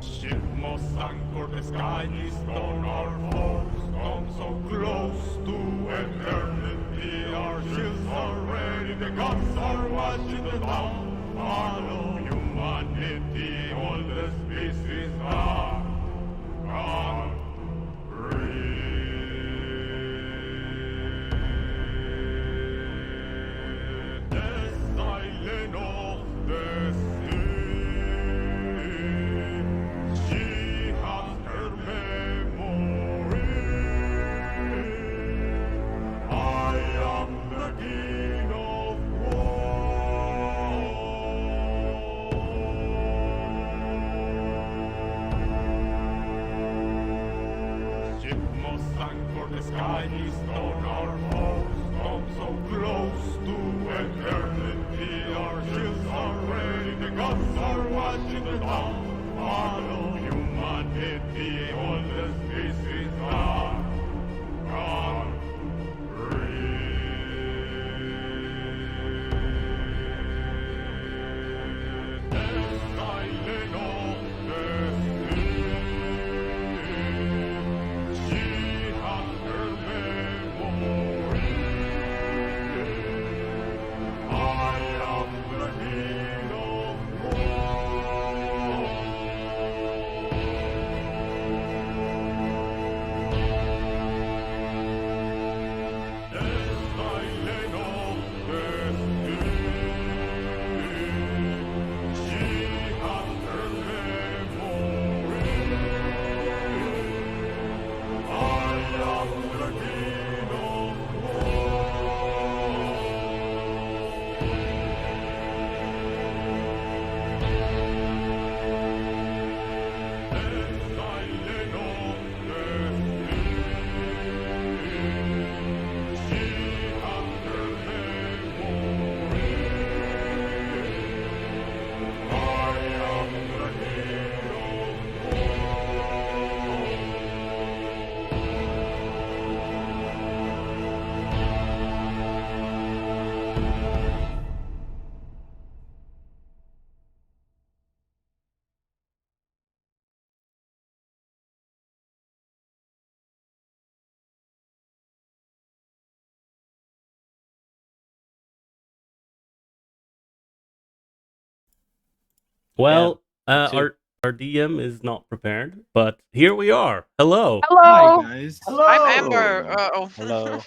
Ship must anchor, the sky is on our foes. Come so close to eternity. Our shields are ready, the guns are watching the dawn. Follow humanity, all the species are gone. The silent of the sea. She has her memory. I am the king of war. Ship must anchor, the sky is on our foes. Come so close to eternity. Our shields are ready, the guns are watching the dawn. Follow humanity, all the species are gone. The silent of the sea. She has her memory. I am the king of war. The silent of the sea. She has her memory. I am the king of Well, too. our DM is not prepared, but here we are. Hello. Hi Hello, guys. I'm Amber. Hello.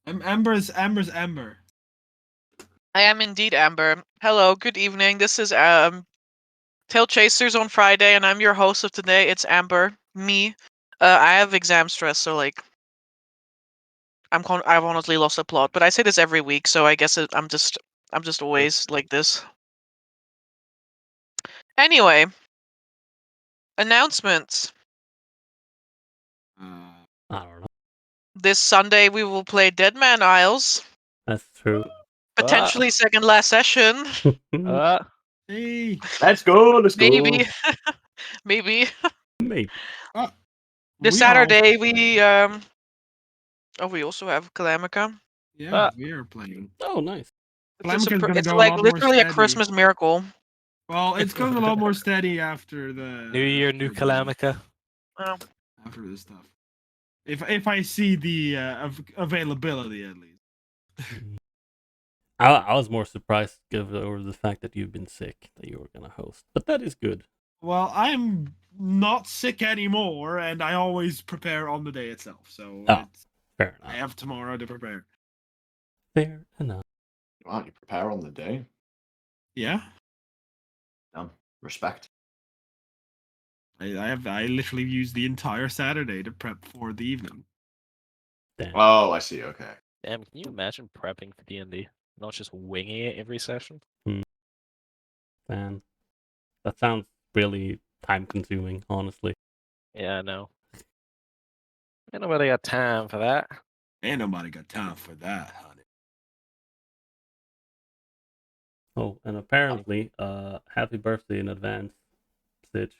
I'm Amber's Amber. I am indeed Amber. Hello, good evening. This is TaleChasers on Friday, and I'm your host of today. It's Amber, me. I have exam stress, so like, I've honestly lost the plot. But I say this every week, so I guess I'm just always like this. Anyway, announcements. I don't know. This Sunday we will play Dead Man Isles. That's true. Potentially second last session. Hey. Let's go. Maybe. Maybe. Maybe. This We are Saturday also playing. we we also have Calamica. Yeah, we are playing. Oh, nice. Calamica's gonna It's go a like lot more literally a steady. Christmas miracle. Well, it's going a lot more steady after the New year, new after the- Calamica. Oh. After this stuff. If I see the availability at least. I was more surprised over the fact that you've been sick that you were gonna host, but that is good. Well, I'm not sick anymore, and I always prepare on the day itself. So Fair I enough. have tomorrow to prepare. Fair enough. Wow, you prepare on the day. Yeah, Respect. I literally use the entire Saturday to prep for the evening. Damn. Oh, I see. Okay. Damn, can you imagine prepping for D&D? Not just winging it every session? Man, that sounds really time consuming, honestly. Yeah, I know. Ain't nobody got time for that. Ain't nobody got time for that, honey. Oh, and apparently, happy birthday in advance, Stitch.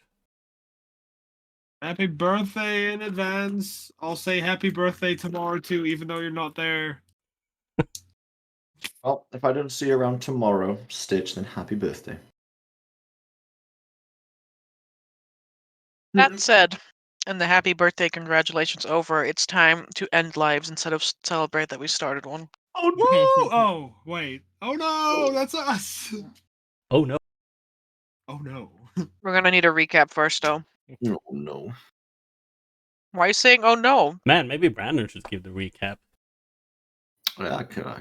Happy birthday in advance. I'll say happy birthday tomorrow too, even though you're not there. Well, if I don't see you around tomorrow, Stitch, then happy birthday. That said, and the happy birthday congratulations over, it's time to end lives instead of celebrate that we started one. Oh no! Oh wait! Oh no! That's us! Oh no. Oh no! We're gonna need a recap first, though. Oh no. Why are you saying, oh no? Man, maybe Brandon should give the recap. Yeah, I could. I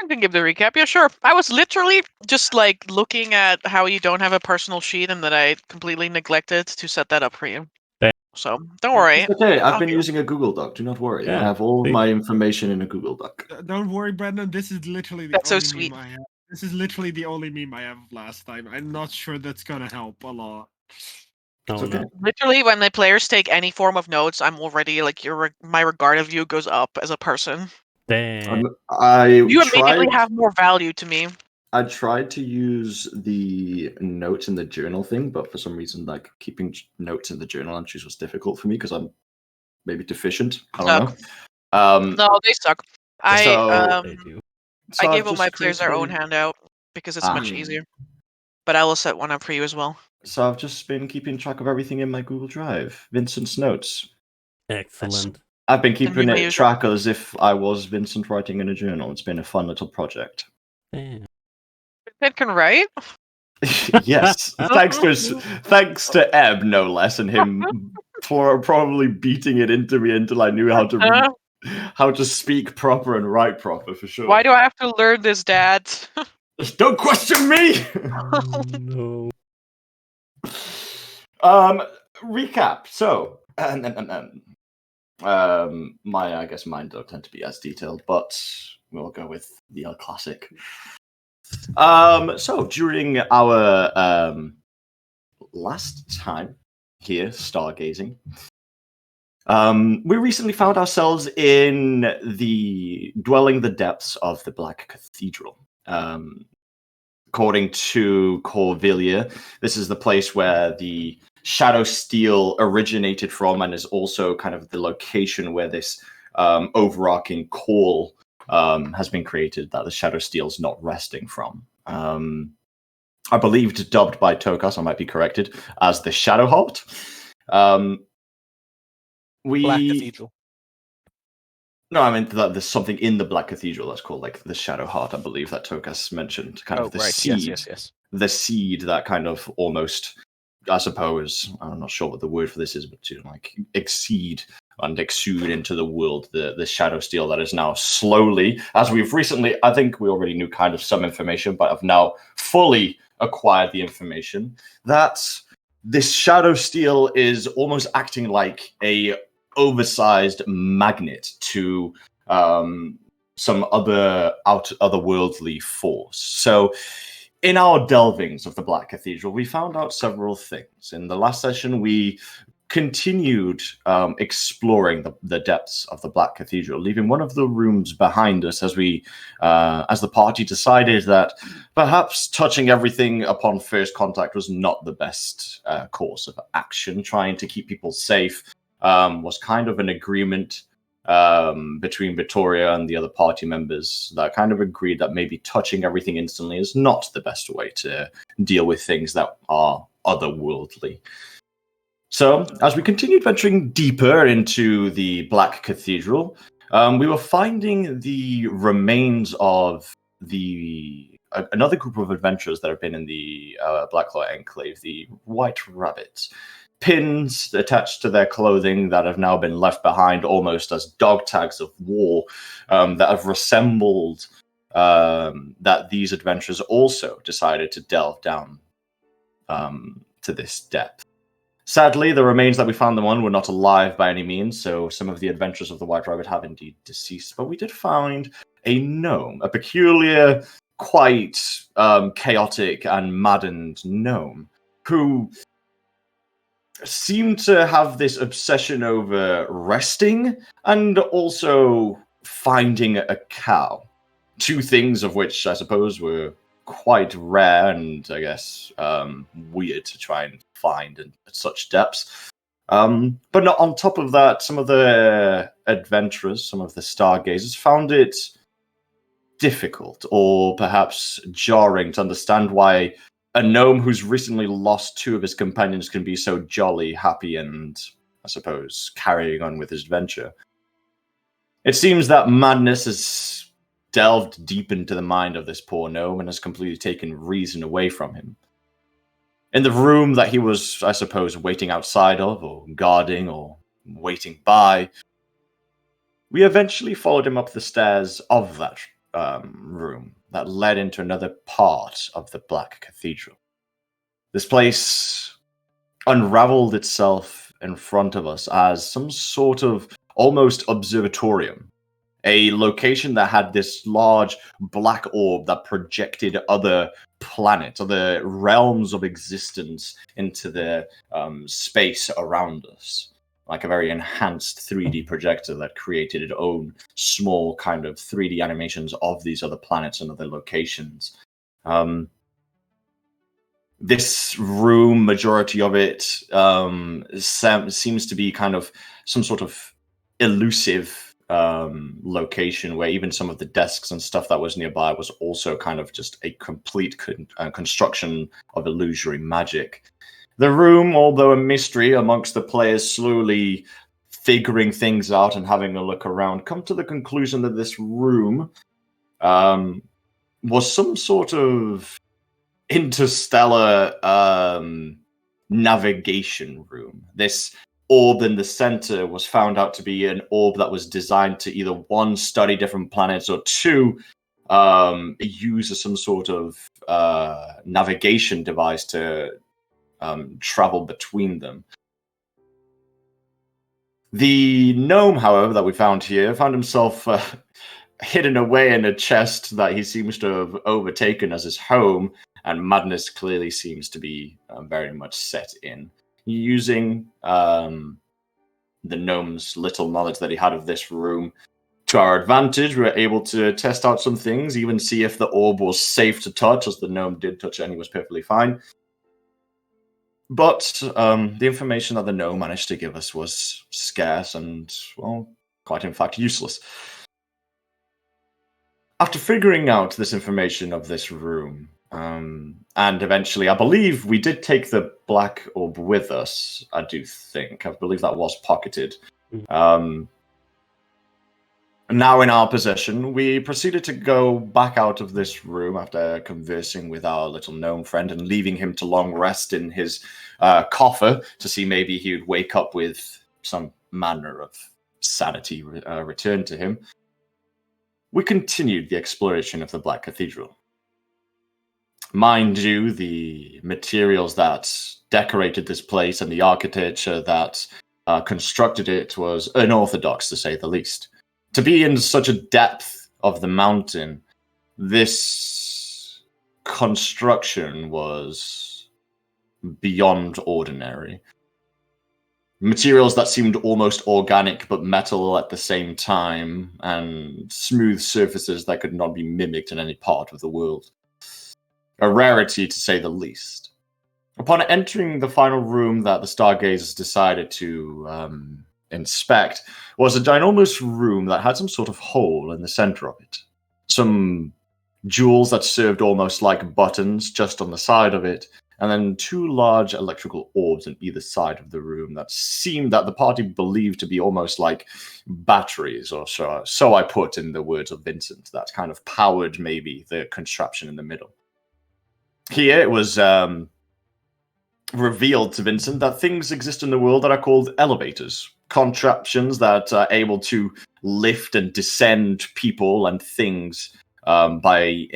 can give the recap. Yeah, sure. I was literally just like looking at how you don't have a personal sheet and that I completely neglected to set that up for you. Damn. So don't worry. It's okay, I've I'll been give- using a Google Doc. Do not worry. I Yeah, have all of see? my information in a Google Doc. Don't worry, Brendan. This is literally the That's so only sweet. meme I have. This is literally the only meme I have of last time. I'm not sure that's gonna help a lot. Oh It's okay. no. Literally, when the players take any form of notes, I'm already like my regard of you goes up as a person. Damn. I You immediately tried. have more value to me. I tried to use the notes in the journal thing, but for some reason, like keeping notes in the journal entries was difficult for me because I'm maybe deficient. I don't know. No, they suck. I So- They do. so I I've gave all just my players their own quickly- handout because it's much Ah. easier. But I will set one up for you as well. So I've just been keeping track of everything in my Google Drive. Vincent's notes. Excellent. I've been keeping my it usual- track as if I was Vincent writing in a journal. It's been a fun little project. Damn. It can write. Yes, thanks to Eb, no less, and him for probably beating it into me until I knew how to speak proper and write proper for sure. Why do I have to learn this, Dad? Don't question me. Oh, no. Recap. So, I guess mine don't tend to be as detailed, but we'll go with the classic. So during our last time here stargazing, we recently found ourselves in dwelling the depths of the Black Cathedral. According to Corvillia, this is the place where the Shadow Steel originated from, and is also kind of the location where this overarching call has been created that the Shadow Steel is not resting from. I believe dubbed by Tokas, I might be corrected, as the Shadow Heart. Black Cathedral. No, I mean there's something in the Black Cathedral that's called like the Shadow Heart, I believe, that Tokas mentioned. Kind of the right. seed. Yes. The seed that kind of almost, I suppose, I'm not sure what the word for this is, but to like exceed and exude into the world the Shadow Steel that is now slowly, as we've recently, I think we already knew kind of some information, but have now fully acquired the information that this Shadow Steel is almost acting like a oversized magnet to some otherworldly force. So in our delvings of the Black Cathedral, we found out several things. In the last session, we continued exploring the depths of the Black Cathedral, leaving one of the rooms behind us as the party decided that perhaps touching everything upon first contact was not the best course of action. Trying to keep people safe was kind of an agreement between Vittoria and the other party members that kind of agreed that maybe touching everything instantly is not the best way to deal with things that are otherworldly. So, as we continued venturing deeper into the Black Cathedral, we were finding the remains of another group of adventurers that have been in the Blacklaw Enclave, the White Rabbits. Pins attached to their clothing that have now been left behind almost as dog tags of war that have resembled that these adventurers also decided to delve down to this depth. Sadly, the remains that we found them on were not alive by any means, so some of the adventurers of the White Rabbit have indeed deceased, but we did find a gnome, a peculiar, quite chaotic and maddened gnome, who seemed to have this obsession over resting and also finding a cow. Two things of which I suppose were quite rare and I guess weird to try and find at such depths. But not on top of that, some of the adventurers, some of the stargazers found it difficult or perhaps jarring to understand why a gnome who's recently lost two of his companions can be so jolly, happy, and, I suppose, carrying on with his adventure. It seems that madness has delved deep into the mind of this poor gnome and has completely taken reason away from him. In the room that he was, I suppose, waiting outside of, or guarding, or waiting by, we eventually followed him up the stairs of that room that led into another part of the Black Cathedral. This place unraveled itself in front of us as some sort of almost observatorium, a location that had this large black orb that projected other planets, other realms of existence into the space around us. Like a very enhanced 3D projector that created its own small kind of 3D animations of these other planets and other locations. This room, majority of it, seems to be kind of some sort of elusive location where even some of the desks and stuff that was nearby was also kind of just a complete construction of illusory magic. The room, although a mystery amongst the players slowly figuring things out and having a look around, come to the conclusion that this room was some sort of interstellar navigation room. This orb in the center was found out to be an orb that was designed to either, one, study different planets, or two, use as some sort of navigation device to travel between them. The gnome, however, that we found here, found himself hidden away in a chest that he seems to have overtaken as his home, and madness clearly seems to be very much set in. Using the gnome's little knowledge that he had of this room to our advantage, we were able to test out some things, even see if the orb was safe to touch, as the gnome did touch it and he was perfectly fine. But the information that the gnome managed to give us was scarce and, well, quite in fact useless. After figuring out this information of this room, and eventually, I believe we did take the black orb with us, I do think. I believe that was pocketed. Now in our possession, we proceeded to go back out of this room after conversing with our little gnome friend and leaving him to long rest in his coffer to see maybe he would wake up with some manner of sanity returned to him. We continued the exploration of the Black Cathedral. Mind you, the materials that decorated this place and the architecture that constructed it was unorthodox, to say the least. To be in such a depth of the mountain, this construction was beyond ordinary. Materials that seemed almost organic but metal at the same time, and smooth surfaces that could not be mimicked in any part of the world. A rarity, to say the least. Upon entering the final room that the Stargazers decided to inspect, was a ginormous room that had some sort of hole in the center of it. Some jewels that served almost like buttons just on the side of it, and then two large electrical orbs on either side of the room that seemed that the party believed to be almost like batteries, or so I put in the words of Vincent, that kind of powered maybe the contraption in the middle. Here it was revealed to Vincent that things exist in the world that are called elevators, contraptions that are able to lift and descend people and things by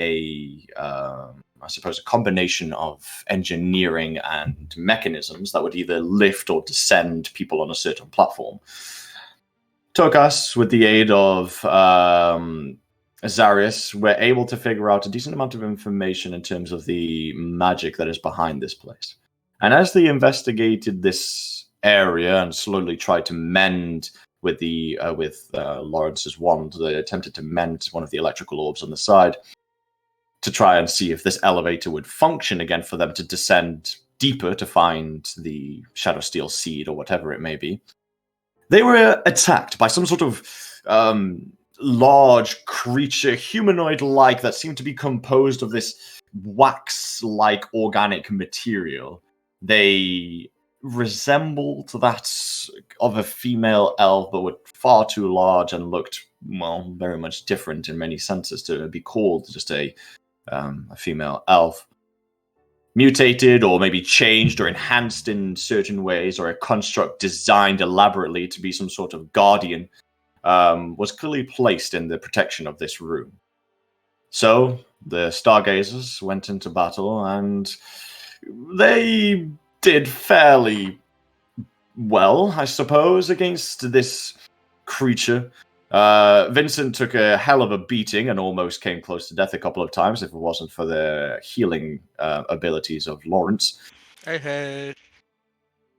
I suppose, a combination of engineering and mechanisms that would either lift or descend people on a certain platform. Tokas, with the aid of Azarius, were able to figure out a decent amount of information in terms of the magic that is behind this place. And as they investigated this area and slowly tried to mend with Lawrence's wand, they attempted to mend one of the electrical orbs on the side to try and see if this elevator would function again for them to descend deeper to find the Shadow Steel seed or whatever it may be. They were attacked by some sort of large creature, humanoid-like, that seemed to be composed of this wax-like organic material. They resembled that of a female elf, but were far too large and looked, well, very much different in many senses to be called just a female elf. Mutated or maybe changed or enhanced in certain ways, or a construct designed elaborately to be some sort of guardian, was clearly placed in the protection of this room. So the Stargazers went into battle, and they did fairly well, I suppose, against this creature. Vincent took a hell of a beating and almost came close to death a couple of times if it wasn't for the healing abilities of Lawrence. Hey.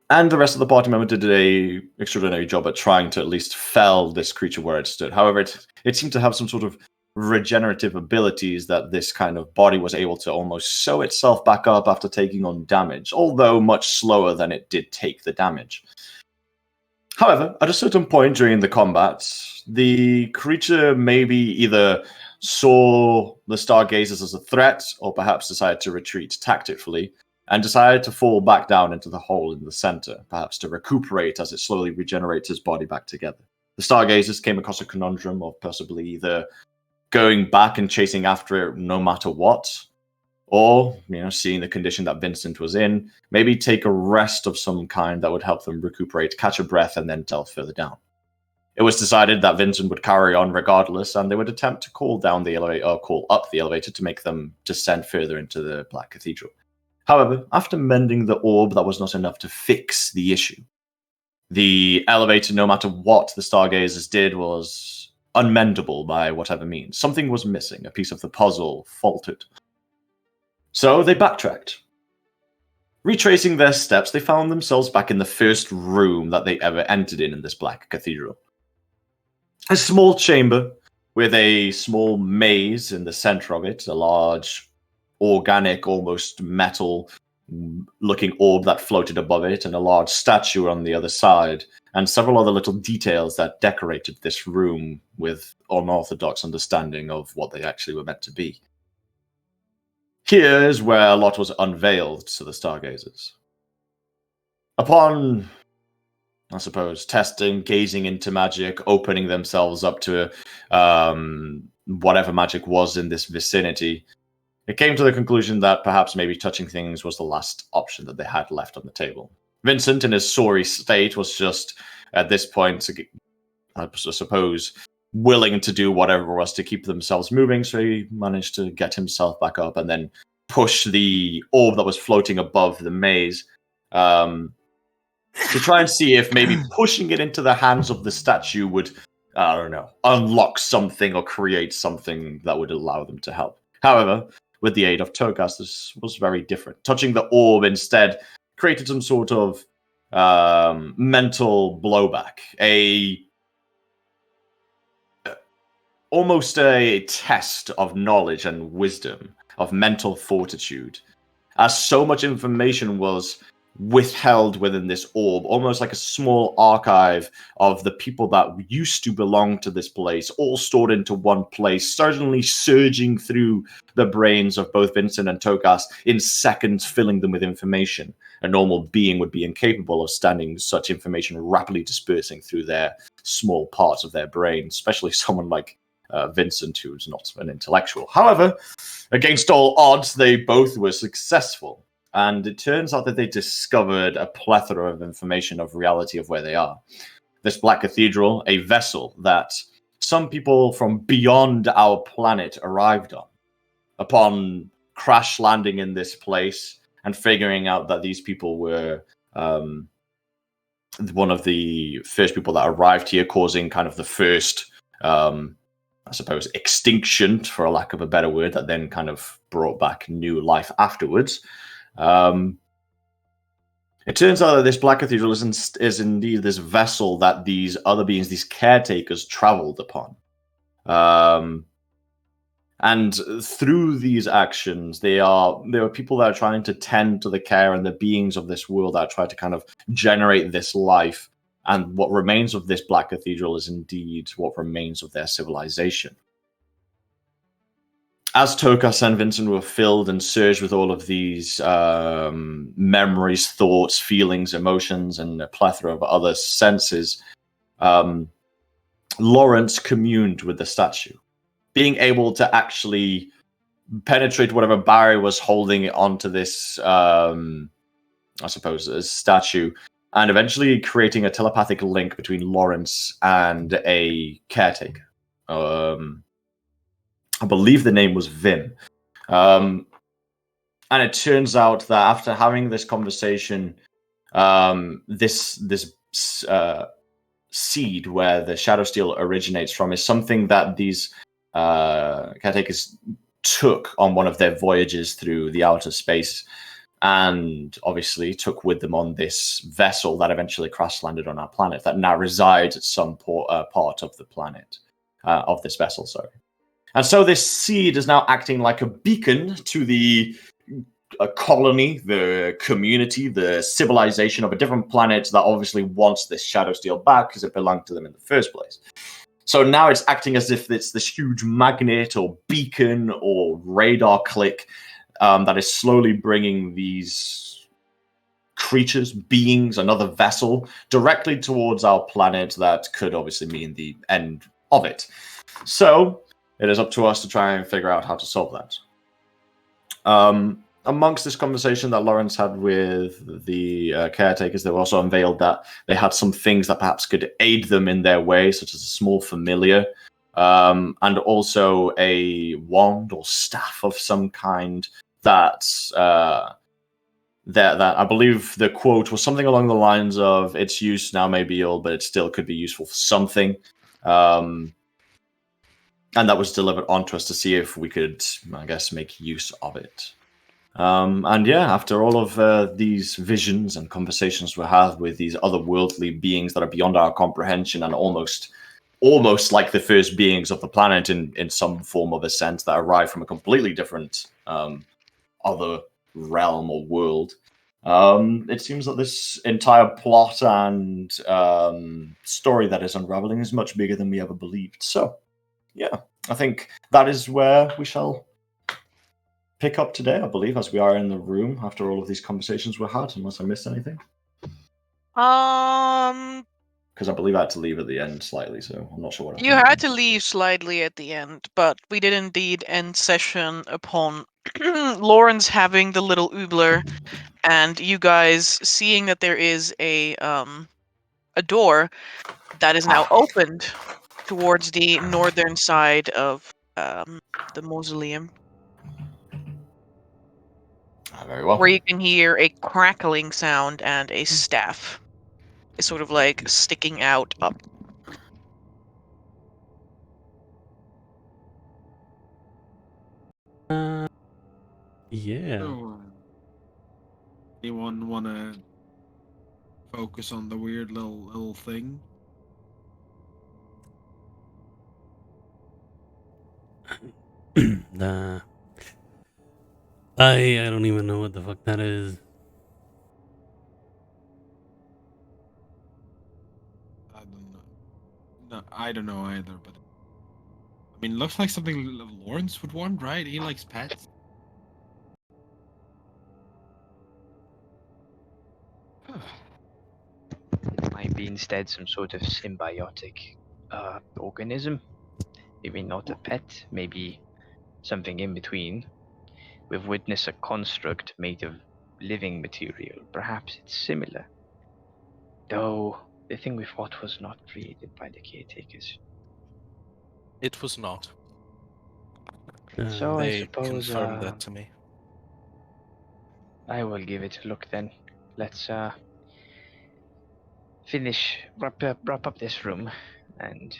And the rest of the party member did a extraordinary job at trying to at least fell this creature where it stood. However, it seemed to have some sort of regenerative abilities that this kind of body was able to almost sew itself back up after taking on damage, although much slower than it did take the damage. However, at a certain point during the combat, the creature maybe either saw the Stargazers as a threat, or perhaps decided to retreat tactfully, and decided to fall back down into the hole in the center, perhaps to recuperate as it slowly regenerates his body back together. The Stargazers came across a conundrum of possibly either going back and chasing after it no matter what, or, seeing the condition that Vincent was in, maybe take a rest of some kind that would help them recuperate, catch a breath, and then delve further down. It was decided that Vincent would carry on regardless, and they would attempt to call down the elevator, or call up the elevator to make them descend further into the Black Cathedral. However, after mending the orb, that was not enough to fix the issue. The elevator, no matter what the Stargazers did, was unmendable by whatever means. Something was missing. A piece of the puzzle faltered. So they backtracked. Retracing their steps, they found themselves back in the first room that they ever entered in this Black Cathedral. A small chamber with a small maze in the center of it, a large, organic, almost metal-looking orb that floated above it, and a large statue on the other side, and several other little details that decorated this room with unorthodox understanding of what they actually were meant to be. Here is where a lot was unveiled to the Stargazers. Upon, I suppose, testing, gazing into magic, opening themselves up to whatever magic was in this vicinity, it came to the conclusion that perhaps maybe touching things was the last option that they had left on the table. Vincent, in his sorry state, was just, at this point, I suppose, willing to do whatever it was to keep themselves moving, so he managed to get himself back up and then push the orb that was floating above the maze to try and see if maybe pushing it into the hands of the statue would, I don't know, unlock something or create something that would allow them to help. However, with the aid of Togas, this was very different. Touching the orb instead created some sort of mental blowback, almost a test of knowledge and wisdom, of mental fortitude, as so much information was withheld within this orb, almost like a small archive of the people that used to belong to this place, all stored into one place, suddenly surging through the brains of both Vincent and Togas in seconds, filling them with information. A normal being would be incapable of standing such information rapidly dispersing through their small parts of their brain, especially someone like Vincent, who's not an intellectual. However, against all odds, they both were successful. And it turns out that they discovered a plethora of information of reality of where they are. This Black Cathedral, a vessel that some people from beyond our planet arrived on. Upon crash landing in this place and figuring out that these people were one of the first people that arrived here, causing kind of the first, I suppose, extinction, for a lack of a better word, that then kind of brought back new life afterwards. It turns out that this Black Cathedral is indeed this vessel that these other beings, these caretakers, traveled upon. And through these actions, there are people that are trying to tend to the care and the beings of this world that try to kind of generate this life. And what remains of this Black Cathedral is indeed what remains of their civilization. as Tokas and Vincent were filled and surged with all of these memories, thoughts, feelings, emotions, and a plethora of other senses, Lawrence communed with the statue, being able to actually penetrate whatever barrier was holding it onto this, I suppose, a statue, and eventually creating a telepathic link between Lawrence and a caretaker. I believe the name was Vim. And it turns out that after having this conversation, this seed where the Shadow Steel originates from is something that these caretakers took on one of their voyages through the outer space, and obviously took with them on this vessel that eventually crash landed on our planet, that now resides at some part of the planet, of this vessel, sorry. And so this seed is now acting like a beacon to the colony, the community, the civilization of a different planet that obviously wants this Shadow Steel back because it belonged to them in the first place. So now it's acting as if it's this huge magnet or beacon or radar click that is slowly bringing these creatures, beings, another vessel directly towards our planet. That could obviously mean the end of it. So it is up to us to try and figure out how to solve that. Amongst this conversation that Lawrence had with the caretakers, they were also unveiled that they had some things that perhaps could aid them in their way, such as a small familiar, and also a wand or staff of some kind that I believe the quote was something along the lines of, its use now may be old, but it still could be useful for something. And that was delivered onto us to see if we could, I guess, make use of it. And yeah, after all of these visions and conversations we have with these otherworldly beings that are beyond our comprehension and almost like the first beings of the planet in some form of a sense that arrive from a completely different other realm or world, it seems that this entire plot and story that is unraveling is much bigger than we ever believed. So yeah, I think that is where we shall pick up today, I believe, as we are in the room after all of these conversations we had, unless I missed anything. Because I believe I had to leave at the end slightly, so I'm not sure what You had to leave slightly at the end, but we did indeed end session upon Lawrence having the little oobler, and you guys seeing that there is a door that is now opened towards the northern side of the mausoleum, very well. where you can hear a crackling sound and a staff is sort of like sticking out up. Yeah. So, anyone want to focus on the weird little thing? Nah. I don't even know what the fuck that is. I don't know. No, I don't know either. But I mean, looks like something Lawrence would want, right? He likes pets. It might be instead some sort of symbiotic organism. Maybe not a pet, maybe something in between. We've witnessed a construct made of living material. Perhaps it's similar. Though the thing we fought was not created by the caretakers. It was not. So I They suppose confirmed that to me. I will give it a look then. Let's wrap up this room, and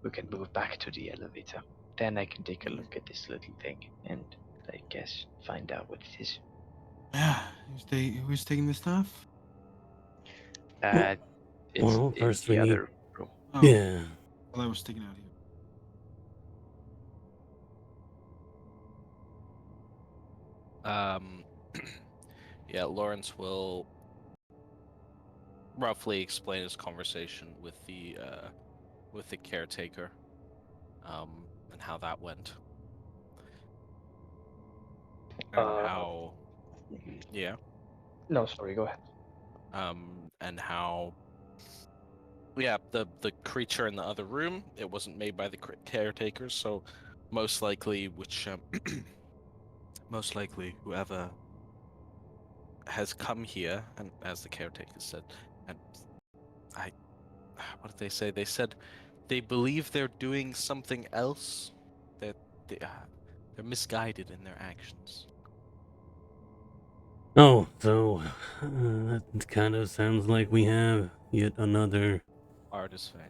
we can move back to the elevator. Then I can take a look at this little thing and, I guess, find out what it is. Yeah. Who's taking the stuff? It's well, in first the we need- other room. Oh, Yeah. well, I was sticking out here. Yeah, Lawrence will roughly explain his conversation with the caretaker, and how that went. And Uh, how? Yeah. No, sorry, go ahead. And how? Yeah, the creature in the other room. It wasn't made by the caretakers, so most likely, most likely whoever has come here, and as the caretakers said, and what did they say? They said they believe they're doing something else. That they're misguided in their actions. Oh, so that kind of sounds like we have yet another Artist vein.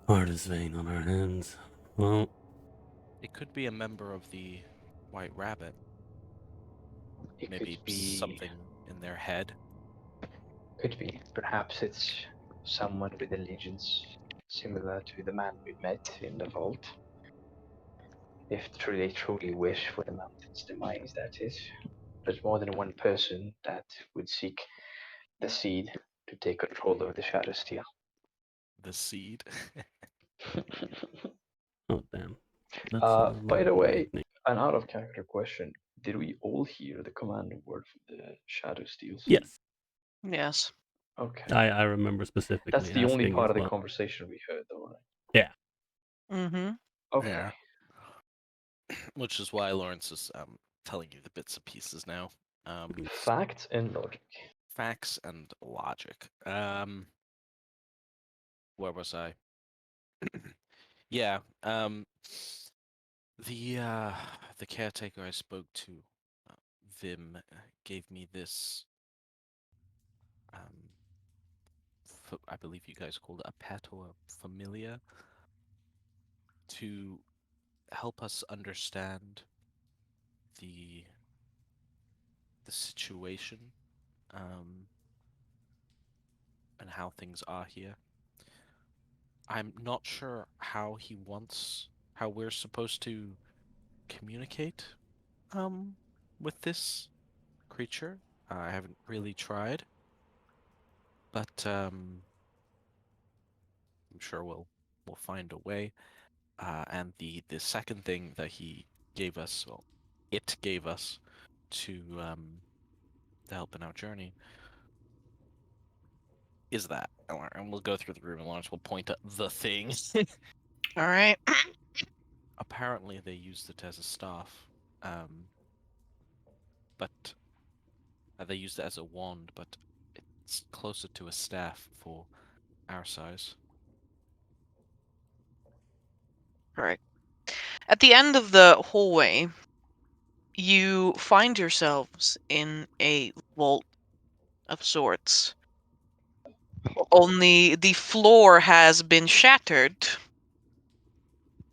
artist vein on our hands. Well, It could be a member of the White Rabbit. It Maybe could be. something in their head. Could be. Perhaps it's someone with allegiance similar to the man we met in the vault. If they truly wish for the mountain's demise, that is. There's more than one person that would seek the seed to take control of the Shadow Steel. The seed. oh damn. By the lower way, name. an out of character question. Did we all hear the command word for the Shadow Steels? Yes, Yes. Okay. I remember specifically. That's the only asking part as of the well. conversation we heard, though, right? Yeah. Mm-hmm. Okay. Yeah. Which is why Lawrence is telling you the bits and pieces now. Facts and logic. Facts and logic. Where was I? Yeah. The caretaker I spoke to, Vim, gave me this. I believe you guys called it a pet or a familiar, to help us understand the situation, and how things are here. I'm not sure how we're supposed to communicate with this creature. I haven't really tried, but I'm sure we'll find a way. And the second thing that he gave us, well, it gave us to help in our journey, is that. And we'll go through the room and Lawrence will point at the thing. All right. Apparently they used it as a staff, but they used it as a wand, but it's closer to a staff for our size. All right. At the end of the hallway, you find yourselves in a vault of sorts. Only the floor has been shattered.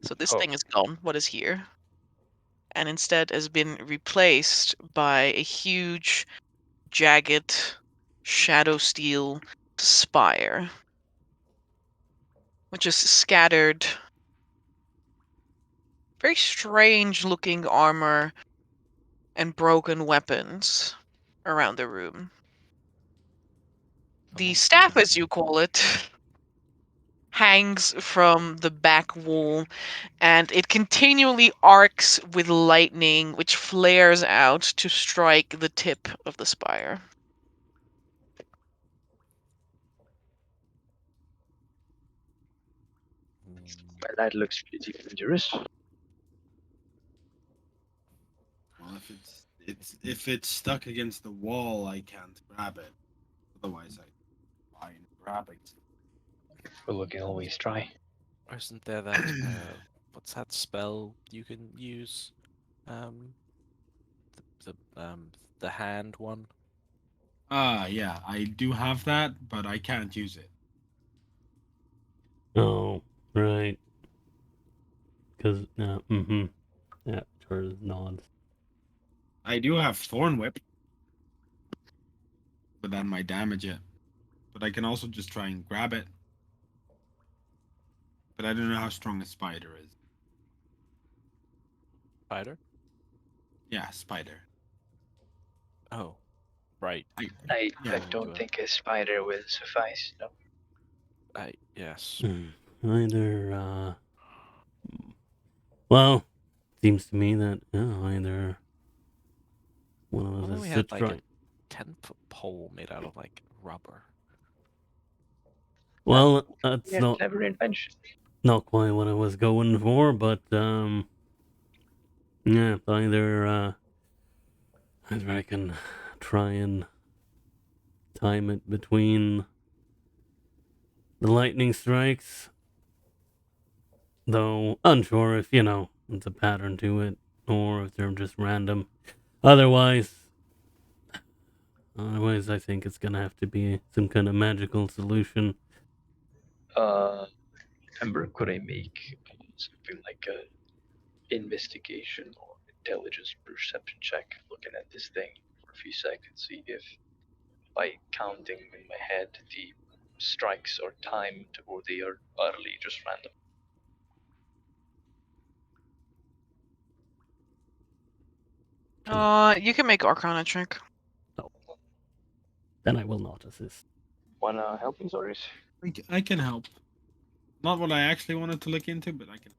So this thing is gone. What is here? And instead has been replaced by a huge, jagged, shadow steel spire, which is scattered very strange looking armor and broken weapons around the room. The Amongst staff, them, as you call it, hangs from the back wall, and it continually arcs with lightning, which flares out to strike the tip of the spire. Well, that looks pretty dangerous. Well, if it's stuck against the wall, I can't grab it. Otherwise, I try and grab it. Well, we can always try. isn't there that what's that spell you can use? The hand one. Yeah, I do have that, but I can't use it. Oh, right. Because yeah, George nods. I do have Thorn Whip, but that might damage it. But I can also just try and grab it. But I don't know how strong a spider is. Spider? Yeah, spider. Oh, right. I Yeah. don't think a spider will suffice. No. Yes. Either well, seems to me that either One of Well, us we is had to like try. a 10-foot pole made out of like rubber. Well, that's Yeah, not clever invention. quite what I was going for, but yeah, either I can try and time it between the lightning strikes, though unsure if it's a pattern to it or if they're just random. Otherwise, I think it's gonna have to be some kind of magical solution. Ember, could I make something like a investigation or intelligence perception check, looking at this thing for a few seconds, see if by counting in my head the strikes are timed or they are utterly just random. You can make Arkhona check. Then I will not assist. Wanna help me, Zoris? I can help. Not what I actually wanted to look into, but I can.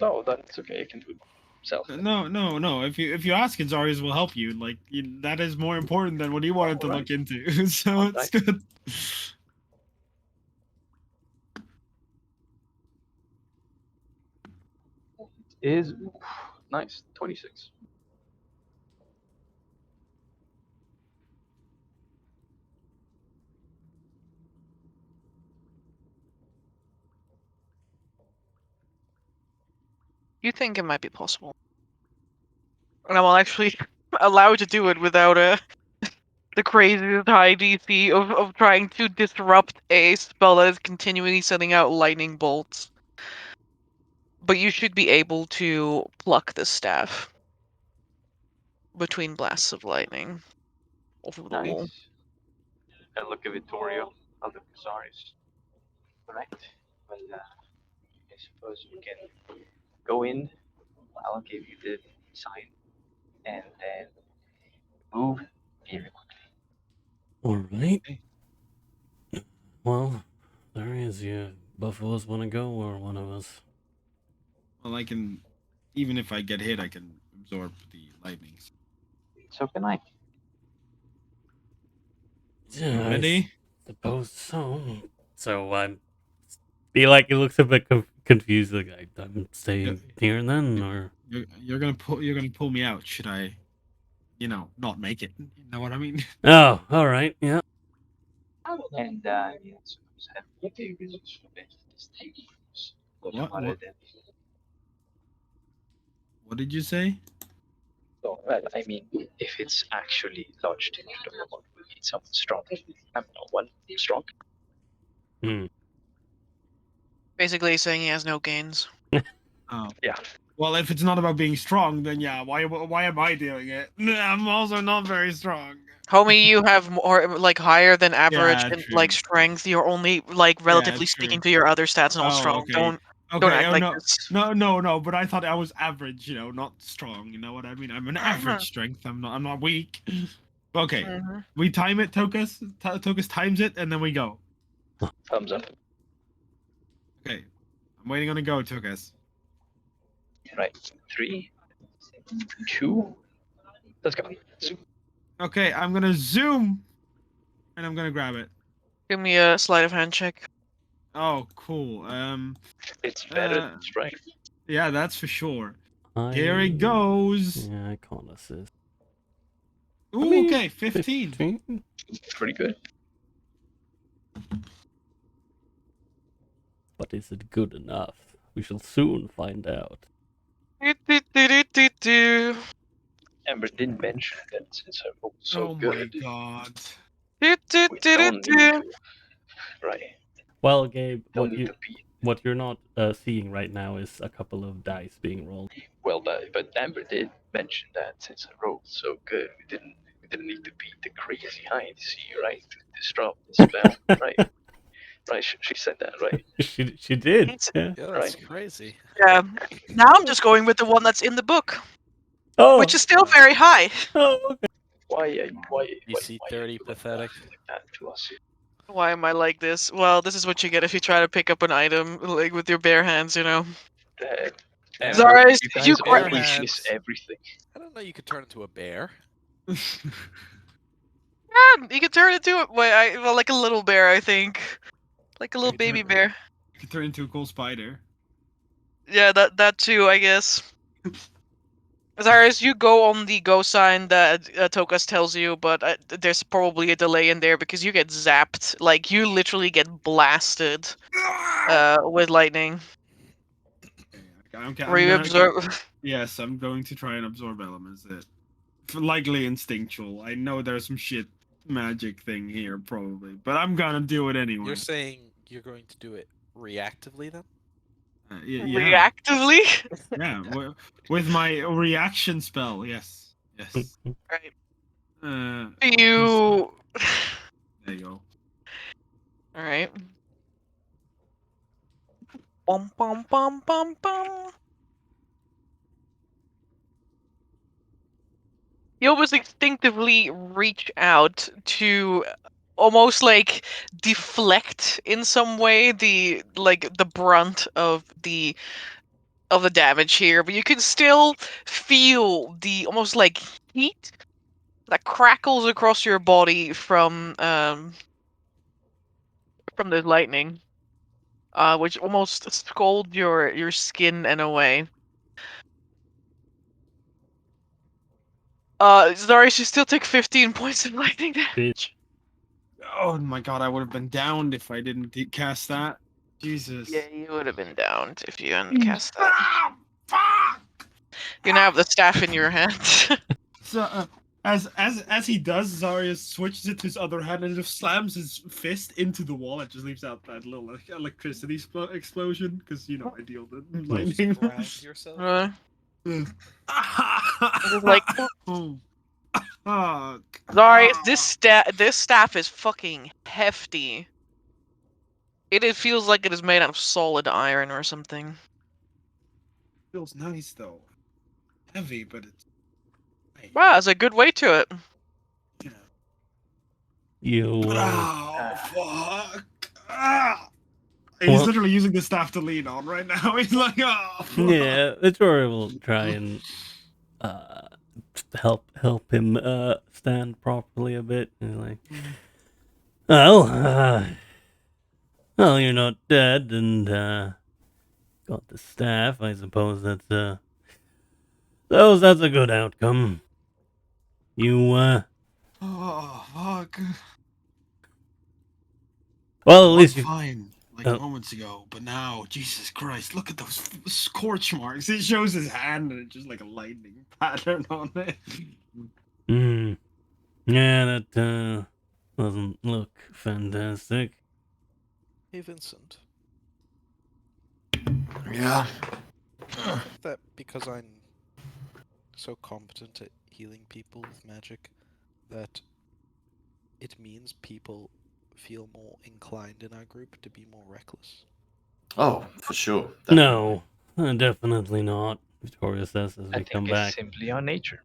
No, that's okay. I can do it myself. No. If you ask it, Zarius will help you. Like that is more important than what he wanted to look into. So it's Alright. good. Is nice 26. You think it might be possible. And I will actually allow you to do it without the craziest high DC of trying to disrupt a spell that is continually sending out lightning bolts. But you should be able to pluck the staff between blasts of lightning over the wall. Nice. I look at Vittorio. I look at Zoris. Alright. Well, I suppose we can go in. I'll give you the sign and then move very quickly. Alright. Well, there is you. Both of us want to go, or one of us? Well, I can. Even if I get hit, I can absorb the lightnings. So can I. Yeah, Ready? I suppose so. So I feel like he looks a bit confused. Like I'm staying here then, or You're gonna pull me out. Should I, not make it? You know what I mean? oh, all right, yeah. And yes, what What did you say? So, well, I mean, if it's actually lodged into the robot, we need someone strong. I'm not one strong. Hmm. Basically saying he has no gains. Oh. Yeah. Well, if it's not about being strong, then yeah. Why am I doing it? I'm also not very strong. Homie, you have more, like, higher than average Yeah, in, true. like, strength. You're only, like, relatively speaking to your other stats not strong. Okay. Don't Okay. act like no, this. no. But I thought I was average. Not strong. You know what I mean? I'm an Uh-huh. average strength. I'm not weak. Okay. Mhm. We time it, Tokus. Tokus times it, and then we go. Thumbs up. Okay. I'm waiting on a go, Tokus. Right. 3, 2. Let's go. Okay, I'm gonna zoom, and I'm gonna grab it. Give me a sleight of hand check. Oh, cool. It's better than strength. Yeah, that's for sure. Here it goes. Yeah, I can't assist. Ooh, okay, 15. 15? Pretty good. But is it good enough? We shall soon find out. Do-do-do-do-do-do. Amber didn't mention that since I rolled so Oh good. my god. We don't need Do-do-do-do-do. to. Right. Well, Gabe, Don't need to be. what you're not seeing right now is a couple of dice being rolled. Well, but Amber did mention that since I rolled so good, we didn't need to beat the crazy high DC, right? To disrupt the spell, right? Right, she said that, right? she did. It's- Yeah. Yeah, that's crazy. Yeah. Now I'm just going with the one that's in the book, Oh. which is still very high. Oh, okay. Why DC 30 pathetic. like that to us? Why am I like this? Well, this is what you get if you try to pick up an item like with your bare hands, The heck? Zaris, you guys you bear always hands. miss everything. I don't know you could turn into a bear. Yeah, you can turn into it. Well, like a little bear, I think. Like a little You baby turn- bear. You can turn into a cool spider. Yeah, that too, I guess. Zaris, you go on the go sign that Tokas tells you, but there's probably a delay in there because you get zapped. Like, you literally get blasted with lightning. Okay, Where you absorb. Yes, I'm going to try and absorb elements. Likely instinctual. I know there's some shit magic thing here, probably, but I'm gonna do it anyway. You're saying you're going to do it reactively then? Yeah, Reactively? yeah, with my reaction spell. Yes, yes. Right. Uh, You. there you go. Alright. Bum bum bum bum bum. You almost instinctively reach out to almost like deflect in some way the brunt of the damage here, but you can still feel the almost like heat that crackles across your body from the lightning, which almost scald your skin in a way. Zarius, you still take 15 points of lightning damage. Oh my god, I would have been downed if I didn't cast that. Jesus. Yeah, you would have been downed if you hadn't cast that. Ah, fuck! You now have the staff in your hand. So, as he does, Zarius switches it to his other hand and just slams his fist into the wall. It just leaves out that little electricity explosion because I deal with lightning. Ground yourself? Just like, Fuck. Zarius, this staff is fucking hefty. It feels like it is made out of solid iron or something. Feels nice though. Heavy, but it's. Wow, that's a good way to it. Yeah. You. Oh fuck! Ah! He's Well- literally using the staff to lean on right now. He's like, oh. Fuck. Yeah, Victoria will try and help him stand properly a bit. And like, well, you're not dead, and got the staff. I suppose that's a good outcome. You Oh fuck! well, at Was least you. fine like Oh. moments ago, but now, Jesus Christ! Look at those scorch marks. It shows his hand, and it's just like a lightning pattern on it. Yeah, that doesn't look fantastic. Hey, Vincent. Yeah. That because I'm so competent at healing people with magic, that it means people feel more inclined in our group to be more reckless. Oh, for sure. No, definitely not. Victoria says as I we think come it's back. simply our nature.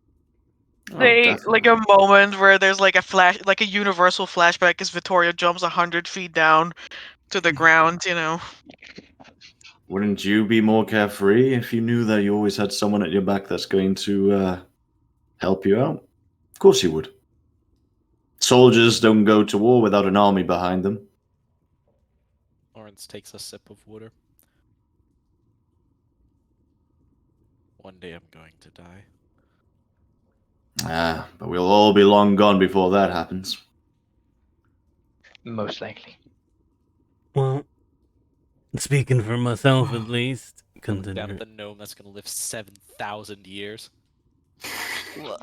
Oh, Say like a definitely. moment where there's like a flash, like a universal flashback as Vittoria jumps 100 feet down to the ground. Wouldn't you be more carefree if you knew that you always had someone at your back that's going to help you out? Of course you would. Soldiers don't go to war without an army behind them. Lawrence takes a sip of water. One day I'm going to die. But we'll all be long gone before that happens. Most likely. Well, speaking for myself at least, Down at consider the gnome that's gonna live 7,000 years. Only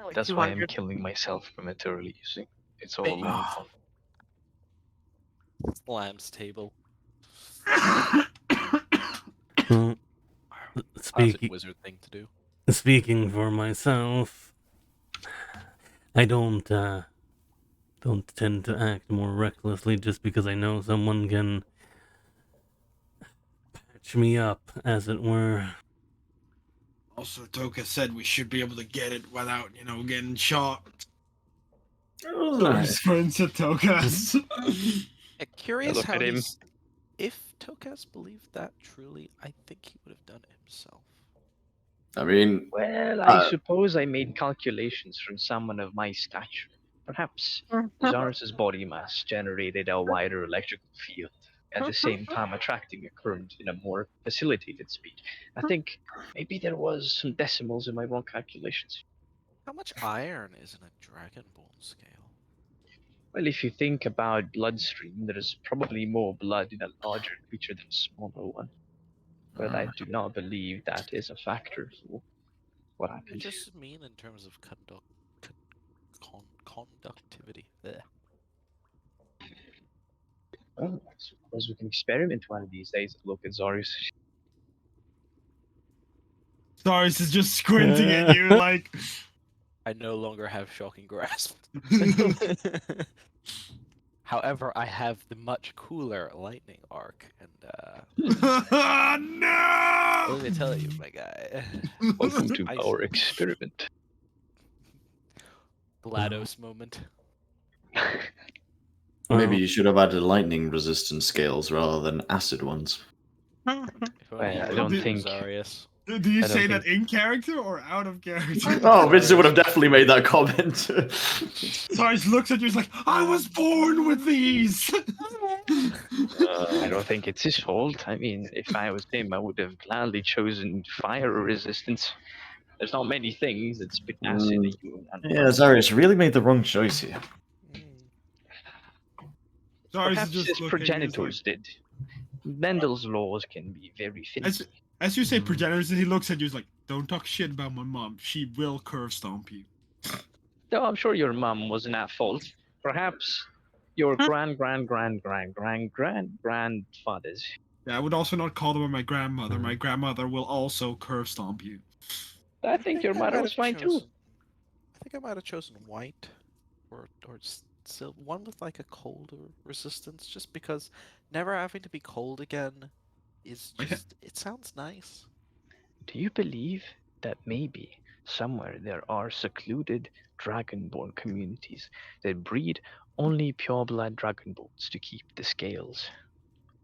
like That's why I'm 200. killing myself prematurely, you see. It's all Bang. along fun. Lamb's table. well, Classic speaking wizard thing to do. speaking for myself, I don't tend to act more recklessly just because I know someone can patch me up, as it were. Also, Toka said we should be able to get it without, getting shot. Nice. Friends at Tokas. Curious look how at him. if Tokas believed that truly, I think he would have done it himself. I mean, Well, I suppose I made calculations from someone of my stature. Perhaps Zarus's body mass generated a wider electrical field, at the same time attracting a current in a more facilitated speed. I think maybe there was some decimals in my wrong calculations. How much iron is in a Dragonborn scale? Well, if you think about bloodstream, there is probably more blood in a larger creature than a smaller one. But I do not believe that is a factor for what I happened. just mean in terms of conductivity. Blech. Well, I suppose we can experiment one of these days and look at Zarius. Darius is just squinting at you like. I no longer have shocking grasp. However, I have the much cooler lightning arc, and No! let me tell you, my guy. Welcome to I- our experiment. GLaDOS moment. maybe you should have added lightning resistance scales rather than acid ones. If only I you don't knew think- Zarius. Do you I don't say that think- in character or out of character? Oh, Vincent would have definitely made that comment. Darius looks at you, he's like, I was born with these! I don't think it's his fault. I mean, if I was him, I would have gladly chosen fire resistance. There's not many things that spit acid at you. Yeah, Zarius really made the wrong choice here. Darius Perhaps is his just looking, he's progenitors did. Mendel's laws can be very finicky. as you say progenitors, he looks at you, he's like, don't talk shit about my mom. She will curve stomp you. Though I'm sure your mum wasn't at fault. Perhaps your grandfathers. Yeah, I would also not call them my grandmother. My grandmother will also curve stomp you. I think your mother was fine too. I think I might have chosen white, or one with like a colder resistance, just because never having to be cold again is just it sounds nice. Do you believe that maybe somewhere there are secluded dragonborn communities that breed only pureblood dragonborns to keep the scales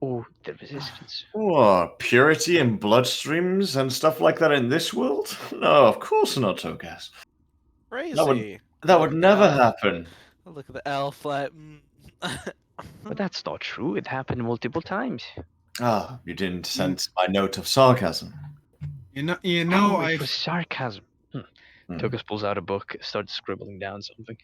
or the resistance? What, purity and bloodstreams and stuff like that in this world? No, of course not, Togas. Crazy. That would never elf. happen. Look at the elf like. But that's not true. It happened multiple times. Ah, you didn't sense my note of sarcasm. You know, Oh, I it was sarcasm. Tokus pulls out a book, starts scribbling down something.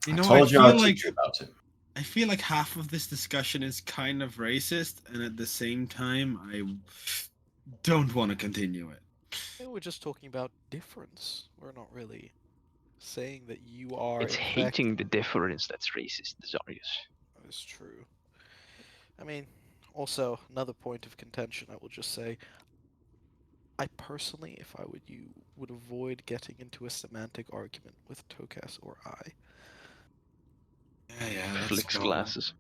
You I know, told I you feel I'd like teach you about it. I feel like half of this discussion is kind of racist, and at the same time, I don't want to continue it. We're just talking about difference. We're not really saying that you are. It's in fact- hating the difference that's racist, Zarius. That is true. I mean, also another point of contention. I will just say, I personally, if I would you, would avoid getting into a semantic argument with Tokas or I. Yeah, that's Flicks cool. glasses.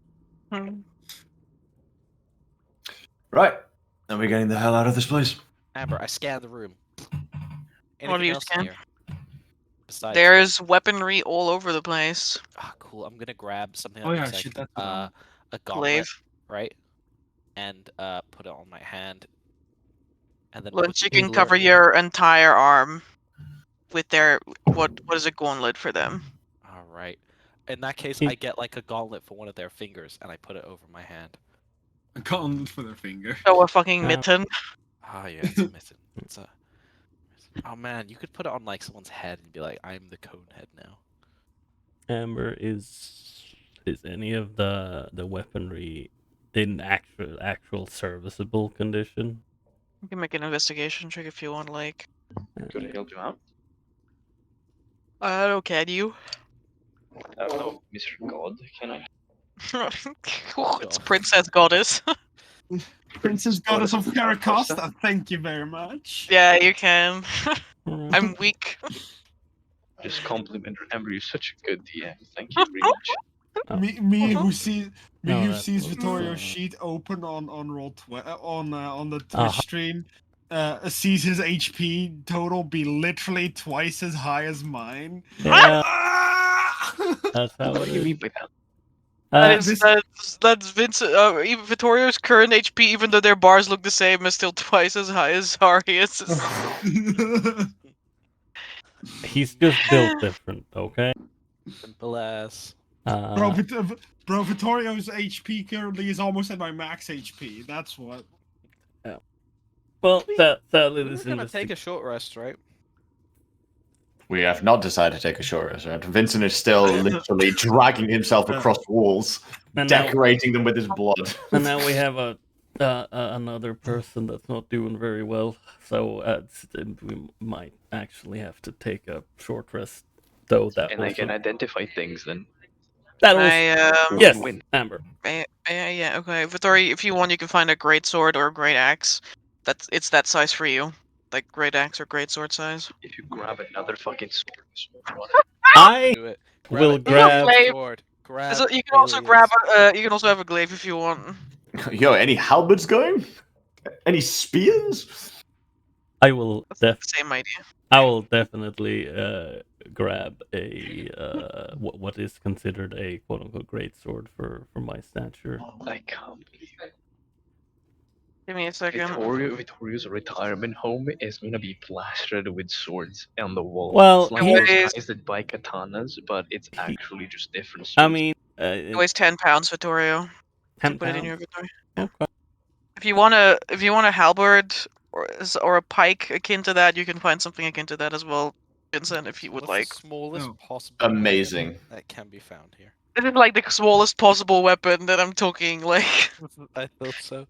Right. Then we're getting the hell out of this place. Amber, I scanned the room. What do you else in scan? here? Besides, There's weaponry all over the place. cool. I'm gonna grab something. That Oh yeah, looks shit, like, that's a gauntlet, Glaive. right? And put it on my hand. And then Once put you the can cover glaive- your entire arm with their what is a gauntlet for them? All right. In that case, Hmm. I get like a gauntlet for one of their fingers, and I put it over my hand. A gauntlet for their finger. Oh, a fucking mitten. Ah, yeah, it's a mitten. It's a. Oh man, you could put it on like someone's head and be like, "I'm the cone head now." Amber, is any of the weaponry in actual serviceable condition? You can make an investigation check if you want, like. Could I help you out? I don't can you? Oh, Mr. God, can I? It's Princess Goddess. Princess Goddess of Goddess of Caracosta, thank you very much. Yeah, you can. I'm weak. Just compliment. Remember, you're such a good DM. Thank you very much. Oh. Me who sees No, who that sees was, Vittorio's sheet open on on the Twitch Uh-huh. stream, sees his HP total be literally twice as high as mine. Yeah, Ah! that's how What it do you is. mean by that? That's Vincent. Even Vittorio's current HP, even though their bars look the same, is still twice as high as Zarius. He's just built different, okay? Simple as. Bro, Vittorio's HP currently is almost at my max HP. That's what. Well, sadly, We're this gonna take a short rest, right? We have not decided to take a short rest, right? Vincent is still literally dragging himself across walls, And now- decorating them with his blood. And now we have another person that's not doing very well, so we might actually have to take a short rest. Though that And I can identify things then. that was yes, win. Amber. Yeah, okay. Vittorio, if you want, you can find a great sword or a great axe. It's that size for you, like great axe or great sword size. If you grab another fucking sword. I Do it. will an grab. Glaive. sword. Grab So you can also aliens. grab. You can also have a glaive if you want. Yo, any halberds going? Any spears? I will Same idea. I will definitely grab a what is considered a quote unquote great sword for my stature. I can't believe it. Give me a second. Vittorio's retirement home is gonna be plastered with swords on the wall. Well, it's like he- disguised by katanas, but it's actually just different swords. I mean, It weighs 10 pounds, Vittorio. 10 Put it in your pounds. inventory. Okay. If you want a halberd or a pike akin to that, you can find something akin to that as well, Vincent, if you would What's like. the smallest No. possible weapon Amazing. that can be found here? This is like the smallest possible weapon that I'm talking, like. I thought so.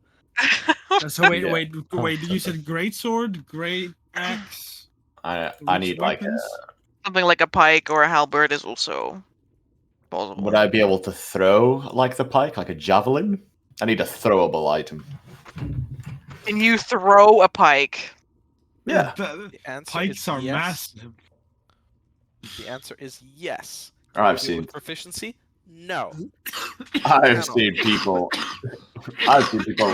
So wait, Yeah. wait. You said great sword, great axe. I Which need like weapons? Something like a pike or a halberd is also possible. would I be able to throw like the pike, like a javelin? I need a throwable item. Can you throw a pike? Yeah. The answer Pikes is are yes. massive. The answer is yes. I've Do it seen with proficiency? No. I've cannot. seen people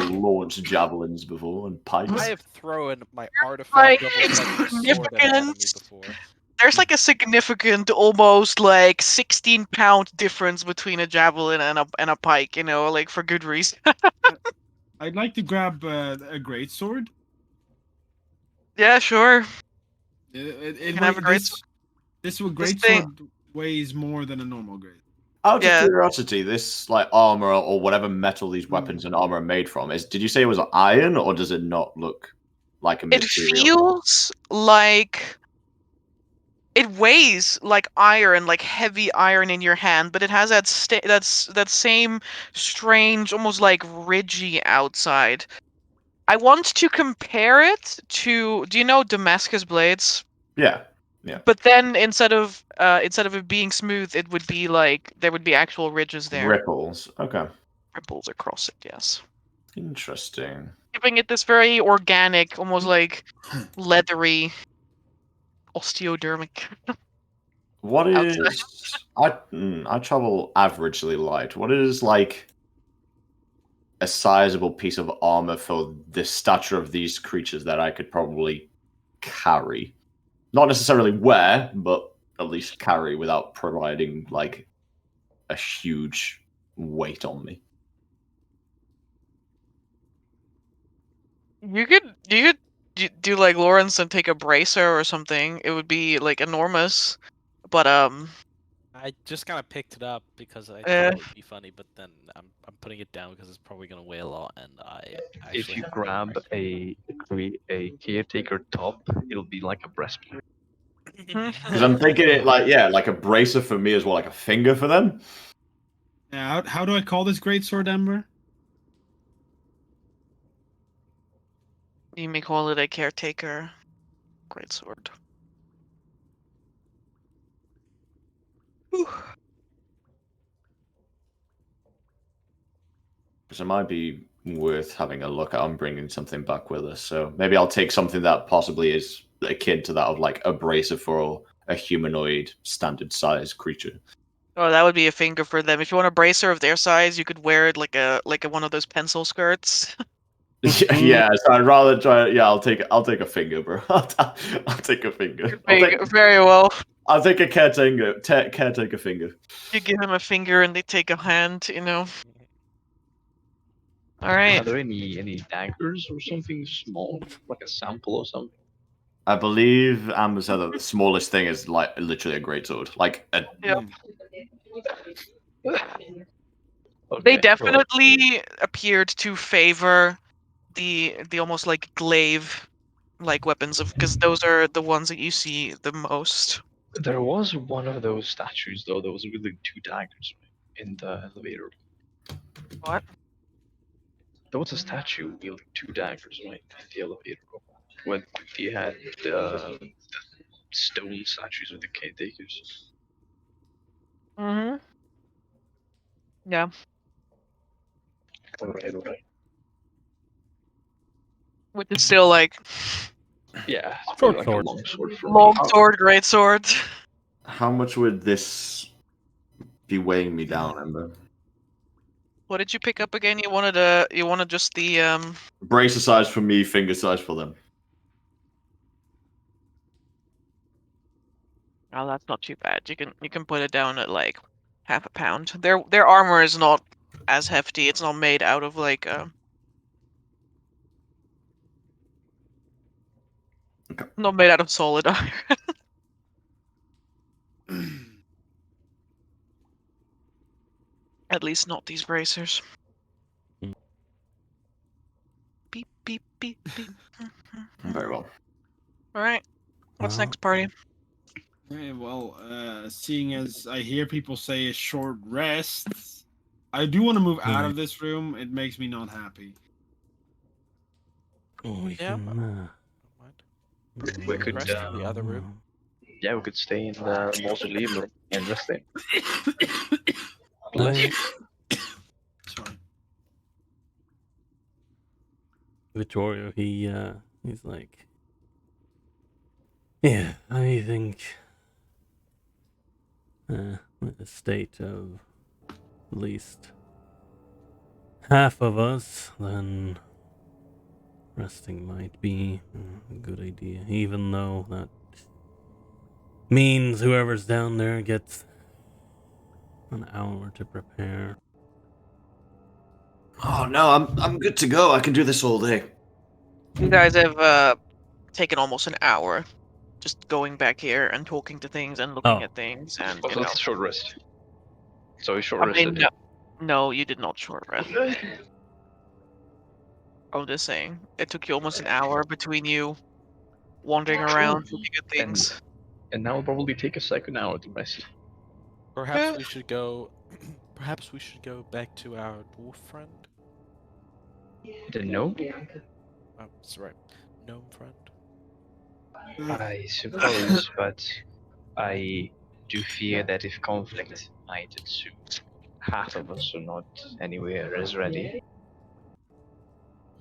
launch javelins before and pikes. I have thrown my artifact Like, double it's sword at an enemy significant. before. There's like a significant, almost like 16-pound difference between a javelin and a pike, you know, like for good reason. I'd like to grab a great sword. Yeah, sure. It can have a great this great thing- sword weighs more than a normal great. Out of Yeah. curiosity, this like armor or whatever metal these weapons and armor are made from did you say it was iron or does it not look like a It material? feels like it weighs like iron, like heavy iron in your hand, but it has that that same strange, almost like ridgy outside. I want to compare it to. Do you know Damascus blades? Yeah. But then instead of it being smooth, it would be like there would be actual ridges there, Ripples. Okay. ripples across it. Yes, Interesting. giving it this very organic, almost like leathery, osteodermic. What Outside. is I travel averagely light. What is like a sizable piece of armor for the stature of these creatures that I could probably carry? Not necessarily wear, but at least carry without providing like a huge weight on me. You could do like Lawrence and take a bracer or something. It would be like enormous, but I just kind of picked it up because I Eh. thought it would be funny, but then I'm putting it down because it's probably gonna weigh a lot, and I actually If you have no grab bracer. a caretaker top, it'll be like a breastplate. Because I'm thinking it like a bracer for me as well, like a finger for them. Yeah, how do I call this great sword, Ember? You may call it a caretaker greatsword. Whew. So it might be worth having a look at. I'm bringing something back with us, so maybe I'll take something that possibly is akin to that of like a bracer for a humanoid standard size creature. Oh, that would be a finger for them. If you want a bracer of their size, you could wear it like a one of those pencil skirts. Yeah, so I'd rather try. Yeah, I'll take a finger, bro. I'll take a finger. Very well. I'll take a caretaker finger. You give them a finger and they take a hand, you know. Alright. Are there any daggers or something small, like a sample or something? I believe Amber said that the smallest thing is like literally a greatsword. Like a Yep. Okay, They well, definitely appeared to favor the almost like glaive like weapons of because those are the ones that you see the most. there was one of those statues though that was wielding 2 daggers in the elevator. What? There was a statue wielding 2 daggers right in the elevator when he had the stone statues with the caretakers. Mm-hmm. Yeah. Alright. Which is still like Yeah, it's Short like sword. a long sword for long me. sword, great sword. how much would this be weighing me down, Amber? What did you pick up again? You wanted just the Bracer size for me, finger size for them. Oh, that's not too bad. You can put it down at like half a pound. Their armor is not as hefty. It's not made out of like not made out of solid iron. At least not these bracers. Mm. Beep beep beep beep. Very well. All right. What's Well, next, party? Okay, well, seeing as I hear people say a short rest, I do want to move out of this room. It makes me not happy. we Yeah, can. We could, Rest in the other room. Yeah, we could stay in the mausoleum room and rest there. I, Sorry. Vittorio, he's like, yeah, I think, with the state of at least half of us, then resting might be a good idea, even though that means whoever's down there gets an hour to prepare. Oh no, I'm good to go. I can do this all day. You guys have taken almost an hour just going back here and talking to things and looking Oh. at things and Oh, you so know. that's a short rest. So we short I mean, rested. no, you did not short rest. I'm just saying, it took you almost an hour between you wandering around looking at things. And now will probably take a second hour to rest. Perhaps Yeah. we should go. Perhaps we should go back to our dwarf friend. Didn't know? Oh, that's right, gnome friend. I suppose, but I do fear that if conflict might ensue, half of us are not anywhere as ready.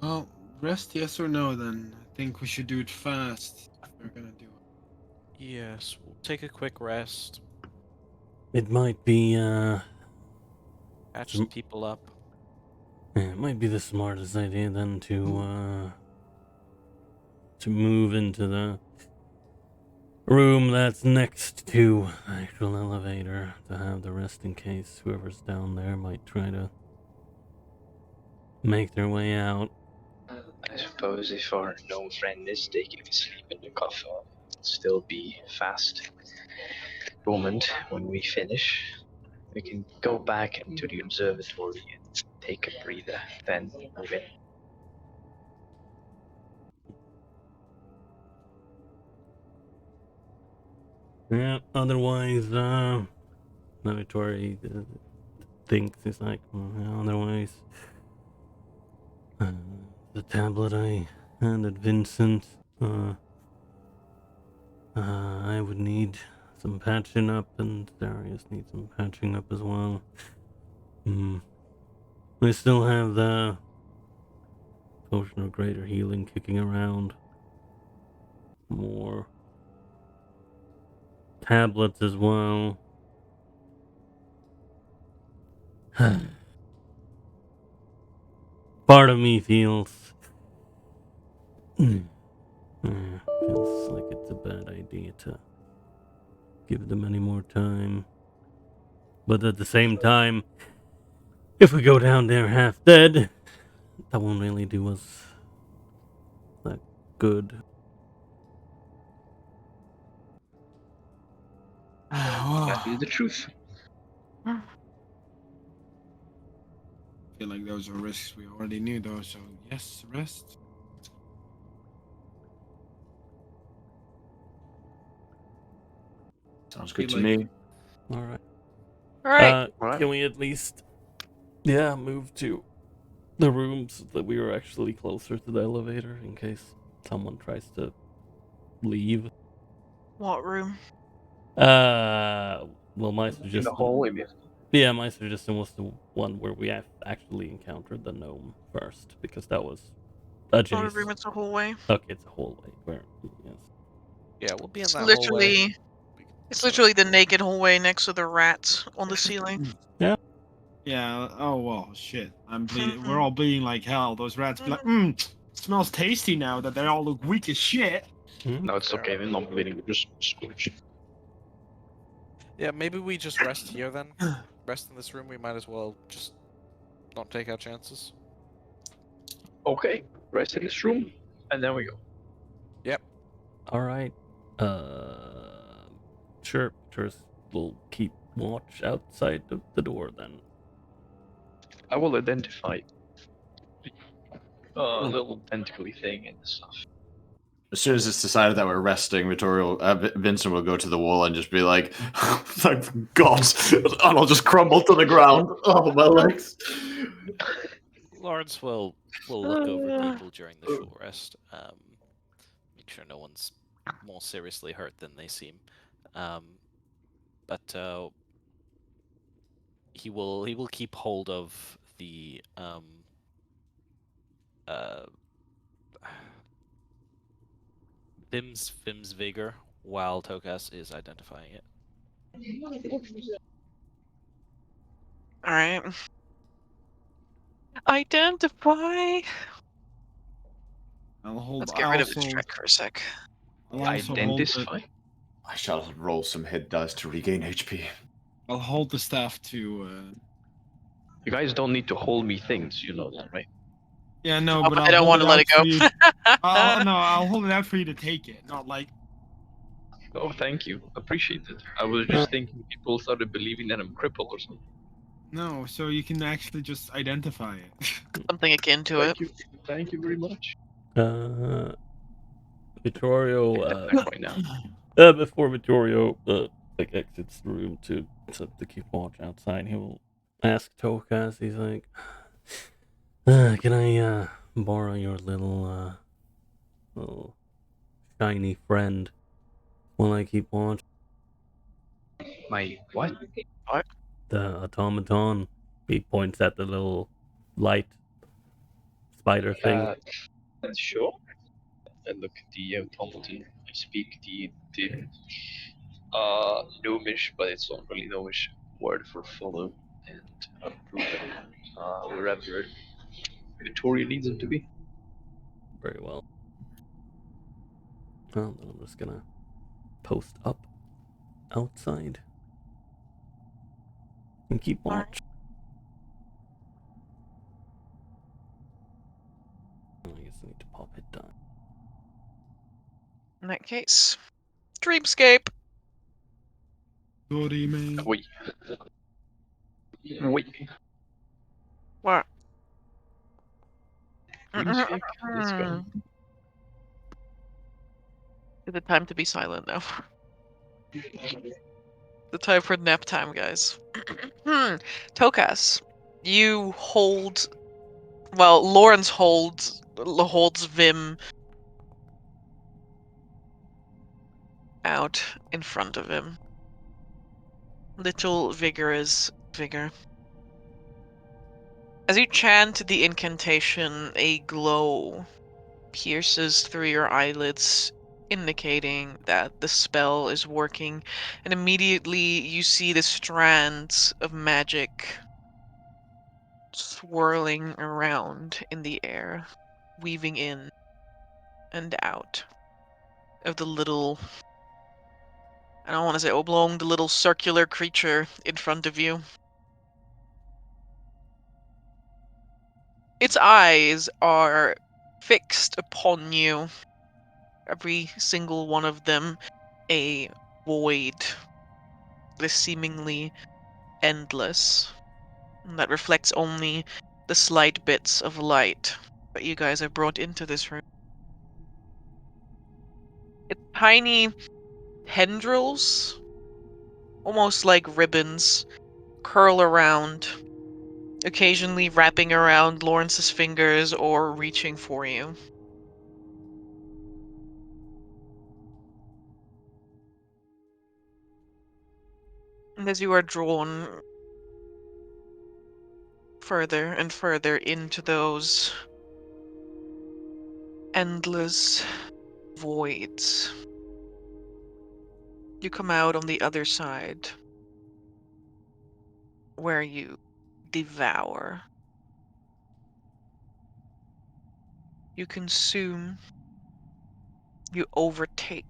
Well, rest yes or no then. I think we should do it fast if we're gonna do it. Yes, we'll take a quick rest, It might be, patch some people up. it might be the smartest idea then to move into the room that's next to the actual elevator to have the rest in case whoever's down there might try to make their way out. I suppose if our gnome friend is taking a sleep in the coffin, it'll still be fast moment when we finish. We can go back into the observatory and take a breather, then move in. Yeah, otherwise, Victoria thinks it's like, well, yeah, otherwise, the tablet I handed Vincent, I would need some patching up, and Darius needs some patching up as well. We still have the potion of greater healing kicking around. More tablets as well. Part of me feels feels like it's a bad idea to give them any more time. But at the same time, if we go down there half dead, that won't really do us that good. That is the truth. I feel like those are risks we already knew, though. So yes, rest. Sounds good to Like- me. All right. All right. Alright. Can we at least, move to the rooms that we were actually closer to the elevator in case someone tries to leave? What room? Well, my In the suggestion. hallway, maybe. Yeah, my suggestion was the one where we have actually encountered the gnome first, because that was Not a room, adjacent. it's a hallway. Okay, it's a hallway. Where? Yes. Yeah, we'll be in It's that hallway. literally, it's literally the naked hallway next to the rat on the ceiling. Yeah. Oh well, shit. I'm bleeding. We're all bleeding like hell. Those rats be like, smells tasty now that they all look weak as shit. No, it's okay. We're not bleeding. We're just scorched. Yeah, maybe we just rest here then. Rest in this room. We might as well just not take our chances. Okay, rest in this room, and then we go. All right. Sure. Just we'll keep watch outside of the door then. I will identify a little tentacly thing and stuff. As soon as it's decided that we're resting, Vincent will go to the wall and just be like, "Thank God!" and I'll just crumble to the ground. Oh, my legs. Lawrence will look over people during the short rest. Make sure no one's more seriously hurt than they seem. But he will keep hold of the Vim's vigor while Tokas is identifying it. All right. Identify. I'll hold. Let's get rid of its trick for a sec. I'll also hold Identify. I shall roll some hit dice to regain HP. I'll hold the staff to. You guys don't need to hold me things, you know that, right? Yeah, no, Oh, but but I'll I don't hold want to let it out go. for you. I'll hold it out for you to take it. Not like. Oh, thank you. Appreciate it. I was just thinking people started believing that I'm crippled or something. No, so you can actually just identify it. Something akin to it. Thank you. Thank you very much. Vittorio. Back right now. Before Vittorio exits the room to keep watch outside, he will ask Tokas. He's like, "Can I borrow your little shiny friend while I keep watch?" My what? The automaton. He points at the little light spider thing. Sure. I look at the automaton. I speak the gnomish, but it's not really gnomish word for follow and approve wherever Victoria needs him to be. Very well. Well, then I'm just gonna post up outside and keep watch. I guess I need to pop it down. In that case, dreamscape. Sorry, man. Wait. What? Dreamscape? Let's go. Is it time to be silent now? The time for nap time, guys. Tokas, you hold. Well, Lawrence holds Vim out in front of him. Little vigorous vigor. As you chant the incantation, a glow pierces through your eyelids, indicating that the spell is working, and immediately you see the strands of magic swirling around in the air, weaving in and out of the little I don't want to say oblong, the little circular creature in front of you. Its eyes are fixed upon you, every single one of them a void that is seemingly endless, and that reflects only the slight bits of light that you guys have brought into this room. Its tiny tendrils, almost like ribbons, curl around, occasionally wrapping around Lawrence's fingers or reaching for you. And as you are drawn further and further into those endless voids, you come out on the other side, where you devour. You consume, you overtake,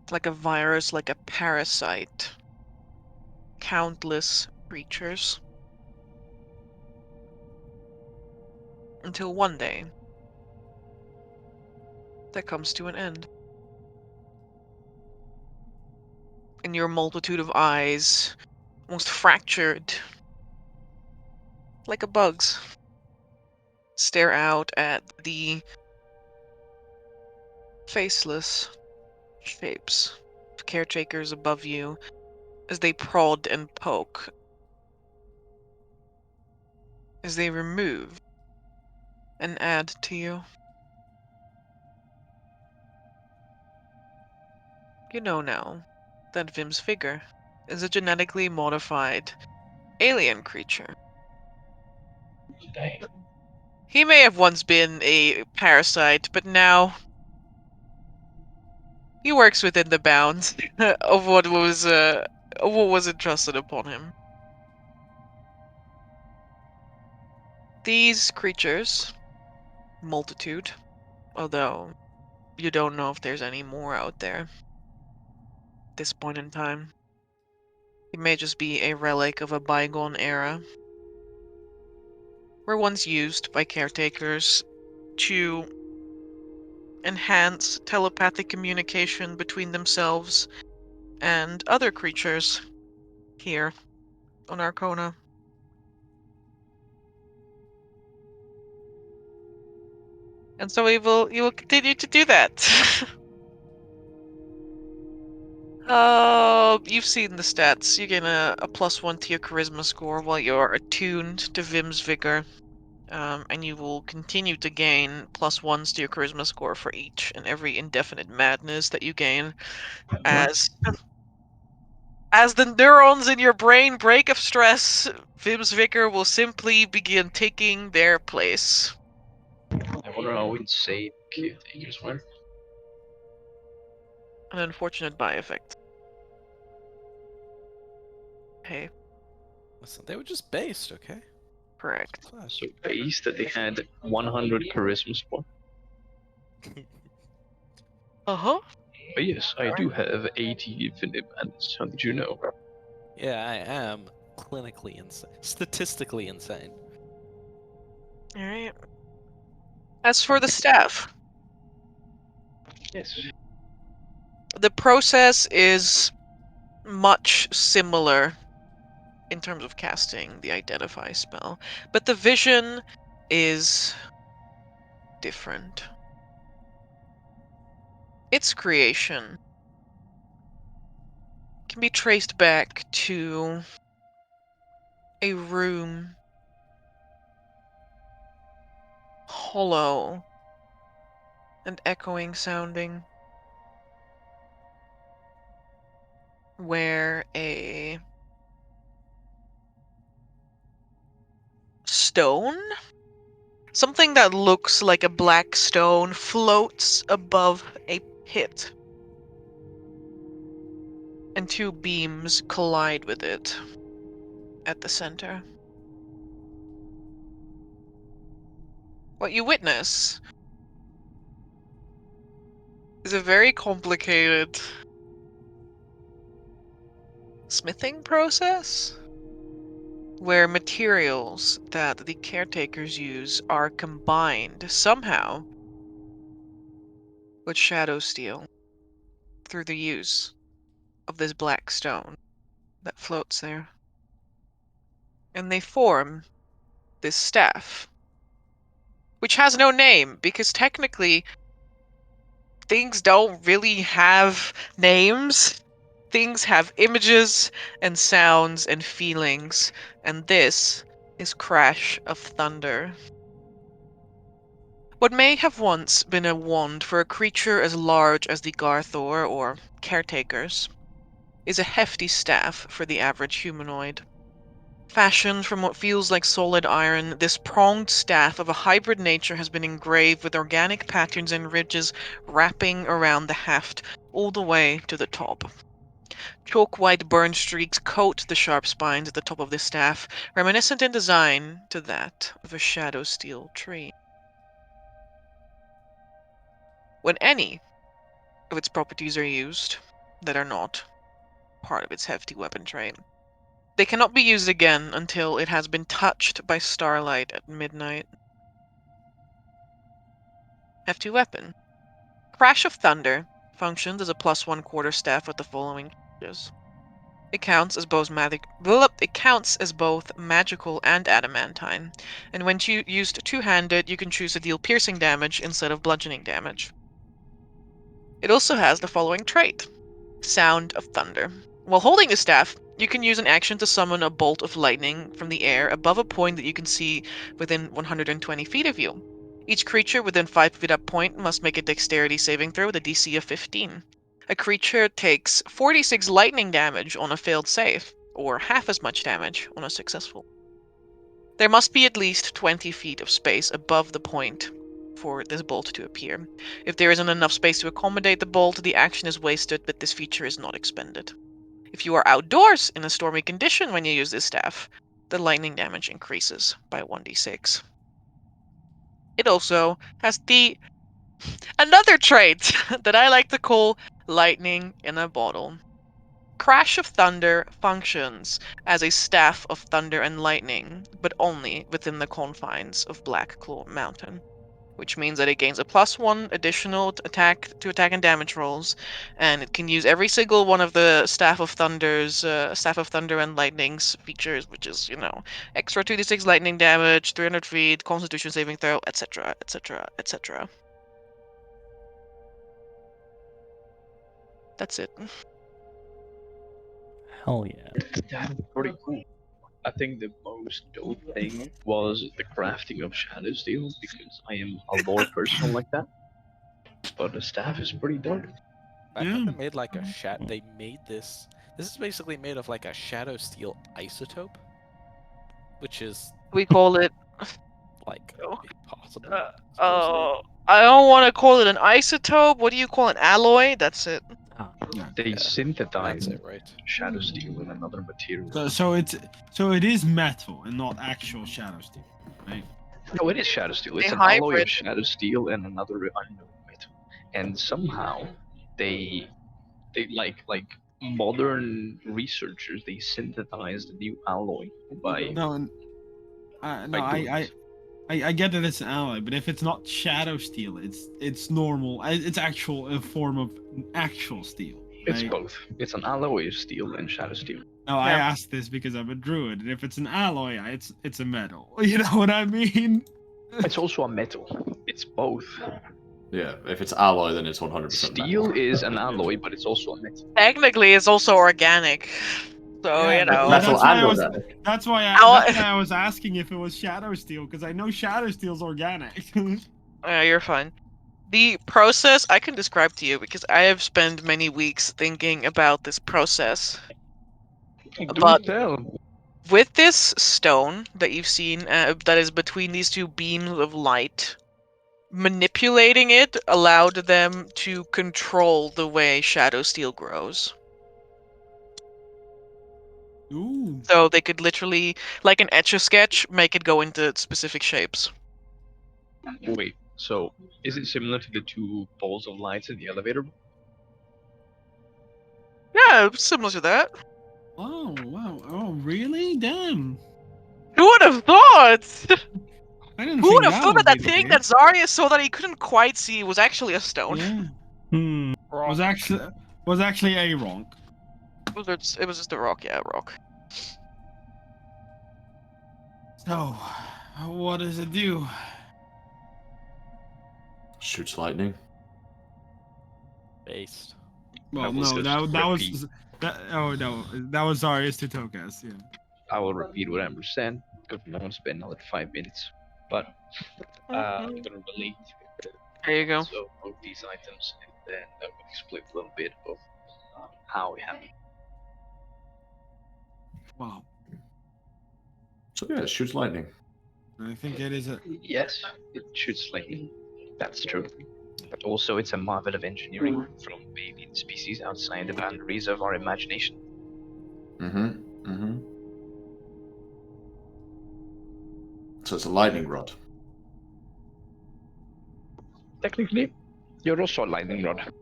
like a virus, like a parasite, countless creatures. Until one day, that comes to an end. And your multitude of eyes, almost fractured, like a bug's, stare out at the faceless shapes of caretakers above you as they prod and poke, as they remove and add to you. You know now that Vim's figure is a genetically modified alien creature. Dang. He may have once been a parasite, but now he works within the bounds of what was entrusted upon him. These creatures, multitude, although you don't know if there's any more out there at this point in time. It may just be a relic of a bygone era, were once used by caretakers to enhance telepathic communication between themselves and other creatures here on Arkhona. And so you will continue to do that. You've seen the stats. You gain a +1 to your charisma score while you're attuned to Vim's vigor. And you will continue to gain +1s to your charisma score for each and every indefinite madness that you gain as the neurons in your brain break of stress, Vim's vigor will simply begin taking their place. I wonder how insane caretakers were. An unfortunate by-effect. Hey, Listen, they were just based, okay? correct. Class. So based that they had 100 charisma score. Uh-huh. But yes, I do have 80 infinite madness. How did you know? Yeah, I am clinically insane. Statistically insane. Alright. As for the staff, Yes. the process is much similar in terms of casting the Identify spell, but the vision is different. Its creation can be traced back to a room hollow and echoing sounding, where a stone, something that looks like a black stone, floats above a pit, and two beams collide with it at the center. What you witness is a very complicated smithing process where materials that the caretakers use are combined somehow with shadow steel through the use of this black stone that floats there. And they form this staff, which has no name because technically things don't really have names. Things have images and sounds and feelings, and this is Crash of Thunder. What may have once been a wand for a creature as large as the Garthor or caretakers is a hefty staff for the average humanoid. Fashioned from what feels like solid iron, this pronged staff of a hybrid nature has been engraved with organic patterns and ridges wrapping around the haft all the way to the top. Chalk-white burn streaks coat the sharp spines at the top of the staff, reminiscent in design to that of a shadow steel tree. When any of its properties are used that are not part of its hefty weapon trait, they cannot be used again until it has been touched by starlight at midnight. Hefty weapon. Crash of Thunder functions as a +1 quarterstaff with the following changes. It counts as both magical and adamantine, and when used two-handed, you can choose to deal piercing damage instead of bludgeoning damage. It also has the following trait: Sound of Thunder. While holding the staff, you can use an action to summon a bolt of lightning from the air above a point that you can see within 120 feet of you. Each creature within 5 feet of point must make a dexterity saving throw with a DC of 15. A creature takes 46 lightning damage on a failed save, or half as much damage on a successful. There must be at least 20 feet of space above the point for this bolt to appear. If there isn't enough space to accommodate the bolt, the action is wasted, but this feature is not expended. If you are outdoors in a stormy condition when you use this staff, the lightning damage increases by 1d6. It also has another trait that I like to call lightning in a bottle. Crash of Thunder functions as a staff of thunder and lightning, but only within the confines of Black Claw Mountain, which means that it gains a +1 additional attack and damage rolls, and it can use every single one of the Staff of Thunder and Lightning's features, which is, extra 2d6 lightning damage, 300 feet, Constitution saving throw, etc., etc., etc. That's it. Hell yeah. That's pretty cool. I think the most dope thing was the crafting of Shadow Steel, because I am a lore person like that. But the staff is pretty dope. I Yeah. thought they made like a They made this. This is basically made of like a shadow steel isotope, which is We call it. like Oh. impossible. I don't want to call it an isotope. What do you call an alloy? That's it. They Yeah, synthesize that's it, right? Shadow Steel with another material. So it is metal and not actual shadow steel, right? No, it is Shadow Steel. It's A an alloy hybrid. of Shadow Steel and another unknown metal. And somehow they like modern researchers, they synthesized a new alloy by No, doing this. I get that it's an alloy, but if it's not shadow steel, it's normal. It's actual a form of actual steel. It's right? both. It's an alloy of steel and Shadow Steel. No, I Yeah. asked this because I'm a druid, and if it's an alloy, it's a metal. You know what I mean? It's also a metal. It's both. Yeah, if it's alloy, then it's 100% Steel metal. is an alloy, but it's also a metal. Technically, it's also organic. So, Yeah, but Metal that's why and I was- organic. That's why I was asking if it was shadow steel, because I know shadow steel's organic. You're fine. The process I can describe to you because I have spent many weeks thinking about this process. But with this stone that you've seen, that is between these two beams of light, manipulating it allowed them to control the way shadow steel grows. Ooh. So they could literally, like an Etch-a-Sketch, make it go into specific shapes. Wait, so is it similar to the two balls of lights in the elevator? Yeah, similar to that. Oh wow! Oh really? Damn! Who would have thought? I didn't Who think would have thought would that be that the thing case. that Zarya saw that he couldn't quite see was actually a stone? Yeah, Hmm. was actually a rock. It was just a rock, yeah, a rock. So, what does it do? Shoots lightning. Based. Well, will no, just that repeat. was that. Oh no, that was Zarya's to Tokas. Yeah. I will repeat what Amber said because we won't spend another 5 minutes. But I'm gonna relate There you go. so both these items, and then I will explain a little bit of how it happened. Wow. So yeah, it shoots lightning. I think it is a. Yes, it shoots lightning. That's true. But also, it's a marvel of engineering from alien species outside the boundaries of our imagination. So it's a lightning rod. Technically, you're also a lightning rod.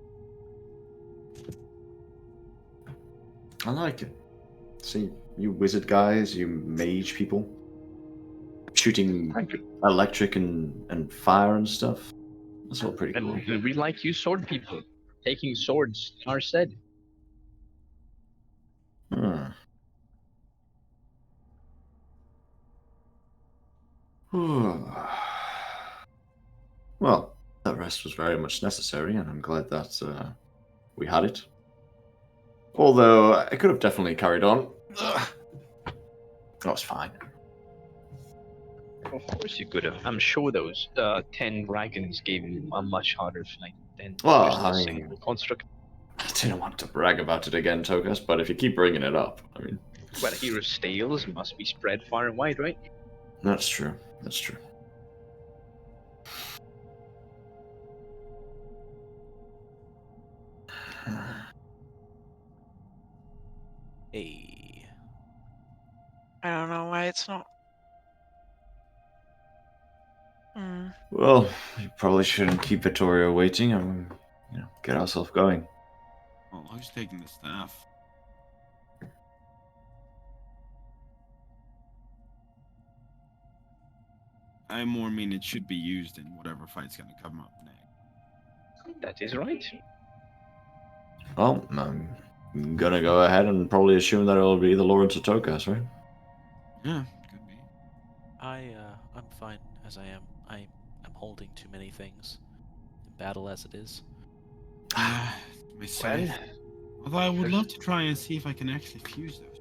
I like it. See, you wizard guys, you mage people, shooting Thank you. electric and fire and stuff. That's all pretty cool. And we like you sword people, taking swords in our stead. Hmm. Well, that rest was very much necessary, and I'm glad that we had it. Although I could have definitely carried on. That was fine. Of course you could have. I'm sure those 10 dragons gave you a much harder fight than Well, just a I mean- single construct. I didn't want to brag about it again, Tokas, but if you keep bringing it up, I mean, Well, hero's tales must be spread far and wide, right? that's true. That's true. Hey. I don't know why it's not. Well, you probably shouldn't keep Vittoria waiting and, get ourselves going. Oh, who's taking the staff? I more mean it should be used in whatever fight's gonna come up next. That is right. Well, I'm gonna go ahead and probably assume that it'll be the Lawrence of Tokas, right? Yeah, could be. I'm fine as I am. I'm holding too many things in battle as it is. Myself. Although I would love to try and see if I can actually fuse those.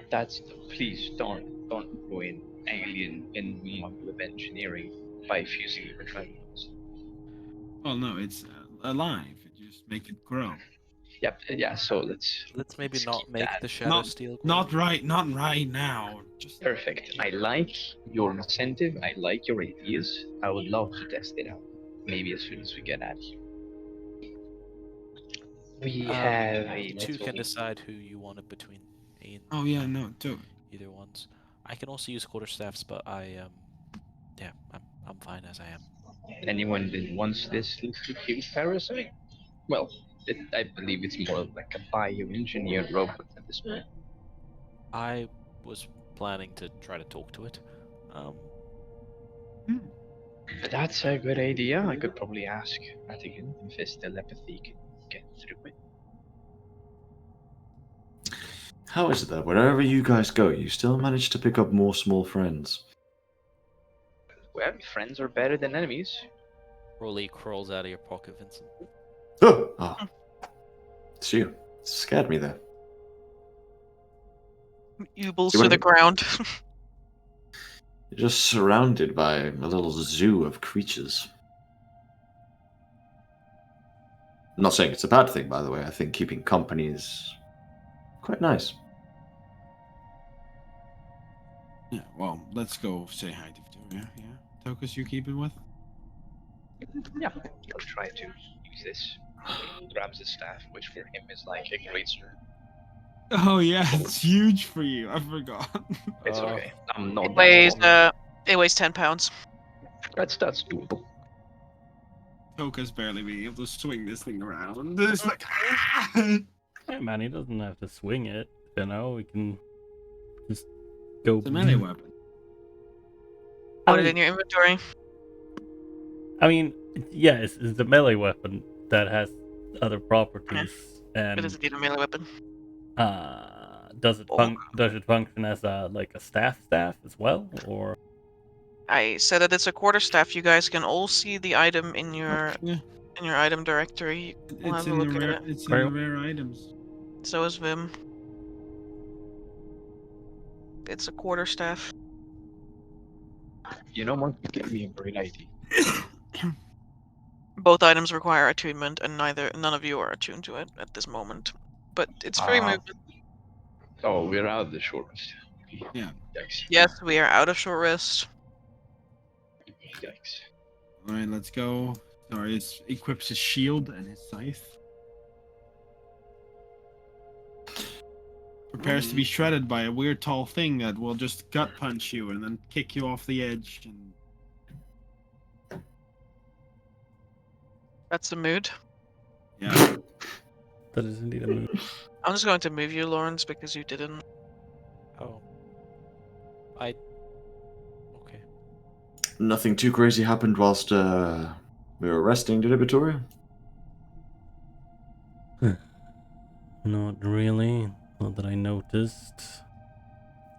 That's please don't ruin alien and marvel of engineering by fusing the dragons. Well, no, it's alive. It just make it grow. Yep. Yeah. So let's Maybe Let's not keep make that. the shadow steel. Not right now. Just perfect. I like your incentive. I like your ideas. I would love to test it out. Maybe as soon as we get out of here. We have a You two little- can decide who you wanted between A and Oh yeah, no, do it. either ones. I can also use quarterstaffs, but I'm fine as I am. Anyone that wants this little cute parasite? Well, I believe it's more like a bioengineered robot at this point. I was planning to try to talk to it. But that's a good idea. I could probably ask Ratigan if his telepathy can get through it. How is it that wherever you guys go, you still manage to pick up more small friends? Well, friends are better than enemies. Rolly crawls out of your pocket, Vincent. Oh, it's you. Scared me there. Ubles See, to when- the ground. You're just surrounded by a little zoo of creatures. I'm not saying it's a bad thing, by the way. I think keeping company is quite nice. Yeah, well, let's go say hi to Victoria. Yeah, Tokus, you keep it with? Yeah, I'll try to use this. He grabs his staff, which for him is like a great sword. Oh yeah, it's huge for you. I forgot. It's okay. I'm not. It weighs 10 pounds. That's doable. Tokus barely being able to swing this thing around. It's like Hey man, he doesn't have to swing it. You know, we can just go. It's a melee weapon. Put it in your inventory. I mean, yeah, it's a melee weapon that has other properties, It and is indeed a melee weapon. does it Oh. does it function as a like a staff as well, or? I said that it's a quarterstaff. You guys can all see the item in your Yeah, item directory. We'll it's have a in the look at rare. it. It's in Where- the rare items. So is Vim. It's a quarterstaff. You know, Monk, you gave me a great idea. Both items require attunement, and none of you are attuned to it at this moment. But it's free Ah. movement. Oh, we're out of the short rest. Yeah. Yikes. Yes, we are out of short rest. Yikes. All right, let's go. Darius equips his shield and his scythe. Prepares to be shredded by a weird tall thing that will just gut punch you and then kick you off the edge. And That's the mood. yeah, That is indeed a move. I'm just going to move you, Lawrence, because you didn't. Oh. Okay. Nothing too crazy happened whilst we were resting, did it, Vittoria? Not really. Not that I noticed.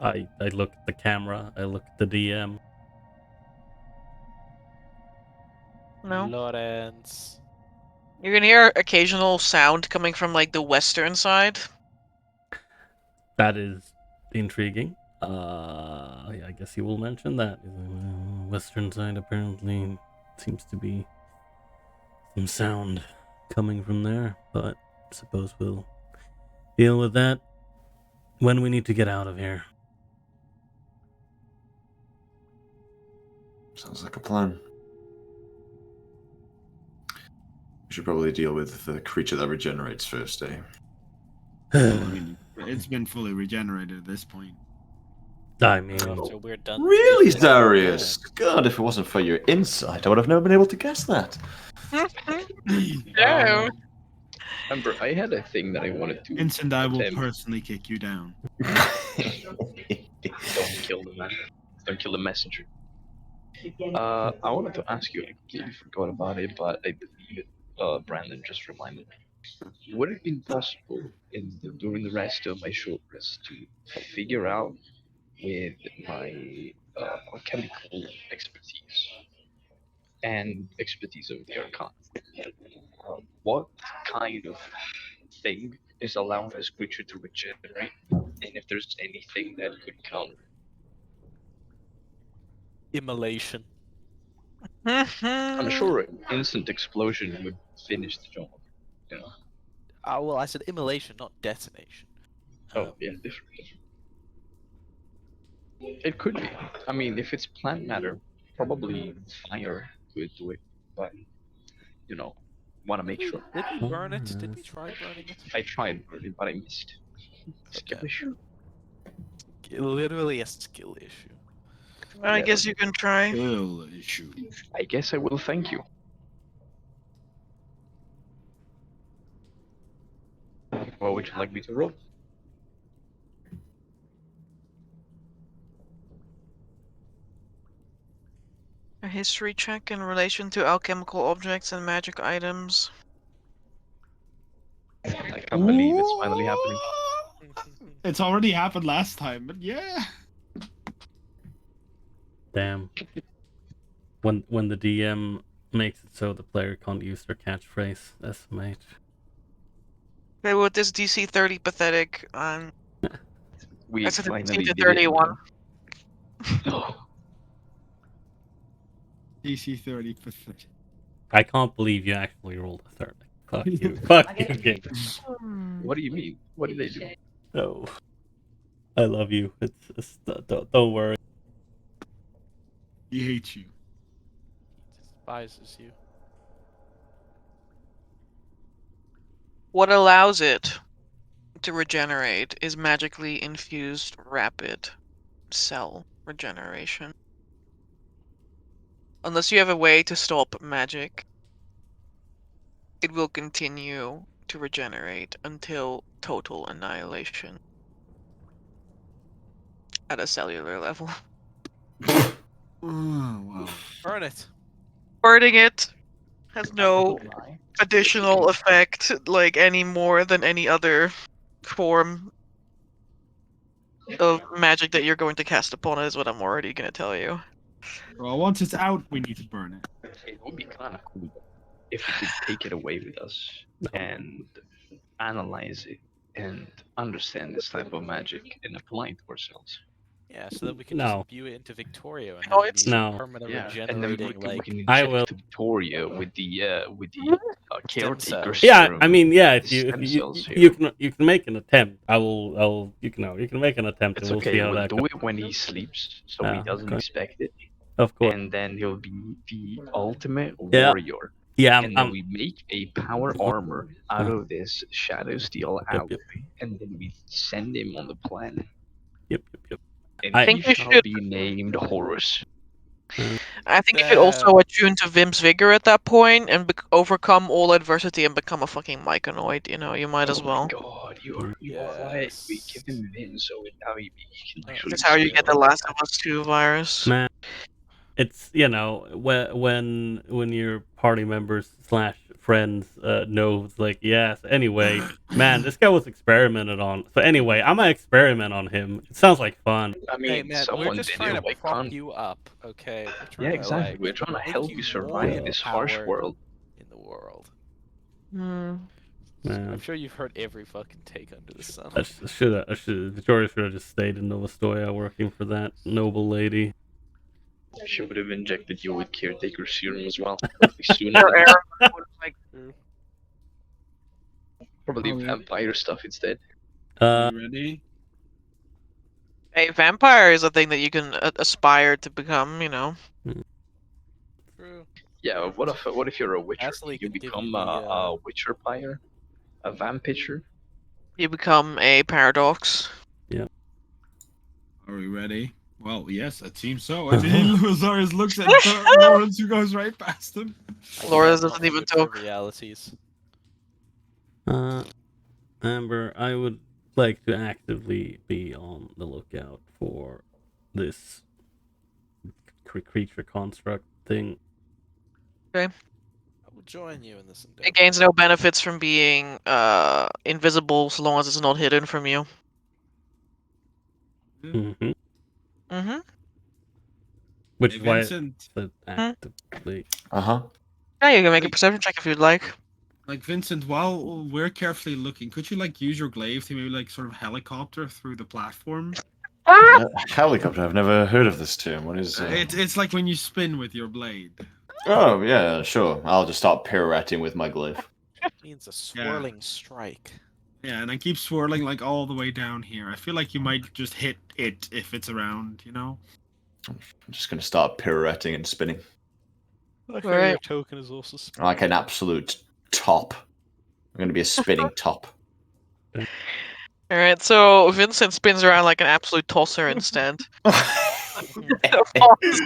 I look at the camera. I look at the DM. No. Lawrence. You're gonna hear occasional sound coming from like the western side. That is intriguing. I guess you will mention that. Western side apparently seems to be some sound coming from there, but suppose we'll deal with that when we need to get out of here. Sounds like a plan. We should probably deal with the creature that regenerates first, eh? I mean, it's been fully regenerated at this point. I mean, So we're done. Really, Yeah. Darius? God, if it wasn't for your insight, I would have never been able to guess that. No. Remember, I had a thing that I wanted to. Instant, I will attempt. personally kick you down. Don't kill the man. Don't kill the messenger. I wanted to ask you, I completely forgot about it, but I believe Brandon just reminded me. Would it have been possible during the rest of my short rest to figure out with my chemical expertise and expertise of the Arkhona what kind of thing is allowing this creature to regenerate, and if there's anything that could counter? Immolation. I'm sure an instant explosion would finish the job. You know. Well, I said immolation, not detonation. Oh yeah, different. It could be. I mean, if it's plant matter, probably fire could do it. But you know, want to make sure. Did we burn it? Did we try burning it? I tried burning, but I missed. Skill Okay. issue. Literally a skill issue. I guess you can try. Issue. I guess I will thank you. What would you like me to roll? A history check in relation to alchemical objects and magic items. I can't believe it's finally happening. It's already happened last time, but yeah. damn. When the DM makes it so the player can't use their catchphrase, estimate. Okay, with this DC 30 pathetic, We that's a finally 15 to did 31. it. No. DC 30 pathetic. I can't believe you actually rolled a 30. Fuck you. Fuck you, game. What do you mean? What did I do? No. I love you. It's don't worry. He hates you. Despises you. What allows it to regenerate is magically infused rapid cell regeneration. Unless you have a way to stop magic, it will continue to regenerate until total annihilation. at a cellular level. Oh, wow. Burn it. Burning it has no additional effect, like any more than any other form of magic that you're going to cast upon it, is what I'm already going to tell you. Well, once it's out, we need to burn it. It would be kind of cool if we could take it away with us and analyze it and understand this type of magic and apply it to ourselves. Yeah, so that we can No. just spew it into Victoria and No, have it's- be No. permanently Yeah, and then we generating can I inject will- Victoria with the caretaker cells. Yeah, serum. I mean, yeah. If stem you cells you here. can make an attempt. You can make an attempt, It's and we'll okay. see how We'll that do goes. it when he sleeps, so Ah, he doesn't okay. expect it, Of course. and then he'll be the ultimate Yeah. warrior. Yeah, And then we make a power armor out of this shadow steel alloy, yep. and then we send him on the planet. Yep. And I he think you shall should- be named Horus. I think you could also attune to Vim's vigor at that point and overcome all adversity and become a fucking myconoid. You know, you might as Oh my well. God, you are right. We give him Vin, so now he can actually. That's how you get the spell Last of magic. Us 2 virus. Man, it's when your party members / friends know, like, yes. Anyway, man, this guy was experimented on. So anyway, I'm gonna experiment on him. It sounds like fun. I mean, Hey man, someone we're just did trying it. to Why prop can't? you up, okay? We're Yeah, trying to, exactly. like, We're trying to make help you more survive this harsh empowered world. in the world. Hmm. Man. I'm sure you've heard every fucking take under the sun. Victoria should have just stayed in Nova Stoya working for that noble lady. She would have injected you with caretaker serum as well. Your air would, like, Probably Okay. vampire stuff instead. Uh, You ready? a vampire is a thing that you can aspire to become. You know. True. Yeah, what if you're a witcher? Astley You can give become you the, a witcher pyre? A vampitcher? You become a paradox. Are we ready? Well, yes, it seems so. And Lazarus looks at Lawrence, who goes right past him. Laura have doesn't nothing even but talk. trivialities. Amber, I would like to actively be on the lookout for this creature construct thing. I will join you in this endeavor. It gains no benefits from being invisible so long as it's not hidden from you. Mm-hmm. Mm-hmm. Which Hey, is why Vincent, it's actively. Yeah, you can make a Wait. perception check if you'd like. like Vincent, while we're carefully looking, could you like use your glaive to maybe like sort of helicopter through the platform? Helicopter. I've never heard of this term. What is? It's like when you spin with your blade. Oh yeah, sure. I'll just start pirouetting with my glaive. Means a swirling strike. Yeah, and then keep swirling like all the way down here. I feel like you might just hit it if it's around, you know? I'm just gonna start pirouetting and spinning I hear your token is also like an absolute top. I'm gonna be a spinning top. Alright, so Vincent spins around like an absolute tosser instead.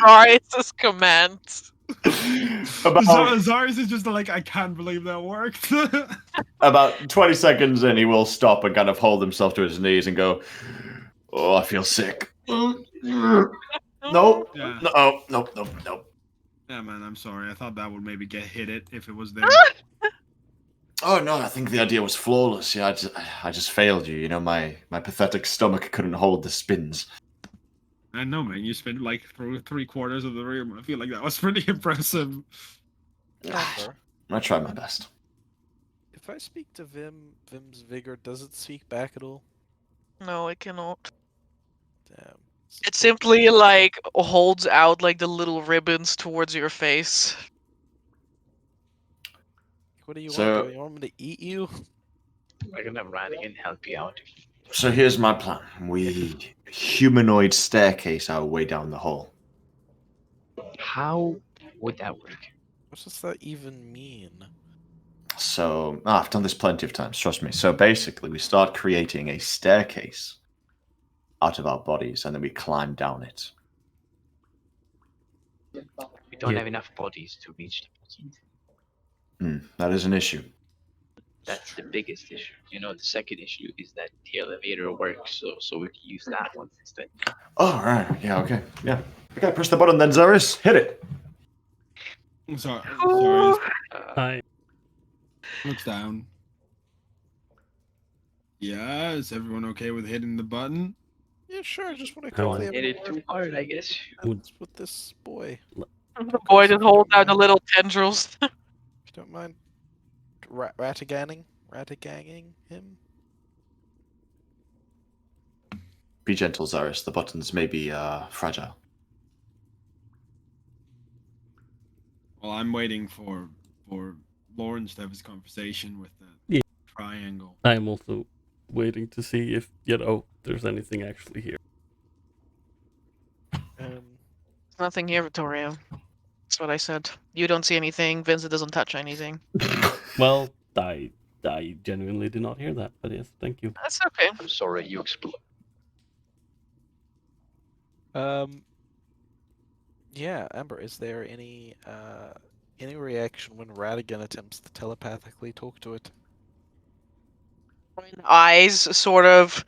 Sorry, it's his command. about, Zarius is just like, I can't believe that worked. about 20 seconds in, he will stop and kind of hold himself to his knees and go, "Oh, I feel sick." No, Yeah. no. Yeah, man, I'm sorry. I thought that would maybe hit it if it was there. Oh no, I think the idea was flawless. Yeah, I just failed you. You know, my pathetic stomach couldn't hold the spins. I know, man. You spent like through 3/4 of the room. I feel like that was pretty impressive. Amber, I tried my best. if I speak to Vim's vigor, does it speak back at all? No, it cannot. Damn. It simply like holds out like the little ribbons towards your face. What do you So- want? Do you want me to eat you? I'm gonna run and help you out. So here's my plan. We humanoid staircase our way down the hall. How would that work? What does that even mean? So I've done this plenty of times, trust me. So basically, we start creating a staircase out of our bodies, and then we climb down it. We don't Yeah. have enough bodies to reach the bottom. That is an issue. That's the biggest issue. The second issue is that the elevator works, so we can use that one instead. Oh, right. Yeah, okay. Yeah. Okay, press the button then, Zaris. Hit it. I'm sorry. Sorry. I Looks down. Yeah, is everyone okay with hitting the button? Yeah, sure. I just want to Don't quickly Hit it too hard, I guess. with this boy. The boy just holds out the little tendrils. If you don't mind rataganging him. Be gentle, Zaris. The buttons may be fragile. Well, I'm waiting for Lawrence to have his conversation with the Yeah. triangle. I'm also waiting to see if there's anything actually here. Nothing here, Vittorio. That's what I said. You don't see anything. Vincent doesn't touch anything. Well, I genuinely did not hear that, but yes, thank you. That's okay. I'm sorry you explode. Yeah, Amber, is there any reaction when Radigan attempts to telepathically talk to it? Eyes sort of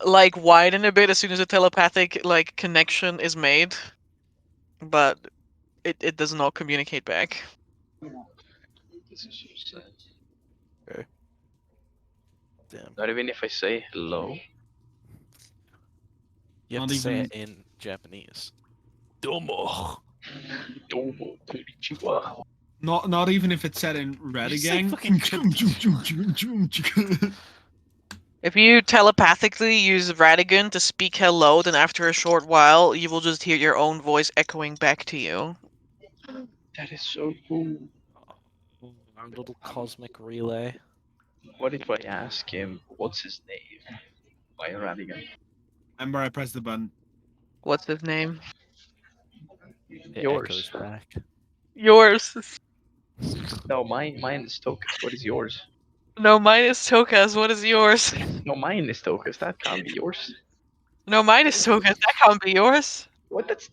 like widen a bit as soon as a telepathic connection is made, but it does not communicate back. This is so sad. Okay. Damn. Not even if I say hello. You have Not to say even- it in Japanese. Domo. Domo konnichiwa. Not even if it's said in say Radigang. If you telepathically use Radigan to speak hello, then after a short while, you will just hear your own voice echoing back to you. That is so cool. Our little cosmic relay. What if I ask him what's his name? By Radigan. Amber, I press the button. What's his name? It Yours. echoes back. Yours. No, mine is Tokus. What is yours? No, mine is Tokas. What is yours? No, mine is Tokus. That can't be yours. No, mine is Tokas. That can't be yours. What? That's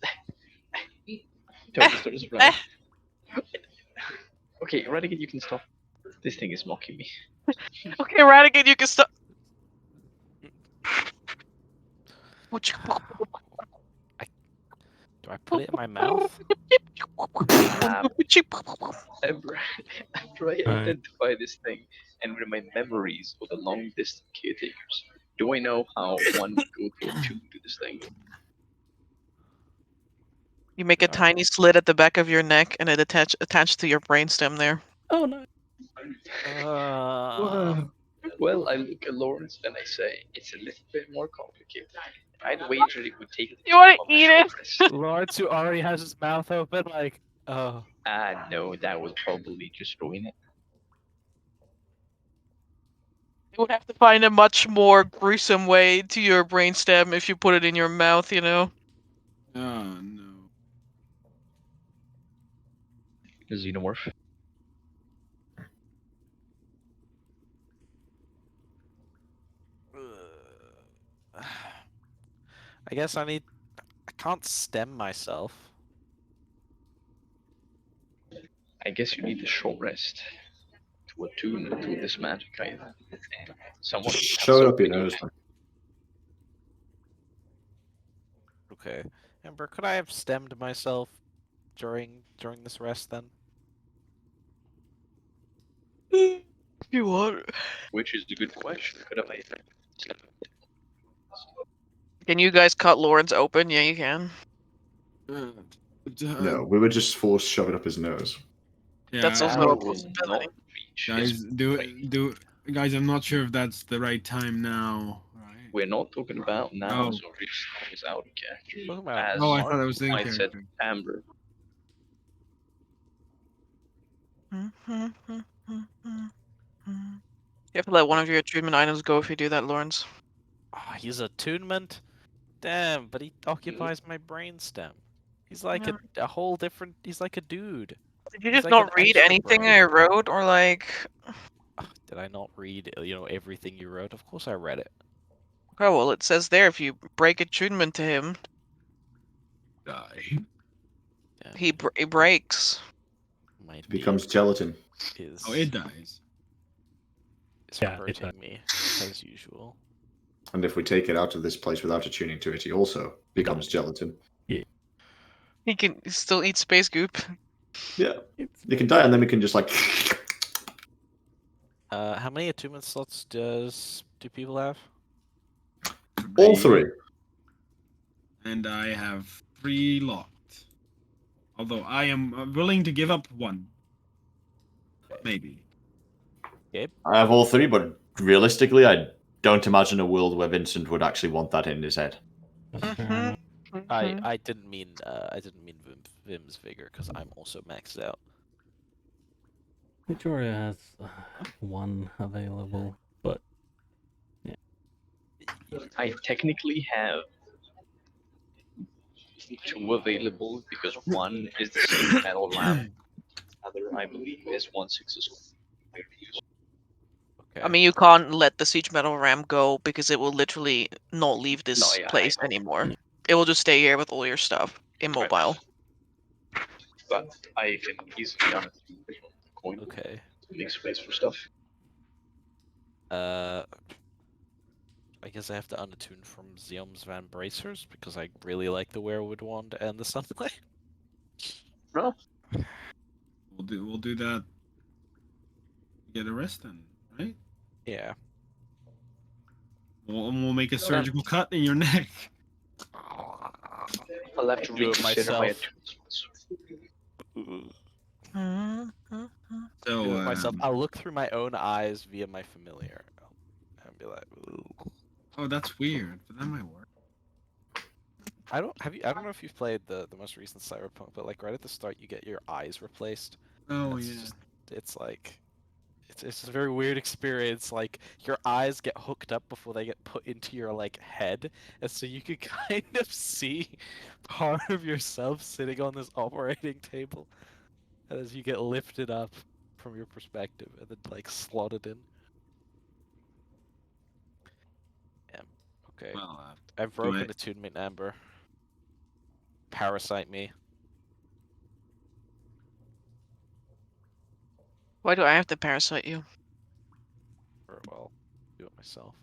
Tokus turns around. Okay, Radigan, you can stop. This thing is mocking me. Okay, Radigan, you can stop. Do I put it in my mouth? After I identify this thing and with my memories of the long distance caretakers, do I know how one would go to attune to this thing? You make a tiny slit at the back of your neck, and it attached to your brainstem there. Oh no. Well, I look at Lawrence and I say, it's a little bit more complicated. I'd wager it would take. You want to eat it? Lawrence, who already has his mouth open, like, oh. No, that would probably just ruin it. You would have to find a much more gruesome way to your brainstem if you put it in your mouth, you know? Oh no. The xenomorph. I guess I can't stem myself. I guess you need a short rest to attune to this magic item. And someone Shove it up your nose, man. Okay. Amber, could I have stemmed myself during this rest then? You want? Which is a good question. Could have I? Can you guys cut Lawrence open? Yeah, you can. No, we would just force shove it up his nose. Yeah, That's also I a will possibility. not reach guys, his brain. guys. I'm not sure if that's the right time now. Right? We're not talking about now, Oh. so Rich is out of character. Talking about- As Oh, I thought I was in I said, character. Amber. You have to let one of your attunement items go if you do that, Lawrence. Ah, he's attunement? Damn, but he occupies my brainstem. He's like a whole different. He's like a dude. Did you He's just like not an read extra anything brain. I wrote, or like? Did I not read, everything you wrote? Of course I read it. Oh well, it says there if you break attunement to him, Die. Damn, he breaks. my It becomes deed gelatin. is Oh, it dies. is Yeah, hurting me as usual. And if we take it out of this place without attuning to it, he also becomes gelatin. He can still eat space goop. Yeah. You can die, and then we can just like. How many attunement slots do people have? All three. And I have 3 locked. Although I am willing to give up 1. Maybe. I have all three, but realistically, I don't imagine a world where Vincent would actually want that in his head. Mhm. I didn't mean Vim's vigor because I'm also maxed out. Victoria has 1 available, but I technically have 2 available because one is the same metal lamp. Other, I believe, is 1/6. Okay. I mean, you can't let the siege metal ram go because it will literally not leave this No, yeah, I place know. anymore. Yeah. It will just stay here with all your stuff, immobile. But I can easily unattune the coin Okay. to make space for stuff. I guess I have to unattune from Zeom's Van Bracers because I really like the Werewood Wand and the Sunlight. No. We'll do that. Get a rest then, right? Yeah. We'll make a surgical cut in your neck. I'll have to Do it reconsider my myself. attunements. So Do it myself. I'll look through my own eyes via my familiar and be like, ooh. oh, that's weird, but that might work. I don't know if you've played the most recent Cyberpunk, but like right at the start you get your eyes replaced. Oh It's yeah. just, it's like it's a very weird experience. Like your eyes get hooked up before they get put into your like head, and so you can kind of see part of yourself sitting on this operating table, and as you get lifted up from your perspective and then like slotted in. Yeah. Okay. Well, I've do broken it. attunement, Amber. Parasite me. Why do I have to parasite you? Or well, do it myself.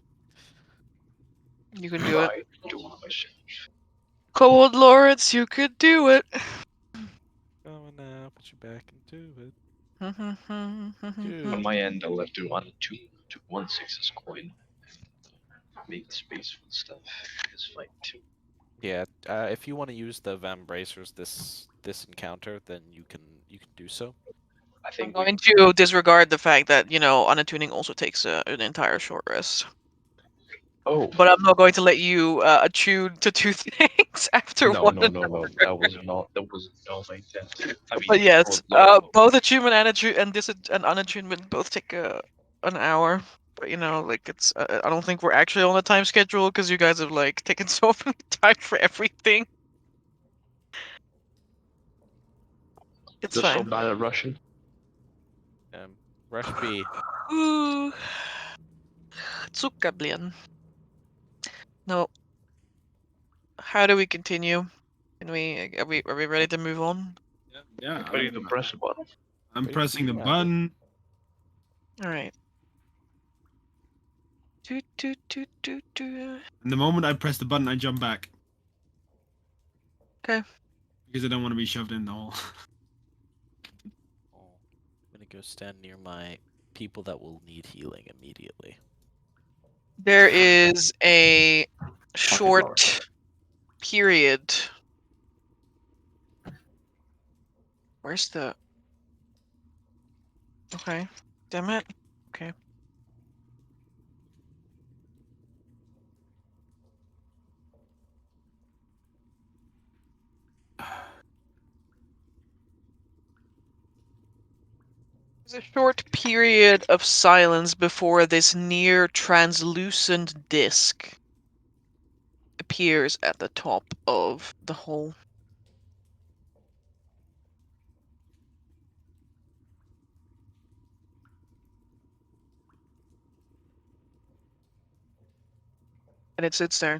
You can do it. I do it myself. Cold Lords, you could do it. Going now, put you back into it. On my end, I'll have to unattune to 1/6 coin. Make space for stuff. It's fine too. Yeah, if you want to use the Van Bracers this encounter, then you can do so. I I'm think going to disregard the fact that, unattuning also takes an entire short rest. Oh. But I'm not going to let you attune to 2 things after No, one. no. That was not my intent. I mean, But yes, for both attunement and unattunement both take an hour. But it's I don't think we're actually on a time schedule because you guys have like taken so many time for everything. It's Just so fine. bad at Russian. Rush B. Ooh. Zuckerblien. No. How do we continue? Are we ready to move on? Yeah. Ready to press a button. I'm Ready pressing for the you, button. All right. Do, do, do, do, do. And the moment I press the button, I jump back. 'Kay. Because I don't want to be shoved in the hole. Oh, I'm gonna go stand near my people that will need healing immediately. There is a short period. Where's the... Okay. Damn it. Okay. There's a short period of silence before this near translucent disc appears at the top of the hole. And it sits there.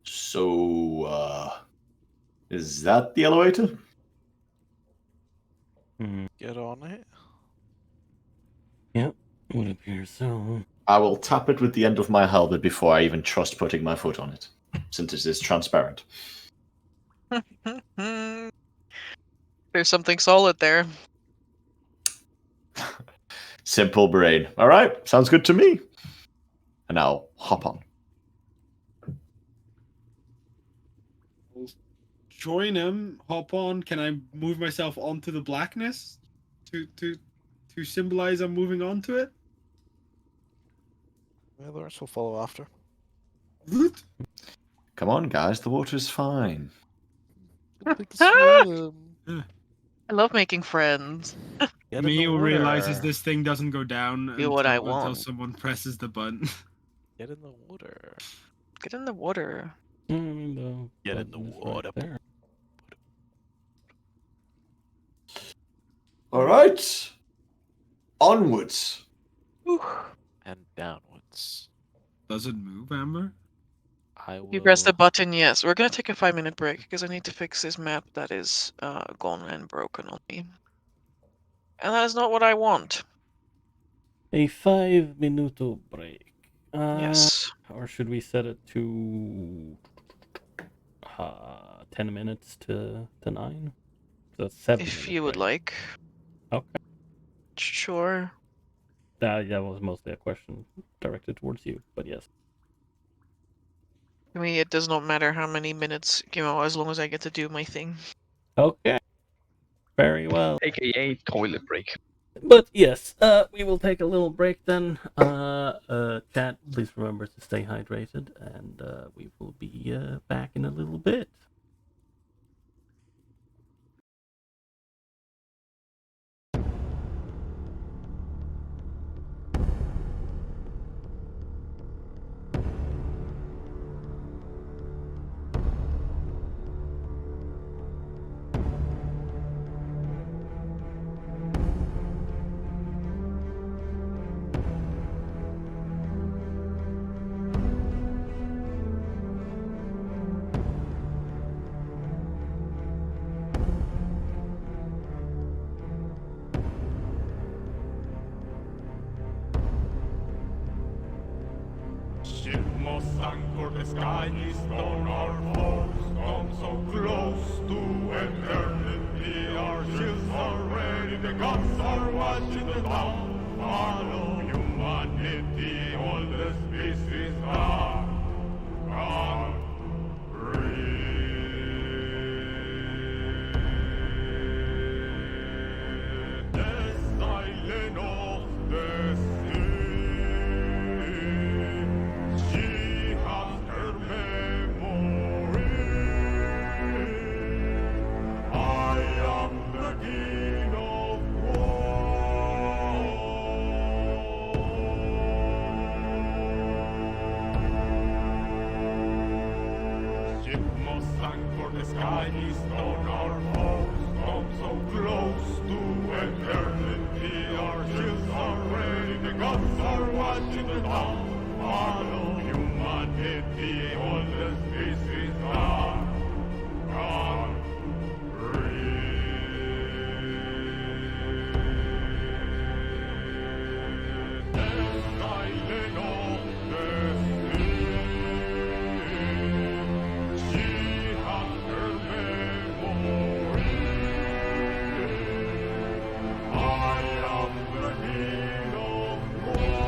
So, is that the elevator? Hmm. Get on it. Yep, would appear so. I will tap it with the end of my halberd before I even trust putting my foot on it, since it is transparent. There's something solid there. Simple brain. All right, sounds good to me. And I'll hop on. Join him, hop on. Can I move myself onto the blackness to symbolize I'm moving onto it? Yeah, the rest will follow after. Woot. Come on, guys, the water's fine. Big swim. I love making friends. Get in Me the who realizes water. this thing doesn't go down Do what I until want. someone presses the button. Get in the water. Get in the water. Get in the Button is right water. there. All right. Onwards. Whew. And downwards. Does it move, Amber? I will. You press the button, yes. We're gonna take a 5-minute break because I need to fix this map that is gone and broken on me. And that is not what I want. A 5-minute break. Yes. Or should we set it to 10 minutes to 9? That's 7. If you would like. Okay. Sure. That was mostly a question directed towards you, but yes. To me, it does not matter how many minutes, as long as I get to do my thing. Okay. Very well. AKA toilet break. But yes, we will take a little break then. Chat, please remember to stay hydrated, and we will be back in a little bit. Ship must anchor, the sky is on our foes. Come so close to eternity. Our shields are ready, the guns are watching the downfall of humanity. All the species are gone. The silent of the sea. She has her memory. I am the king of war. Ship must anchor, the sky is on our foes. Come so close to eternity. Our shields are ready, the guns are watching the downfall of humanity. All the species are gone. The silent of the sea. She has her memory. I am the king of war.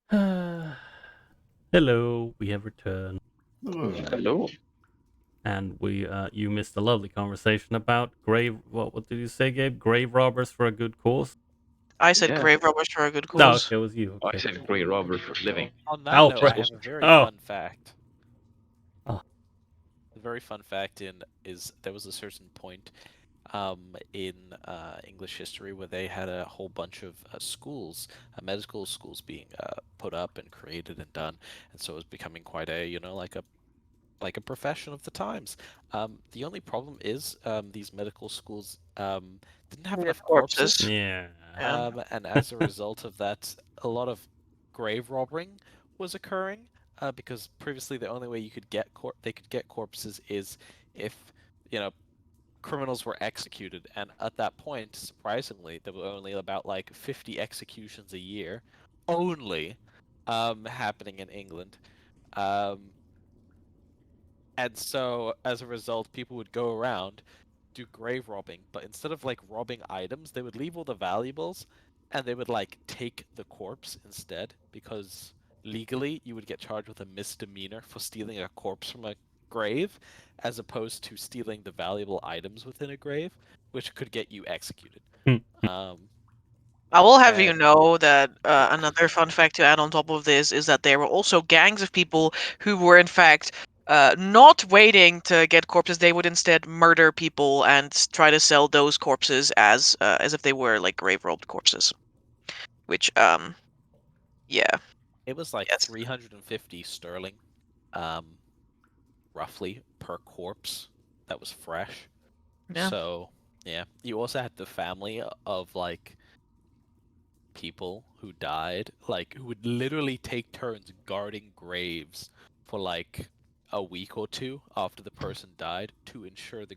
Hello, we have returned, Hello. and you missed a lovely conversation about grave. What did you say, Gabe? Grave robbers for a good cause. I said Yeah. grave robbers for a good No, cause. okay, it was you. I Okay. said Grey Robber for living. On that Oh, note, right. I have a very Oh. fun fact. Oh. The very fun fact is there was a certain point in English history where they had a whole bunch of schools, medical schools being put up and created and done, and so it was becoming quite a like a profession of the times. The only problem is these medical schools didn't have We have enough corpses, Yeah. Yeah. and as a result of that, a lot of grave robbing was occurring because previously the only way you could get they could get corpses is if criminals were executed, and at that point, surprisingly, there were only about like 50 executions a year, only happening in England. And so, as a result, people would go around, do grave robbing, but instead of like robbing items, they would leave all the valuables and they would like take the corpse instead, because legally you would get charged with a misdemeanor for stealing a corpse from a grave, as opposed to stealing the valuable items within a grave, which could get you executed. I will have you And- know that another fun fact to add on top of this is that there were also gangs of people who were, in fact, not waiting to get corpses. They would instead murder people and try to sell those corpses as if they were like grave robbed corpses. Which, yeah, It was like yes. 350 sterling, roughly, per corpse that was fresh. Yeah. So, yeah. You also had the family of like people who died, like who would literally take turns guarding graves for like a week or two after the person died to ensure the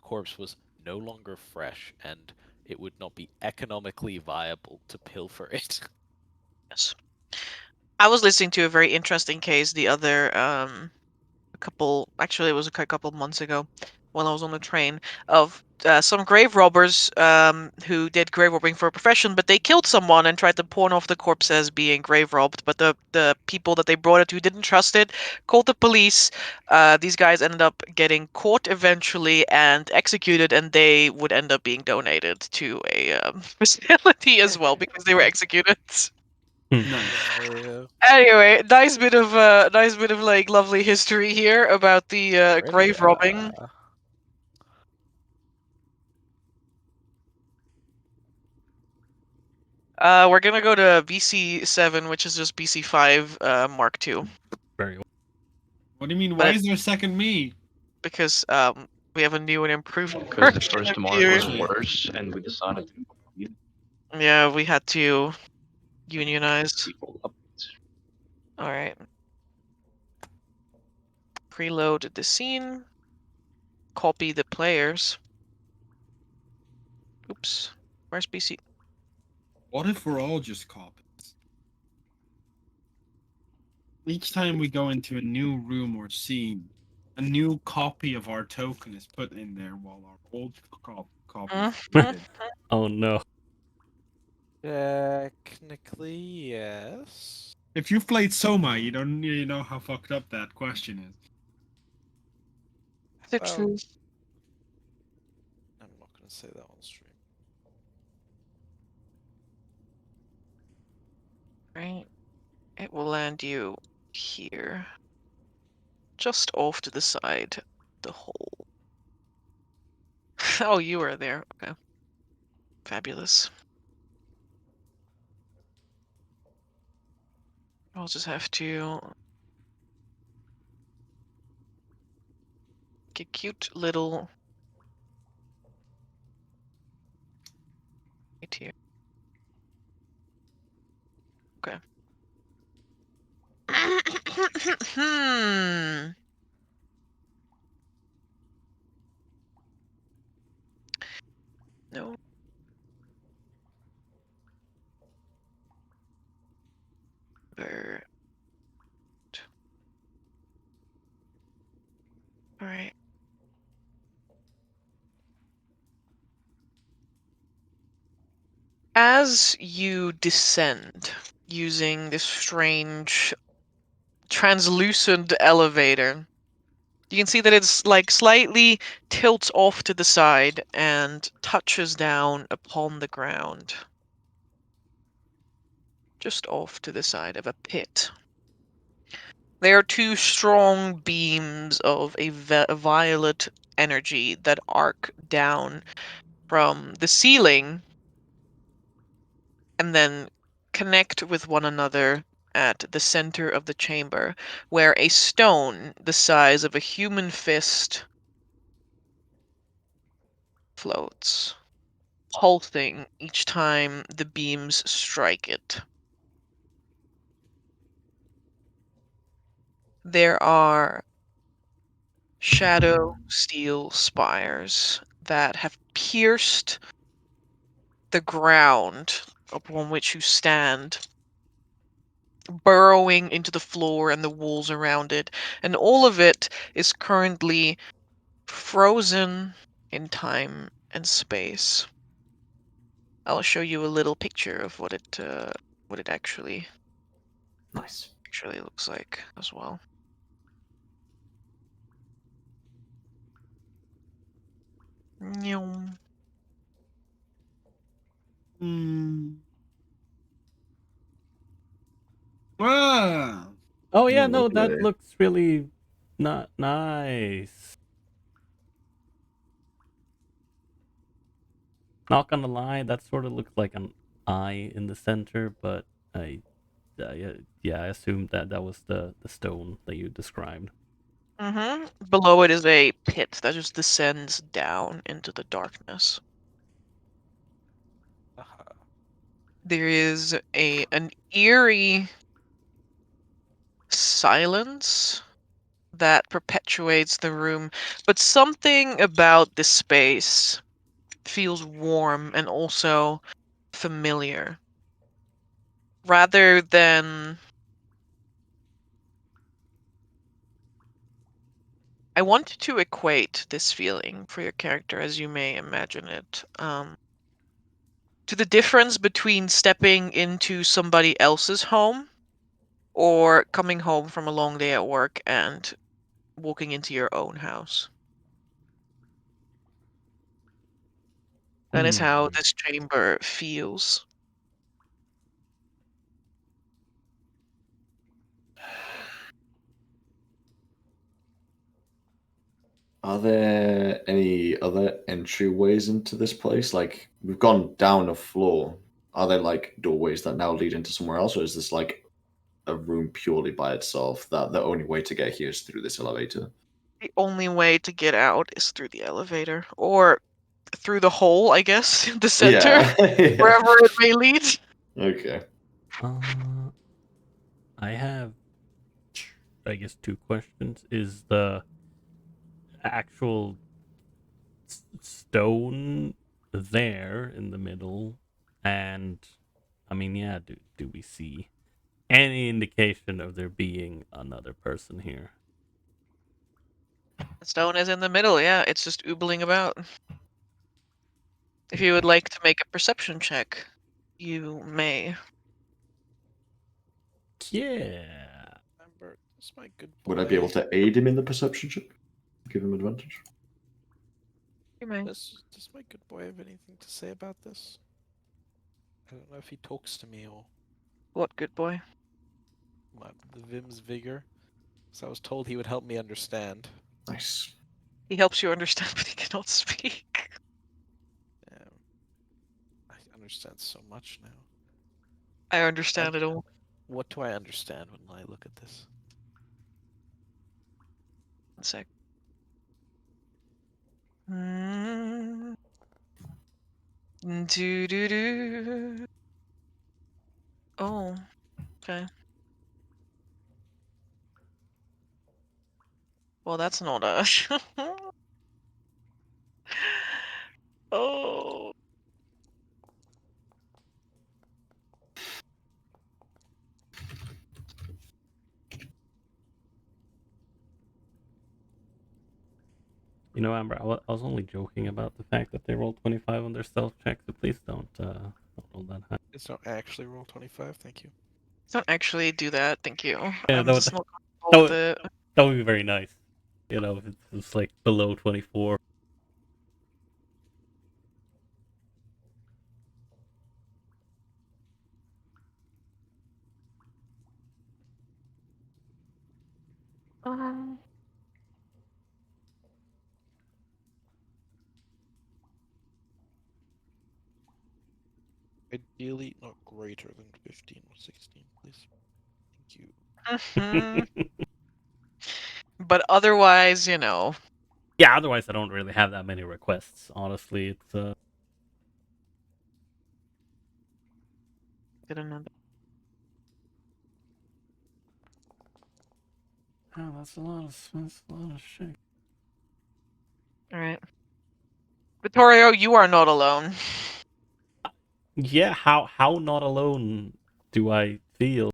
corpse was no longer fresh and it would not be economically viable to pilfer it. Yes. I was listening to a very interesting case the other actually it was a couple of months ago when I was on the train of some grave robbers who did grave robbing for a profession, but they killed someone and tried to pawn off the corpse as being grave robbed. But the people that they brought it to didn't trust it, called the police. These guys ended up getting caught eventually and executed, and they would end up being donated to a facility as well because they were executed. Nice. Anyway, nice bit of like lovely history here about the grave robbing. We're gonna go to BC7, which is just BC5 Mark II, Very well. What do you mean? But Why it- is there a second me? because we have a new and improved Because the version first of mark you. was worse, and we decided to Yeah, we had to unionize. people up. All right. Preload the scene. Copy the players. Oops. Where's BC? What if we're all just copies? Each time we go into a new room or scene, a new copy of our token is put in there while our old copy is deleted. Oh no. Technically, yes. If you've played Soma, you don't really know how fucked up that question is. The Well, truth. I'm not gonna say that on stream. Right. It will land you here. Just off to the side. The hole. Oh, you were there. Okay. Fabulous. I'll just have to get cute little right here. Okay. No. Bird. All right. As you descend using this strange translucent elevator. You can see that it's like slightly tilts off to the side and touches down upon the ground. Just off to the side of a pit. There are two strong beams of a violet energy that arc down from the ceiling and then connect with one another at the center of the chamber, where a stone the size of a human fist floats, pulsing each time the beams strike it. There are shadow steel spires that have pierced the ground upon which you stand, burrowing into the floor and the walls around it, and all of it is currently frozen in time and space. I'll show you a little picture of what it actually Nice. looks like as well. Nyum. Hmm. Ah. Oh yeah, no, Lovely. that looks really not nice. Not gonna lie, that sort of looks like an eye in the center, but I assumed that was the stone that you described. Below it is a pit that just descends down into the darkness. There is an eerie silence that perpetuates the room, but something about this space feels warm and also familiar. Rather than... I want to equate this feeling for your character, as you may imagine it, to the difference between stepping into somebody else's home or coming home from a long day at work and walking into your own house. That is how this chamber feels. Are there any other entryways into this place? Like, we've gone down a floor. Are there like doorways that now lead into somewhere else, or is this like a room purely by itself that the only way to get here is through this elevator? The only way to get out is through the elevator, or through the hole, I guess, the center, Yeah. Yeah. wherever it may lead. Okay. I have, I guess, two questions. Is the actual stone there in the middle? And, I mean, yeah, do we see any indication of there being another person here? The stone is in the middle, yeah, it's just oobling about. If you would like to make a perception check, you may. Yeah. Remember, this my good boy. Would I be able to aid him in the perception check? Give him advantage? You may. Does my good boy have anything to say about this? I don't know if he talks to me or What good boy? the Vim's vigor. So I was told he would help me understand. Nice. He helps you understand, but he cannot speak. I understand so much now. I understand it all. What do I understand when I look at this? 1 sec. Do. Oh, okay. Well, that's not a... Oh. You know, Amber, I was only joking about the fact that they rolled 25 on their stealth check, so please don't roll that high. It's not actually roll 25, thank you. Don't actually do that, thank you. Yeah, I'm that just would, not that comfortable with would, it. that would be very nice. You know, if it's like below 24. Ideally, not greater than 15 or 16, please. Thank you. Mhm. But otherwise, you know. Yeah, otherwise I don't really have that many requests. Honestly, it's Get another. oh, that's a lot of shit. Alright. Vittorio, you are not alone. Yeah, how not alone do I feel?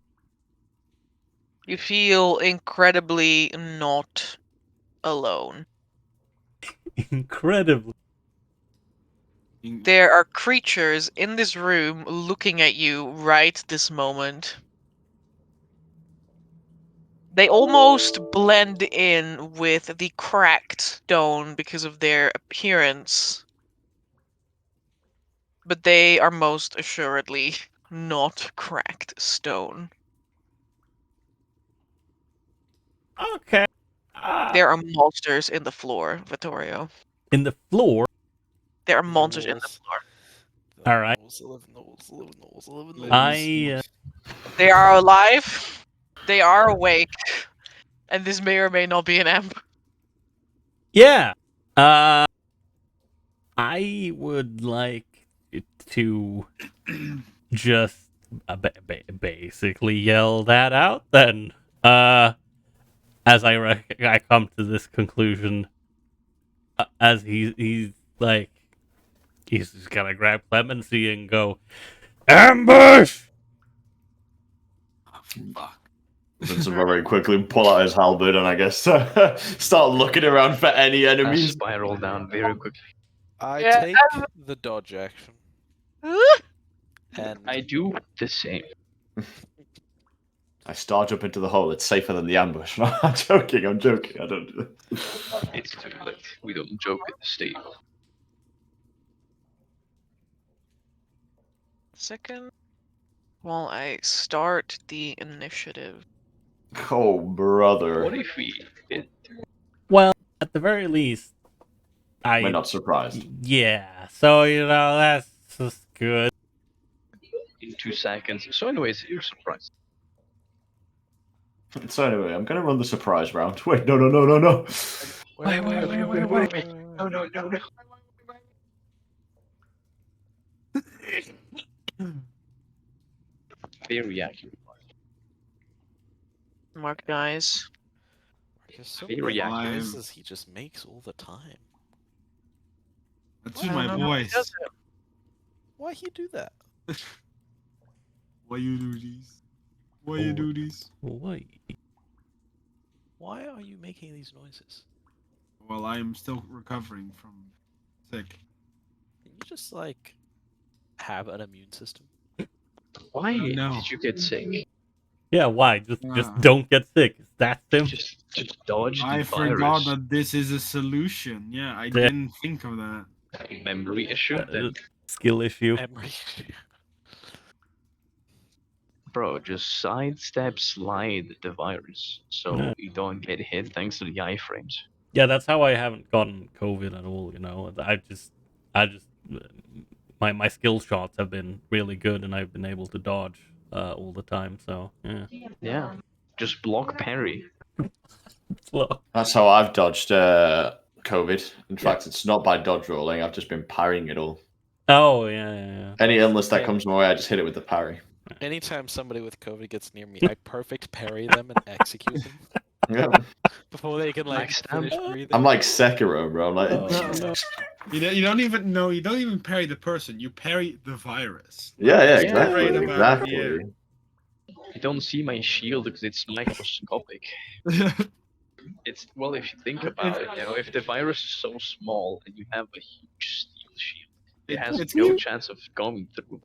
You feel incredibly not alone. Incredibly. There are creatures in this room looking at you right this moment. They almost blend in with the cracked stone because of their appearance. But they are most assuredly not cracked stone. Okay. There are monsters in the floor, Vittorio. In the floor. There are The monsters in the walls. floor. The All right. walls, 11 walls, 11 walls, 11 walls. I They are alive. They are awake. And this may or may not be an amp. yeah. Uh, I would like to just basically yell that out then. As I come to this conclusion, as he's like he's just gonna grab Clemency and go ambush. Fuck. Vince will very quickly pull out his halberd and I guess start looking around for any I enemies. spiral down very quickly. I Yeah, take the dodge action. And I do the same. I start up into the hole. It's safer than the ambush. No, I'm joking. I don't do that. It's too late. We don't joke at the state. second, while I start the initiative. Oh, brother. What if we did? Well, at the very least, We're not surprised. yeah. So that's just good. In 2 seconds. So anyways, you're surprised. So anyway, I'm gonna run the surprise round. Wait, no. Wait. No. Very accurate. Mark dies. There's so Very many active. noises he just makes all the time. That's I just don't my know how he does voice. it. Why he do that? Why you do this? Why Oh. you do this? Wait. Why are you making these noises? Well, I am still recovering from sick. Can you just like have an immune system? Why No. did you get sick? Yeah, why? Just Ah. don't get sick. It's that simple. Just dodge the I forgot virus. that this is a solution. Yeah, I Yeah. didn't think of that. Memory issue. Then, Skill issue. Memory. bro, just sidestep slide the virus so Yeah. you don't get hit thanks to the iframes. Yeah, that's how I haven't gotten COVID at all. I just, my skill shots have been really good, and I've been able to dodge all the time. So yeah. Yeah, just block parry. Slow. That's how I've dodged COVID. In fact, it's not by dodge rolling. I've just been parrying it all. Oh yeah. Any illness that Yeah. comes my way, I just hit it with the parry. Anytime somebody with COVID gets near me, I perfect parry them and execute them Yeah, before they can like Max finish stamp. breathing. I'm like Sekiro, bro. I'm like, Oh, no. You don't even parry the person. You parry the virus. yeah, Yeah, exactly, right about it, exactly. You don't see my shield because it's microscopic. It's well, if you think about it, if the virus is so small and you have a huge steel shield, it has It's no cute. chance of going through.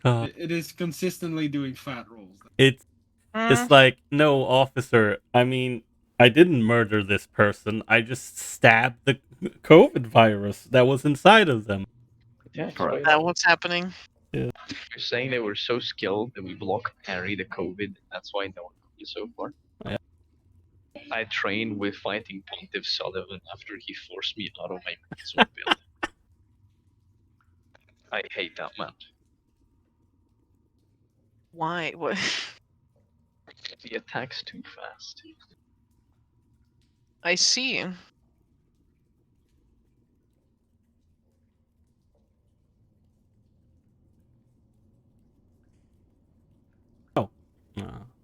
It is consistently doing fat rolls. It's Mm, like, no, officer. I mean, I didn't murder this person. I just stabbed the COVID virus that was inside of them. Yeah, Correct. that what's happening? You're saying they were so skilled that we block parry the COVID. That's why no one got so far. Yeah. I trained with fighting Pontiff Sullivan after he forced me out of my sword build. I hate that man. Why? What? He attacks too fast. I see.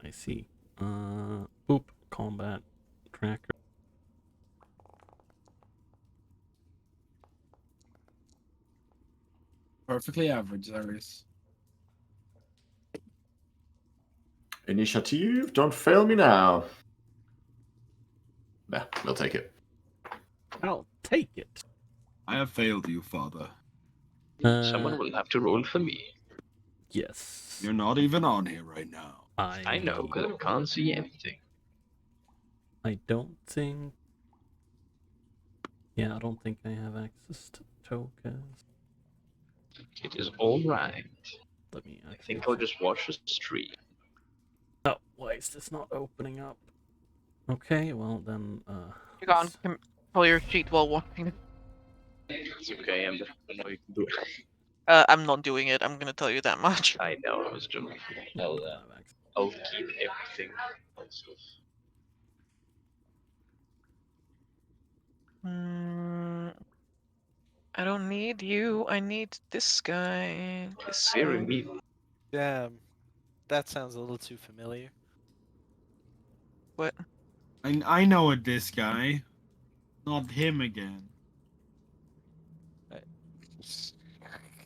I see. Oop, combat tracker. Perfectly average, Darius. Initiative, don't fail me now. Yeah, we'll take it. I'll take it. I have failed you, father. Someone will have to roll for me. Yes. You're not even on here right now. I know, because I can't see anything. I don't think. Yeah, I don't think I have access to tokens. It is alright. Let me. I think I'll just watch the stream. Oh, why is this not opening up? Okay, well then. You can't control your sheet while watching. It's okay, I know you can do it. I'm not doing it. I'm gonna tell you that much. I know, I was joking. I'll keep everything. Also. I don't need you. I need this guy. This Very guy. mean. Damn, that sounds a little too familiar. What? I know it, this guy. Not him again.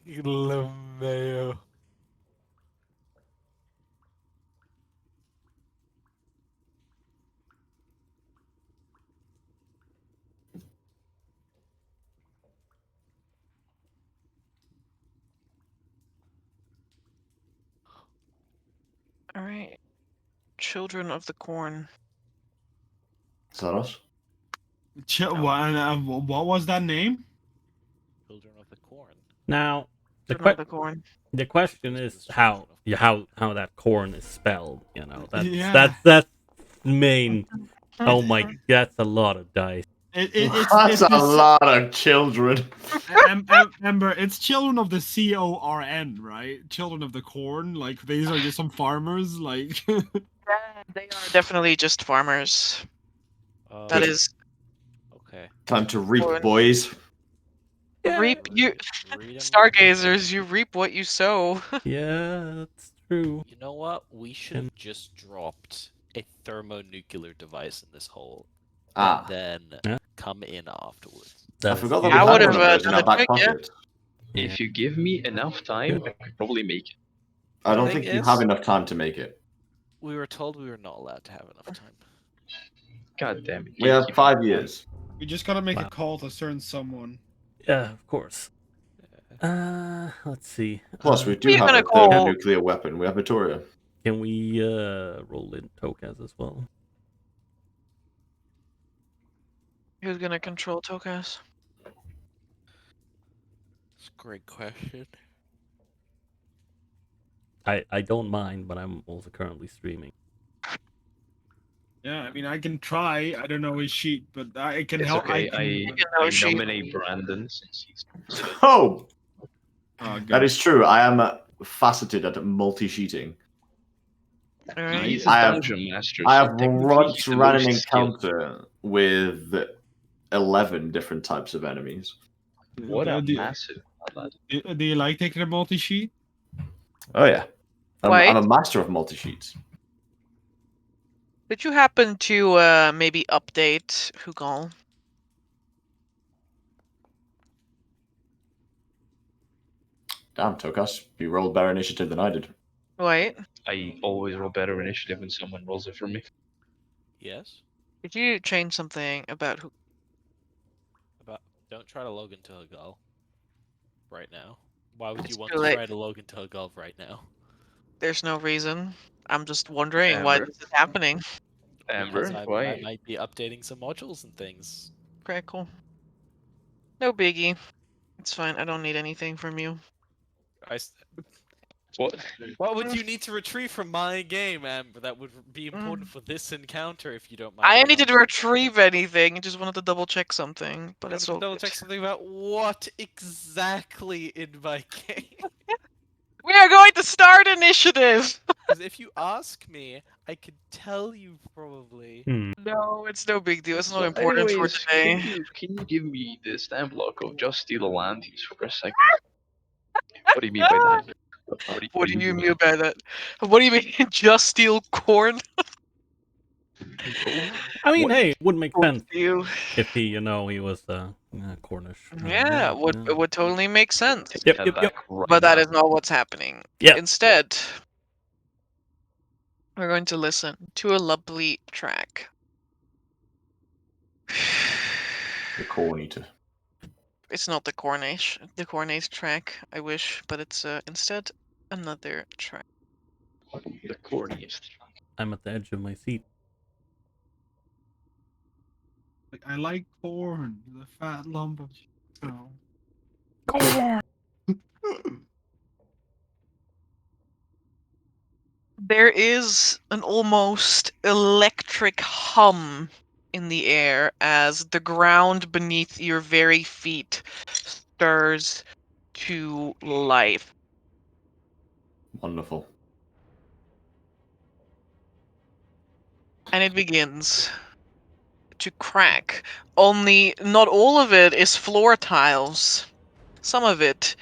LeMayo. All right. Children of the Corn. Is that us? What was that name? Children of the Corn. Now, Children of the Corn. the question is how that corn is spelled. You know, Yeah. that's main. Oh my, that's a lot of dice. That's a lot of children. Ember, it's children of the CORN, right? Children of the corn. Like these are just some farmers. Like They are definitely just farmers. That Good. is Okay. Time to reap, Corn. boys. reap you Read 'em. Stargazers, you reap what you sow. Yeah, that's true. You know what? We should have just dropped a thermonuclear device in this hole, Ah, and then Yeah. come in afterwards. I forgot that we I had would've, one of those in done our the back trick, yeah. pocket. If you give me enough time, I could probably make it. I don't thing think you is- have enough time to make it. We were told we were not allowed to have enough time. God damn it. We have gatekeeper. 5 years. we just gotta make Wow. a call to certain someone. Yeah, of course. Let's see. Plus, we Who do are you have gonna a call? thermonuclear weapon. We have Victoria. Can we roll in Tokaz as well? Who's gonna control Tokas? It's a great question. I don't mind, but I'm also currently streaming. Yeah, I mean, I can try. I don't know his sheet, but I can It's help. okay. know I she- nominate Brandon since he's. Oh, Good. that is true. I am faceted at multi-sheeting. Alright. He's I a have- dungeon master. I so have technically once he's the ran an most skilled. encounter with 11 different types of enemies. What a do, massive lad. do you like taking a multi-sheet? Oh yeah, I'm Wait. a master of multi-sheets. Did you happen to maybe update Hugal? Damn, Tokas, you rolled better initiative than I did. Wait. I always roll better initiative when someone rolls it for me. Yes? Did you change something about who? Don't try to log into Hagal right now. Why would you It's want too to late. try to Logan Tug of right now? There's no reason. I'm just wondering why Amber. this is happening. Amber, Because I why? might be updating some modules and things. Okay, cool. No biggie. It's fine. I don't need anything from you. What? What would you need to retrieve from my game, Amber? That would be important for this encounter, if you don't mind. I me needed to asking. retrieve anything. I just wanted to double check something, but You it's wanted to all double good. check something about what exactly in my game. We are going to start initiative! Because if you ask me, I could tell you probably. Hmm. No, it's no big deal. It's So not important for anyways, today. can you give me the stamp block of just steal a land use for a second? What do you mean by that? What do you mean by that? What do you mean, just steal corn? I mean, What? hey, it would make sense Steal. if he, he was Cornish. Yeah, it would totally make sense. Yep, Head yep, yep. back right But that now. is not what's happening. Yeah. Instead, we're going to listen to a lovely track. The corn eater. It's not the Cornish track, I wish, but it's instead another track. The corniest. I'm at the edge of my seat. Like, I like corn, the fat lump of. Oh. There is an almost electric hum in the air as the ground beneath your very feet stirs to life. Wonderful. And it begins to crack. Only not all of it is floor tiles. Some of it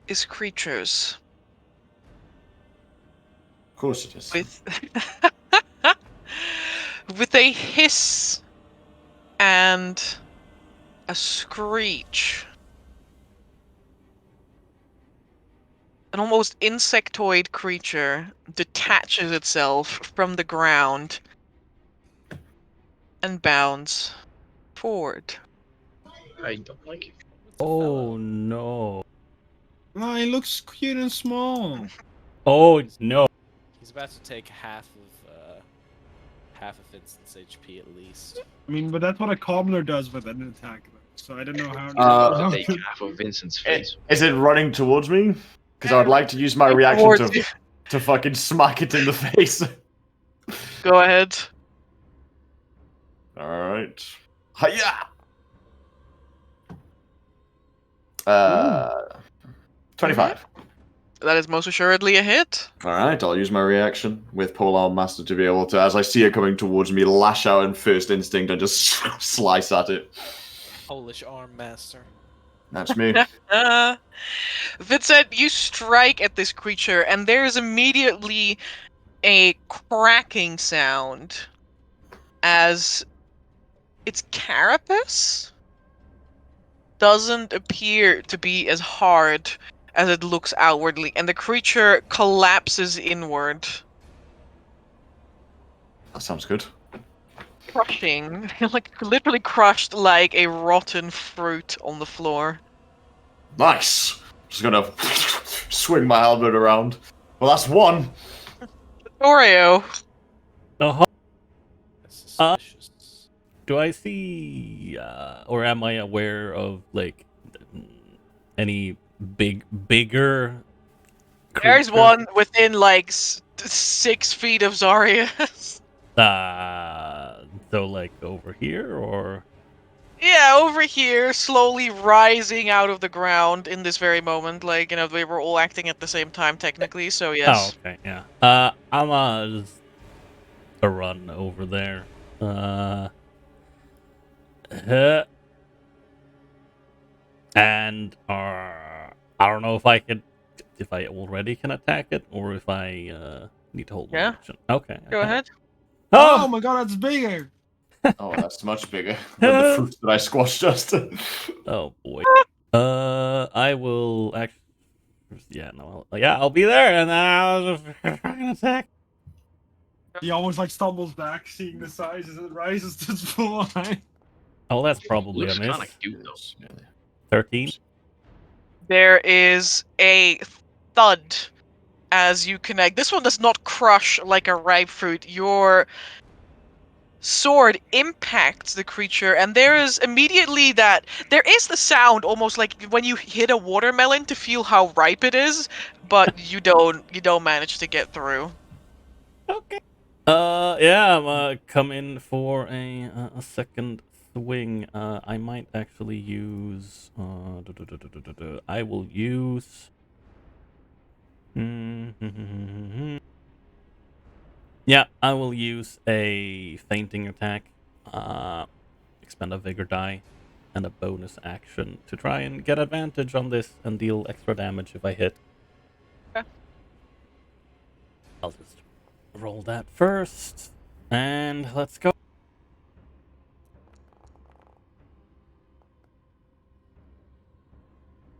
is creatures. Of course it is. With a hiss and a screech. An almost insectoid creature detaches itself from the ground and bounds forward. I don't like it. Oh no. No, he looks cute and small. Oh no. He's about to take half of Vincent's HP at least. I mean, but that's what a commoner does with an attack. So I don't know how. I'll take half of Vincent's face. Is it running towards me? Because I would like to use my reaction Towards you. to fucking smack it in the face. Go ahead. Alright. Hiya! 25. That is most assuredly a hit. Alright, I'll use my reaction with Polearm Master to be able to, as I see it coming towards me, lash out in first instinct and just slice at it. Polish Arm Master. That's me. Vincent, you strike at this creature, and there is immediately a cracking sound as its carapace doesn't appear to be as hard as it looks outwardly, and the creature collapses inward, That sounds good. crushing, like literally crushed like a rotten fruit on the floor. Nice! Just gonna swing my helmet around. Well, that's one. Oreo. Oh, That's Uh, suspicious. do I see, or am I aware of, like, any bigger There's creature? one within like 6 feet of Zarius. So, like, over here, or? Yeah, over here, slowly rising out of the ground in this very moment. Like, they were all acting at the same time, technically, so yes. Oh, okay, yeah. I'm just a run over there. And, I don't know if I already can attack it, or if I, need to hold my Yeah. action. Okay. Go ahead. Oh Oh! my god, that's bigger. Oh, that's much bigger than the fruit that I squashed just. Oh, boy. I will actually... Yeah, no, I'll be there, and then I'll just fucking attack. He almost like stumbles back, seeing the size as it rises to its full height. Oh, that's probably Looks a miss. kind of cute though. 13? there is a thud as you connect. This one does not crush like a ripe fruit. Your sword impacts the creature, and there is immediately there is the sound almost like when you hit a watermelon to feel how ripe it is, but you don't manage to get through. Okay. Yeah, I'm come in for a second swing. I might actually use. I will use. Yeah, I will use a fainting attack. Expend a vigor die, and a bonus action to try and get advantage on this and deal extra damage if I hit. Okay. I'll just roll that first, and let's go.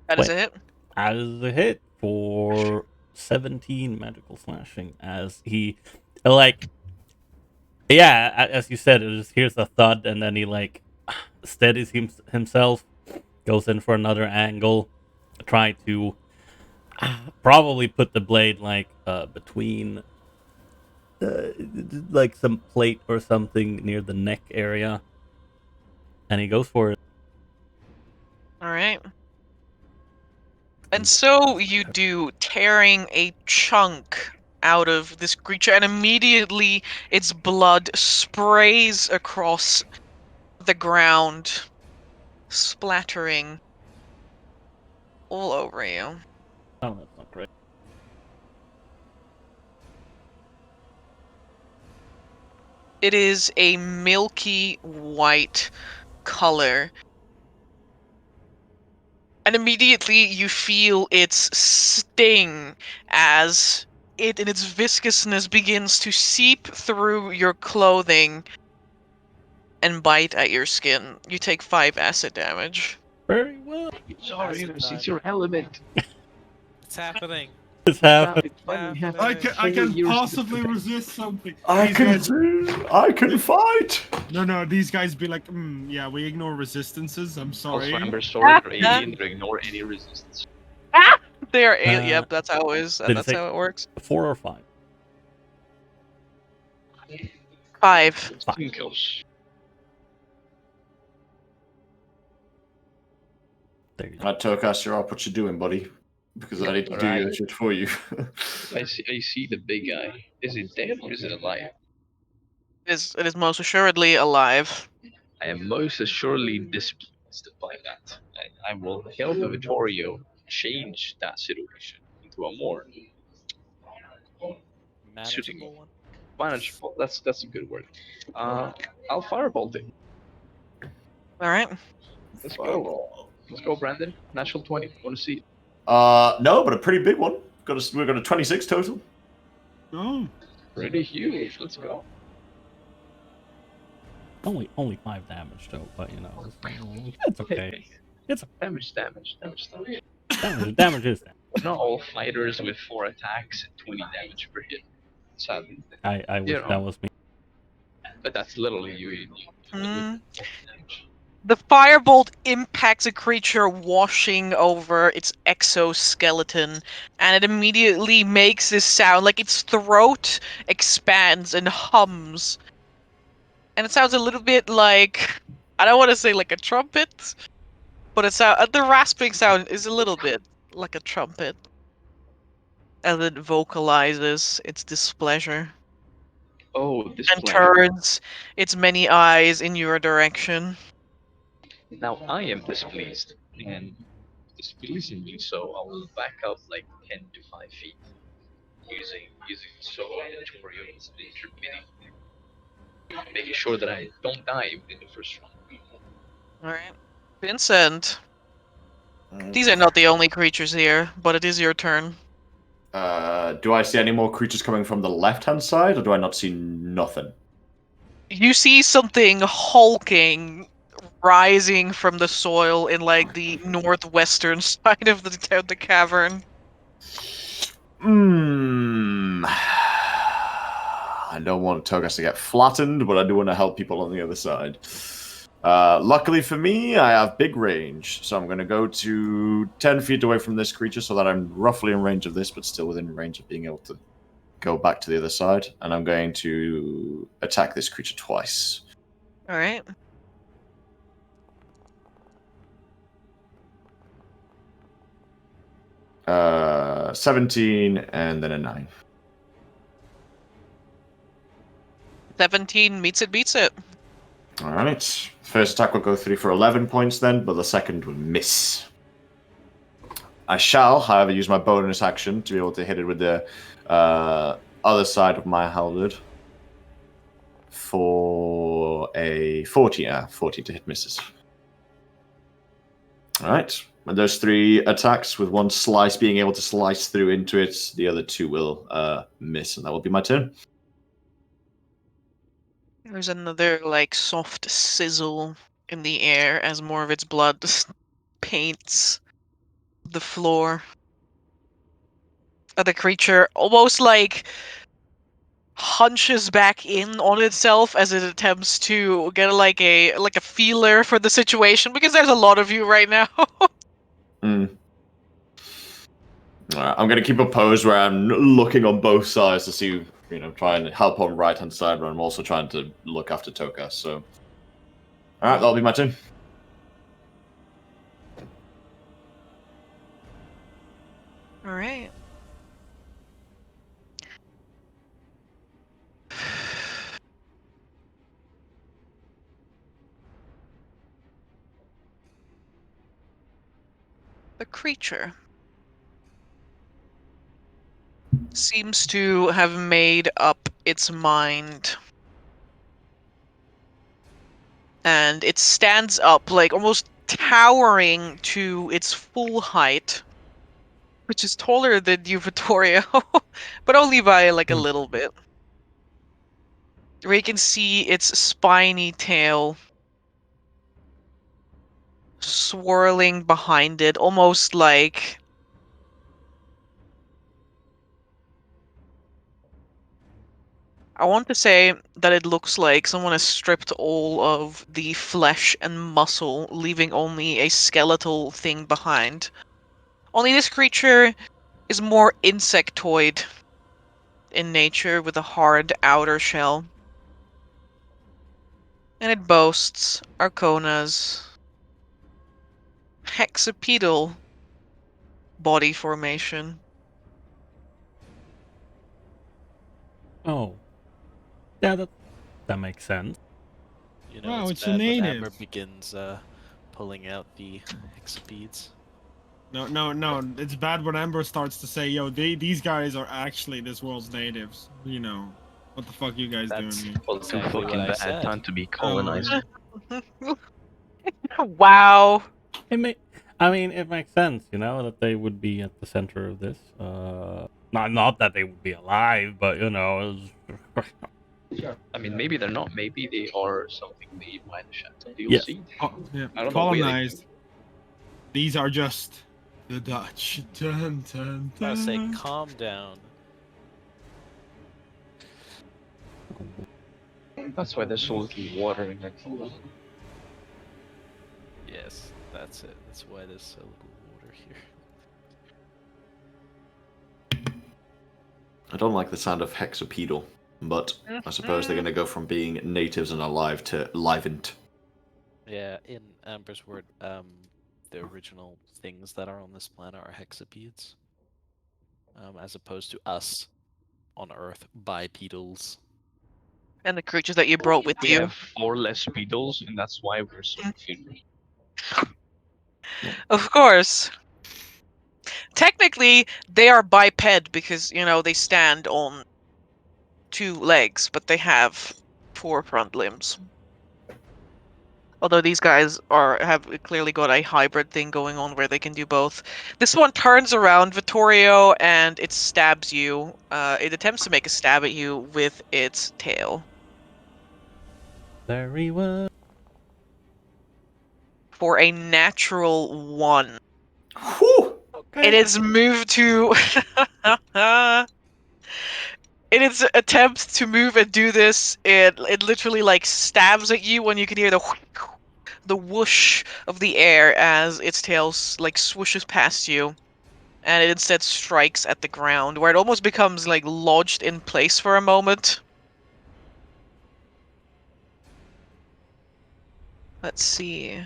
That is a hit. As a hit for 17 magical slashing, as he, like, yeah, as you said, it just hears a thud, and then he, like, steadies himself, goes in for another angle, try to probably put the blade, like, between, like, some plate or something near the neck area, and he goes for it. All right. And so you do, tearing a chunk out of this creature, and immediately its blood sprays across the ground, splattering all over you. Oh, that's not great. It is a milky white color. And immediately you feel its sting as it in its viscousness begins to seep through your clothing and bite at your skin. You take 5 acid damage. Very well. Sorry, Acid it's time. your element. It's happening. It's happened. It's funny. Yeah, I can Single years possibly to- resist something. I These can guys- do. I can fight. No, these guys be like, yeah, we ignore resistances. I'm sorry. Also, Amber Sword or Alien to ignore any resistance. There, Uh, yep, that's how did it that's say- how it works. 4 or 5? 5. Kills. There you go. TaleCaster, I'll what you doing, buddy? Because I need to do your Alright. shit for you. I see the big guy. Is it dead or is it alive? It is most assuredly alive. I am most assuredly displeased by that. I will help Vittorio change that situation into a more Manageable one. manageable. That's a good word. I'll firebolt it. Alright. Let's go. Let's go, Brandon. Natural 20. Want to see it? No, but a pretty big one. We've got a 26 total. Oh, Pretty huge. Let's go. Only 5 damage though, but you know, it's okay. It's Damage. damage is damage. Not all fighters with 4 attacks and 20 damage per hit. Sadly. I wish You know. that was me. But that's literally you. Mm. The firebolt impacts a creature washing over its exoskeleton, and it immediately makes this sound like its throat expands and hums. And it sounds a little bit like, I don't want to say like a trumpet, but the rasping sound is a little bit like a trumpet. As it vocalizes its displeasure Oh, this and turns its many eyes in your direction. Now I am displeased, and displeasingly so, I will back up like 10 to 5 feet, using solo tutorial as an intervening, making sure that I don't die within the first round. Alright. Vincent, these are not the only creatures here, but it is your turn. Do I see any more creatures coming from the left-hand side, or do I not see nothing? You see something hulking rising from the soil in like the northwestern side of the cavern. I don't want Togas to get flattened, but I do want to help people on the other side. Luckily for me, I have big range, so I'm going to go to 10 feet away from this creature so that I'm roughly in range of this, but still within range of being able to go back to the other side. And I'm going to attack this creature twice. All right. Uh, 17 and then a 9. 17 meets it, beats it. All right. First attack will go through for 11 points then, but the second will miss. I shall, however, use my bonus action to be able to hit it with the other side of my halberd for a 40. 40 to hit misses. All right. And those 3 attacks, with one slice being able to slice through into it, the other 2 will miss, and that will be my turn. There's another like soft sizzle in the air as more of its blood paints the floor. The creature almost like hunches back in on itself as it attempts to get like a feeler for the situation, because there's a lot of you right now. Mm. I'm going to keep a pose where I'm looking on both sides to see, try and help on right hand side, but I'm also trying to look after Toka. So, all right, that'll be my turn. All right. The creature seems to have made up its mind. And it stands up, like almost towering to its full height, which is taller than you, Vittorio, but only by like a little bit. Where you can see its spiny tail swirling behind it, almost like I want to say that it looks like someone has stripped all of the flesh and muscle, leaving only a skeletal thing behind. Only this creature is more insectoid in nature, with a hard outer shell. And it boasts Arkona's hexapedal body formation. Oh. Yeah, that makes sense. You know, Wow, it's it's a bad when native. Amber begins pulling out the hexapedes. No. It's bad when Amber starts to say, "Yo, these guys are actually this world's natives." What the fuck you guys That's doing here? Well, too exactly fucking what I bad. said. Time to be colonized. Wow. It makes sense, that they would be at the center of this. Not that they would be alive, but I mean, maybe they're not. Maybe they are something made by the Shadow Yes. DLC. Yeah, I don't know where they- colonized. These are just the Dutch. Dun, dun, I say, dun. calm down. That's why there's so little water in it. Yes, that's it. That's why there's so little water here. I don't like the sound of hexapedal, but I suppose they're going to go from being natives and alive to livened. Yeah, in Amber's word, the original things that are on this planet are hexapedes, as opposed to us on Earth, bipedals. And the creatures that you brought with We you. have 4 less beetles, and that's why we're so inferior. Of course. Technically, they are biped because, they stand on 2 legs, but they have 4 front limbs. Although these guys have clearly got a hybrid thing going on where they can do both. This one turns around, Vittorio, and it stabs you. It attempts to make a stab at you with its tail. Very well. For a natural 1. Whew! Okay. It is moved to... In its attempt to move and do this, it literally like stabs at you when you can hear the the whoosh of the air as its tail like swooshes past you, and it instead strikes at the ground, where it almost becomes like lodged in place for a moment. Let's see.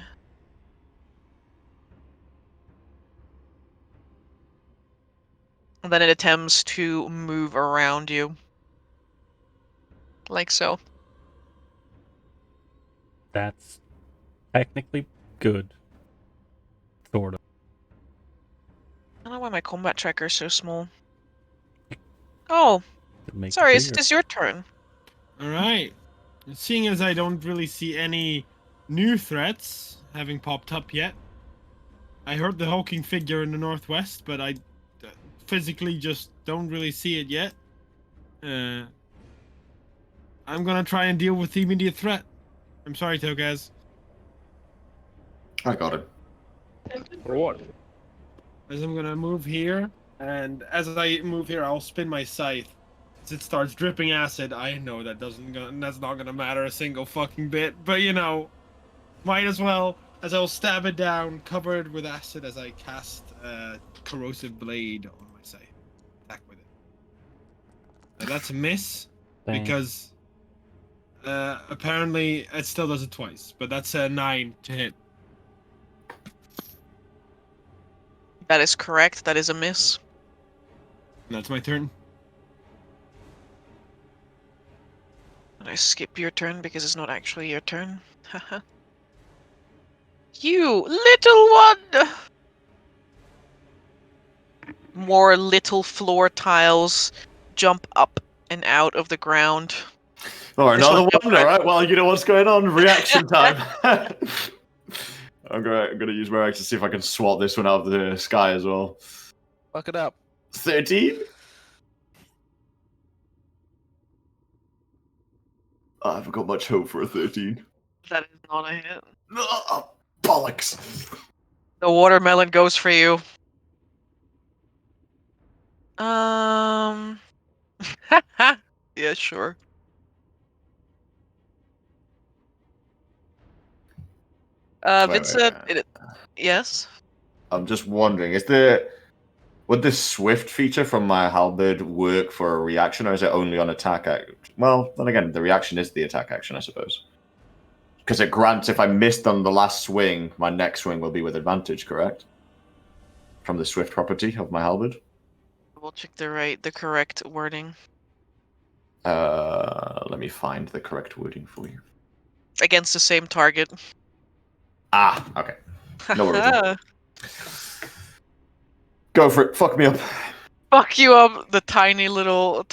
And then it attempts to move around you. Like so. That's technically good. Sort of. I don't know why my combat tracker is so small. Oh, To make it sorry, bigger. it is your turn. Alright. Seeing as I don't really see any new threats having popped up yet, I heard the hulking figure in the northwest, but I physically just don't really see it yet. I'm gonna try and deal with the immediate threat. I'm sorry, Tokaz. I got it. For what? As I'm gonna move here, and as I move here, I'll spin my scythe. As it starts dripping acid, I know that's not gonna matter a single fucking bit, but you know, might as well. As I'll stab it down, covered with acid, as I cast corrosive blade on my scythe. Attack with it. Now that's a miss Dang. because apparently it still does it twice, but that's a 9 to hit. That is correct. That is a miss. And that's my turn. And I skip your turn because it's not actually your turn. Haha. You little one! More little floor tiles jump up and out of the ground. Oh, This another one one. jumped All right. Well, you know what's going on. Reaction time. I'm gonna use my axe to see if I can swat this one out of the sky as well. Fuck it up. 13. I haven't got much hope for a 13. That is not a hit. Ugh, bollocks. The watermelon goes for you. Yeah, sure. Wait, Vincent, wait. yes? I'm just wondering, would the swift feature from my halberd work for a reaction, or is it only on attack action? Well, then again, the reaction is the attack action, I suppose. Because it grants if I missed on the last swing, my next swing will be with advantage, correct? From the swift property of my halberd. We'll check the correct wording. Let me find the correct wording for you. Against the same target. Ah, okay. No worries. Go for it. Fuck me up. Fuck you up, the tiny little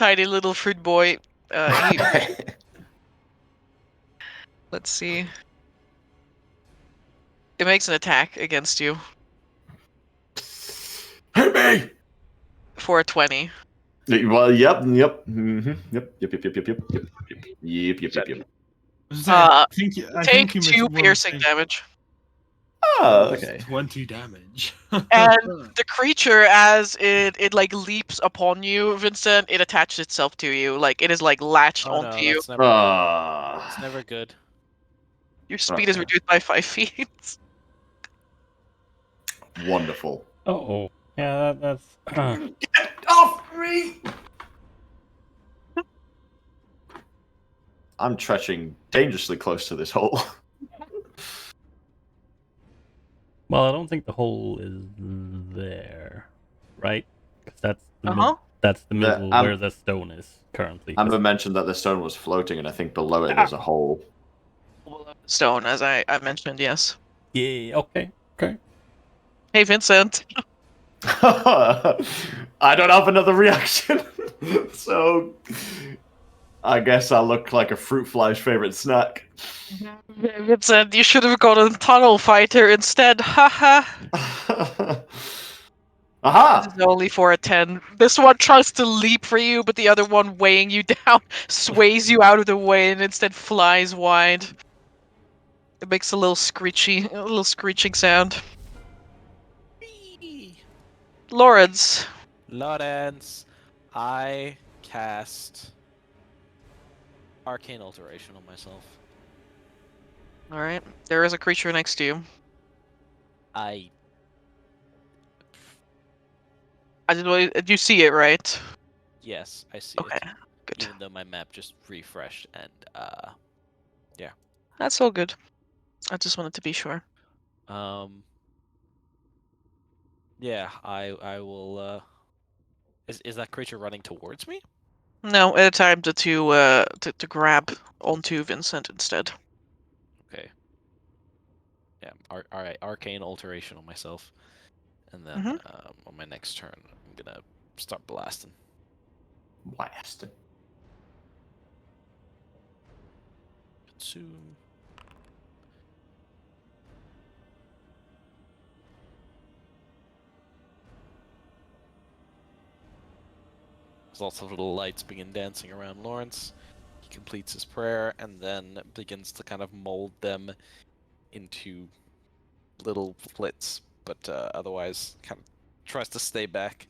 fruit boy. Let's see. It makes an attack against you Hit me! for a 20. Well, yep. Mm-hmm. Yep. I think Take you missed 2 one piercing thing. damage. Oh, That's okay. 20 damage. And the creature, as it like leaps upon you, Vincent, it attaches itself to you. Like it is like latched Oh onto no, you. that's never good. It's never good. Your speed is reduced by 5 feet. Wonderful. Oh, yeah, that's. Get off me! I'm treaching dangerously close to this hole. Well, I don't think the hole is there, right? Because that's the Uh-huh. that's the The- middle where the stone is currently. 'cause- Amber mentioned that the stone was floating, and I think below it there's a hole. Stone, as I mentioned, yes. Yeah. Okay. Okay. Hey, Vincent. I don't have another reaction, so I guess I look like a fruit fly's favorite snack. Vincent, you should have gotten Tunnel Fighter instead. Haha. Aha! This is only for a 10. This one tries to leap for you, but the other one weighing you down sways you out of the way and instead flies wide. It makes a little screeching sound. Lawrence. Lawrence, I cast Arcane Alteration on myself. Alright. There is a creature next to you. I You see it, right? yes, I see Okay, it. good. Even though my map just refreshed and That's all good. I just wanted to be sure. yeah, I will is that creature running towards me? No, it attempted to grab onto Vincent instead. Okay. Yeah, alright, arcane alteration on myself. And then Mhm. on my next turn I'm gonna start blasting. Blasted. Consume. There's lots of little lights begin dancing around Lawrence. He completes his prayer and then begins to kind of mold them into little flits, but otherwise kind of tries to stay back.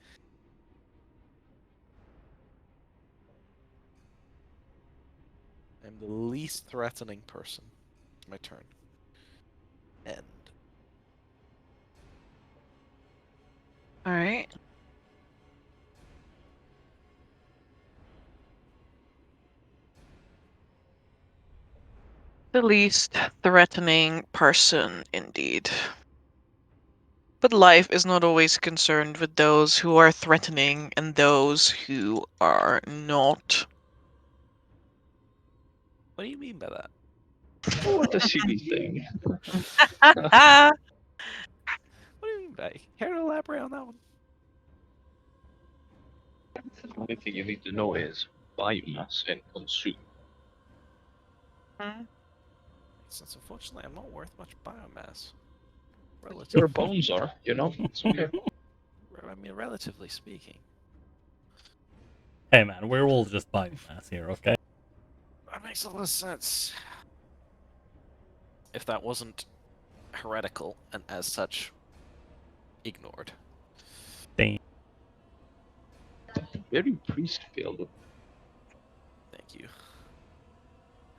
I'm the least threatening person. It's my turn. End. Alright. The least threatening person, indeed. But life is not always concerned with those who are threatening and those who are not. What do you mean by that? What a silly thing. Ah! What do you mean by? Care to elaborate on that one? The only thing you need to know is biomass and consume. Since unfortunately I'm not worth much biomass. Your Relatively, bones are, you know? It's okay. I mean, relatively speaking. Hey man, we're all just biomass here, okay? That makes a lot of sense. If that wasn't heretical and as such ignored. Damn. Very priest filled. Thank you.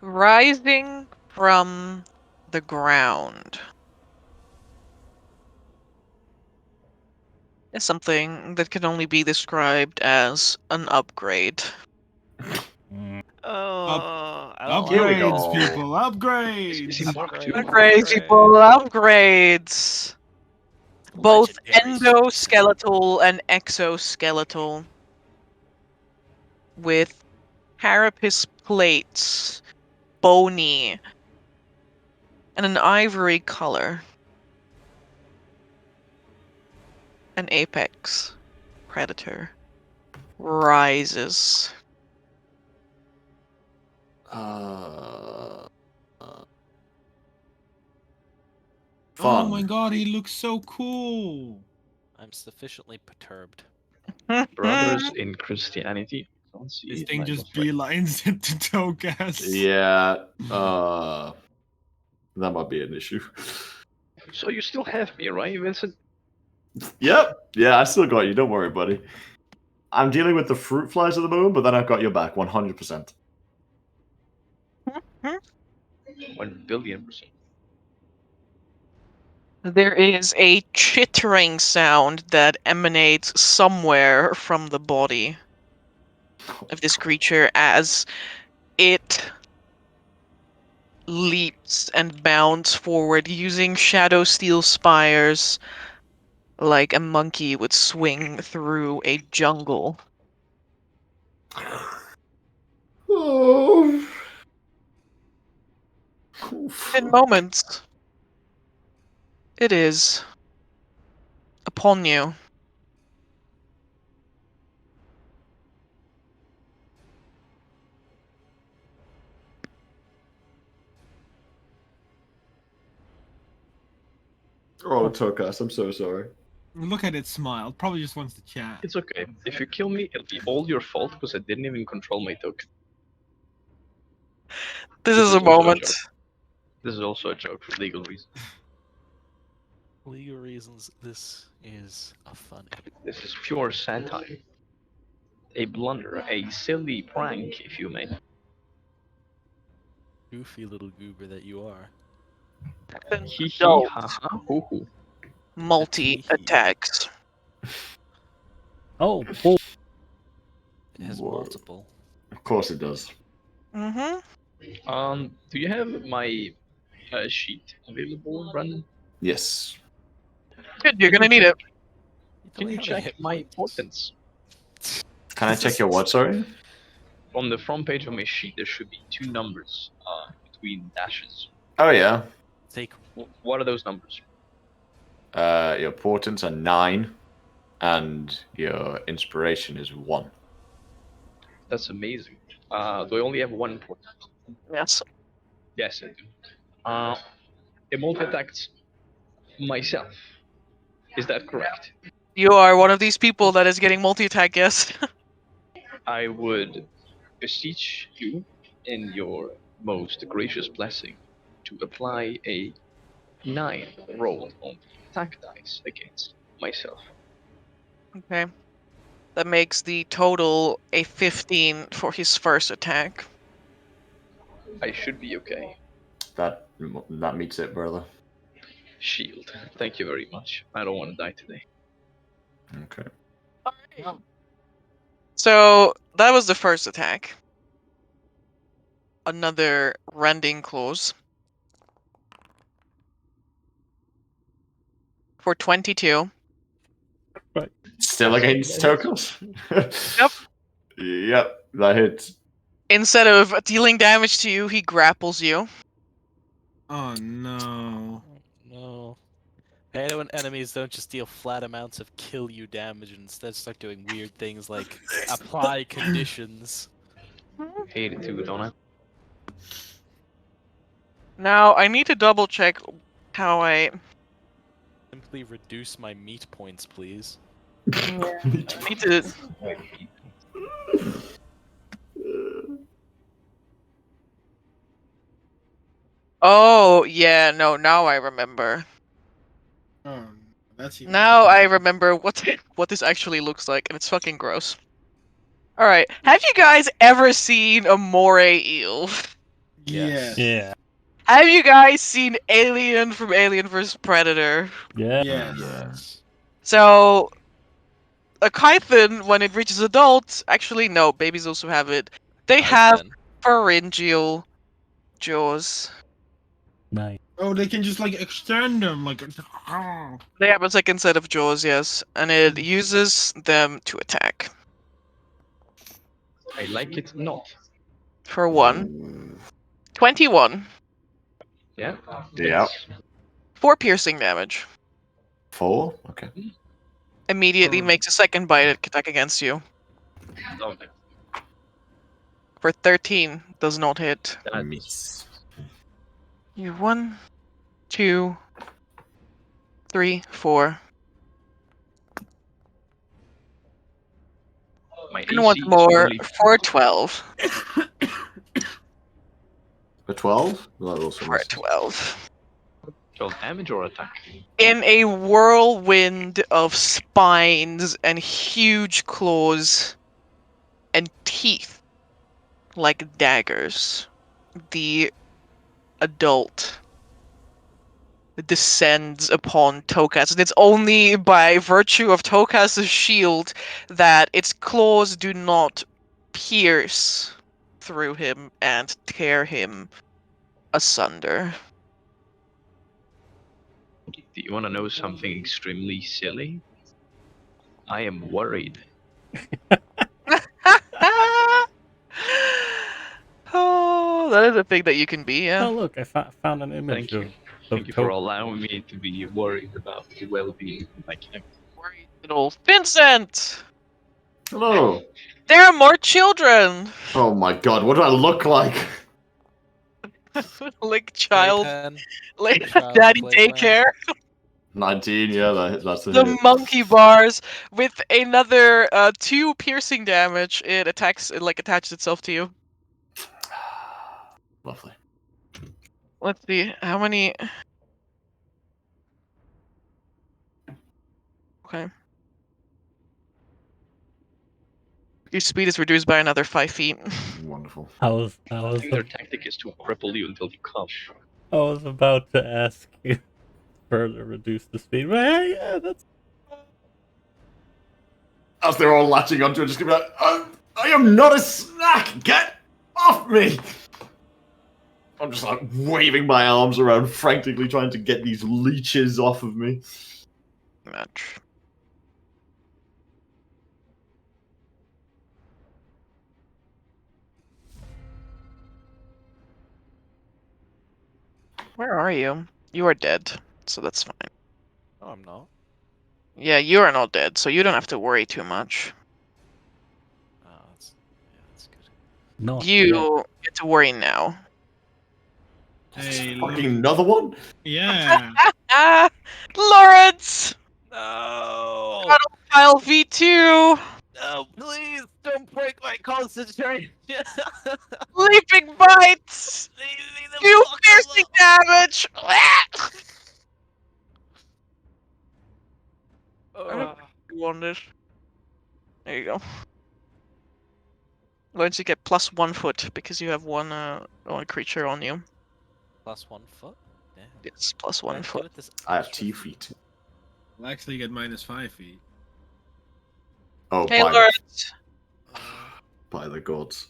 Rising from the ground is something that can only be described as an upgrade. Oh, I don't Here we like Upgrades, go. people, Is he upgrades. Mark II? Upgrades, people, upgrades! Both Legendary endoskeletal and exoskeletal. With carapace plates, bony, and an ivory color. An apex predator rises. Uh, Oh fun. my god, he looks so cool. I'm sufficiently perturbed. Brothers in Christianity. Can't see This it, thing I just was right. beelines into Togas. Yeah. That might be an issue. So you still have me, right, Vincent? Yep. Yeah, I still got you. Don't worry, buddy. I'm dealing with the fruit flies at the moment, but then I've got your back 100%. 1,000,000,000%. There is a chittering sound that emanates somewhere from the body of this creature as it leaps and bounds forward using shadow steel spires like a monkey would swing through a jungle. Oh. In moments, it is upon you. Oh, Tokas, I'm so sorry. Look at it smile. Probably just wants to chat. It's okay. If you kill me, it'll be all your fault because I didn't even control my token. This This is a is also a moment. joke. This is also a joke for legal reasons. Legal reasons, this is a funny. This is pure satire. A blunder, a silly prank, if you may. Goofy little goober that you are. Hee hee Adult ha ha hoo hoo. multi attacks. Oh, bull. It has Whoa. multiple. Of course it does. Mm-hmm. Do you have my sheet available, Brandon? Yes. Good, you're gonna need it. Can you check my portents? Can I check your what? Sorry. On the front page of my sheet, there should be 2 numbers between dashes. Oh yeah. Take What are those numbers? Your portents are 9, and your inspiration is 1. That's amazing. Do I only have 1 portent? Yes. Yes, I do. It multi-attacks myself. Is that correct? You are one of these people that is getting multi-attack, yes. I would beseech you in your most gracious blessing to apply a 9 roll on the attack dice against myself. Okay. That makes the total a 15 for his first attack. I should be okay. That meets it, brother. Shield. Thank you very much. I don't want to die today. Okay. So that was the first attack. Another rending claws. For 22. Still against Tokos? Yep. Yep, that hits. Instead of dealing damage to you, he grapples you. Oh no. no. I hate it when enemies don't just deal flat amounts of kill you damage and instead start doing weird things like apply conditions. Hate it too, don't I? Now, I need to double check how I... Simply reduce my meat points, please. I need to... Oh, yeah, no, now I remember. Oh, that's even Now I remember what this actually looks like, and it's fucking gross. Alright, have you guys ever seen a moray eel? Yes. Yeah. Have you guys seen Alien from Alien vs. Predator? Yeah. Yes. So, a kython, when it reaches adults, actually, no, babies also have it. They have Then. pharyngeal jaws. Nice. Oh, they can just like extend them like. They have a second set of jaws, yes, and it uses them to attack. I like it not. For 1. 21. Yeah? Yeah. 4 piercing damage. 4? Okay. Immediately makes a second bite attack against you. Lovely. For 13. Does not hit. Miss. You 1, 2, 3, 4. My And once AC is more only for 12. For 12? That also For misses. 12. 12 damage or attack? In a whirlwind of spines and huge claws and teeth like daggers, the adult descends upon Tokas. And it's only by virtue of Tokas' shield that its claws do not pierce through him and tear him asunder. Do you want to know something extremely silly? I am worried. Oh, that is a thing that you can be, yeah. Oh, look, I found an image Thank you. of Thank you for Tok- allowing me to be worried about the well-being of my camp. Worried little Vincent! Hello. There are more children! Oh my god, what do I look like? Like child, Playpen. like Child daddy playpen. daycare. 19, yeah, that's a The hit. monkey bars with another 2 piercing damage. It attaches itself to you. Lovely. Let's see, how many... Okay. Your speed is reduced by another 5 feet. Wonderful. How's I think their the tactic is to cripple you until you come. I was about to ask you further reduce the speed. But hey, yeah, that's As they're all latching onto it, just gonna be like, I am not a snack! Get off me! I'm just like waving my arms around, frantically trying to get these leeches off of me. Match. Where are you? You are dead, so that's fine. No, I'm not. Yeah, you are not dead, so you don't have to worry too much. Oh, that's good. not You get to worry now. Hey, Fucking another one? yeah. Ah, Lawrence! No! Pile V2! No, please don't break my concentration. Leaping bites! Leave me the You fuck piercing damage! alone. You want it? There you go. Going to get +1 foot because you have one creature on you. +1 foot? Damn. Yes, What do I +1 do foot. with this I have extra 2 feet. I'll actually get -5 feet. Oh, Hey, by, Lawrence. by the gods.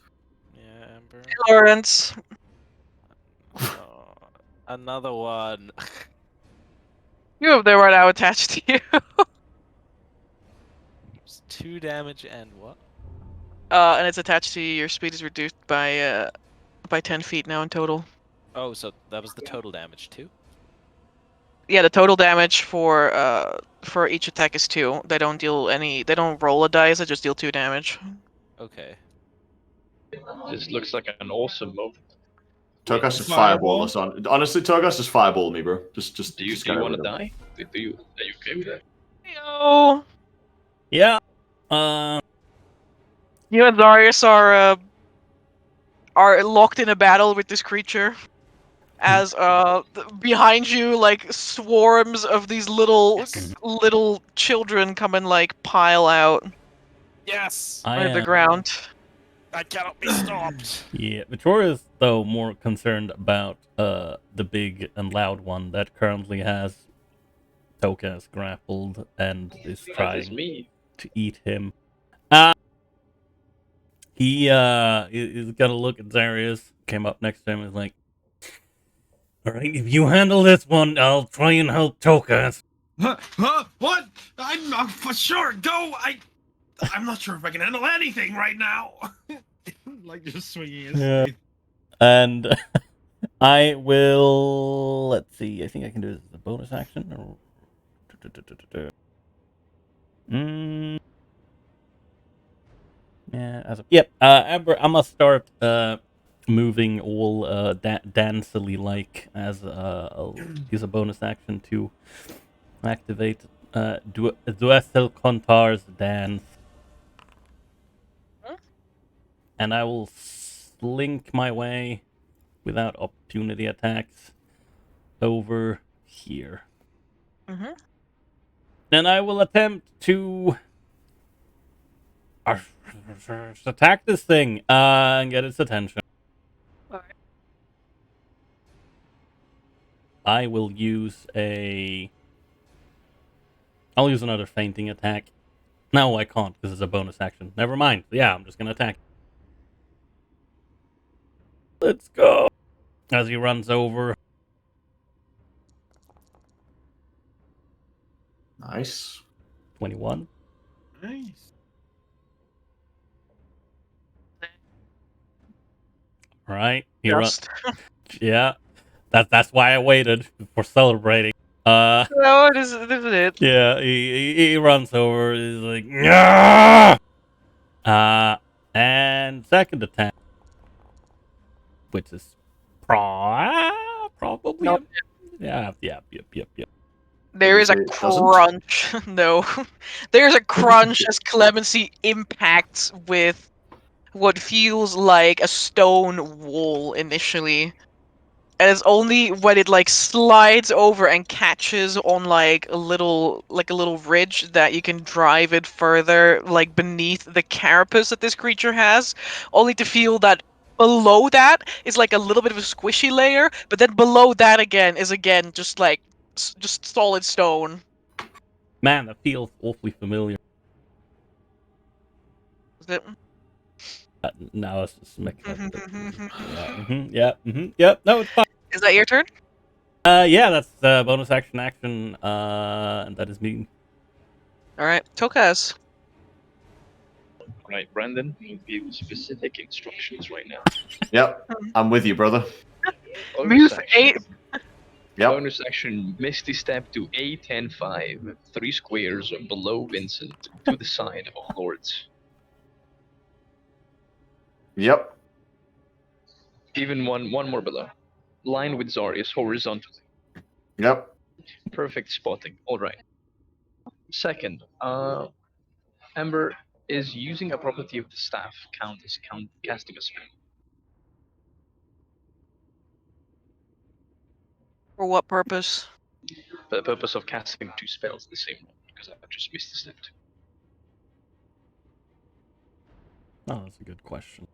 Yeah, Amber. Hey, Lawrence. Oh, another one. You have the right now attached to you. It's 2 damage and what? And it's attached to you. Your speed is reduced by 10 feet now in total. Oh, so that was the total damage too? Yeah, the total damage for each attack is 2. They don't deal any. They don't roll a dice. They just deal 2 damage. Okay. This looks like an awesome move. Togas just Fireball? fireball us on. Honestly, Togas just fireball me, bro. Just Do you get want rid to of die? Are you okay with that? Yo, Yeah. you and Darius are locked in a battle with this creature. As behind you, like swarms of these little children come and like pile out Yes! I on the am. ground. I cannot be stopped! Yeah, Victoria's though more concerned about the big and loud one that currently has Tokas grappled and is That is trying me. to eat him. He is gonna look at Zarius, came up next to him, and is like, "Alright, if you handle this one, I'll try and help Tokas." What? I'm not for sure. Go. I'm not sure if I can handle anything right now. Like just swinging his. Yeah. And I will. Let's see. I think I can do this as a bonus action. Or... Yeah. Yep. Amber, I'm gonna start moving all dancily like as I'll use a bonus action to activate Duethel Kontar's dance, and I will slink my way without opportunity attacks over here. Mhm. Then I will attempt to attack this thing and get its attention. Alright. I will use I'll use another fainting attack. No, I can't because it's a bonus action. Never mind. Yeah, I'm just gonna attack. Let's go. As he runs over. Nice. 21. Nice. Right. He runs. Just. Yeah. That's why I waited before celebrating. No, this is it. Yeah, he runs over. He's like, "Nyah!" And second attack, which is probably Nope. yep. There is a It doesn't? crunch. No, there's a crunch as Clemency impacts with what feels like a stone wall initially. And it's only when it like slides over and catches on like a little ridge that you can drive it further like beneath the carapace that this creature has, only to feel that below that is like a little bit of a squishy layer, but then below that again is just like just solid stone. Man, that feels awfully familiar. Is it? Now it's just making up. Yep. No, it's fine. Is that your turn? Yeah, that's bonus action, and that is me. All right, TaleChasers. Right, Brandon, you give specific instructions right now. Yep, I'm with you, brother. Move 8. Yep. Bonus action, Misty Step to A10-5, 3 squares below Vincent, to the side of Lords. Yep. Even one more below. Line with Zarius horizontally. Yep. Perfect spotting. Alright. Second, Ember, is using a property of the staff count as casting a spell? For what purpose? For the purpose of casting 2 spells the same round, because I just missed the step. Oh, that's a good question.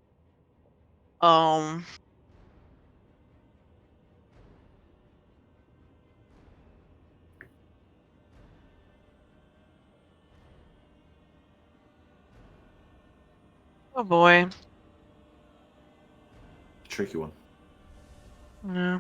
Oh boy. Tricky one. Yeah.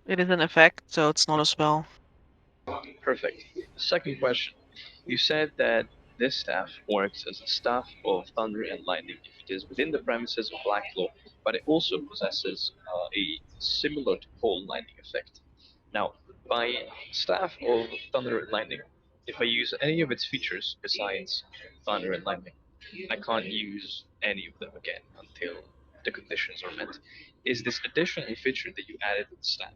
It is an effect, so it's not a spell. Perfect. Second question. You said that this staff works as a staff of thunder and lightning if it is within the premises of Blacklaw, but it also possesses a similar to Cold Lightning effect. Now, by staff of thunder and lightning, if I use any of its features besides thunder and lightning, I can't use any of them again until the conditions are met. Is this additional feature that you added to the staff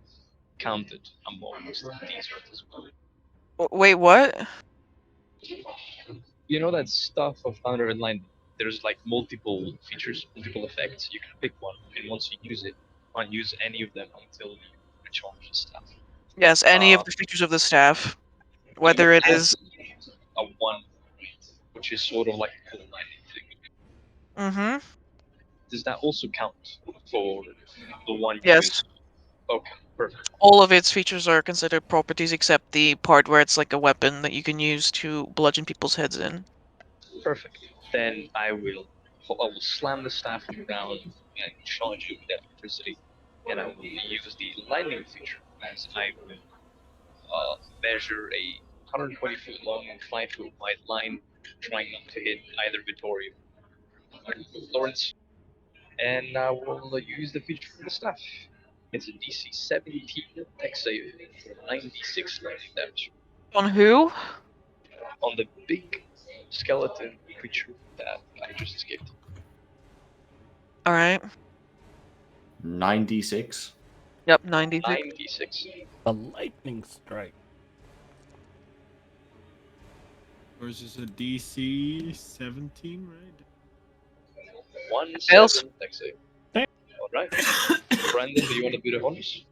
counted amongst these ones as well? Wait, what? You know that stuff of thunder and lightning, there's like multiple features, multiple effects. You can pick one, and once you use it, you can't use any of them until you recharge the stuff. Yes, any of the features of the staff. Whether it is a one, which is sort of like a cool lightning thing. Mm-hmm. Does that also count for the one you Yes. use? Okay, perfect. All of its features are considered properties except the part where it's like a weapon that you can use to bludgeon people's heads in. Perfect. Then I will slam the staff on the ground and charge you with electricity, and I will use the lightning feature as I will measure a 120 foot long and 5 foot wide line, trying not to hit either Vittorio or Lawrence, and I will use the feature for the staff. It's a DC 17 deck save, 96 lightning damage. On who? On the big skeleton creature that I just escaped. Alright. 96. Yep, 96. 96. A lightning strike. Versus a DC 17, right? 1-7 deck save. Alright. Brandon, do you want to do the honors?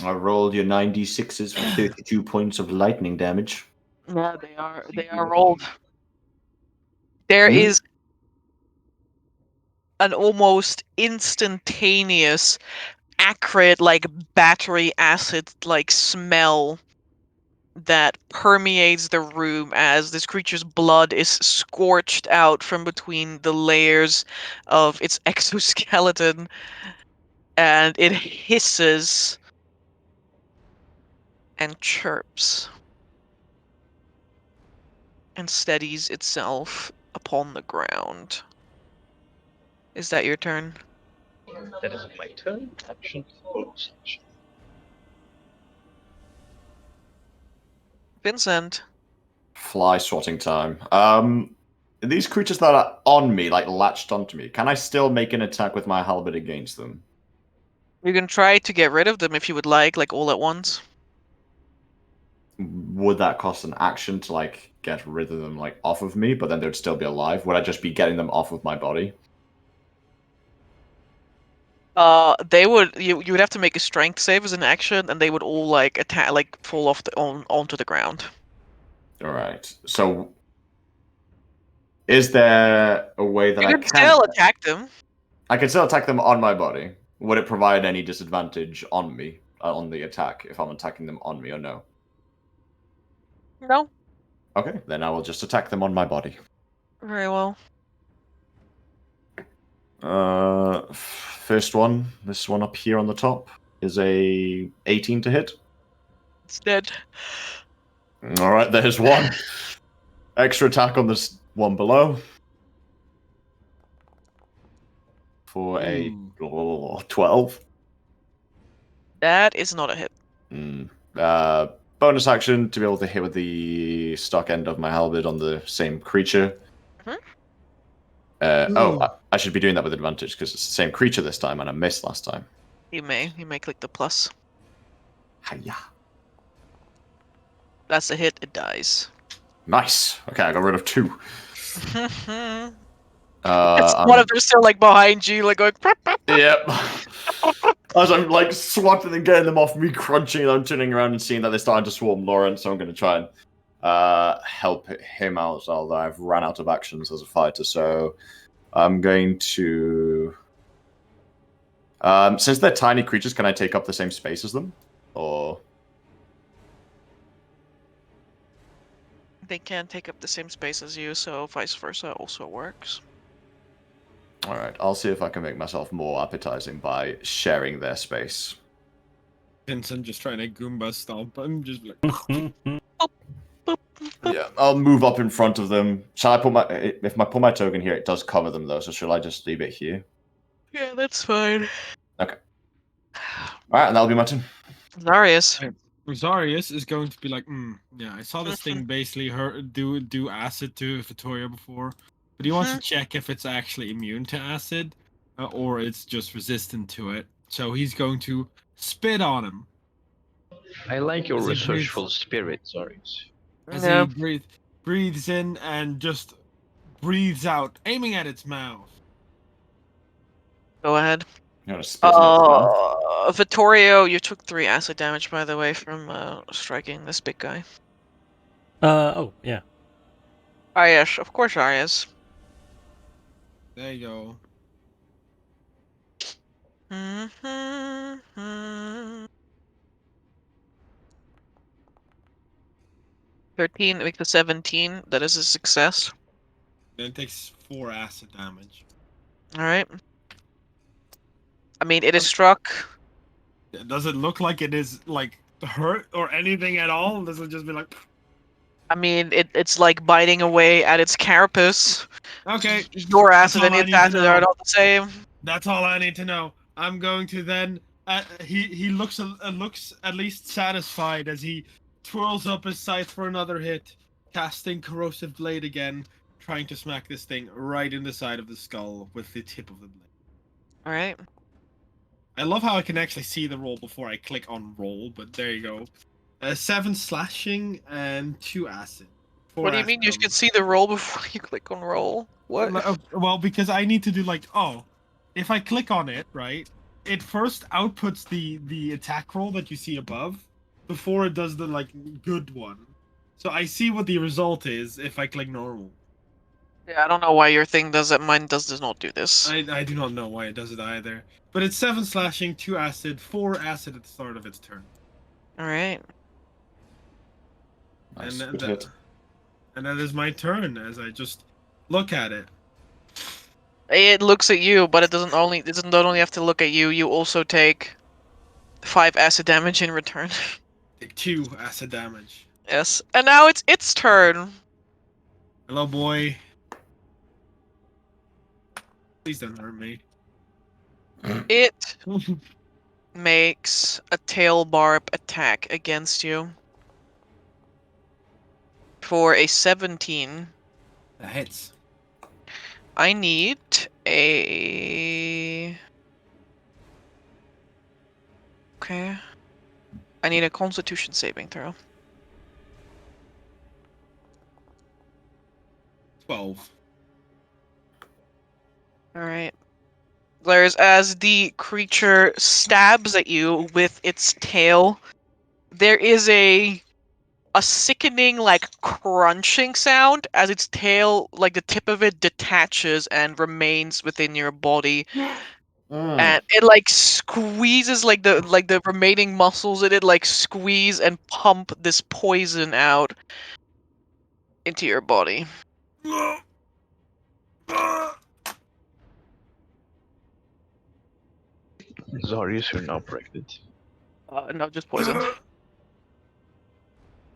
I rolled your 96s for 32 points of lightning damage. Yeah, they are rolled. There is an almost instantaneous acrid like battery acid like smell that permeates the room as this creature's blood is scorched out from between the layers of its exoskeleton, and it hisses and chirps and steadies itself upon the ground. Is that your turn? That is my turn. Action. Bonus action. Vincent. Fly swatting time. These creatures that are on me, like latched onto me, can I still make an attack with my halberd against them? You can try to get rid of them if you would like all at once. Would that cost an action to like get rid of them like off of me, but then they'd still be alive? Would I just be getting them off of my body? They would you would have to make a strength save as an action, and they would all like attack, like fall off onto the ground. All right. So, is there a way that You I can still attack them. I can still attack them on my body? Would it provide any disadvantage on me on the attack if I'm attacking them on me or no? No, Okay, then I will just attack them on my body. very well. First one, this one up here on the top, is a 18 to hit. It's dead. All right, there's one. Extra attack on this one below. For a 12. That is not a hit. Bonus action to be able to hit with the stock end of my halberd on the same creature. I should be doing that with advantage because it's the same creature this time and I missed last time. You may click the plus. Hiya. That's a hit. It dies. Nice. Okay, I got rid of 2. It's one of them still like behind you, like going. Yep. As I'm like swatting and getting them off me, crunching, and I'm turning around and seeing that they're starting to swarm Lauren, so I'm going to try and help him out, although I've ran out of actions as a fighter, so I'm going to... since they're tiny creatures, can I take up the same space as them? Or... They can take up the same space as you, so vice versa also works. Alright, I'll see if I can make myself more appetizing by sharing their space. Vincent just trying to Goomba stomp. I'm just like... Yeah, I'll move up in front of them. Shall I put my... If I put my token here, it does cover them, though, so should I just leave it here? Yeah, that's fine. Okay. Alright, and that'll be my turn. Zarius. Zarius is going to be like, yeah, I saw this thing basically do acid to Vittoria before, but he wants to check if it's actually immune to acid, or it's just resistant to it. So he's going to spit on him. I like your As he resourceful spirit, Zarius. As he breathes in and just breathes out, aiming at its mouth. Go ahead. You want to spit in its mouth? Vittorio, you took 3 acid damage, by the way, from striking this big guy. Oh, yeah. Arias, of course Arias. There you go. 13 makes a 17. That is a success. Then it takes 4 acid damage. Alright. I mean, it is struck. Does it look like it is, like, hurt or anything at all? Does it just be like... I mean, it's like biting away at its carapace. Okay. Your acid and its acid are not the same. That's all I need to know. I'm going to then... he looks at least satisfied as he twirls up his scythe for another hit, casting Corrosive Blade again, trying to smack this thing right in the side of the skull with the tip of the blade. Alright. I love how I can actually see the roll before I click on roll, but there you go. 7 slashing and 2 acid. What do you mean you can see the roll before you click on roll? What? Well, because I need to do like, if I click on it, right, it first outputs the attack roll that you see above before it does the like good one. So I see what the result is if I click normal. Yeah, I don't know why your thing does it. Mine does not do this. I do not know why it does it either. But it's 7 slashing, 2 acid, 4 acid at the start of its turn. Alright. Nice, And good hit. And that is my turn as I just look at it. It looks at you, but it doesn't not only have to look at you, you also take 5 acid damage in return. Take 2 acid damage. Yes. And now it's its turn. Hello, boy. Please don't hurt me. It makes a tail barb attack against you for a 17. That hits. I need a... Okay. I need a Constitution saving throw. 12. Alright. There's as the creature stabs at you with its tail, there is a sickening, like, crunching sound as its tail, like the tip of it, detaches and remains within your body. And it like squeezes like the remaining muscles in it like squeeze and pump this poison out into your body. Zarius, you're now pregnant. No, just poisoned.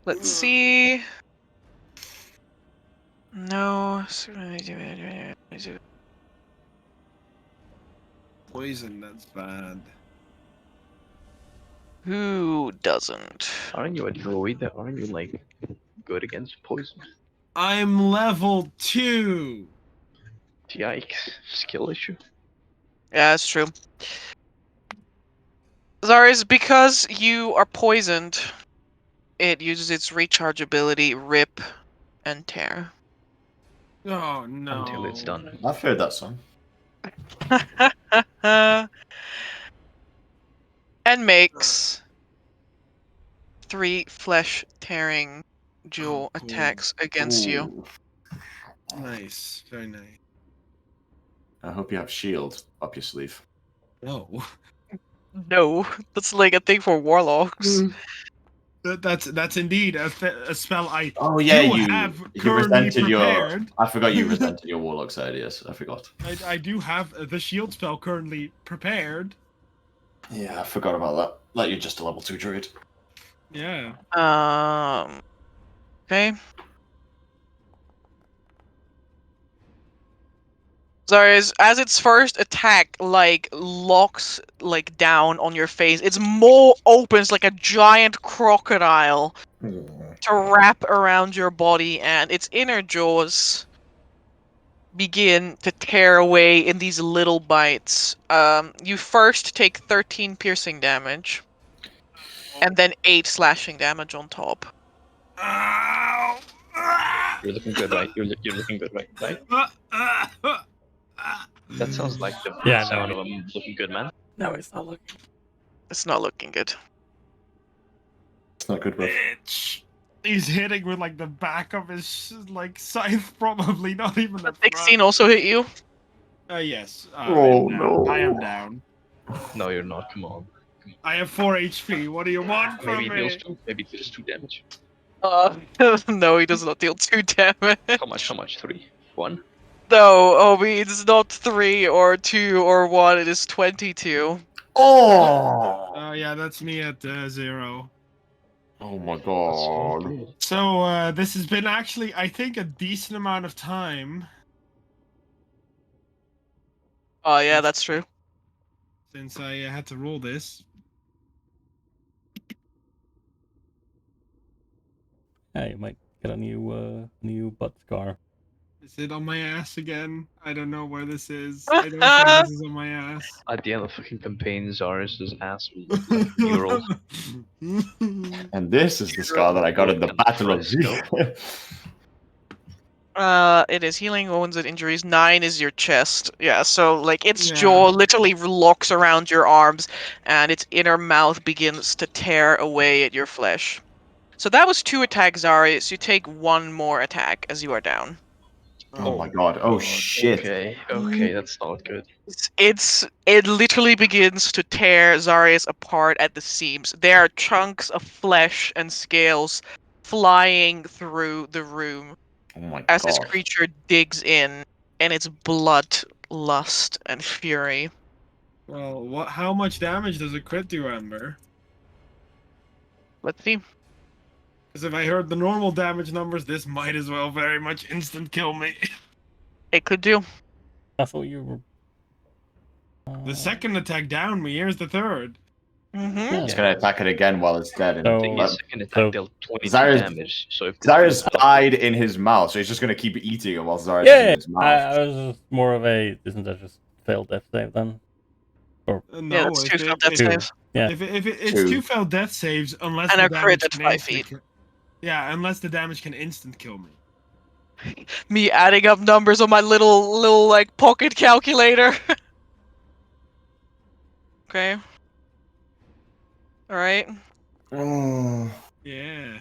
Let's see. No. Poison, that's bad. Who doesn't? Aren't you a druid? Aren't you like good against poison? I'm level 2. Yikes. Skill issue. Yeah, that's true. Zarius, because you are poisoned, it uses its recharge ability, Rip and Tear. Oh no. Until it's done. I've heard that song. And makes 3 flesh tearing jewel Oh, cool. attacks against you. Ooh. Nice. Very nice. I hope you have shield up your sleeve. No. No, that's like a thing for warlocks. That's indeed a spell I Oh yeah, do you have you currently resented your. prepared. I forgot you resented your warlock side. Yes, I forgot. I do have the shield spell currently prepared. Yeah, I forgot about that. Like you're just a level 2 druid. Yeah. Okay. Sorry, as its first attack, like, locks, like, down on your face, its maw opens like a giant crocodile to wrap around your body, and its inner jaws begin to tear away in these little bites. You first take 13 piercing damage, and then 8 slashing damage on top. Ow! You're looking good, right? You're looking good, right? That sounds like the Yeah, sound no. of a looking good man. No, it's not looking. It's not looking good. It's not good, bro. Bitch. He's hitting with like the back of his like scythe, probably not even the 16 front. also hit you. Yes. Oh, no. I am down. No, you're not. Come on. I have 4 HP. What do you want from Maybe it me? deals 2. Maybe it deals 2 damage. No, he does not deal 2 damage. How much? 3? 1? No, Obi, it's not 3 or 2 or 1, it is 22. Oh! Oh yeah, that's me at 0. Oh my That's god. good. So this has been actually, I think, a decent amount of time Oh yeah, that's true. since I had to roll this. Yeah, you might get a new butt scar. Is it on my ass again? I don't know where this is. I don't think this is on my ass. At the end of the fucking campaign, Zarius' ass will look like a mural. And this is the scar that I got in the Battle of Z. It is healing wounds and injuries. 9 is your chest. Yeah, so like its Yeah. jaw literally locks around your arms, and its inner mouth begins to tear away at your flesh. So that was 2 attacks, Zarius. You take 1 more attack as you are down. Oh my god. Oh shit. Okay, that's not good. It literally begins to tear Zarius apart at the seams. There are chunks of flesh and scales flying through the room Oh my as this god. creature digs in its blood, lust, and fury. Well, how much damage does a crit do, Amber? Let's see. Because if I heard the normal damage numbers, this might as well very much instant kill me. It could do. I thought you were. The second attack downed me. Here's the third. Mm-hmm. It's gonna attack it again while it's dead. And So- Thing is, second attack so- dealt 22 Zarius- damage. So if Zarius died in his mouth, so he's just gonna keep eating it while Zarius is Yeah, in his mouth. I was just more of a. Isn't that just failed death save then? No, Yeah, that's 2 failed death Two. saves. Yeah. It's 2 Two. failed death saves unless And the a crit damage at can 5 instant feet. Yeah, unless the damage can instant kill me. Me adding up numbers on my little like pocket calculator. Okay. All right. Oh. Yeah.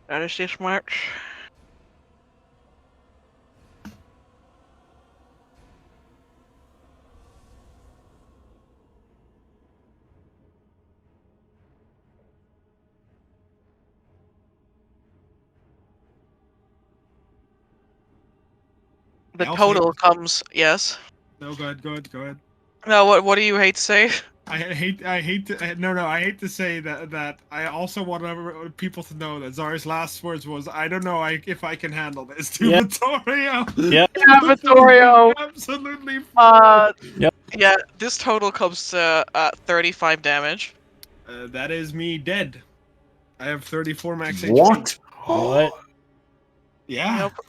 That is this much. The I also hate- total comes, yes. No, go ahead. No, what do you hate to say? I hate to say that I also want people to know that Zara's last words was, I don't know if I can handle this to Yeah. Vittorio. Yeah. Yeah, Vittorio. Absolutely. Yeah, this total comes to 35 damage. That is me dead. I have 34 max HP. What? What? Yeah. Nope.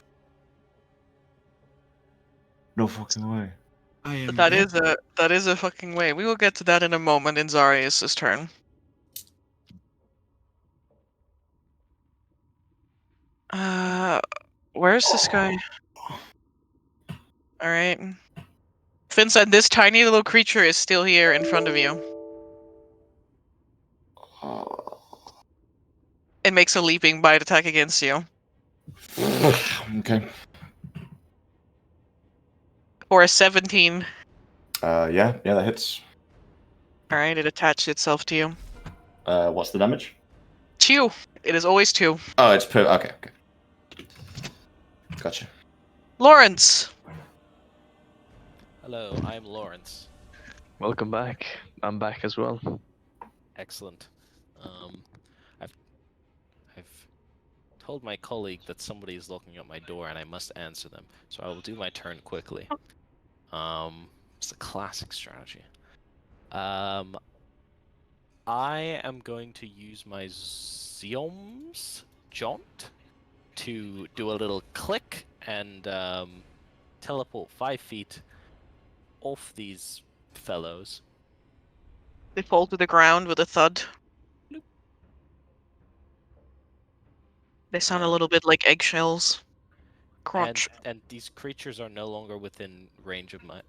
No fucking way. I am That dead. is a fucking way. We will get to that in a moment in Zarius' turn. Where's this guy? Alright. Vincent, this tiny little creature is still here in front of you. It makes a leaping bite attack against you. Okay. For a 17. Yeah, that hits. Alright, it attaches itself to you. What's the damage? 2. It is always 2. Oh, it's per. Okay. Gotcha. Lawrence! Hello, I'm Lawrence. Welcome back. I'm back as well. Excellent. I've told my colleague that somebody is knocking at my door and I must answer them, so I will do my turn quickly. It's a classic strategy. I am going to use my Ziom's Jaunt to do a little click and teleport 5 feet off these fellows. They fall to the ground with a thud. They sound a little bit like eggshells. Crunch. And these creatures are no longer within range of my...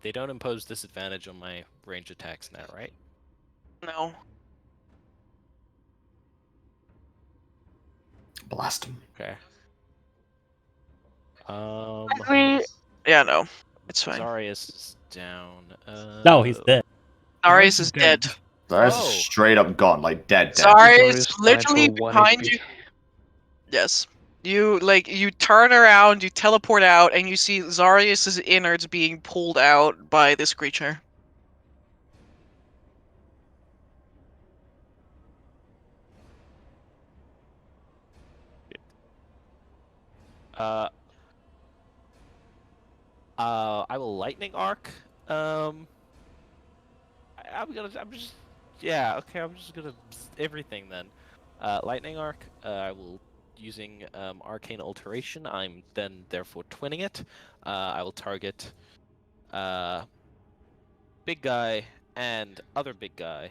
They don't impose disadvantage on my range attacks now, right? No. Blast him. Okay. Yeah, no. It's fine. Zarius is down. No, he's dead. Darius is dead. That's Oh. straight up gone, like dead. Darius Zarius literally died for 1 behind HP. you. Yes. You turn around, you teleport out, and you see Zarius' innards being pulled out by this creature. I will lightning arc. I'm just gonna everything then. Lightning arc. I will using arcane alteration. I'm then therefore twinning it. I will target big guy and other big guy.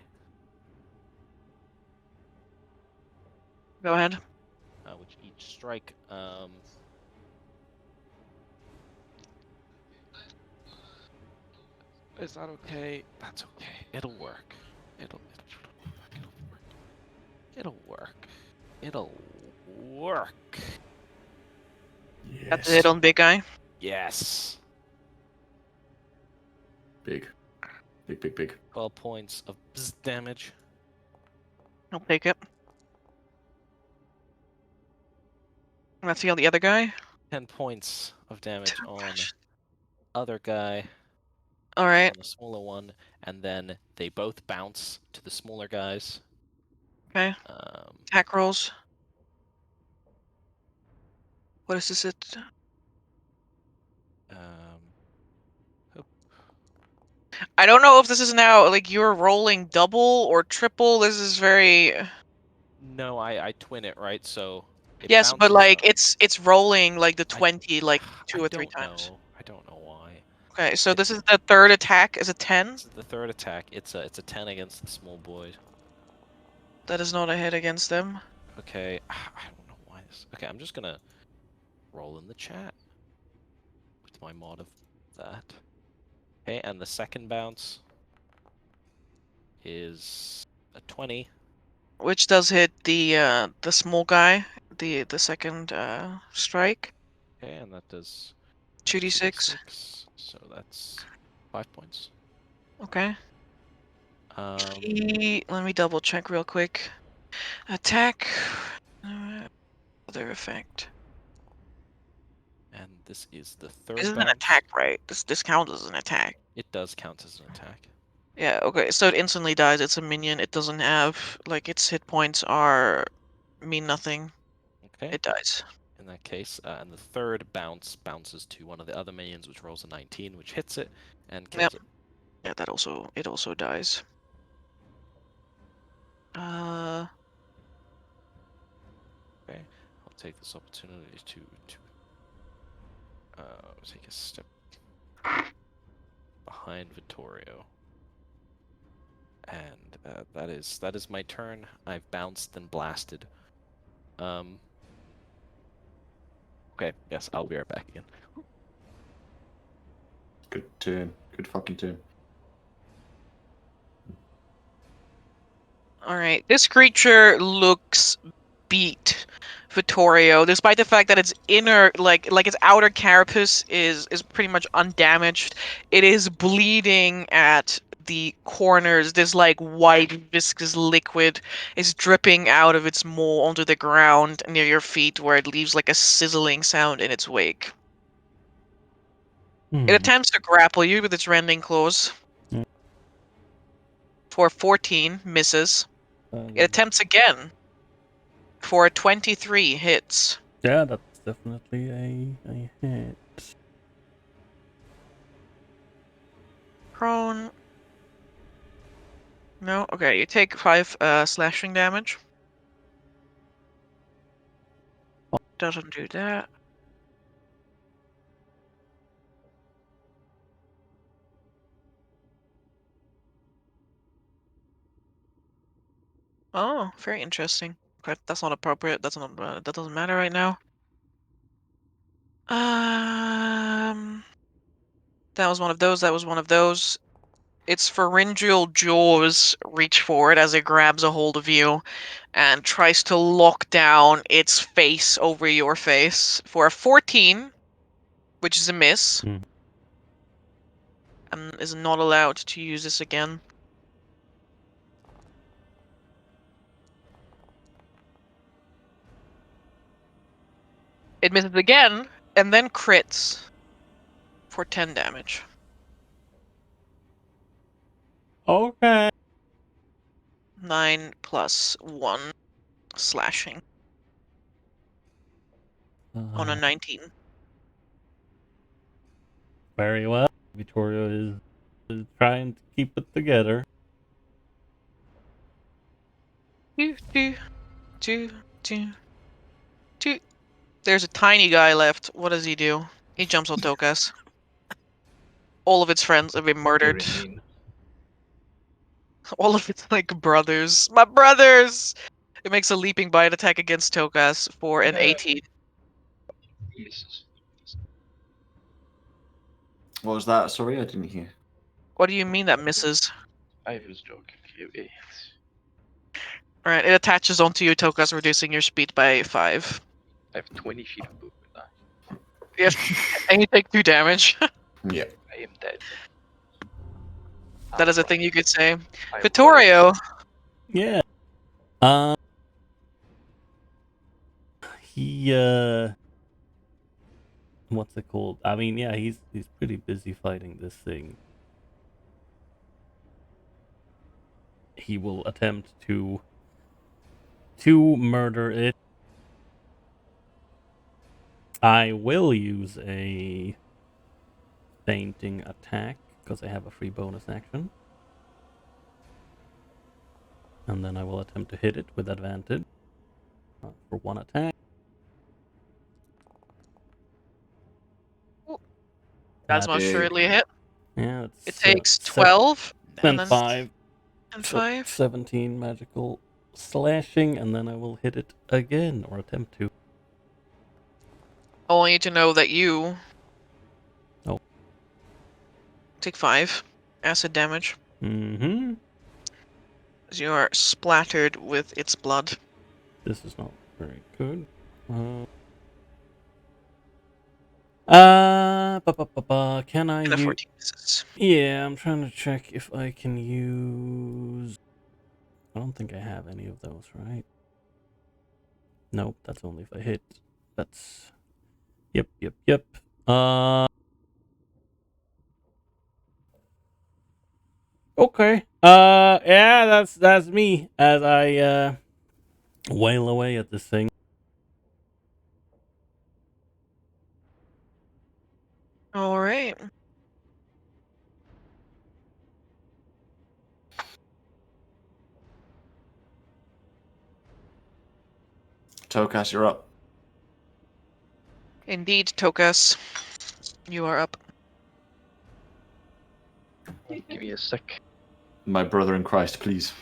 Go ahead. Which each strike. Is that okay? That's okay. It'll work. It'll work. It'll work. That's a hit on big guy. Yes. Big. 12 points of damage. I'll take it. Let's see on the other guy. 10 points of damage 10 on points. other guy. Alright. On the smaller one, and then they both bounce to the smaller guys. Okay. Attack rolls. What is this? I don't know if this is now like you're rolling double or triple. This is very. No, I twin it, right? So It Yes, but bounces like out. it's rolling like the I- 20 like two I or three don't times. know. I don't know why. Okay, so It- this is the third attack. Is a 10? It's the third attack. It's a 10 against the small boy. That is not a hit against them. Okay, I don't know why this. Okay, I'm just gonna roll in the chat with my mod of that. Okay, and the second bounce is a 20. Which does hit the small guy, the second strike. Okay, and that does 2d6. 2d6, so that's 5 points. Okay. Um, Let me double check real quick. Attack. Other effect. and this is the This third is an bounce. attack, right? This counts as an attack. It does count as an attack. Yeah, okay, so it instantly dies. It's a minion. It doesn't have, like, its hit points mean nothing. Okay. It dies. In that case, and the third bounce bounces to one of the other minions, which rolls a 19, which hits it and kills Yep. it. Yeah, it also dies. Okay. I'll take this opportunity to take a step behind Vittorio. And that is my turn. I've bounced and blasted. Okay, yes, I'll be right back again. Good turn. Good fucking turn. Alright, this creature looks beat, Vittorio, despite the fact that its inner, like its outer carapace is pretty much undamaged. It is bleeding at the corners. This like white viscous liquid is dripping out of its maw onto the ground near your feet, where it leaves like a sizzling sound in its wake. It attempts to grapple you with its rending claws. Hmm. For 14, misses. It attempts again. For a 23, hits. Yeah, that's definitely a hit. Prone. No? Okay, you take 5 slashing damage. Doesn't do that. Oh, very interesting. Okay, that's not appropriate. That's not. That doesn't matter right now. That was one of those. That was one of those. Its pharyngeal jaws reach forward as it grabs a hold of you, and tries to lock down its face over your face for a 14, which is a miss. Hmm. And is not allowed to use this again. It misses again, and then crits for 10 damage. Okay. 9 plus 1 slashing on a 19. Very well. Vittorio is trying to keep it together. Two, two, two, two, two. There's a tiny guy left. What does he do? He jumps on Tokas. All of its friends have been murdered. Very mean. All of its, like, brothers. My brothers! It makes a leaping bite attack against Tokas for an 18. Misses. What was that? Sorry, I didn't hear. What do you mean that misses? I was joking. It's Alright, it attaches onto you, Tokas, reducing your speed by 5. I have 20 feet of movement now. Yes, and you take 2 damage. Yeah. I am dead. That is a thing you could say. I Vittorio! Yeah. He what's it called? I mean, yeah, he's pretty busy fighting this thing. He will attempt to murder it. I will use a fainting attack because I have a free bonus action. And then I will attempt to hit it with advantage for 1 attack. That's most Big. surely a hit. Yeah, It it's takes 12 and then 5. and So 5. 17 magical slashing, and then I will hit it again, or attempt to. I want you to know that you Oh. take 5 acid damage Mm-hmm. as you are splattered with its blood. This is not very good. Can I And a use... 14 misses. Yeah, I'm trying to check if I can use... I don't think I have any of those, right? Nope, that's only if I hit. That's... Yep. Okay. Yeah, that's me as I wail away at this thing. All right. Tokas, you're up. Indeed, Tokas. You are up. Give me a sec. My brother in Christ, please.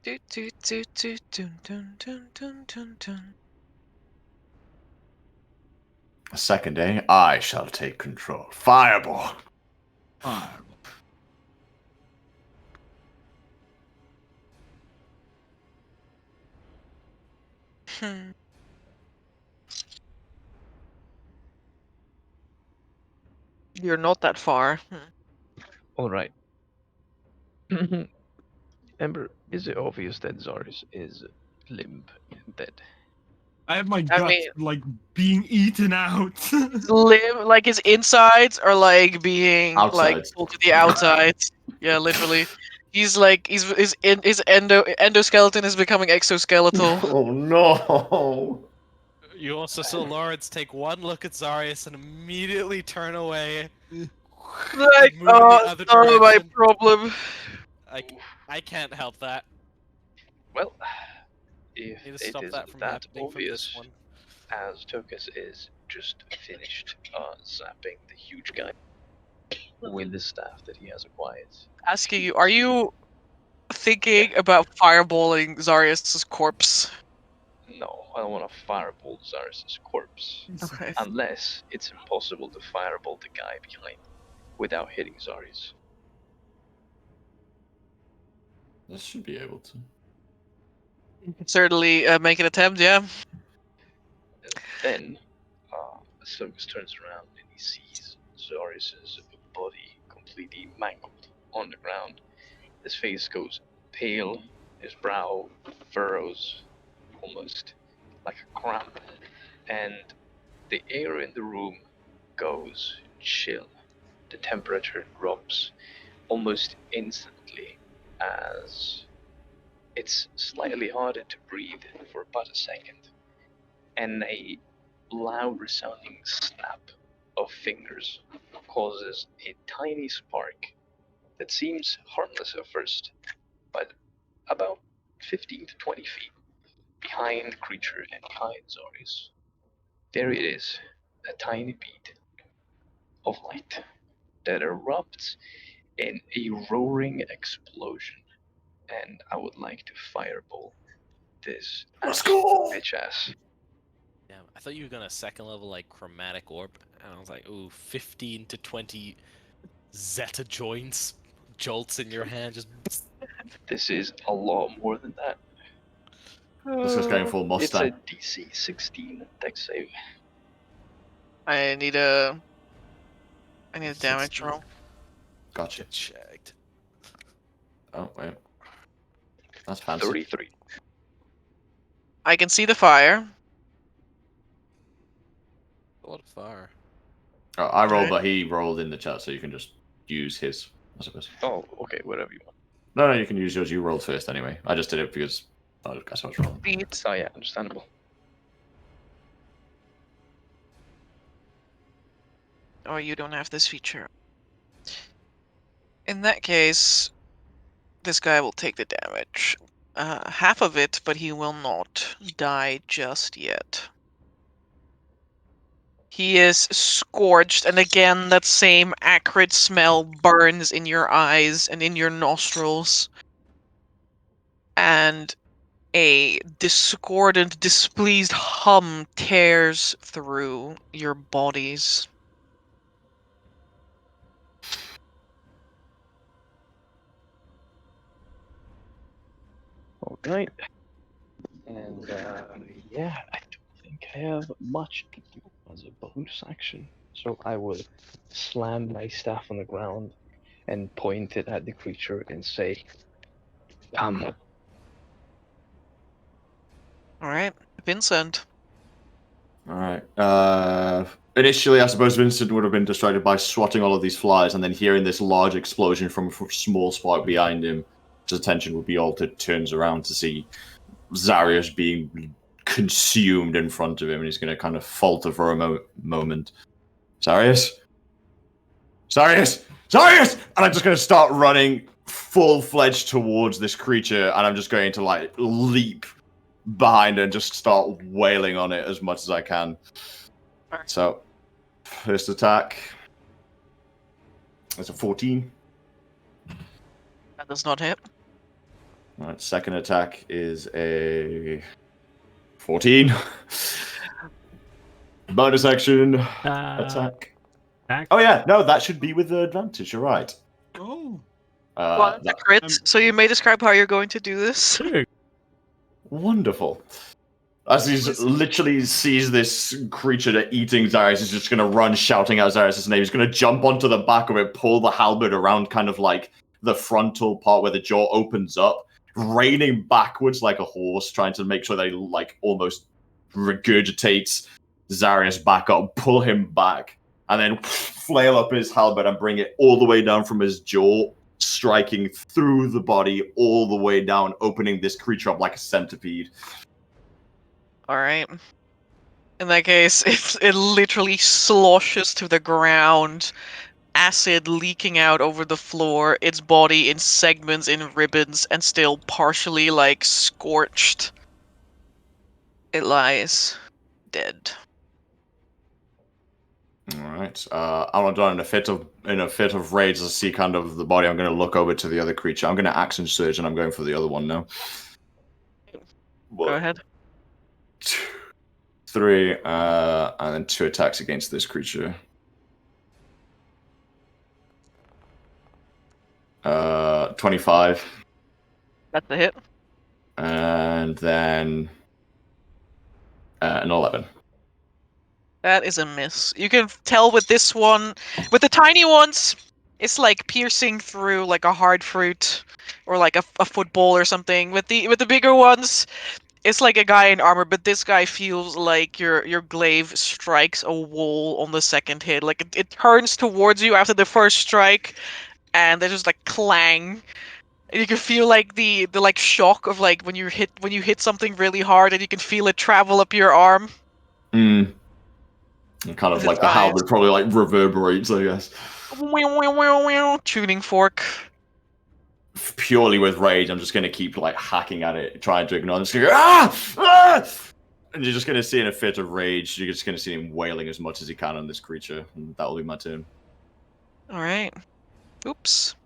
Do, do, do, do, dun, dun, dun, dun, dun, dun. Second, eh? I shall take control. Fireball! Hmm. You're not that far. All right. Ember, is it obvious that Zaris is limp and dead? I have my I gut mean- like being eaten out. Like his insides are like being like Outsides. pulled to the outsides. Yeah, literally. He's like his endoskeleton is becoming exoskeletal. Oh no! You also saw Lawrence take one look at Zarius and immediately turn away. Like, Move in the other oh, my direction. problem. I can't help that. Well, if Need to it stop is that from that happening from this obvious, one. as Tokus is just finished zapping the huge guy with the staff that he has acquired. Asking you, are you thinking about fireballing Zarius' corpse? No, I don't want to fireball Zaris' corpse. Okay. Unless it's impossible to fireball the guy behind without hitting Zaris. This should be able to. You can certainly make an attempt, yeah. Then, Sogus turns around and he sees Zaris' body completely mangled on the ground. His face goes pale, his brow furrows almost like a cramp, and the air in the room goes chill. The temperature drops almost instantly as it's slightly harder to breathe for about a second, and a loud resounding snap of fingers causes a tiny spark that seems harmless at first, but about 15 to 20 feet behind the creature and behind Zaris. There it is, a tiny bead of light that erupts in a roaring explosion, and I would like to fireball this Let's go! bitch ass. Damn, I thought you were gonna second level like chromatic orb, and I was like, ooh, 15 to 20 zeta joints, jolts in your hand, just. This is a lot more than that. This is going full It's a Mustang. DC 16 dex save. I need a damage roll. Gotcha. Checked. Oh, wait. That's fancy. 33. I can see the fire. A lot of fire. Oh, I rolled, Alright. but he rolled in the chat, so you can just use his, I suppose. Oh, okay, whatever you want. No, you can use yours. You rolled first anyway. I just did it because I guess I was wrong. Beat. Oh yeah, understandable. Oh, you don't have this feature. In that case, this guy will take the damage. Half of it, but he will not die just yet. He is scorched, and again, that same acrid smell burns in your eyes and in your nostrils. And a discordant, displeased hum tears through your bodies. Alright. And yeah, I don't think I have much to do as a bonus action. So I will slam my staff on the ground and point it at the creature and say, "Come." Alright, Vincent. All right. Initially, I suppose Vincent would have been distracted by swatting all of these flies, and then hearing this large explosion from a small spot behind him. His attention would be altered. Turns around to see Zarius being consumed in front of him, and he's going to kind of falter for a moment. Zarius, Zarius, Zarius! And I'm just going to start running full-fledged towards this creature, and I'm just going to like leap behind it and just start wailing on it as much as I can. Alright. So, first attack. That's a 14. That does not hit. Alright, second attack is a 14. Bonus action attack. Oh yeah, no, that should be with the advantage, you're right. Oh. Well, that's a crit, so you may describe how you're going to do this. Wonderful. As he literally sees this creature that eating Zarius, is just going to run shouting out Zarius' name. He's going to jump onto the back of it, pull the halberd around kind of like the frontal part where the jaw opens up, reining backwards like a horse, trying to make sure that he like almost regurgitates Zarius back up, pull him back, and then flail up his halberd and bring it all the way down from his jaw, striking through the body all the way down, opening this creature up like a centipede. Alright. In that case, it literally sloshes to the ground, acid leaking out over the floor, its body in segments, in ribbons, and still partially, like, scorched. It lies dead. All right. I'm done in a fit of rage. I see kind of the body. I'm going to look over to the other creature. I'm going to action surge, and I'm going for the other one now. Go ahead. 3, and then 2 attacks against this creature. 25. That's a hit. And then an 11. That is a miss. You can tell with this one, with the tiny ones, it's like piercing through like a hard fruit or like a football or something. With the bigger ones, it's like a guy in armor, but this guy feels like your glaive strikes a wall on the second hit. Like it turns towards you after the first strike, and there's just like clang. And you can feel like the like shock of like when you hit something really hard, and you can feel it travel up your arm. And kind of like the halberd probably like reverberates, I guess. Tuning fork. Purely with rage, I'm just going to keep like hacking at it, trying to ignore. I'm just going to go, ah! And you're just going to see in a fit of rage, you're just going to see him wailing as much as he can on this creature, and that will be my turn. All right. Oops.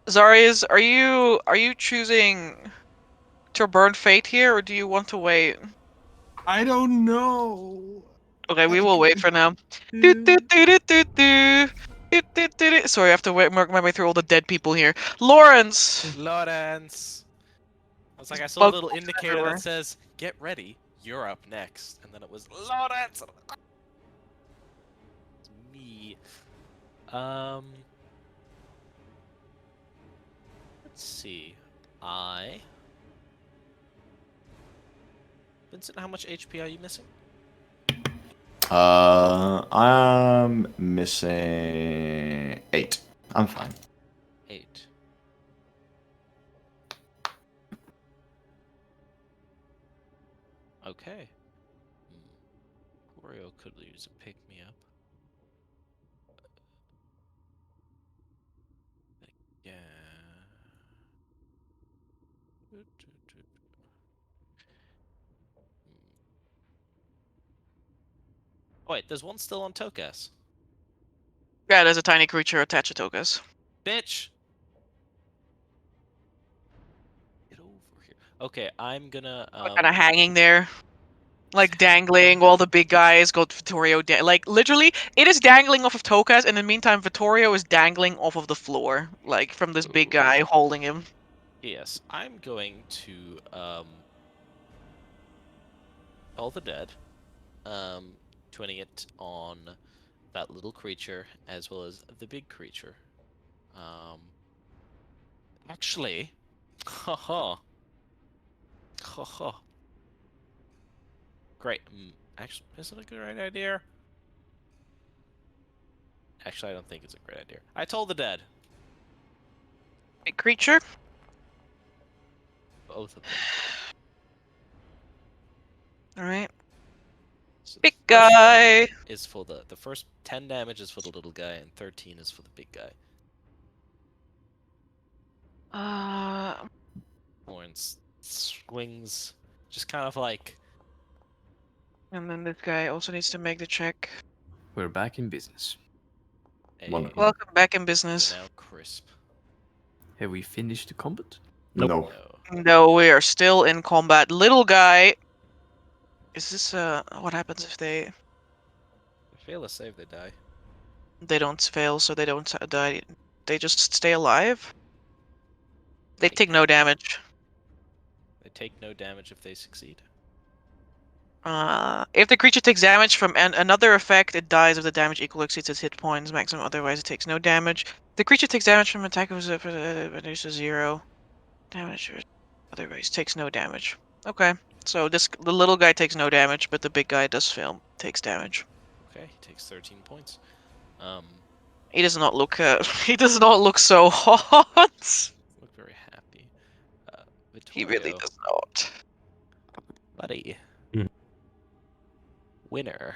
Zarius, are you choosing to burn fate here, or do you want to wait? I don't know. Okay, we will wait for now. Sorry, I have to work my way through all the dead people here. Lawrence! Lawrence! I was like, I saw a little indicator that says, get ready, you're up next. And then it was, Lawrence! It's me. Let's see. Vincent, how much HP are you missing? I'm missing 8. I'm fine. 8. Okay. Wario could use a pick-me-up. Wait, there's one still on Tokas. Yeah, there's a tiny creature attached to Tokas. Bitch! Get over here. Okay, I'm gonna Kind of hanging there. Like dangling while the big guys got Vittorio. Like literally, it is dangling off of Tokas, and in the meantime, Vittorio is dangling off of the floor, like from this big guy holding him. Yes, I'm going to Call the Dead, twinning it on that little creature as well as the big creature. Actually, haha, haha. Great. Actually, is it a great idea? Actually, I don't think it's a great idea. I told the dead. Big creature. Both of them. All right. So the Big first one guy. is for the first 10 damage is for the little guy, and 13 is for the big guy. Horns swings, just kind of like. And then this guy also needs to make the check. We're back in business. Wonderful. Welcome back in We're business. now crisp. Have we finished the combat? Nope. No. No. No, we are still in combat. Little guy. Is this what happens if they Fail a save, they die. don't fail, so they don't die? They just stay alive? They take no damage. They take no damage if they succeed. If the creature takes damage from another effect, it dies if the damage exceeds its hit points maximum. Otherwise, it takes no damage. The creature takes damage from attack reduces 0 damage. Otherwise, takes no damage. Okay, so the little guy takes no damage, but the big guy takes damage. Okay, he takes 13 points. He does not look. He does not look so hot. Look very happy. He really Vittorio, does not. buddy. Mm. Winner.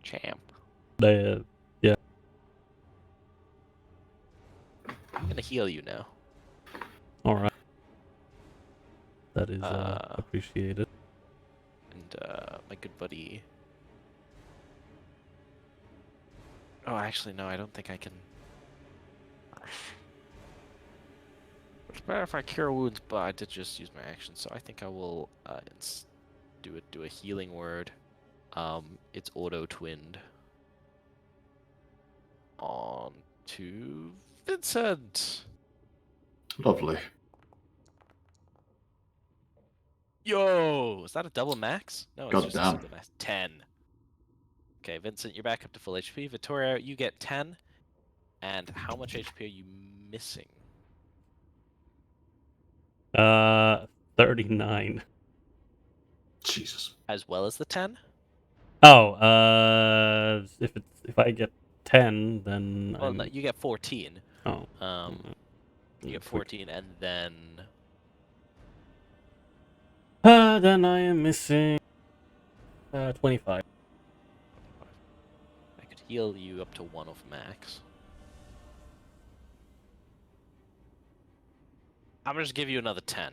Champ. Yeah. I'm gonna heal you now. All right. That is Uh, appreciated. And my good buddy. Oh, actually, no, I don't think I can. It's better if I cure wounds, but I did just use my action, so I think I will do a healing word. It's auto twinned on to Vincent. Lovely. Yo, is that a double max? No, it's just a Goddamn. single max. 10. Okay, Vincent, you're back up to full HP. Vittoria, you get 10. And how much HP are you missing? 39. Jesus. As well as the 10? Oh, if I get 10, then Well, I'm... no, you get 14. Oh. You get 14, and then Then I am missing 25. I could heal you up to 1 of max. I'm gonna just give you another 10.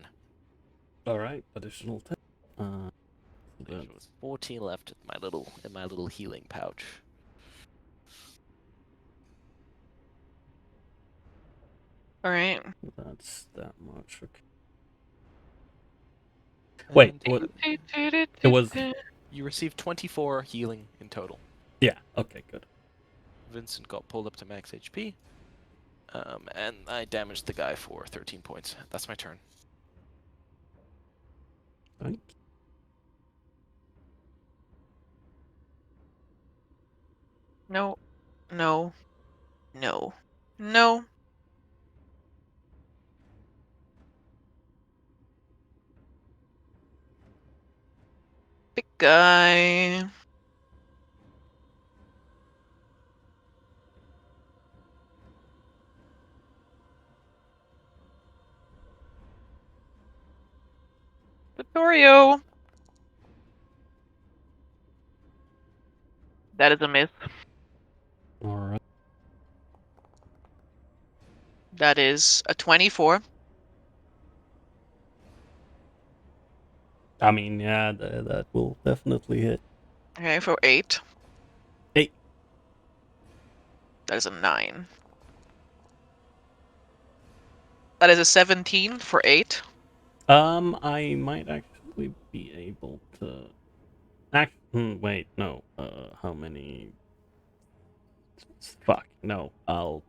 All right, additional 10. There was 14 left in my little healing pouch. All right. That's that much. Okay. Wait, And what? It was... You received 24 healing in total. Yeah, okay, good. Vincent got pulled up to max HP. And I damaged the guy for 13 points. That's my turn. Right. No. No. No. No. Big guy. Vittorio. That is a miss. All right. That is a 24. I mean, yeah, that will definitely hit. Okay, for 8. 8. That is a 9. That is a 17 for 8. I might actually be able to. Wait, no. How many? Fuck, no. I'll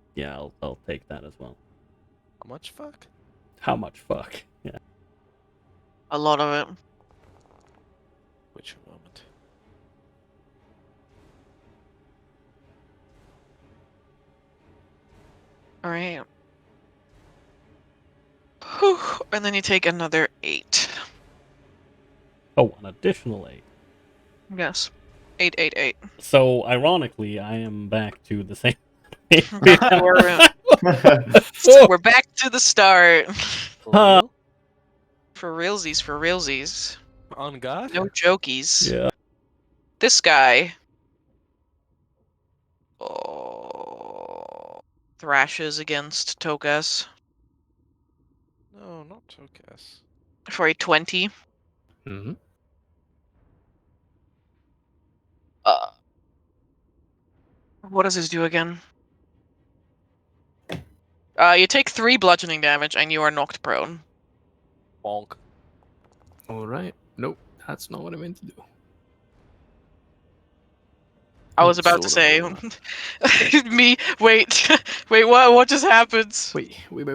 take that as well. How much fuck? How much fuck? Yeah. A lot of it. Which moment? Alright. Whew. And then you take another 8. Oh, an additional 8. Yes. 8, 8, 8. So, ironically, I am back to the same. We're back to the start. For real? For realsies, for realsies. On God? No jokies. Yeah. This guy thrashes against Tokas No, not Tokas. for a 20. Mm-hmm. What does this do again? You take 3 bludgeoning damage and you are knocked prone. Bonk. All right. Nope, that's not what I meant to do. I was about to say, me. Wait, wait. What just happened? Wait. No.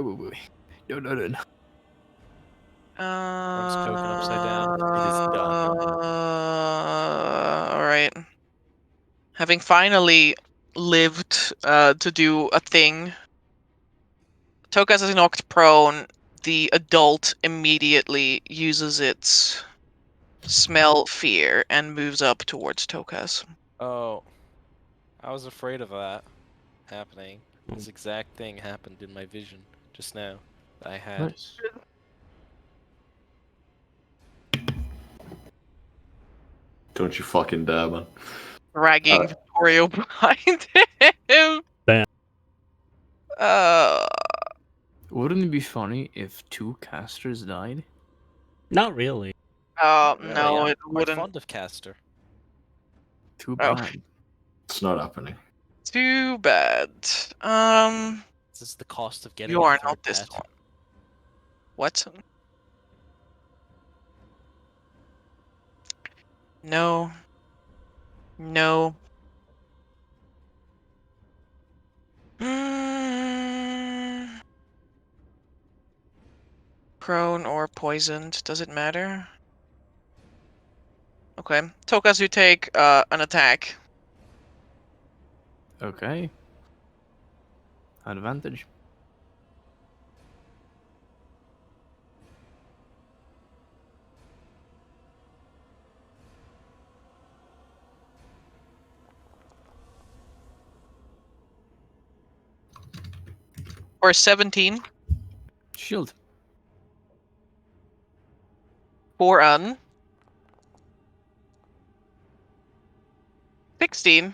Frank's token upside down. It is done. All right. Having finally lived to do a thing, Tokas is knocked prone. The adult immediately uses its smell fear and moves up towards Tokas. Oh. I was afraid of that happening. This exact thing happened in my vision just now that I had. Nice. Don't you fucking dare, man. Dragging Vittorio behind him. Damn. Wouldn't it be funny if 2 casters died? Not really. No, I'm it quite wouldn't. fond of Caster. Too Oh. bad. It's not happening. Too bad. This is the cost of getting You a are third not this pet. one. What? No. No. Prone or poisoned, does it matter? Okay. Tokas, you take an attack. Okay. Advantage. For 17. Shield. For 16.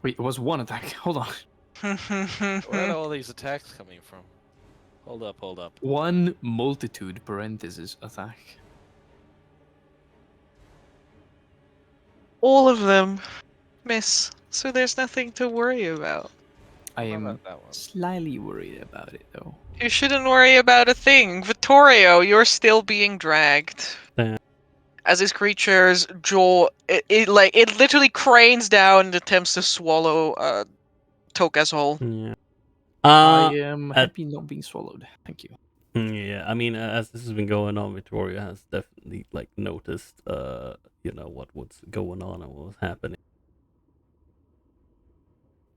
Wait, it was 1 attack. Hold on. Where are all these attacks coming from? Hold up. 1 multitude parenthesis attack. All of them miss, so there's nothing to worry about. I How am about that one? slightly worried about it though. You shouldn't worry about a thing. Vittorio, you're still being dragged. Damn. As his creature's jaw, it literally cranes down and attempts to swallow Tokas whole. Yeah. I am happy not being swallowed. Thank you. Yeah, I mean, as this has been going on, Victoria has definitely noticed, what was going on and what was happening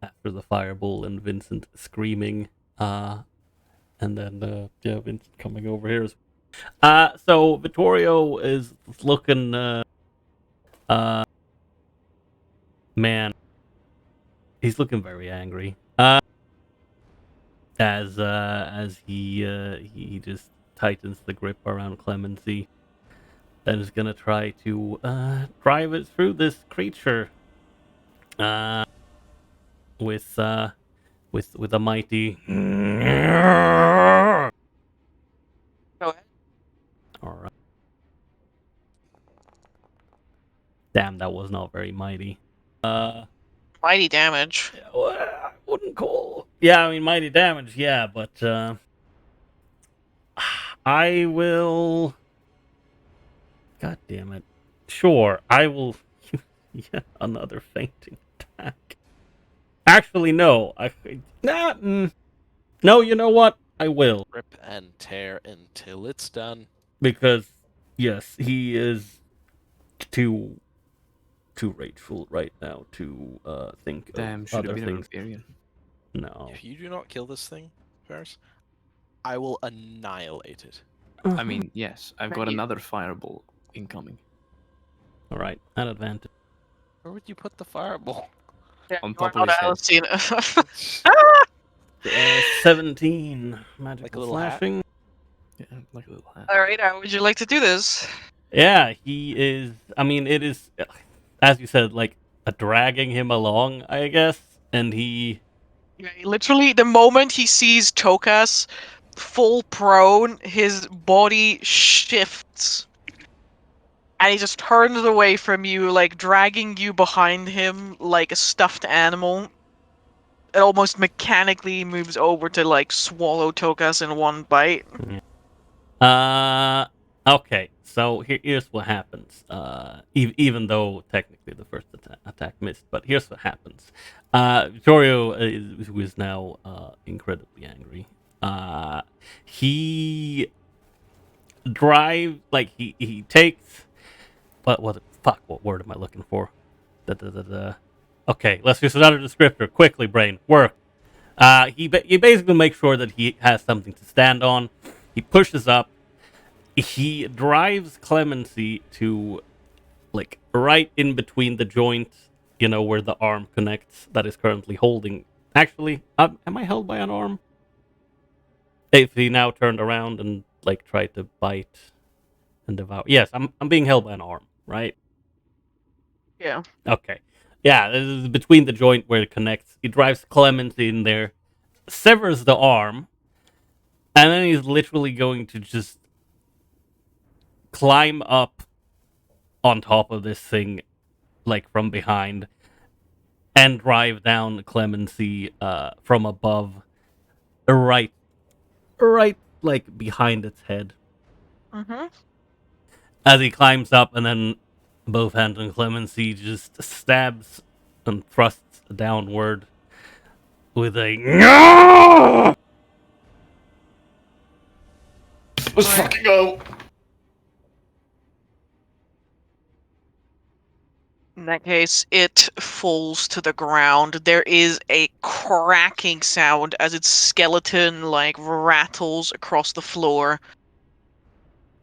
after the fireball and Vincent screaming, and then Vincent coming over here. So Vittorio is looking, man, he's looking very angry. As he just tightens the grip around Clemency, then is gonna try to drive it through this creature with a mighty. Go ahead. All right. Damn, that was not very mighty. Mighty damage. Well, I wouldn't call. Yeah, I mean mighty damage. Yeah, but I will. God damn it. Sure, I will. Yeah, another fainting attack. Actually, no. No, you know what? I will. Rip and tear until it's done. Because, yes, he is too rageful right now to think Damn, of should have other been a things. barbarian. No. If you do not kill this thing, Ferris, I will annihilate it. I mean, yes, I've got Right. another fireball incoming. All right, an advantage. Where would you put the fireball? Yeah, On you are top of not his head. Alcina. 17 magical Like a little hat? slashing. Yeah, like a little hat. All right, how would you like to do this? Yeah, he is. I mean, it is, as you said, like dragging him along, I guess. And he. Yeah, literally, the moment he sees Tokas full prone, his body shifts. And he just turns away from you, like dragging you behind him like a stuffed animal. It almost mechanically moves over to like swallow Tokas in one bite. Okay, so here's what happens. Even though technically the first attack missed, but here's what happens. Jorio, who is now incredibly angry, he he takes what word am I looking for? Okay, let's use another descriptor quickly. Brain work. He basically makes sure that he has something to stand on. He pushes up. He drives Clemency to, like, right in between the joint, where the arm connects, that is currently holding. Actually, am I held by an arm? If he now turned around and, like, tried to bite and devour. Yes, I'm being held by an arm, right? Yeah. Okay. Yeah, this is between the joint where it connects. He drives Clemency in there, severs the arm, and then he's literally going to just climb up on top of this thing, like from behind, and drive down Clemency from above, right, like behind its head. Mm-hmm. As he climbs up, and then both hands on Clemency just stabs and thrusts downward with a. Let's fucking go. In that case, it falls to the ground. There is a cracking sound as its skeleton like rattles across the floor,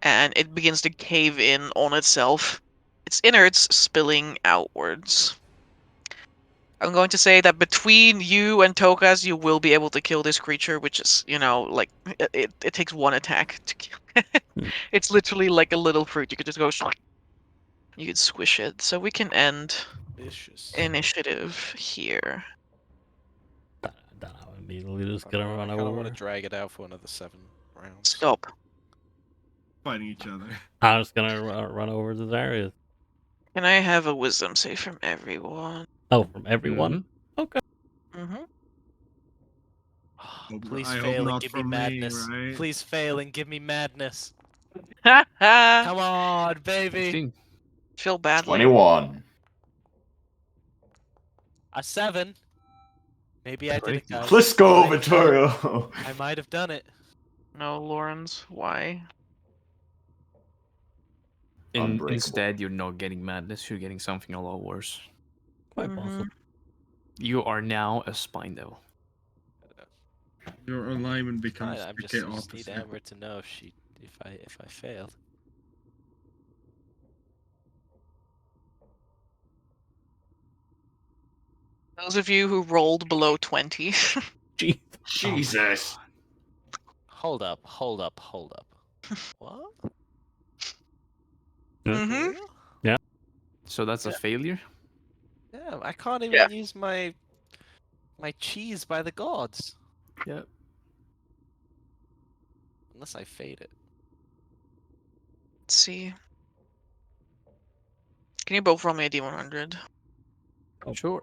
and it begins to cave in on itself. Its innards spilling outwards. I'm going to say that between you and Tokas, you will be able to kill this creature, which is, like, it takes one attack to kill it. It's literally like a little fruit. You could just go, you could squish it. So we can end Vicious. initiative here. I'm immediately just I gonna don't know, run I kinda over. want to drag it out for another 7 rounds. Stop. Fighting each other. I'm just gonna run over to Zarius. Can I have a wisdom save from everyone? Oh, from everyone? Okay. Mm-hmm. Please I hope fail and not give me from me, madness. right? Please fail and give me madness. Come Come on, baby. 15. Feel badly. 21. A 7. Maybe I did it, guys. Let's go, I might have done it. Vittorio. I might have done it. No, Lawrence. Why? Unbreakable. Instead, you're not getting madness, you're getting something a lot worse. Quite Mhm. possible. You are now a spine devil. Your alignment Fine, becomes I the just chaos need opposite. Amber to know if I failed. Those of you who rolled below 20. Jeez. Jesus. Hold up. What? Mm-hmm. So that's a failure? Yeah, I can't even Yeah. use my cheese by the gods. Yep. Unless I fade it. Let's see. Can you both roll me a D100? Sure.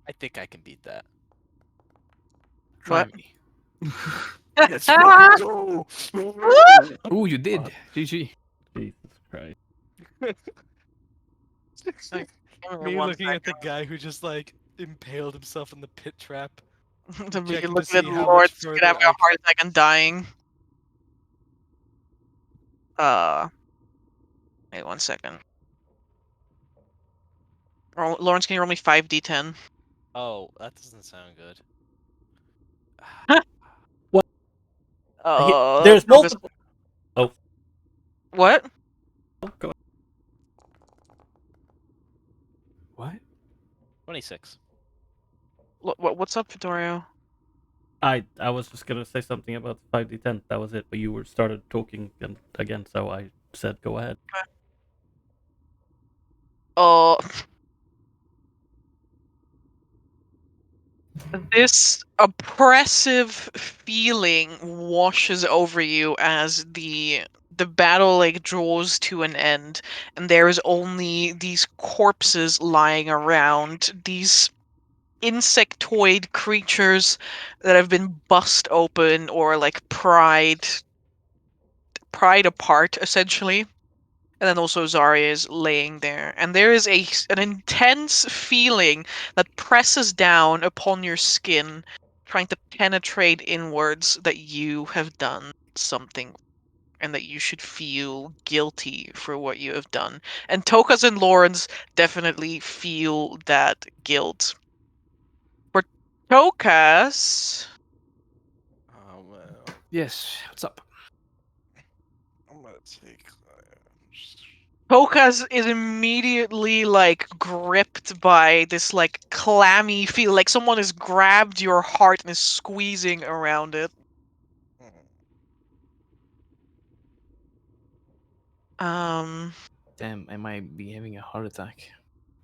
I think I can beat that. Try What? me. Let's fucking go! Oh, you did. GG. Jesus Christ. Like, give me Me one looking at the second. guy who just like impaled himself in the pit trap. To be checking to looking at see how Lawrence much could further having I a heart attack and dying. Wait 1 second. Lawrence, can you roll me 5d10? Oh, that doesn't sound good. There's Focus. multiple. Oh, What? go on. What? 26. What's up, Vittorio? I was just gonna say something about the 5d10. That was it, but you were started talking again, so I said go ahead. Oh. This oppressive feeling washes over you as the battle like draws to an end, and there is only these corpses lying around, these insectoid creatures that have been bust open or like pried apart essentially. And then also Zarya is laying there, and there is an intense feeling that presses down upon your skin, trying to penetrate inwards that you have done something, and that you should feel guilty for what you have done. And Tokas and Lawrence definitely feel that guilt. For Tokas, Oh man, Yes. What's up? I'm gonna take. Tokas is immediately like gripped by this like clammy feel, like someone has grabbed your heart and is squeezing around it. Um, Damn, I might be having a heart attack.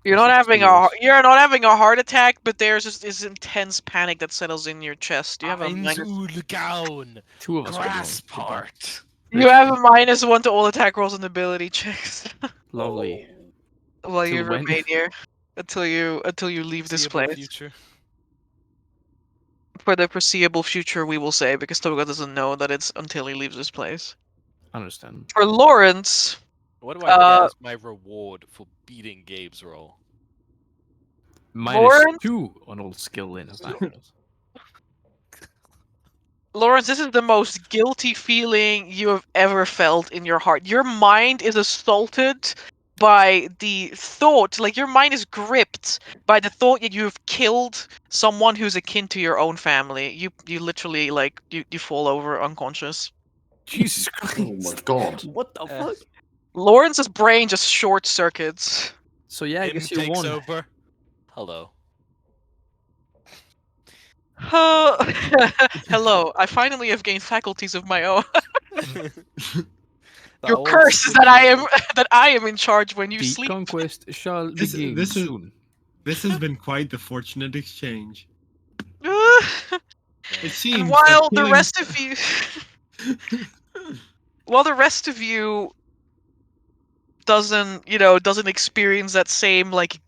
you're Guess not it's having two of us. you're not having a heart attack, but there's just this intense panic that settles in your chest. You have a minus. Einzulgaun, Two of us are going. grasp heart. You have a -1 to all attack rolls and ability checks Lovely. while Till you when? remain here until you leave this Foreseeable place. future. For the foreseeable future, we will say, because Toga doesn't know that it's until he leaves this place. Understand. For Lawrence, What do I get Uh, as my reward for beating Gabe's roll? Minus 2 on all skill in attackers. Lawrence, this is the most guilty feeling you have ever felt in your heart. Your mind is assaulted by the thought, like your mind is gripped by the thought that you've killed someone who's akin to your own family. You literally like you fall over unconscious. Jesus Christ. Oh my god. What the fuck? Lawrence's brain just short circuits. So yeah, I Him guess you takes won. over. Hello. Hello, I finally have gained faculties of my own. The Your old curse is that I am switcheroo. that I am in charge when you The sleep. conquest shall This- begin this is- soon. This has been quite the fortunate exchange. It seems And that while the killing- rest of you while the rest of you doesn't experience that same like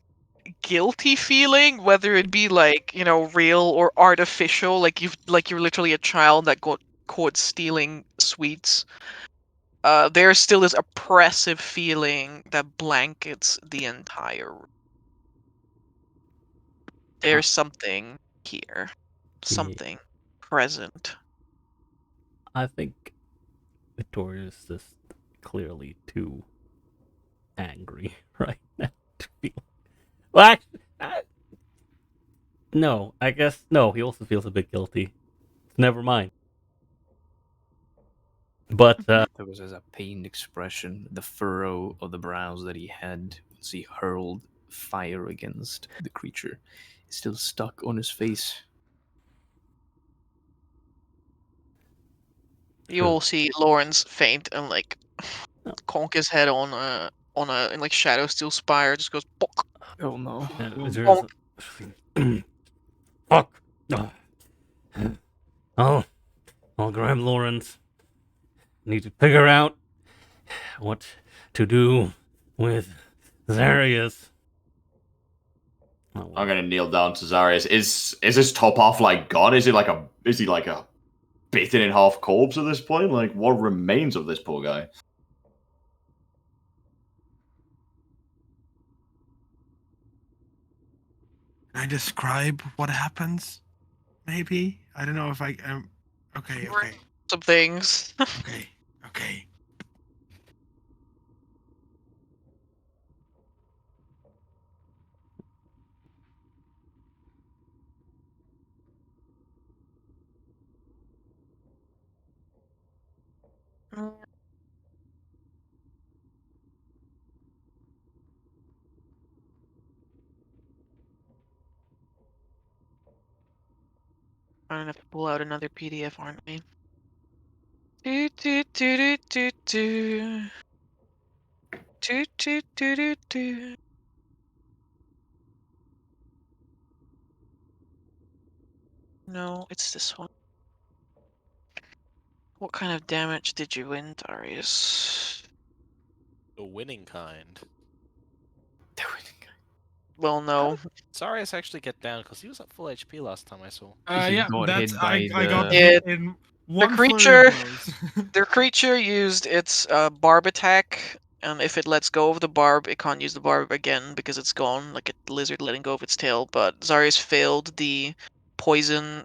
guilty feeling, whether it be like real or artificial, like you're literally a child that got caught stealing sweets. There's still this oppressive feeling that blankets the entire room. There's something here, something present. I think Victoria's just clearly too angry right now to feel. Well, actually, no, I guess no. He also feels a bit guilty. Never mind. But There was a pained expression, the furrow of the brows that he had once he hurled fire against the creature is still stuck on his face. You all see Lawrence faint and like conk his head on a in like Shadow Steel Spire, just goes bonk. Oh no. Fuck. Oh. Well, Graham Lawrence, need to figure out what to do with Zarius. Oh, well. I'm gonna kneel down to Zarius. Is his top half like gone? Is he like a bitten in half corpse at this point? Like, what remains of this poor guy? Can I describe what happens? Maybe? I don't know if I okay, okay. Some things. Okay. Okay. I'm gonna have to pull out another PDF, aren't we? Do do do do do do. Do do do do do. No, it's this one. What kind of damage did you win, Darius? The winning kind. Well, no. Zarius actually get down because he was at full HP last time I saw. He Yeah, got that's hit by I got the- hit in one flurry of creature- blows. Their creature used its barb attack, and if it lets go of the barb, it can't use the barb again because it's gone, like a lizard letting go of its tail. But Zarius failed the poison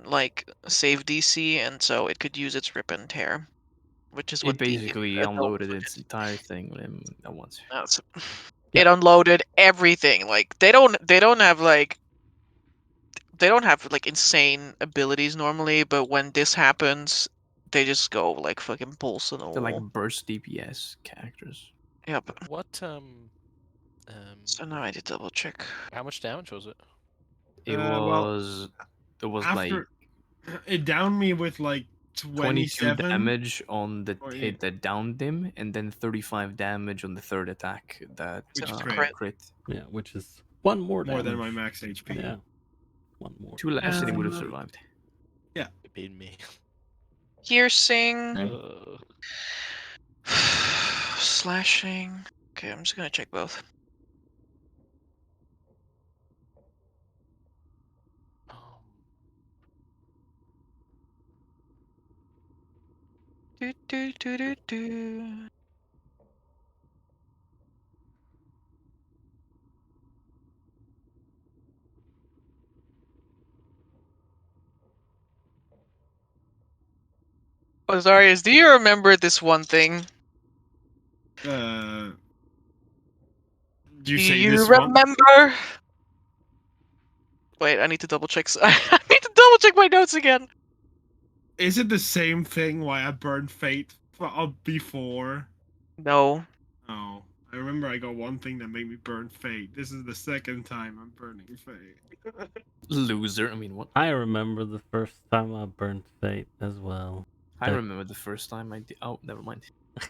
save DC, and so it could use its rip and tear, which is what It basically the unloaded its entire thing with him at once. That's, It unloaded everything. Like they don't have like insane abilities normally, but when this happens, they just go like fucking balls to the They're like wall. burst DPS characters. Yep. What So now I did double check. how much damage was it? It well, was like After it downed me with like 22 27 damage on the Or hit that downed him, and then 35 damage on the third attack that Which is great. crit. Yeah, which is one more more than damage. my max HP. Yeah, one more. 2 less and he would have survived. It beat me. Piercing. Uh, Slashing. Okay, I'm just gonna check both. Do do do do do. Oh, Zarius, do you remember this one thing? Do Do you say you this one? remember? Wait, I need to double check. I need to double check my notes again. Is it the same thing why I burned Fate before? No. Oh, I remember I got one thing that made me burn Fate. This is the second time I'm burning Fate. Loser. I mean, what? I remember the first time I burned Fate as well. I That- remember the first time I did. Oh, never mind.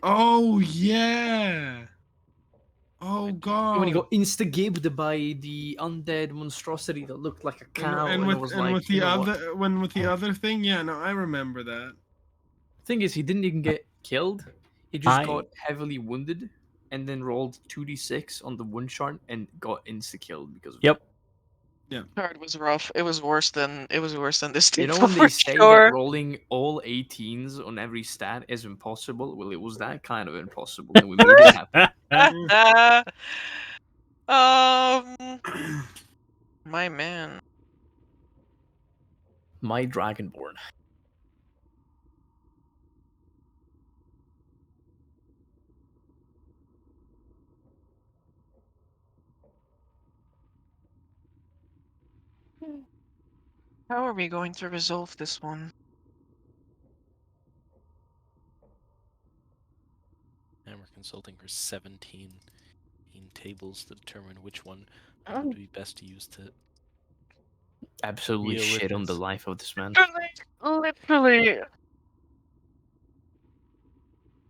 Oh yeah. Oh god. When he got instigated by the undead monstrosity that looked like a cow, and it with was and like, with you the know what? other with the other thing, yeah, no, I remember that. Thing is, he didn't even get killed. He just I- got heavily wounded, and then rolled 2d6 on the wound chart and got insta killed because of Yep. Card was rough. It was worse than this it. You team know when for they say sure. that rolling all 18s on every stat is impossible? Well, it was that kind of impossible, and we made it happen. My man. My Dragonborn. How are we going to resolve this one? and we're consulting for 17 tables to determine which one would be best to use to. Absolutely Be a shit on the witness. life of this man. Literally.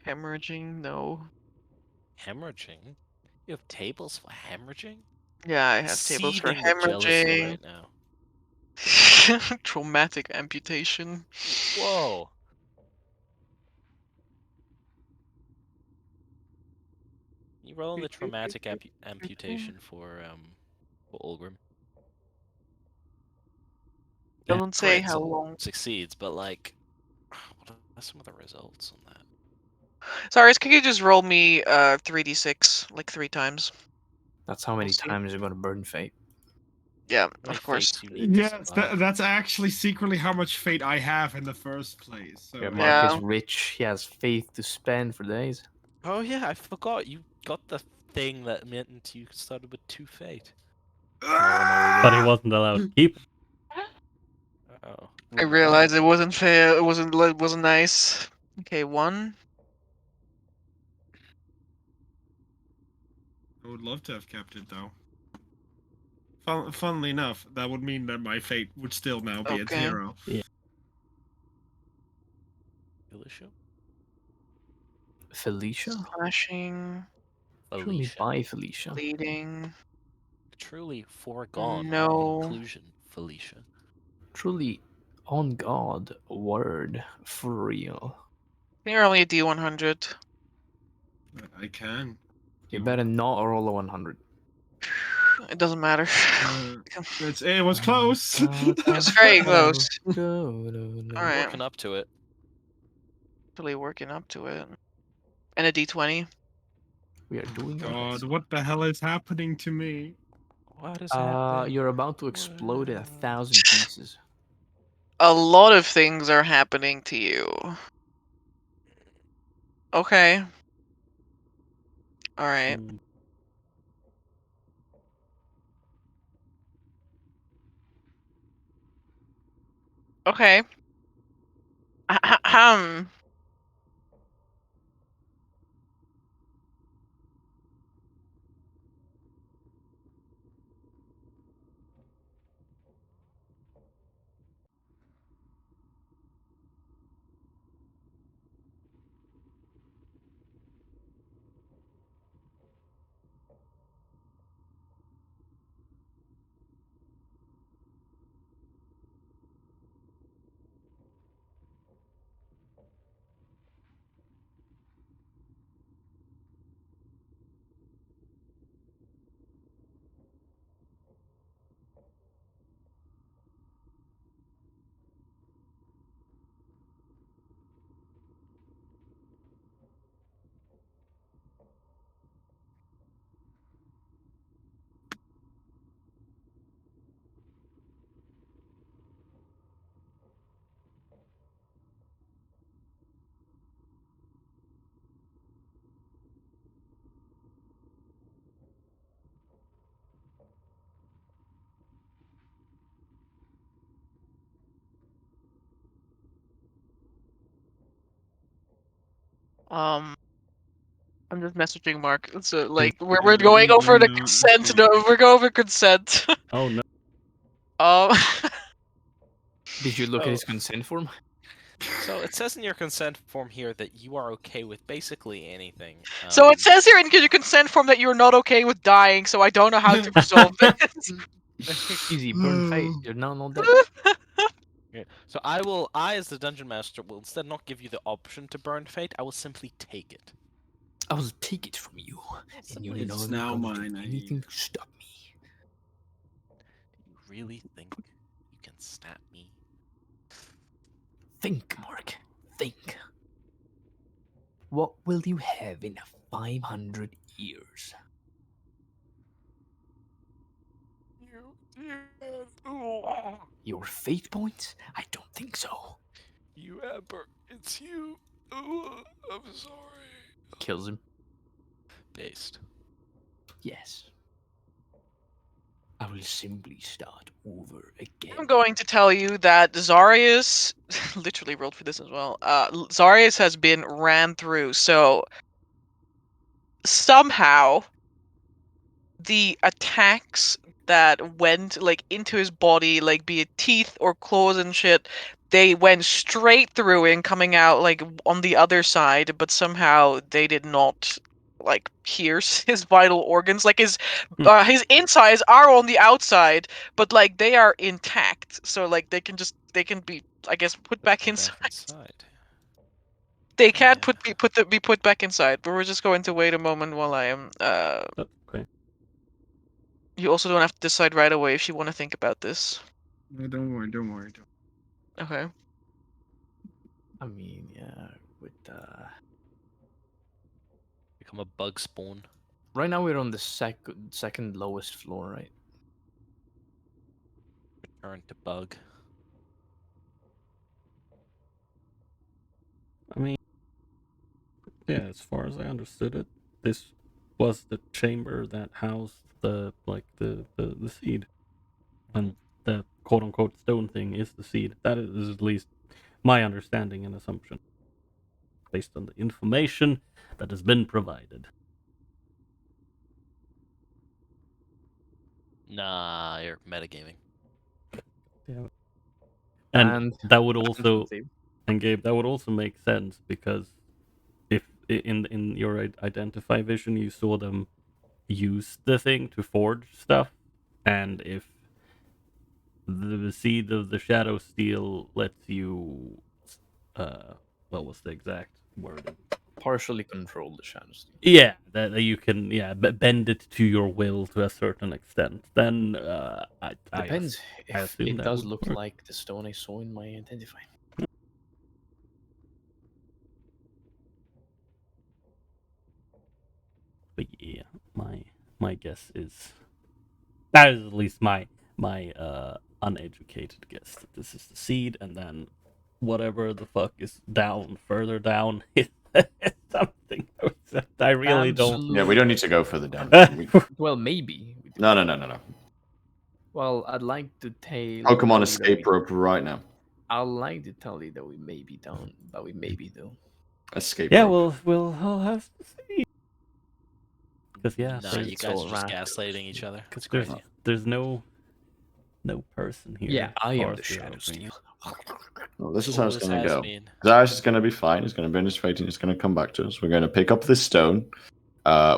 Hemorrhaging? No. Hemorrhaging? You have tables for hemorrhaging? Yeah, I have tables for Seething with jealousy hemorrhaging. right now. Traumatic amputation. Whoa. You roll the traumatic amputation for Ulgrim. Yeah. Doesn't say Crits how and long. succeeds, but like, what are some of the results on that? Sorry, could you just roll me 3d6 like 3 times? That's how many see. times you're gonna burn fate. Yeah, How many of course. fates you need to Yes, survive? that's actually secretly how much fate I have in the first place. So Yeah, Yeah. Mark is rich. He has faith to spend for days. Oh yeah, I forgot you got the thing that meant you started with 2 fate. But he wasn't allowed to keep it. Oh. I realized it wasn't fair. It wasn't nice. Okay, 1. I would love to have kept it though. Funnily enough, that would mean that my fate would still now be at Okay. 0. Felicia? Felicia? Slashing, Truly Felicia. by Felicia. bleeding. Truly foregone No. conclusion, Felicia. Truly on God word for real. You're only a D100. I can. You better not roll a 100. It doesn't matter. It was close. It's very close. We're Alright. working up to it. Actually working up to it. And a D20. We are doing our God, best. what the hell is happening to me? What is happening? You're about to explode in 1,000 pieces. A lot of things are happening to you. Okay. Alright. Okay. Ahem. I'm just messaging Mark. So like we're going over the consent. No, we're going over consent. Oh no. Um. Did you look at Oh. his consent form? So it says in your consent form here that you are okay with basically anything. So it says here in your consent form that you're not okay with dying. So I don't know how to resolve this. Easy, burn fate. You're now not dead. Yeah. So I as the dungeon master will instead not give you the option to burn fate. I will simply take it. I will take it from you, and you're It's not now going to do mine, anything to stop me. Do you really think you can snap me? Think, Mark. Think. What will you have in 500 years? Your fate points? I don't think so. You Amber, it's you. I'm sorry. Kills him. Based. Yes. I will simply start over again. I'm going to tell you that Zarius literally rolled for this as well. Zarius has been ran through, so somehow the attacks that went like into his body, like be it teeth or claws and shit, they went straight through and coming out like on the other side, but somehow they did not like pierce his vital organs. Like his insides are on the outside, but like they are intact, so like they can be, I guess, put back inside. They can't be put back inside, but we're just going to wait a moment while I am. That's okay. You also don't have to decide right away if you want to think about this. No, don't worry, don't worry. Okay. I mean, yeah, with Become a bug spawn. right now we're on the second lowest floor, right? Return to bug. I mean, yeah, as far as I understood it, this was the chamber that housed the seed, and the quote unquote stone thing is the seed. That is at least my understanding and assumption, based on the information that has been provided. Nah, you're metagaming. Yeah. And that would also, Steve. and Gabe, that would also make sense because if in your identify vision you saw them use the thing to forge stuff, and if the seed of the shadow steel lets you, what was the exact wording? Partially control the shadows. Yeah, that you can, bend it to your will to a certain extent. Then Depends I if assume it that does would look work. like the stone I saw in my identify. But yeah, my guess is that is at least my uneducated guess that this is the seed, and then whatever the fuck is further down is something. I really don't. Yeah, we don't need to go further down. Well, maybe. No. Well, I'd like to tell Pokemon you escape that rope right now. I'd like to tell you that we may be down, but we may be though. Escape Yeah, rope. we'll have to see. Because Nah, there's- you guys are just Raptors. gaslighting each other. It's there's crazy. there's no person here. Yeah, I as am far the as we're shadow agreeing. steel. Well, this is how it's Always going to has go. been. Zarius is going to be fine. He's going to burn his fate and he's going to come back to us. We're going to pick up this stone,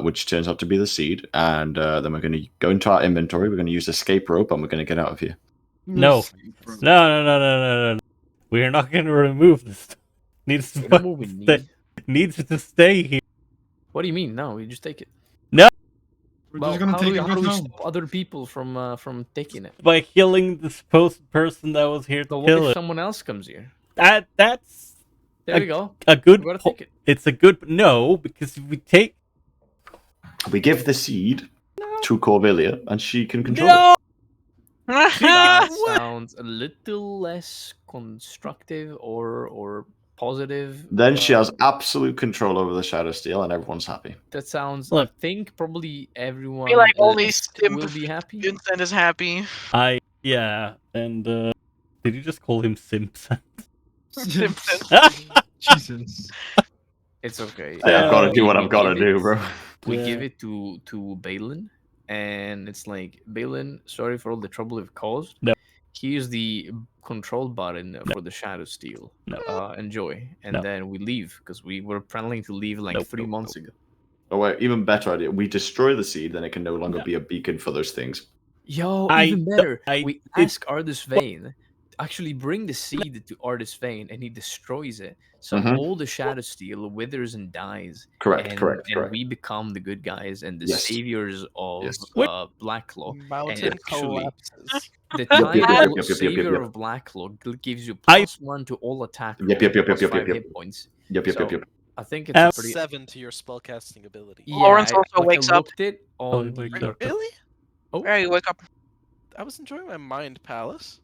which turns out to be the seed, and then we're going to go into our inventory. We're going to use escape rope, and we're going to get out of here. No. No. We're not going to remove this. Needs to You know what we fucking need? needs to stay here. What do you mean? No, we just take it. No. We're Well, just gonna how take do we, it how do with we home. stop other people from taking it? By killing the supposed person that was here to So what kill if it. someone else comes here? That's There we go. a good We gotta po- take it. It's a good no, because if we take We give the seed to Corvillia, and she can control no. it. That sounds a little less constructive or positive. Then she has absolute control over the Shadow Steel, and everyone's happy. That sounds. Look. I think probably everyone I feel like only list will be happy. Vincent is happy. And did you just call him Simpson? Simpson. Jesus. It's okay. Hey, I've got to We- do what we I've got to give it- do, bro. We Yeah. give it to Balin, and it's like, Balin, sorry for all the trouble you've caused. No. Here's the control button for the Shadow Steel. No. Enjoy. And No. then we leave, because we were planning to leave like Nope, 3 nope, months nope. ago. Oh wait, even better idea. We destroy the seed, then it can no longer No. be a beacon for those things. Yo, I even d- better. I We did- ask Artis Vane, actually bring the seed to Artis Vane, and he destroys it. So Mhm. all the Shadow Steel withers and dies. Correct, and, correct, and correct. we become the good guys and the Yes. saviors of Yes. Blacklaw. Mountain actually, collapses. The Yep, yep, yep, title yep, yep, yep, Savior yep. of Blacklaw gives you I- +1 to all attack Yep, rolls, yep, yep, plus yep, yep, 5 yep. hit points. Yep, yep, So, yep, yep. I think it's Um, a pretty. 7 to your spellcasting ability. Yeah, Lawrence also I wakes up. looked it Oh, on he wakes the. up. Really? Hey, wake up. I was enjoying my mind palace.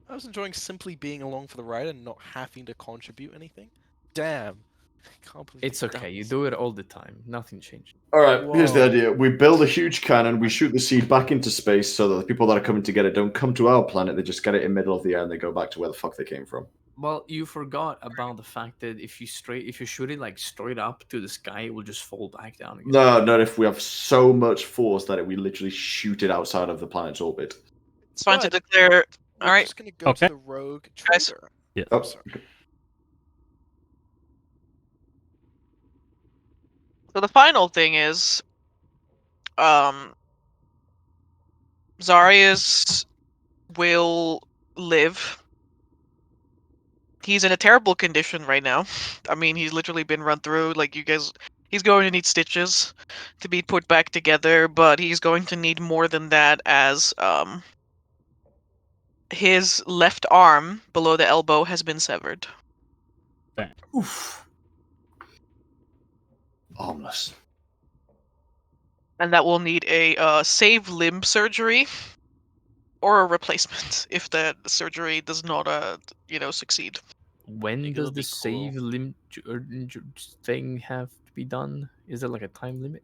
I was enjoying simply being along for the ride and not having to contribute anything. Damn. I can't believe It's they've done okay. You this. do it all the time. Nothing changed. All right, here's the Whoa. idea. We build a huge cannon, we shoot the seed back into space so that the people that are coming to get it don't come to our planet, they just get it in the middle of the air and they go back to where the fuck they came from. Well, you forgot about the fact that if you shoot it like straight up to the sky, it will just fall back down again. No, not if we have so much force that we literally shoot it outside of the planet's orbit. It's fine to But declare. We're All right. just gonna go Okay. to the rogue Guys. trader. Yeah. Oh, Sorry. So the final thing is, Zarius will live he's in a terrible condition right now. I mean, he's literally been run through. Like, you guys, he's going to need stitches to be put back together, but he's going to need more than that, as his left arm below the elbow has been severed. Oof. Ominous. And that will need a save limb surgery or a replacement if the surgery does not, succeed. When think does it'll the be cool. save limb thing have to be done? Is there like a time limit?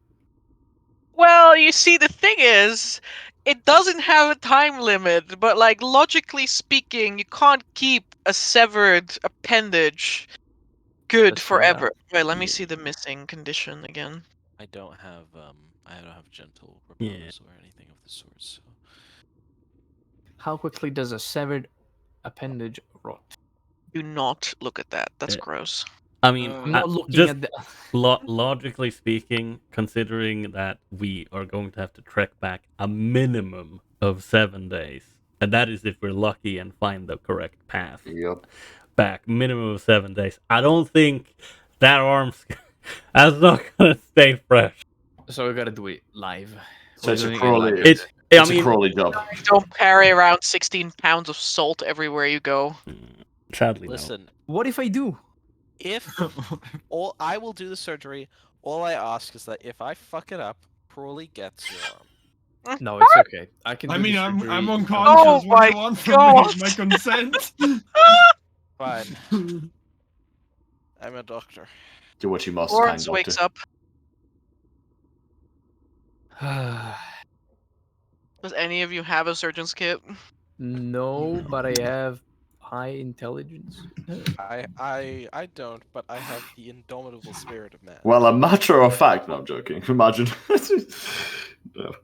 Well, you see, the thing is, it doesn't have a time limit, but, like, logically speaking, you can't keep a severed appendage good Let's find forever. out. Wait, let me Yeah. see the missing condition again. I don't have gentle Yeah. repose or anything of the sort. So How quickly does a severed appendage rot? Do not look at that. That's Yeah. gross. I mean, I'm not looking just at the. logically speaking, considering that we are going to have to trek back a minimum of 7 days, and that is if we're lucky and find the correct path Yep. back, minimum of 7 days. I don't think that arm's that's not gonna stay fresh. So we gotta do it live. So We're it's a doing it Crawley. live. It's It's a Crawley job. Don't carry around 16 pounds of salt everywhere you go. Sadly, listen, What if I do? if I will do the surgery, all I ask is that if I fuck it up, Crawley gets your arm. No, it's okay. I can. I do mean, the I'm surgery. unconscious. Oh What do you my want from God. me? My consent? Fine. I'm a doctor. Do what you must, Lawrence kind wakes doctor. up. Does any of you have a surgeon's kit? No, but I have high intelligence. I don't, but I have the indomitable spirit of man. Well, a matter of fact, no, I'm joking. Imagine. No.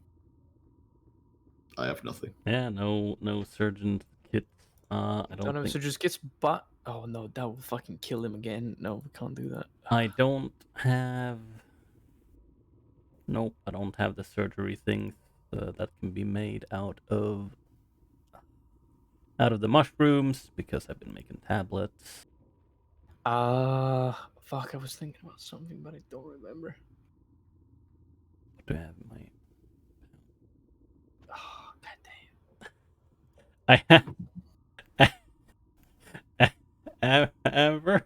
I have nothing. yeah, no surgeon kits. I don't know. think. So just gets but. Oh no, that will fucking kill him again. No, we can't do that. I don't have. Nope, I don't have the surgery things that can be made out of the mushrooms because I've been making tablets. Fuck. I was thinking about something, but I don't remember. What do I have in my? Oh, I have. Amber,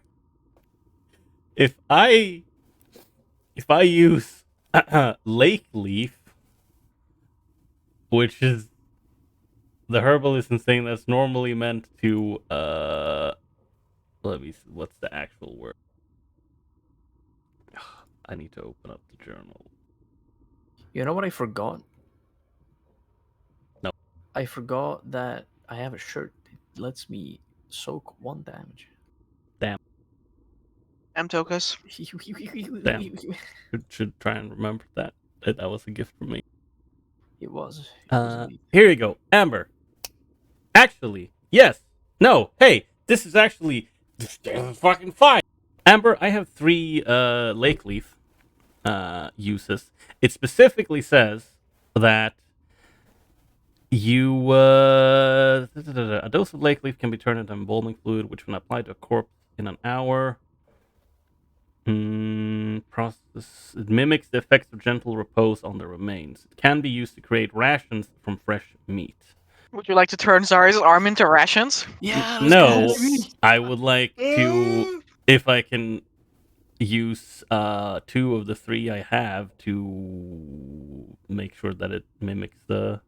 if I use lake leaf, which is the herbalist is saying that's normally meant to let me see, what's the actual word? I need to open up the journal. You know what I forgot? No. I forgot that I have a shirt that lets me soak 1 damage. Tokas. Damn. Should try and remember that. That was a gift from me. It was. Here you go, Amber. Actually, yes. No. Hey, this is actually fucking fine. Amber, I have 3 lake leaf uses. It specifically says that you a dose of lake leaf can be turned into embalming fluid, which when applied to a corpse in an hour. Process. It mimics the effects of gentle repose on the remains. It can be used to create rations from fresh meat. Would you like to turn Zari's arm into rations? Yeah. No, I would like to, if I can use 2 of the 3 I have to make sure that it mimics the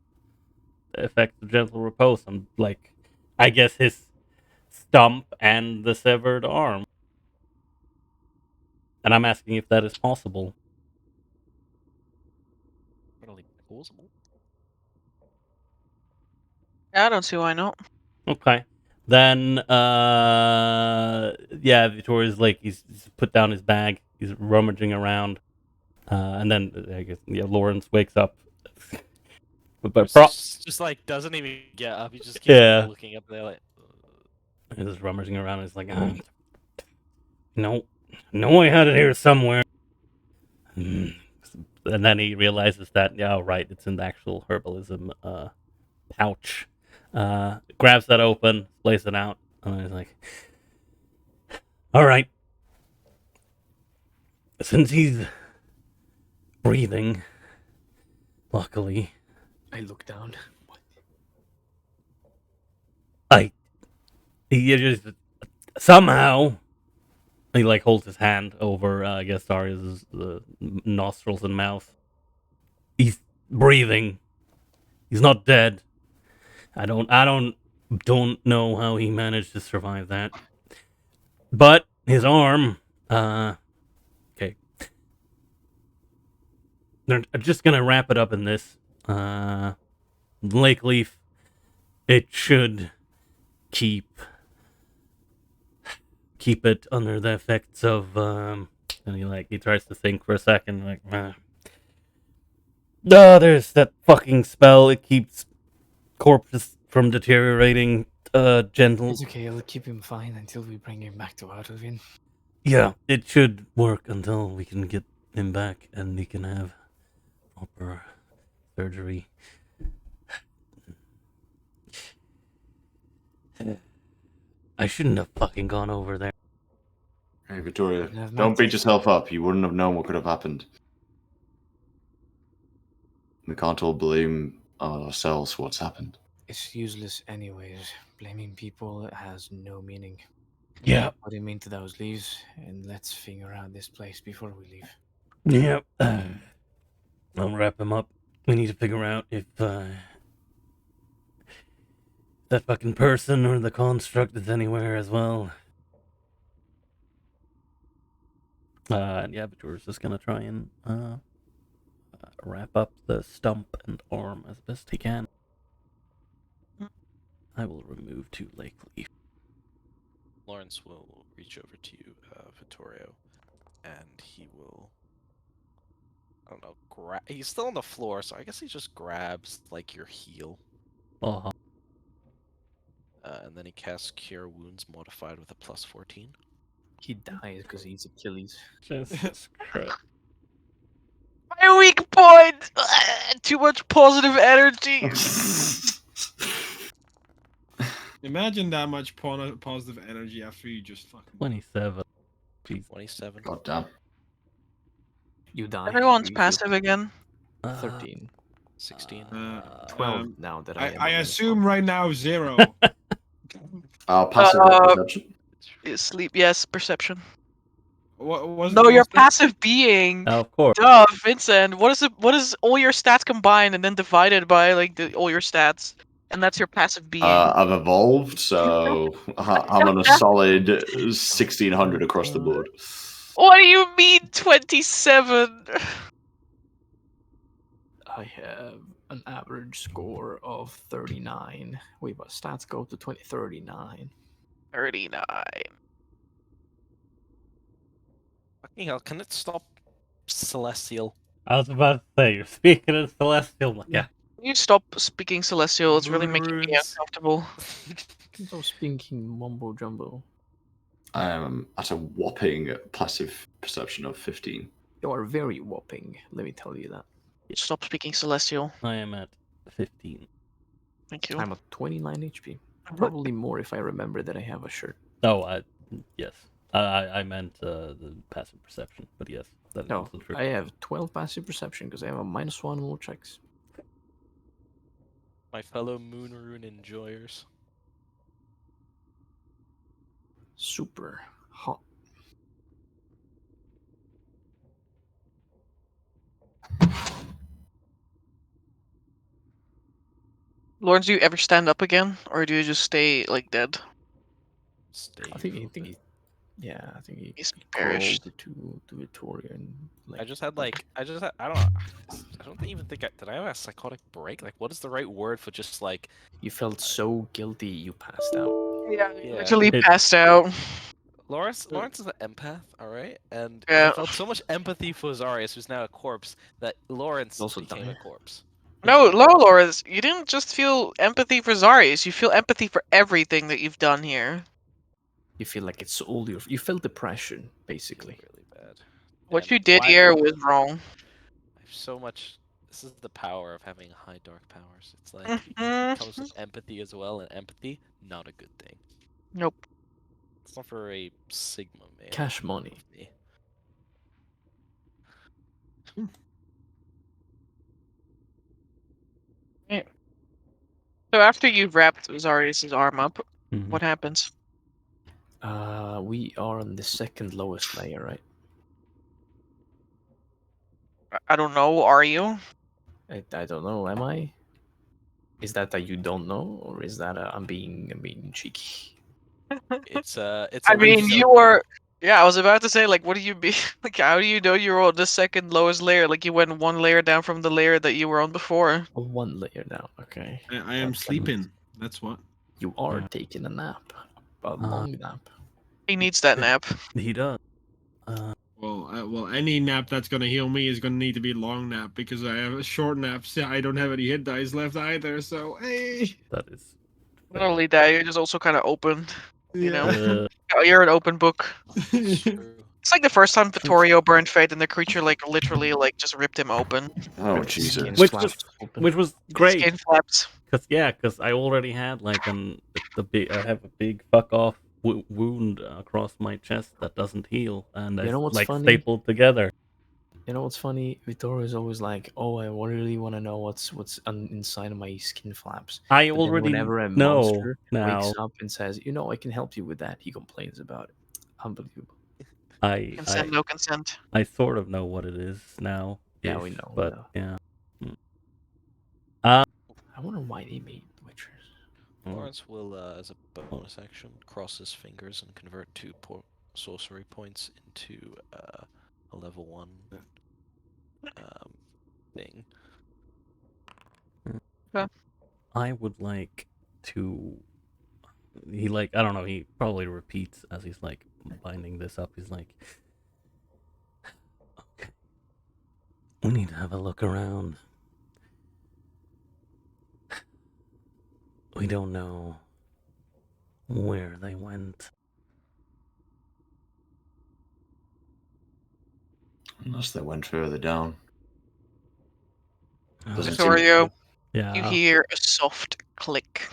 effects of gentle repose on, like, I guess his stump and the severed arm. And I'm asking if that is possible. Really plausible. I don't see why not. Okay. Then, yeah, Vittoria's like, he's put down his bag. He's rummaging around. And then, I guess, yeah, Lawrence wakes up. But Just like doesn't even get up. He just keeps looking up there like. He's just rummaging around. He's like, no, I had it here somewhere. And then he realizes that, yeah, right, it's in the actual herbalism pouch. Grabs that open, lays it out, and he's like, All right. Since he's breathing, luckily, I look down. he just somehow he like holds his hand over, I guess, Darius's nostrils and mouth. He's breathing. He's not dead. I don't know how he managed to survive that. But his arm, okay. They're just gonna wrap it up in this. Lake Leaf, it should keep it under the effects of, and he tries to think for a second, like, no, there's that fucking spell. It keeps corpses from deteriorating, gentle. It's okay, I'll keep him fine until we bring him back to Arvin. Yeah, it should work until we can get him back and he can have proper surgery. I shouldn't have fucking gone over there. Hey, Victoria, don't beat yourself up. You wouldn't have known what could have happened. We can't all blame ourselves for what's happened. It's useless anyways. Blaming people has no meaning. Yeah. Put him into those leaves, and let's figure out this place before we leave. Yep. I'll wrap him up. We need to figure out if that fucking person or the construct is anywhere as well. And yeah, Victoria's just gonna try and wrap up the stump and arm as best he can. I will remove 2 Lake Leaf. Lawrence will reach over to you, Vittorio, and he will, I don't know, he's still on the floor, so I guess he just grabs, like, your heel. Uh-huh. And then he casts Cure Wounds modified with a +14. He dies because he's Achilles. Jesus Christ. My weak point! Too much positive energy! Imagine that much positive energy after you just fucking. 27. Jeez. 27. God damn. You die. Everyone's you passive again. 13. 16. 12 now that I am. I assume right now 0. Passive perception. Sleep, yes, perception. What was? No, your what's that? passive being. Of course. Duh, Vincent. What is it? What is all your stats combined and then divided by like all your stats, and that's your passive being. I've evolved, so I'm on a solid 1600 across the board. What do you mean 27? I have an average score of 39. Wait, but stats go to 39. 39. Fucking hell, can it stop Celestial? I was about to say, you're speaking of Celestial. Yeah. Can you stop speaking Celestial? It's really making me Runes. uncomfortable. Stop speaking mumbo jumbo. I am at a whopping passive perception of 15. You are very whopping, let me tell you that. Stop speaking Celestial. I am at 15. Thank you. I'm at 29 HP. Probably more if I remember that I have a shirt. Oh, yes. I meant the passive perception, but yes, that is No, also true. I have 12 passive perception because I have a -1 more checks. My fellow Moonrune enjoyers. Super hot. Lawrence, do you ever stand up again, or do you just stay like dead? Stay I think for a he bit. Yeah, I think he He's crawled perished. to Victoria and like. I just had like I don't even think did I have a psychotic break? Like, what is the right word for just like? You felt so guilty you passed out. Yeah, Yeah. literally It- passed out. Lawrence is an empath, all right, and Yeah. he felt so much empathy for Zarius, who's now a corpse, that Lawrence Also became a died. corpse. No, Lawrence, you didn't just feel empathy for Zarius. You feel empathy for everything that you've done here. You feel like it's all your. You felt depression, basically. Really bad. What And you did why- here was wrong. I have so much. This is the power of having high dark powers. It's like Mhm. it comes with empathy as well, and empathy not a good thing. Nope. It's not for a Sigma male. Cash money. Yeah. So after you've wrapped Zarius' arm up, Mhm. what happens? We are on the second lowest layer, right? I don't know. Are you? I don't know. Am I? Is that you don't know, or is that I'm being cheeky? It's a I mean, leaf you were. Yeah, I was about to say, like, what do you be like? How do you know you're on the second lowest layer? Like, you went one layer down from the layer that you were on before. Oh, one layer down. Okay. I am sleeping. That's what. You are taking a nap, a long nap. He needs that nap. He does. Well, any nap that's gonna heal me is gonna need to be a long nap because I have a short naps. I don't have any hit dice left either. So hey. That is. Not only that, you're just also kind of open. You know, Uh, you're an open book. It's true. It's like the first time Vittorio burned Fate, and the creature like literally like just ripped him open. Oh Jesus! Skin which flaps was open. which was His great. skin flaps. Cause I already had like the big. I have a big fuck off wound across my chest that doesn't heal, and You know what's like funny? stapled together. You know what's funny? Vittorio is always like, "Oh, I really want to know what's inside of my skin flaps." I But then already whenever a know monster now. wakes up and says, "You know, I can help you with that," he complains about it. Unbelievable. Consent, no consent. I sort of know what it is now. Yeah, we know. But we yeah. know. I wonder why they made Witchers. Lawrence will, as a bonus action, cross his fingers and convert 2 sorcery points into a level 1 thing. I would like to. He like I don't know. He probably repeats as he's like binding this up. He's like, okay, we need to have a look around. We don't know where they went. Unless they went further down. Doesn't Vittorio, Yeah. you hear a soft click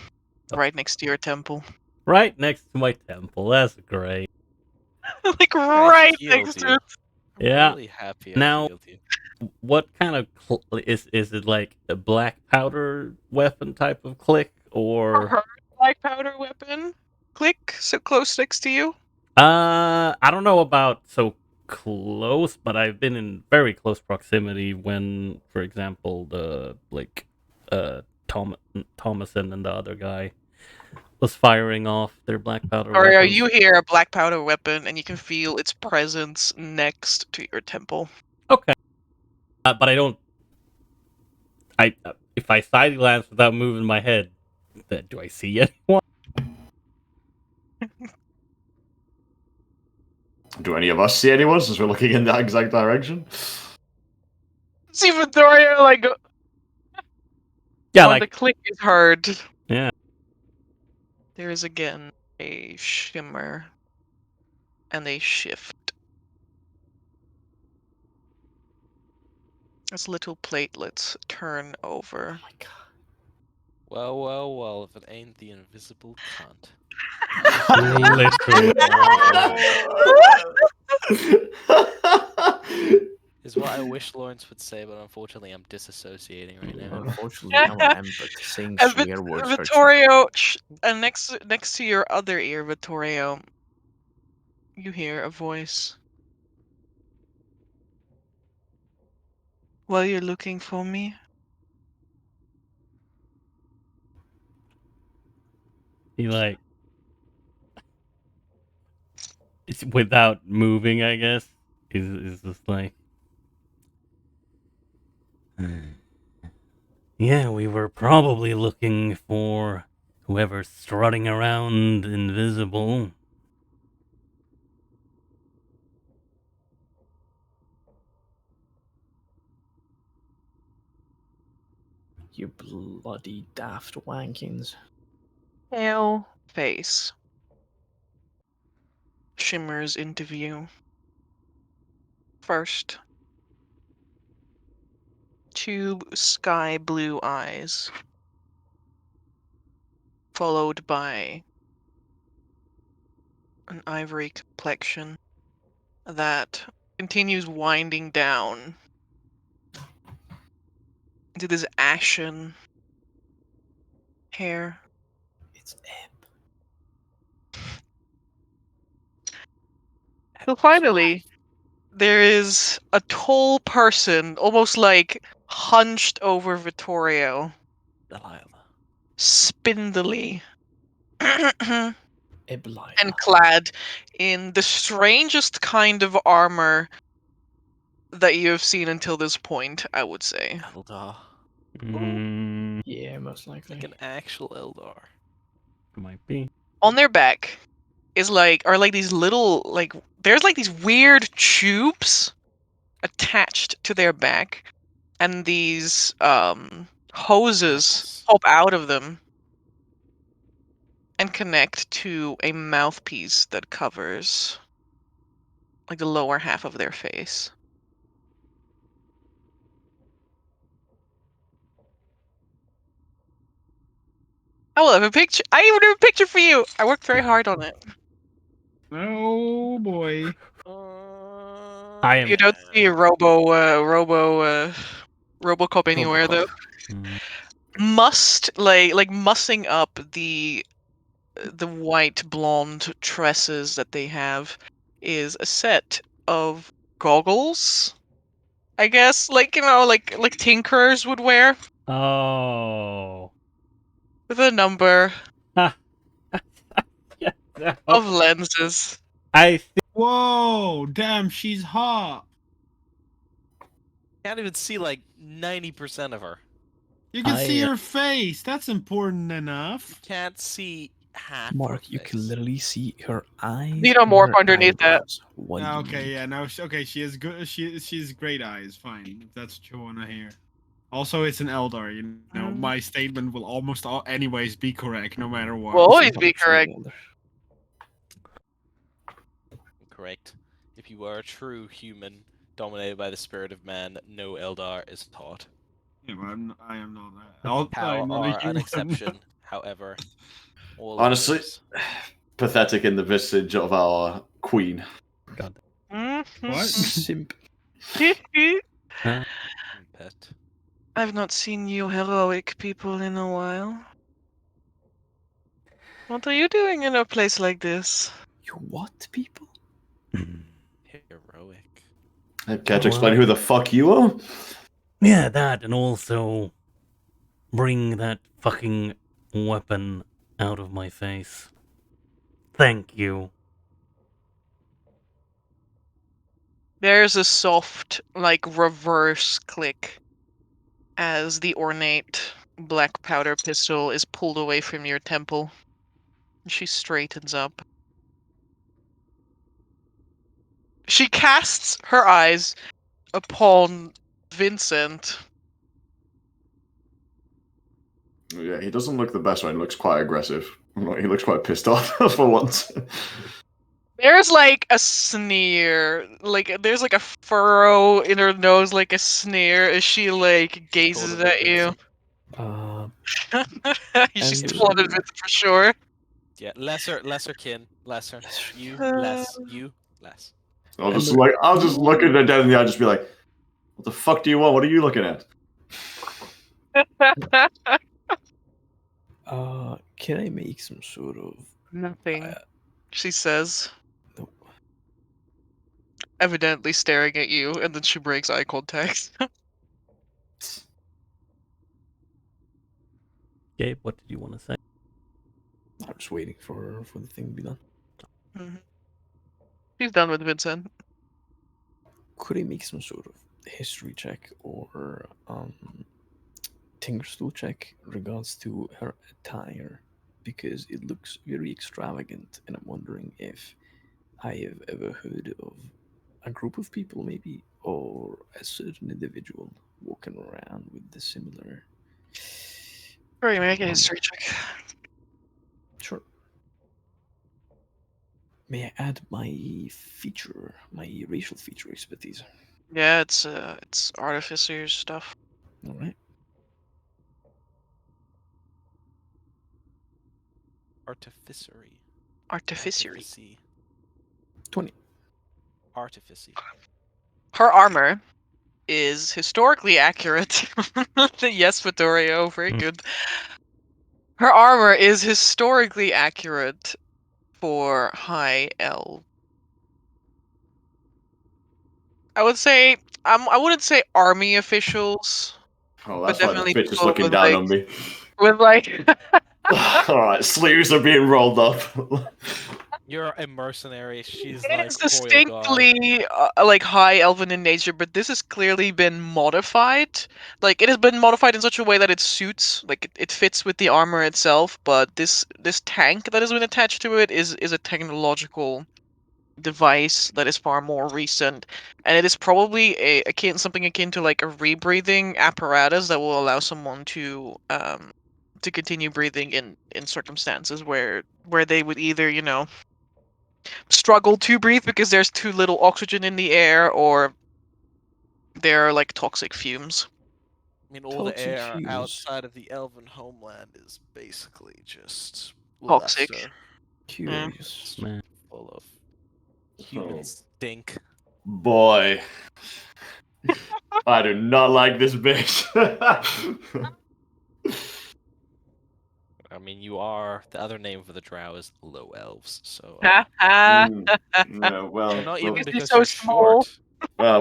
right next to your temple. Right next to my temple. That's great. Like right healed next you. to it. I'm Yeah. really happy I Now, healed you. what kind of is it like a black powder weapon type of click or? Her black powder weapon. Click so close next to you. I don't know about so close, but I've been in very close proximity when, for example, the like Thomason and the other guy was firing off their black powder Or weapons. you hear a black powder weapon and you can feel its presence next to your temple. Okay. But I don't. If I side glance without moving my head, then do I see anyone? Do any of us see anyone since we're looking in that exact direction? See Vittorio like Yeah, when like the click is heard. yeah. There is again a shimmer and a shift. As little platelets turn over. Oh my god. Well, well, well, if it ain't the invisible cunt. Literally. Is what I wish Lawrence would say, but unfortunately I'm disassociating right now. Unfortunately, I remember saying And swear words. hurts me. Vittorio, and next to your other ear, Vittorio, you hear a voice. Well, you're looking for me? He like it's without moving, I guess. Is just like yeah, we were probably looking for whoever's strutting around invisible. You bloody daft wankins. Pale face shimmers into view. First, 2 sky blue eyes, followed by an ivory complexion that continues winding down into this ashen hair. It's Ebb. So finally, there is a tall person, almost like hunched over Vittorio, Delilah. spindly, and Eblila. clad in the strangest kind of armor that you have seen until this point, I would say. Eldar. Mm, Yeah, most likely. Like an actual Eldar. might be. On their back are like these little there's like these weird tubes attached to their back, and these hoses Nipples. pop out of them and connect to a mouthpiece that covers like the lower half of their face. I will have a picture. I even have a picture for you. I worked very hard on it. Oh boy. I am. You don't see RoboCop anywhere though. Mm, Mussing up the white blonde tresses that they have is a set of goggles. I guess, like tinkerers would wear, oh. with a number Ha. Yeah, no. of lenses. I think Whoa, damn, she's hot. Can't even see like 90% of her. You can see I, her face. That's important enough. Can't see half. Mark, her you can face. literally see her eyes. You know, and more her underneath that. eyebrows. What do Ah, you okay, need? yeah, no, okay, she has good. She's great eyes. Fine, if that's what you wanna hear. Also, it's an Eldar. You know, my statement will almost anyways be correct, no matter what. Will always be 100% correct. Elder. Correct. If you are a true human dominated by the spirit of man, no Eldar is taught. Yeah, but I am not. Cow I'm not a are an human. exception, however. All Honestly, others- pathetic in the visage of our queen. God. What? Simp. Pet. I've not seen you heroic people in a while. What are you doing in a place like this? You what, people? Heroic. I can't Oh, explain well. who the fuck you are. Yeah, that, and also bring that fucking weapon out of my face. Thank you. There's a soft, reverse click as the ornate black powder pistol is pulled away from your temple. She straightens up. She casts her eyes upon Vincent. Yeah, he doesn't look the best one. He looks quite aggressive. He looks quite pissed off for once. There's a sneer. There's a furrow in her nose, like a sneer, as she gazes Taller at than you. She's As- taller than Vincent for sure. Yeah, lesser kin, lesser. You less, you less. I'll just look at her dead in the eye and just be like, what the fuck do you want? What are you looking at? Can I make some sort of Nothing, she says, no, evidently staring at you, and then she breaks eye contact. Gabe, what did you want to say? I'm just waiting for the thing to be done. She's done with Vincent. Could I make some sort of history check or Tinkerstool check in regards to her attire? Because it looks very extravagant, and I'm wondering if I have ever heard of a group of people, maybe, or a certain individual walking around with the similar. Hurry, make a history check. Sure. May I add my racial feature expertise? Yeah, it's artificer stuff. All right. Artificery. Artificery. Artificy. 20. Artificy. Her armor is historically accurate. Yes, Vittorio, very good. Her armor is historically accurate for high elf. I would say I wouldn't say army officials, Oh, but that's why the definitely bitch is people looking with down like on me. with like Alright, sleeves are being rolled up. You're a mercenary. She's it like is royal guard. distinctly like high elven in nature, but this has clearly been modified. Like it has been modified in such a way that it suits, like it fits with the armor itself. But this tank that has been attached to it is a technological device that is far more recent, and it is probably something akin to like a rebreathing apparatus that will allow someone to continue breathing in circumstances where they would either struggle to breathe because there's too little oxygen in the air, or there are like toxic fumes. I mean, all the Toxic air fumes. outside of the elven homeland is basically just Toxic. lesser, Curious. Man. full of human Oh. stink. Boy. I do not like this bitch. I mean, you are the other name for the drow is low elves, so No, well, Well, not well, even Is he because so you're small? short. well,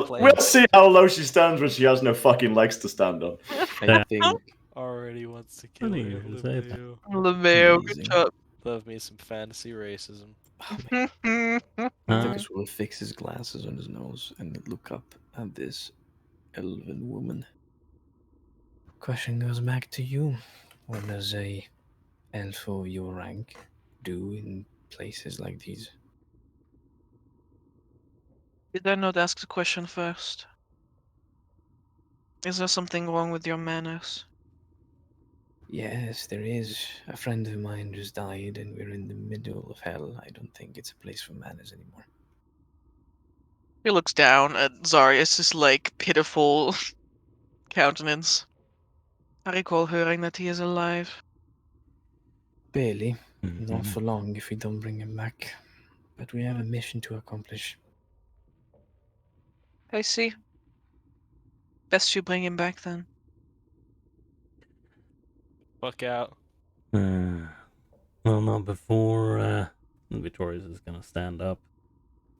Plain. we'll see how low she stands when she has no fucking legs to stand on. I think Already wants to kill Funny her. you should say that. LeMayo, good Amazing. job. Love me some fantasy racism. oh my Huh? Douglas will fix his glasses on his nose and look up at this elven woman. Question goes back to you. What does a elf of your rank do in places like these? Did I not ask the question first? Is there something wrong with your manners? Yes, there is. A friend of mine just died, and we're in the middle of hell. I don't think it's a place for manners anymore. He looks down at Zarius' like pitiful countenance. I recall hearing that he is alive. Barely. Not Mhm. for long if we don't bring him back. But we have a mission to accomplish. I see. Best you bring him back then. Fuck out. Well, not before Victorious is gonna stand up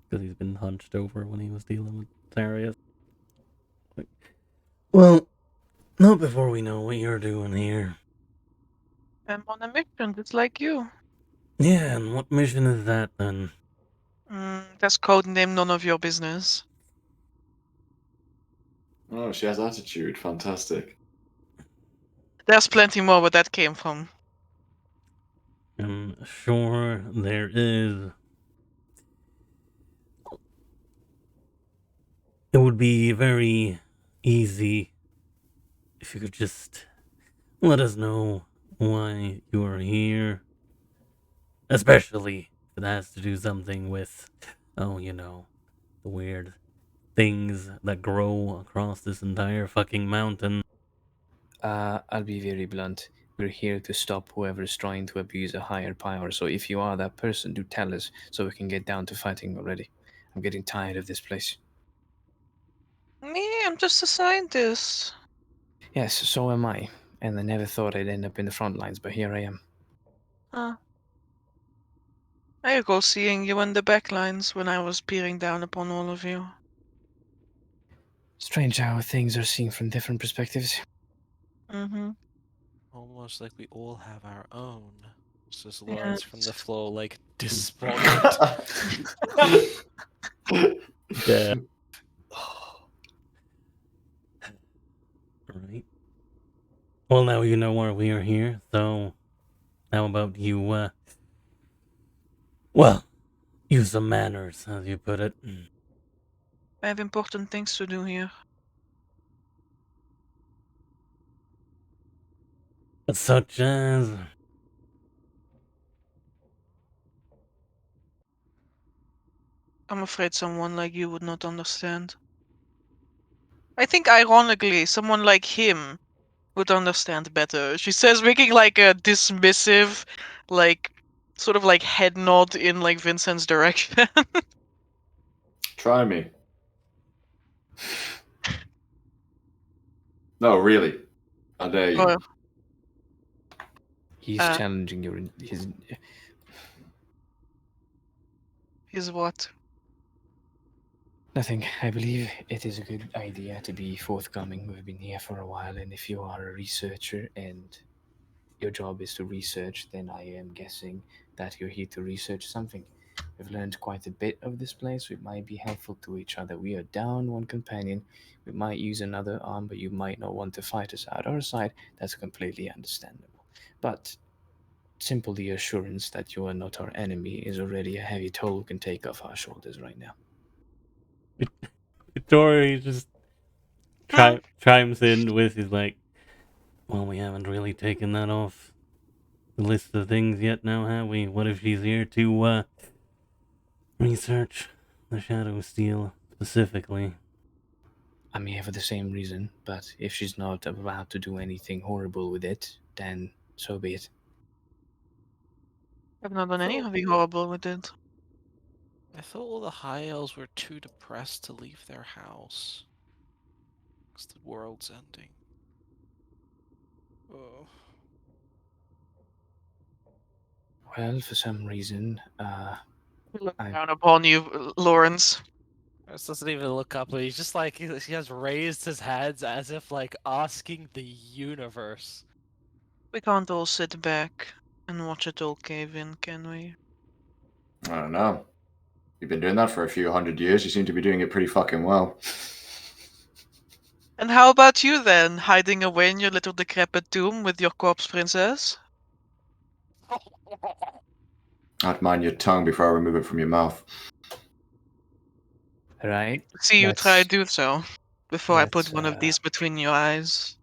because he's been hunched over when he was dealing with Tharius. Well, not before we know what you're doing here. I'm on a mission, just like you. Yeah, and what mission is that then? That's codename none of your business. Oh, she has attitude. Fantastic. There's plenty more where that came from. I'm sure there is. It would be very easy if you could just let us know why you are here. Especially if it has to do something with, the weird things that grow across this entire fucking mountain. I'll be very blunt. We're here to stop whoever's trying to abuse a higher power. So if you are that person, do tell us so we can get down to fighting already. I'm getting tired of this place. Me, I'm just a scientist. Yes, so am I. And I never thought I'd end up in the front lines, but here I am. Huh. I recall seeing you in the back lines when I was peering down upon all of you. Strange how things are seen from different perspectives. Mm-hmm. Almost like we all have our own. It's just Yeah. Lawrence from the flow, like despondent. Yeah. Right. Well, now you know why we are here, so how about you, well, use some manners, as you put it. I have important things to do here. Such as... I'm afraid someone like you would not understand. I think, ironically, someone like him would understand better. She says, making like a dismissive, like, sort of like head nod in like Vincent's direction. Try me. No, really. I dare you. Oh, He's Uh. challenging his. is what? Nothing. I believe it is a good idea to be forthcoming. We've been here for a while, and if you are a researcher and your job is to research, then I am guessing that you're here to research something. We've learned quite a bit of this place. We might be helpful to each other. We are down one companion. We might use another arm, but you might not want to fight us out our side. That's completely understandable. But simple the assurance that you are not our enemy is already a heavy toll we can take off our shoulders right now. Vittorio just chimes in with his like, well, we haven't really taken that off the list of things yet now, have we? What if she's here to research the Shadow Steel specifically? I'm here for the same reason, but if she's not about to do anything horrible with it, then so be it. I've not done anything horrible with it. I thought all the high elves were too depressed to leave their house. Because the world's ending. Oh. Well, for some reason, Look I- down upon you, Lawrence. This doesn't even look up, but he's just like, he has raised his hands as if like asking the universe. We can't all sit back and watch it all cave in, can we? I don't know. You've been doing that for a few hundred years. You seem to be doing it pretty fucking well. And how about you then, hiding away in your little decrepit tomb with your corpse princess? I'd mind your tongue before I remove it from your mouth. right? See you try That's- do so, before I put that's, one of these between your eyes.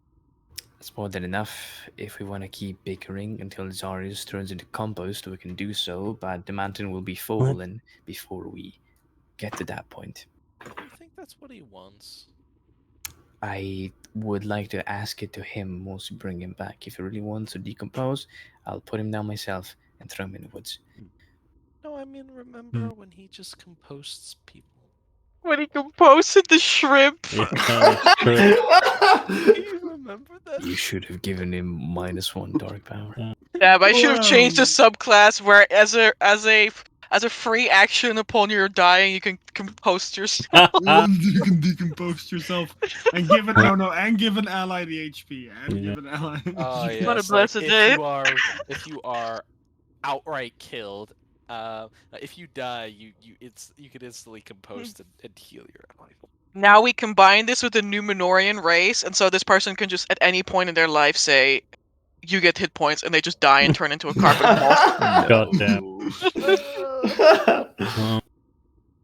That's more than enough. If we want to keep bickering until Zarius turns into compost, we can do so, but the mountain will be fallen before we get to that point. I think that's what he wants. I would like to ask it to him once we bring him back. If he really wants to decompose, I'll put him down myself and throw him in the woods. No, I mean, remember when he just composts people? When he composted the shrimp! Yeah, shrimp. Do you remember that? You should have given him -1 dark power. Yeah, but I should have changed the Whoa. subclass where as a free action upon your dying you can compost yourself. You can decompose yourself and give an ally the HP and Yeah. give an ally. Oh What a yes, blessed like, day. if you are outright killed, if you die, you can instantly compost and heal your ally. Now we combine this with the Numenorian race, and so this person can just at any point in their life say, you get hit points, and they just die and turn into a carpet of moss. Goddamn.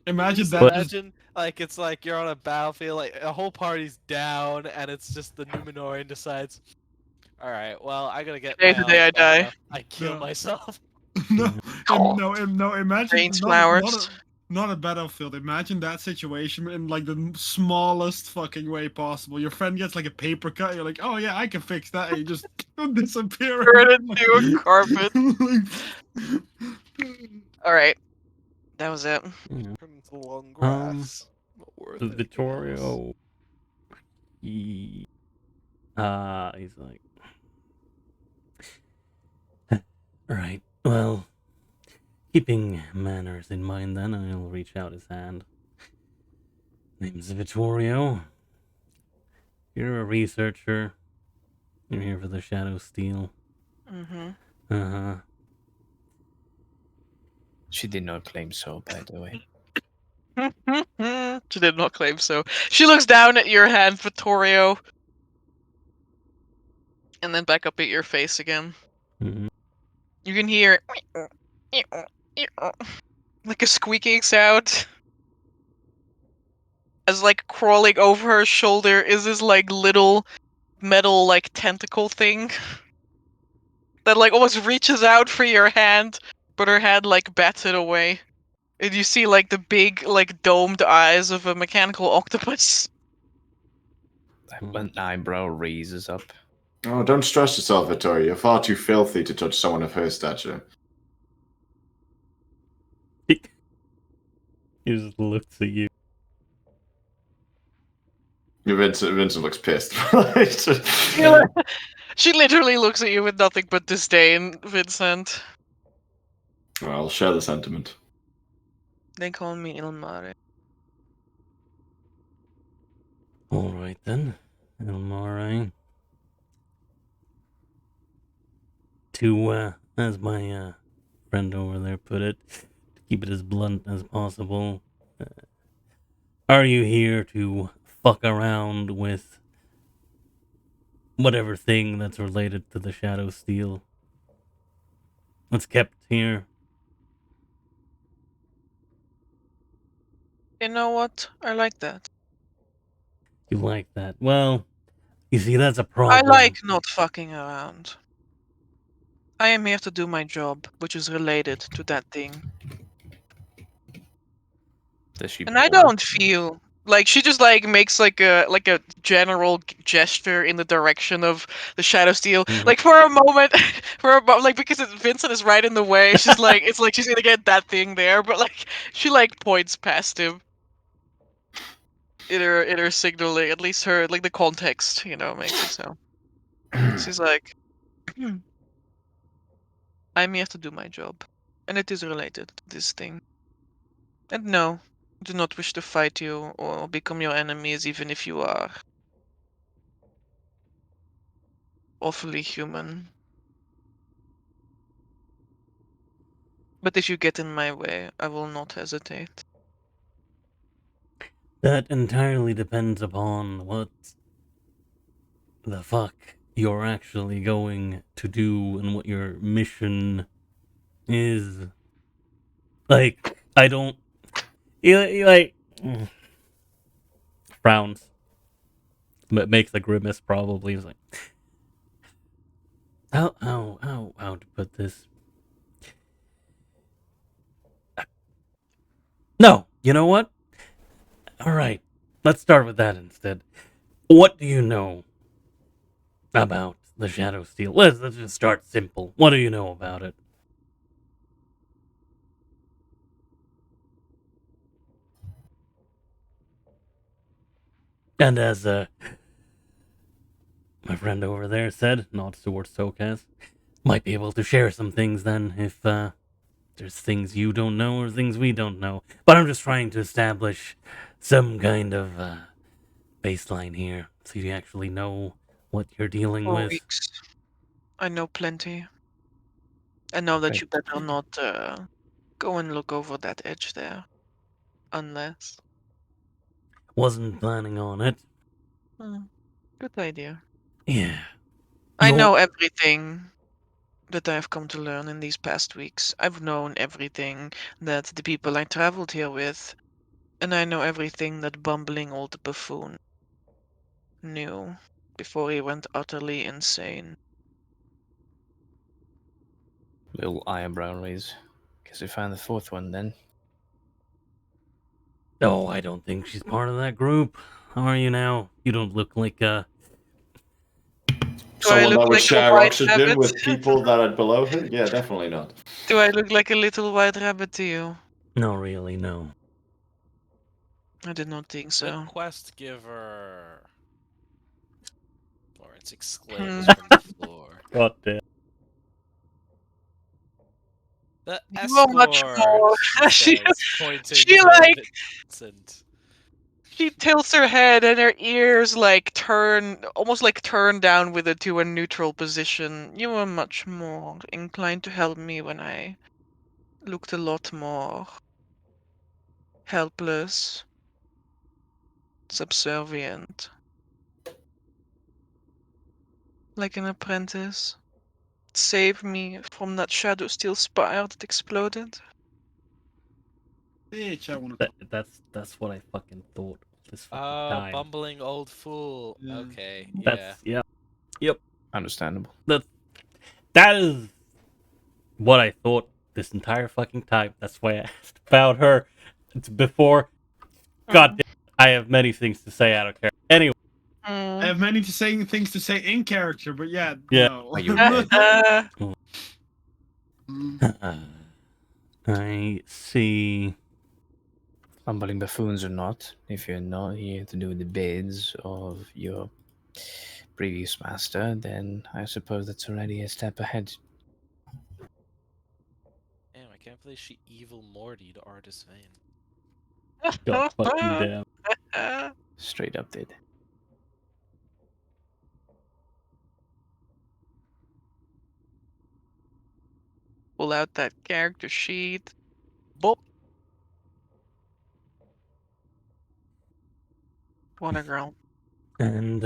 Imagine that. But- Imagine, like, it's like you're on a battlefield, like a whole party's down, and it's just the Numenorian decides, all right, well, I gotta get. Today I die. I kill No. myself. no, imagine Rains flowers. not a battlefield. Imagine that situation in like the smallest fucking way possible. Your friend gets like a paper cut. You're like, oh yeah, I can fix that. And you just disappear. Turn into a carpet. Alright. That was it. Yeah. From the long grass. Not worth So anything else. Vittorio, he's like, right, well, keeping manners in mind then, I'll reach out his hand. Name's Vittorio. You're a researcher. You're here for the Shadow Steel. Mm-hmm. Uh-huh. She did not claim so, by the way. She did not claim so. She looks down at your hand, Vittorio. And then back up at your face again. Mm-hmm. You can hear like a squeaking sound. As like crawling over her shoulder is this like little metal like tentacle thing. That like almost reaches out for your hand, but her hand like bats it away. And you see like the big like domed eyes of a mechanical octopus. An eyebrow raises up. Oh, don't stress yourself, Vittoria. You're far too filthy to touch someone of her stature. He just looks at you. Vincent looks pissed. She literally looks at you with nothing but disdain, Vincent. Well, I'll share the sentiment. They call me Il Mare. Alright then. Alright. To, as my friend over there put it, to keep it as blunt as possible, are you here to fuck around with whatever thing that's related to the Shadow Steel that's kept here? You know what? I like that. You like that? Well, you see, that's a I problem. like not fucking around. I am here to do my job, which is related to that thing. Does she And I bother? don't feel like she just like makes like a general gesture in the direction of the Shadow Steel. Mhm. Like for a moment, like because Vincent is right in the way. She's like it's like she's gonna get that thing there, but like she like points past him. In her signaling, at least her like the context, makes it so. She's like, I'm here to do my job, and it is related to this thing. And no, I do not wish to fight you or become your enemies, even if you are awfully human. But if you get in my way, I will not hesitate. That entirely depends upon what the fuck you're actually going to do and what your mission is. Like, I don't. He like. Frowns. But makes a grimace, probably. He's like. How to put this? No, you know what? Alright, let's start with that instead. What do you know about the Shadow Steel? Let's just start simple. What do you know about it? And as my friend over there said, nods towards Tokaz, might be able to share some things then if there's things you don't know or things we don't know. But I'm just trying to establish some kind of baseline here so you actually know what you're dealing 4 with. weeks. I know plenty. I know that Right. you better not go and look over that edge there. Unless. Wasn't planning on it. Good idea. Yeah. I You're- know everything that I've come to learn in these past weeks. I've known everything that the people I traveled here with, and I know everything that bumbling old buffoon knew before he went utterly insane. Little eyebrow raise. Guess we found the fourth one then. Oh, I don't think she's part of that group. How are you now? You don't look like Do I Someone look that would like a share white oxygen rabbit? with people that are below her? Yeah, definitely not. Do I look like a little white rabbit to you? No, really, no. I did not think The so. quest giver. Lawrence Hmm. exclaims from the floor. God damn. The You are much more. escort, she She- says, pointing she, to like- Vincent. She tilts her head and her ears almost like turn down with it to a neutral position. You were much more inclined to help me when I looked a lot more helpless, subservient. Like an apprentice. Save me from that shadow steel spire that exploded. Bitch, I want to That's what I fucking thought this fucking time. Bumbling old fool. Yeah. Okay, yeah. That's Yep. Understandable. That is what I thought this entire fucking time. That's why I asked about her. It's before. God damn, I have many things to say out of character. Anyway, I have many things to say in character, but yeah. Yeah. No. Are you okay? I see. Bumbling buffoons or not, if you're not here to do the bids of your previous master, then I suppose that's already a step ahead. Damn, I can't believe she evil Morty'd Artis Vane. God fucking damn. Straight up did. Pull out that character sheet. Boop. What a girl. And,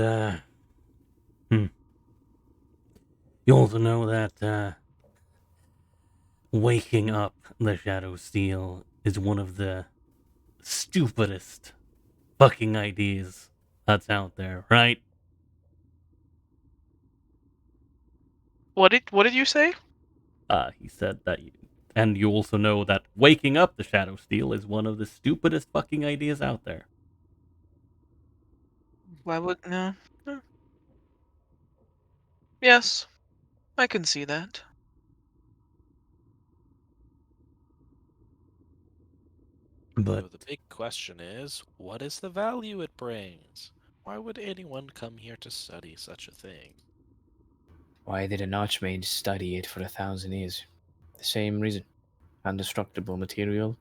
you also know that, waking up the Shadow Steel is one of the stupidest fucking ideas that's out there, right? What did you say? He said that, and you also know that waking up the Shadow Steel is one of the stupidest fucking ideas out there. Why would no? Yes, I can see that. But So the big question is, what is the value it brings? Why would anyone come here to study such a thing? Why did an Archmage study it for 1,000 years? The same reason. Indestructible material,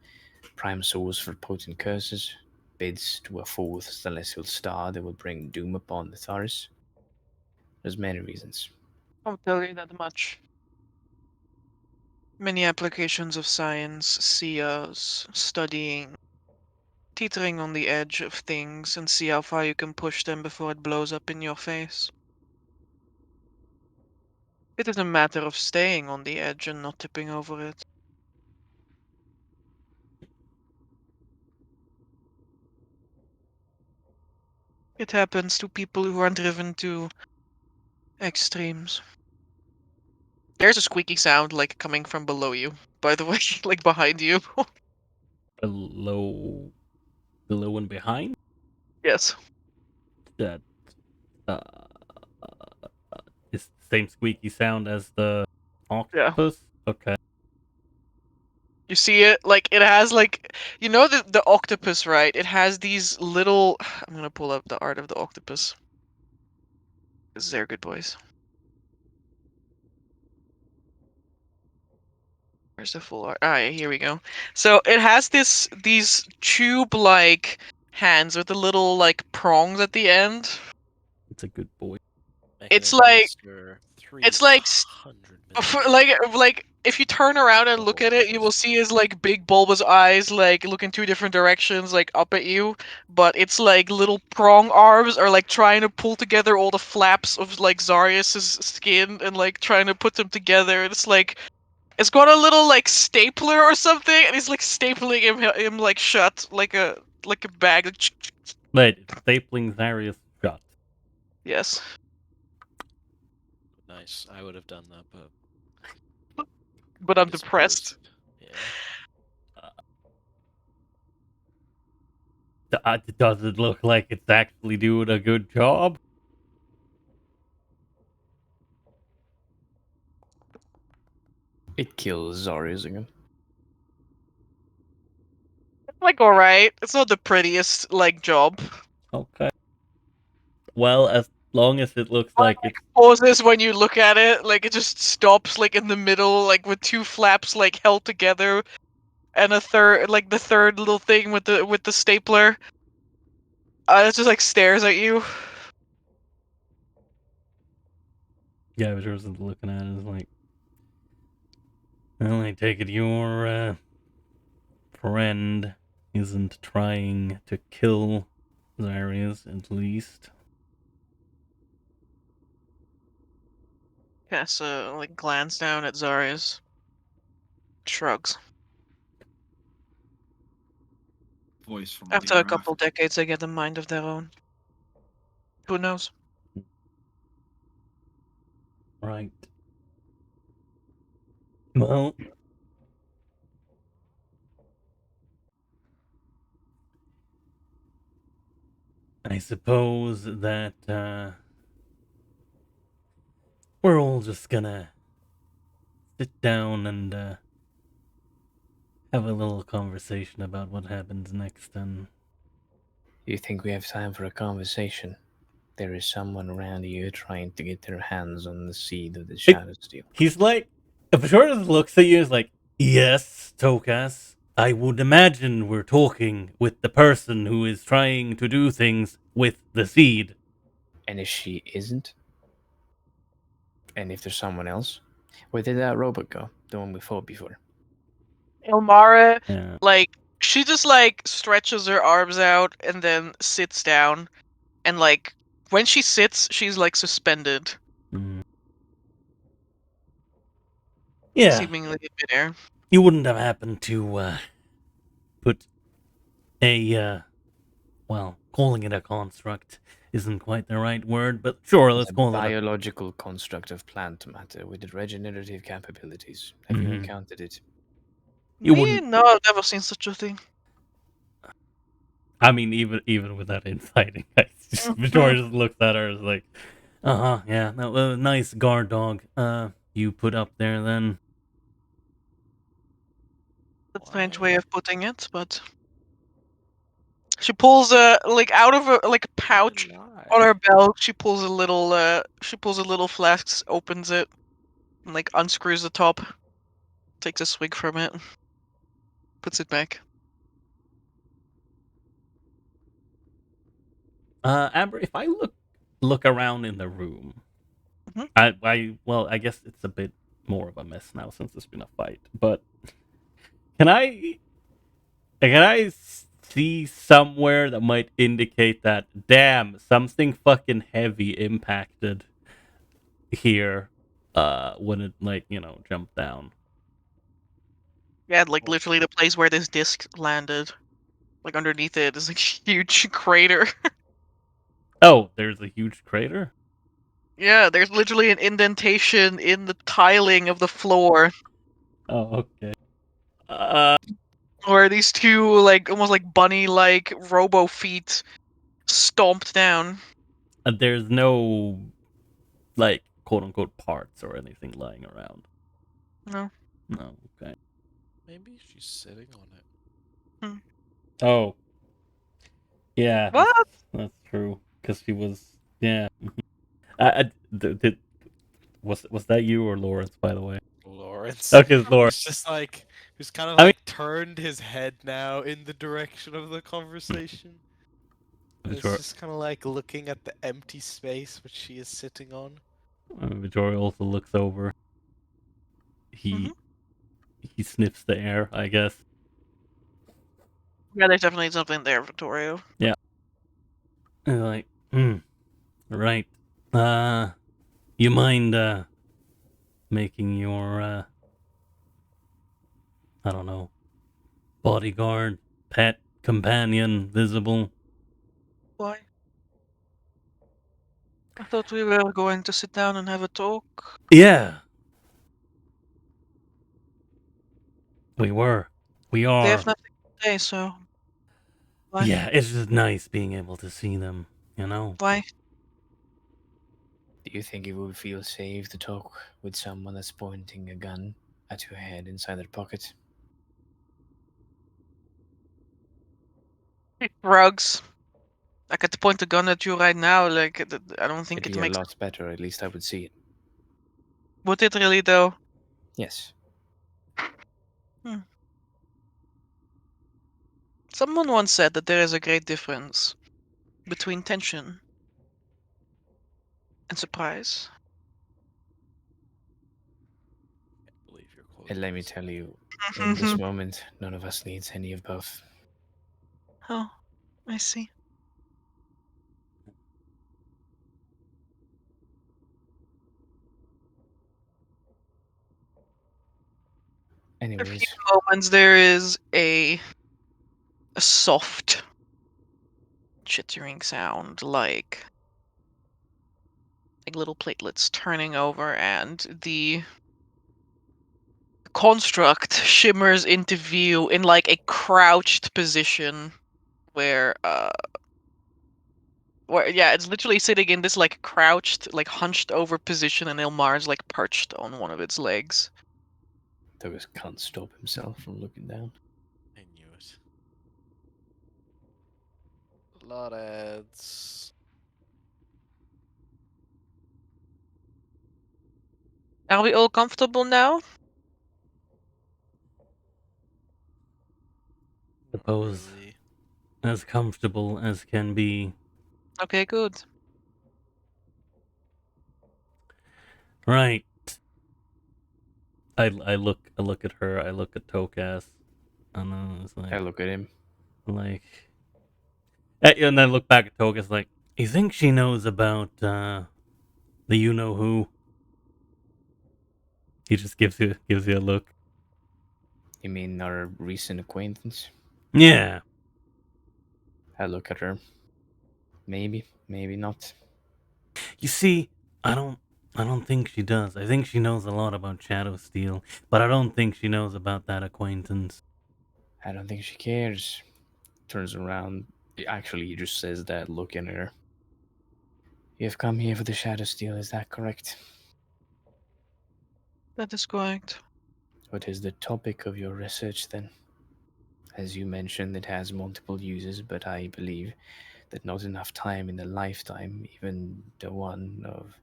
prime source for potent curses, bids to a fourth celestial star that will bring doom upon the Etharis. There's many reasons. I'll tell you that much. Many applications of science see us studying, teetering on the edge of things, and see how far you can push them before it blows up in your face. It is a matter of staying on the edge and not tipping over it. It happens to people who are driven to extremes. There's a squeaky sound, like, coming from below you, by the way, like, behind you. below and behind? Yes. That, uh, is the same squeaky sound as the octopus? Okay. You see it? Like, it has, like, you know the octopus, right? It has these little... I'm gonna pull up the art of the octopus. Because they're good boys. Where's the full art? Ah, yeah, here we go. So it has these tube-like hands with the little, like, prongs at the end. It's a good boy. It's like... Mechamancer, It's like... 300 million. Like, if you turn around and look at it, you will see his, like, big bulbous eyes, like, look in two different directions, like, up at you. But it's, like, little prong arms are, like, trying to pull together all the flaps of, like, Zarius's skin and, like, trying to put them together. And it's, like... It's got a little, like, stapler or something, and he's, like, stapling him like, shut, like a bag. Wait, it's stapling Zarius shut. Yes. Nice. I would have done that, but But I'm depressed. Yeah. Does it look like it's actually doing a good job? It kills Zarius again. Like, alright. It's not the prettiest, like, job. Okay. Well, as long as it looks like it's... Pauses when you look at it, like, it just stops, like, in the middle, like, with two flaps, like, held together, and a third, like, the third little thing with the stapler. It just, like, stares at you. Yeah, I was just looking at it, it's like... Well, I take it your, friend isn't trying to kill Zarius, at least. Casts a, like, glance down at Zarius. Shrugs. Voice from After the a couple decades, they get a mind of their own. Who knows? Right. Well... I suppose that, we're all just gonna sit down and, have a little conversation about what happens next, and You think we have time for a conversation? There is someone around you trying to get their hands on the seed of the Shadow Steel. he's like, Bashar just looks at you and is like, yes, Tokas, I would imagine we're talking with the person who is trying to do things with the seed. And if she isn't? And if there's someone else? Where did that robot go? The one we fought before? Ilmara, Yeah. like, she just, like, stretches her arms out and then sits down. And, like, when she sits, she's, like, suspended. Mm. Yeah. Seemingly in midair. You wouldn't have happened to put a well, calling it a construct isn't quite the right word, but sure, let's It's a call it a biological construct of plant matter with regenerative capabilities. Have you Mhm. encountered it? You Me? wouldn't. No, I've never seen such a thing. I mean, even with that insight, Victoria just looks at her as like, yeah, that was a nice guard dog. You put up there then. A strange way of putting it, but she pulls a like out of a like a pouch on her belt. She pulls a little flask, opens it, and like unscrews the top, takes a swig from it, puts it back. Amber, if I look around in the room, Mhm. I guess it's a bit more of a mess now since there's been a fight. But can I see somewhere that might indicate that damn something fucking heavy impacted here when it jumped down? Yeah, like literally the place where this disc landed. Like underneath it is a huge crater. Oh, there's a huge crater. Yeah, there's literally an indentation in the tiling of the floor Oh, okay. where these two like almost like bunny like robo feet stomped down. There's no like quote unquote parts or anything lying around. No. No, okay. Maybe she's sitting on it. Oh, yeah, What? that's true. Because she was, yeah. Was that you or Lawrence, by the way? Lawrence. Okay, it's Lawrence. Who's just like, who's kind of I mean- like turned his head now in the direction of the conversation. It's Victoria, just kind of like looking at the empty space which she is sitting on. Victoria also looks over. He sniffs the air, I guess. Yeah, there's definitely something there, Vittorio. Yeah. And like, right. You mind making your I don't know, bodyguard, pet, companion visible? Why? I thought we were going to sit down and have a talk. Yeah. We were. We They are. have nothing to say, so why? Yeah, it's just nice being able to see them, you know? Why? Do you think it would feel safe to talk with someone that's pointing a gun at your head inside their pocket? Rugs. I could point a gun at you right now. Like I don't think It'd it be a makes. lot better, at least I would see it. Would it really though? Yes. Someone once said that there is a great difference between tension and surprise. I believe you're close. And let me tell you, in this moment, none of us needs any of both. Oh, I see. A Anyways, few moments there is a soft chittering sound like little platelets turning over and the construct shimmers into view in like a crouched position where yeah, it's literally sitting in this like crouched, like hunched over position and Ilmar's like perched on one of its legs. Togus can't stop himself from looking down. I knew it. Lot ads. Are we all comfortable now? Suppose Really? as comfortable as can be. Okay, good. Right. I look at her. I look at Tokas, and then it's I look at him. like, and I look back at Tokas like, you think she knows about the you know who? He just gives you a look. You mean our recent acquaintance? Yeah. I look at her. Maybe, maybe not. You see, I don't think she does. I think she knows a lot about Shadow Steel, but I don't think she knows about that acquaintance. I don't think she cares. Turns around. Actually, he just says that, looking at her. You've come here for the Shadow Steel, is that correct? That is correct. What is the topic of your research then? As you mentioned, it has multiple uses, but I believe that not enough time in a lifetime, even the one of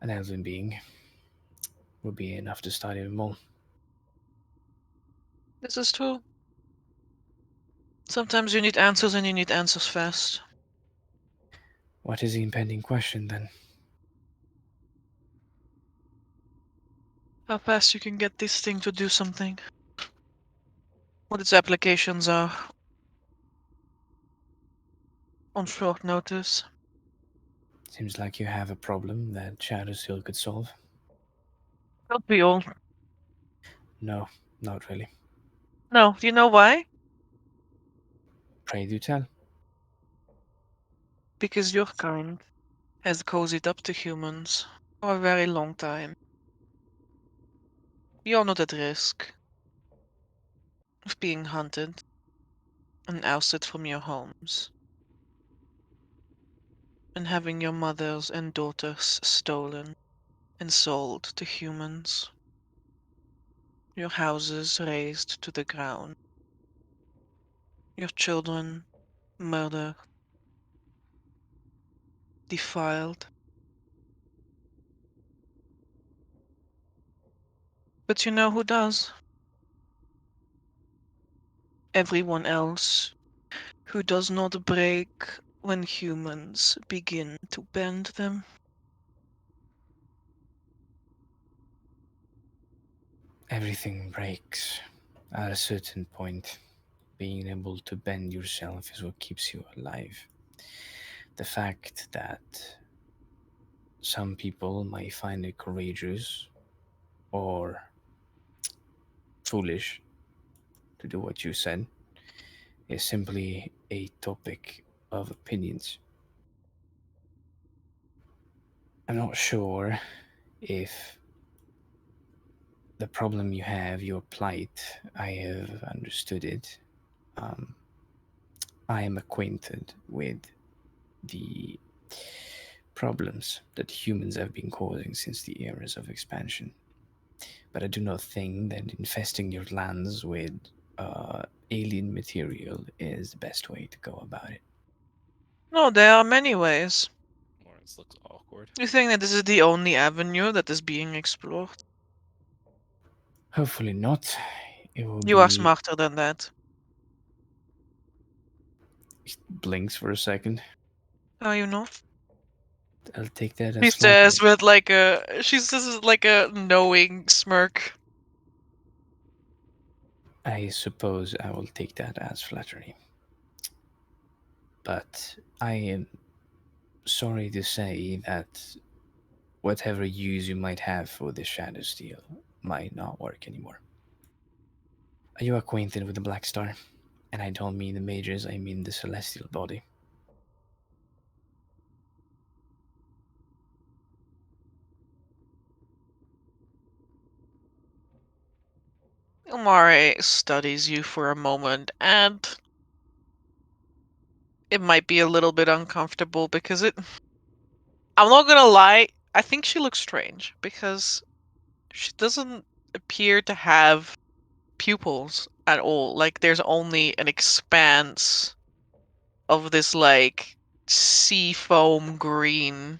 an elven being, would be enough to study them all. This is true. Sometimes you need answers and you need answers fast. What is the impending question then? How fast you can get this thing to do something. What its applications are. On short notice. Seems like you have a problem that Shadow Steel could solve. Don't we all? No, not really. No, do you know why? Pray do tell. Because your kind has cozied up to humans for a very long time. You're not at risk of being hunted and ousted from your homes and having your mothers and daughters stolen and sold to humans. Your houses razed to the ground. Your children murdered, defiled. But you know who does? Everyone else who does not break when humans begin to bend them. Everything breaks at a certain point. Being able to bend yourself is what keeps you alive. The fact that some people might find it courageous or foolish to do what you said is simply a topic of opinions. I'm not sure if the problem you have, your plight, I have understood it. Um, I am acquainted with the problems that humans have been causing since the eras of expansion. But I do not think that infesting your lands with alien material is the best way to go about it. No, there are many ways. Lawrence looks awkward. You think that this is the only avenue that is being explored? Hopefully not. It will You are be. smarter than that. He blinks for a second. Are you not? I'll take that She as flattery. says with like a she says like a knowing smirk. I suppose I will take that as flattery. But I am sorry to say that whatever use you might have for the Shadow Steel might not work anymore. Are you acquainted with the Black Star? And I don't mean the mages, I mean the celestial body. Umare studies you for a moment, and it might be a little bit uncomfortable because I'm not gonna lie, I think she looks strange because She doesn't appear to have pupils at all. Like there's only an expanse of this like sea foam green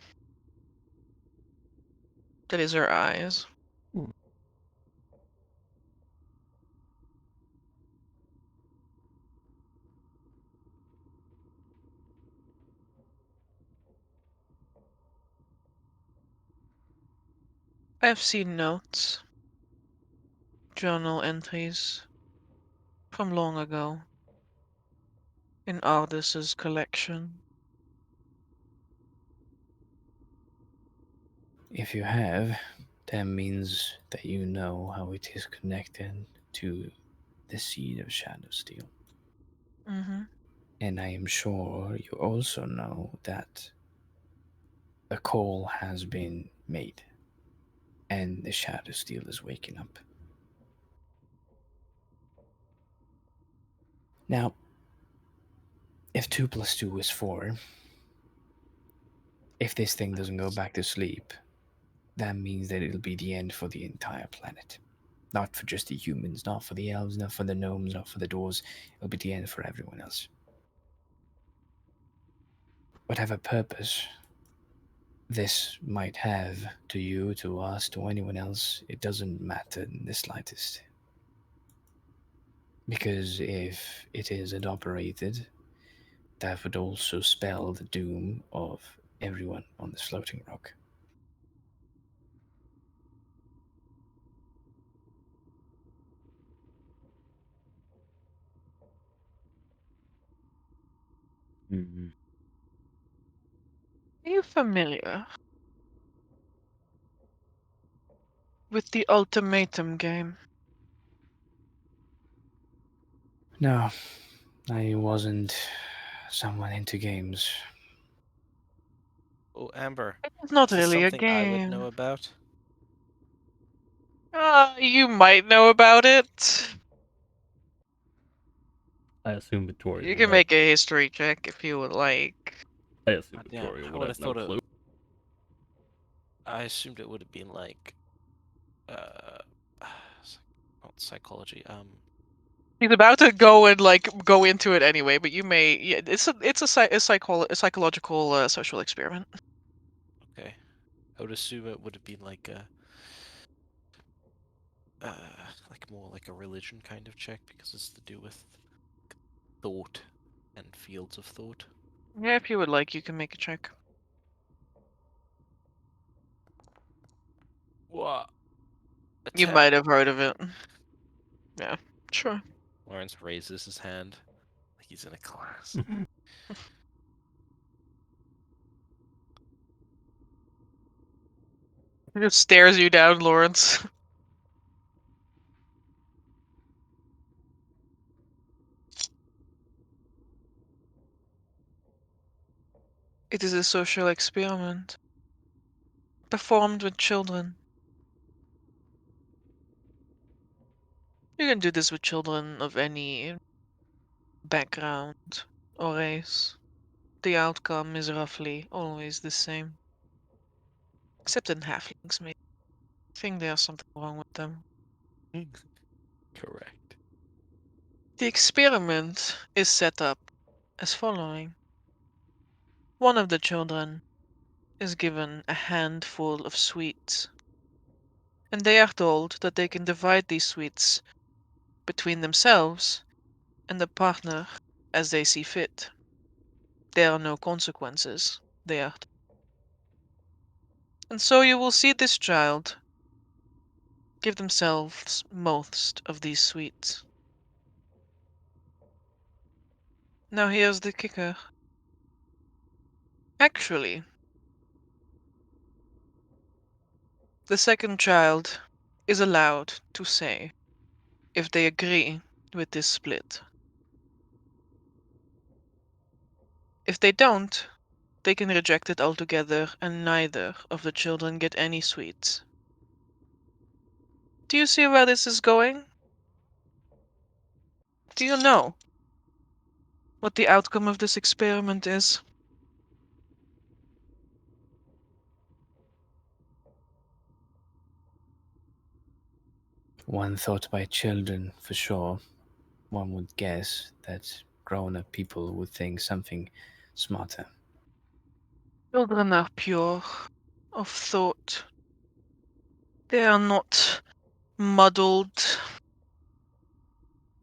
that is her eyes. I've seen notes, journal entries from long ago in Ardis's collection. If you have, that means that you know how it is connected to the seed of Shadow Steel. Mm-hmm. And I am sure you also know that a call has been made and the Shadow Steel is waking up. Now, if 2 plus 2 is 4, if this thing doesn't go back to sleep, that means that it'll be the end for the entire planet. Not for just the humans, not for the elves, not for the gnomes, not for the dwarves. It'll be the end for everyone else. Whatever purpose this might have to you, to us, to anyone else, it doesn't matter in the slightest. Because if it is adoperated, that would also spell the doom of everyone on this floating rock. Mm-hmm. Are you familiar with the ultimatum game? No, I wasn't someone into games. Oh, Amber, It's not is this really a something I would know game. about? You might know about it. I assume Victoria You would can have. make a history check if you would like. I assume God damn, Victoria I would would have have no thought it. clue. I assumed it would have been like, uh, not psychology. He's about to go and like go into it anyway, but you may. Yeah, a psychological social experiment. Okay, I would assume it would have been like like more like a religion kind of check because it's to do with thought and fields of thought. Yeah, if you would like, you can make a check. What? You might have heard of it. Yeah, sure. Lawrence raises his hand like he's in a class. He just stares you down, Lawrence. It is a social experiment performed with children. You can do this with children of any background or race. The outcome is roughly always the same. Except in halflings, maybe. I think there's something wrong with them. Correct. The experiment is set up as following. One of the children is given a handful of sweets, and they are told that they can divide these sweets between themselves and the partner as they see fit. There are no consequences, they are. And so you will see this child give themselves most of these sweets. Now here's the kicker. Actually, the second child is allowed to say if they agree with this split. If they don't, they can reject it altogether and neither of the children get any sweets. Do you see where this is going? Do you know what the outcome of this experiment is? one thought by children for sure. One would guess that grown-up people would think something smarter. Children are pure of thought. They are not muddled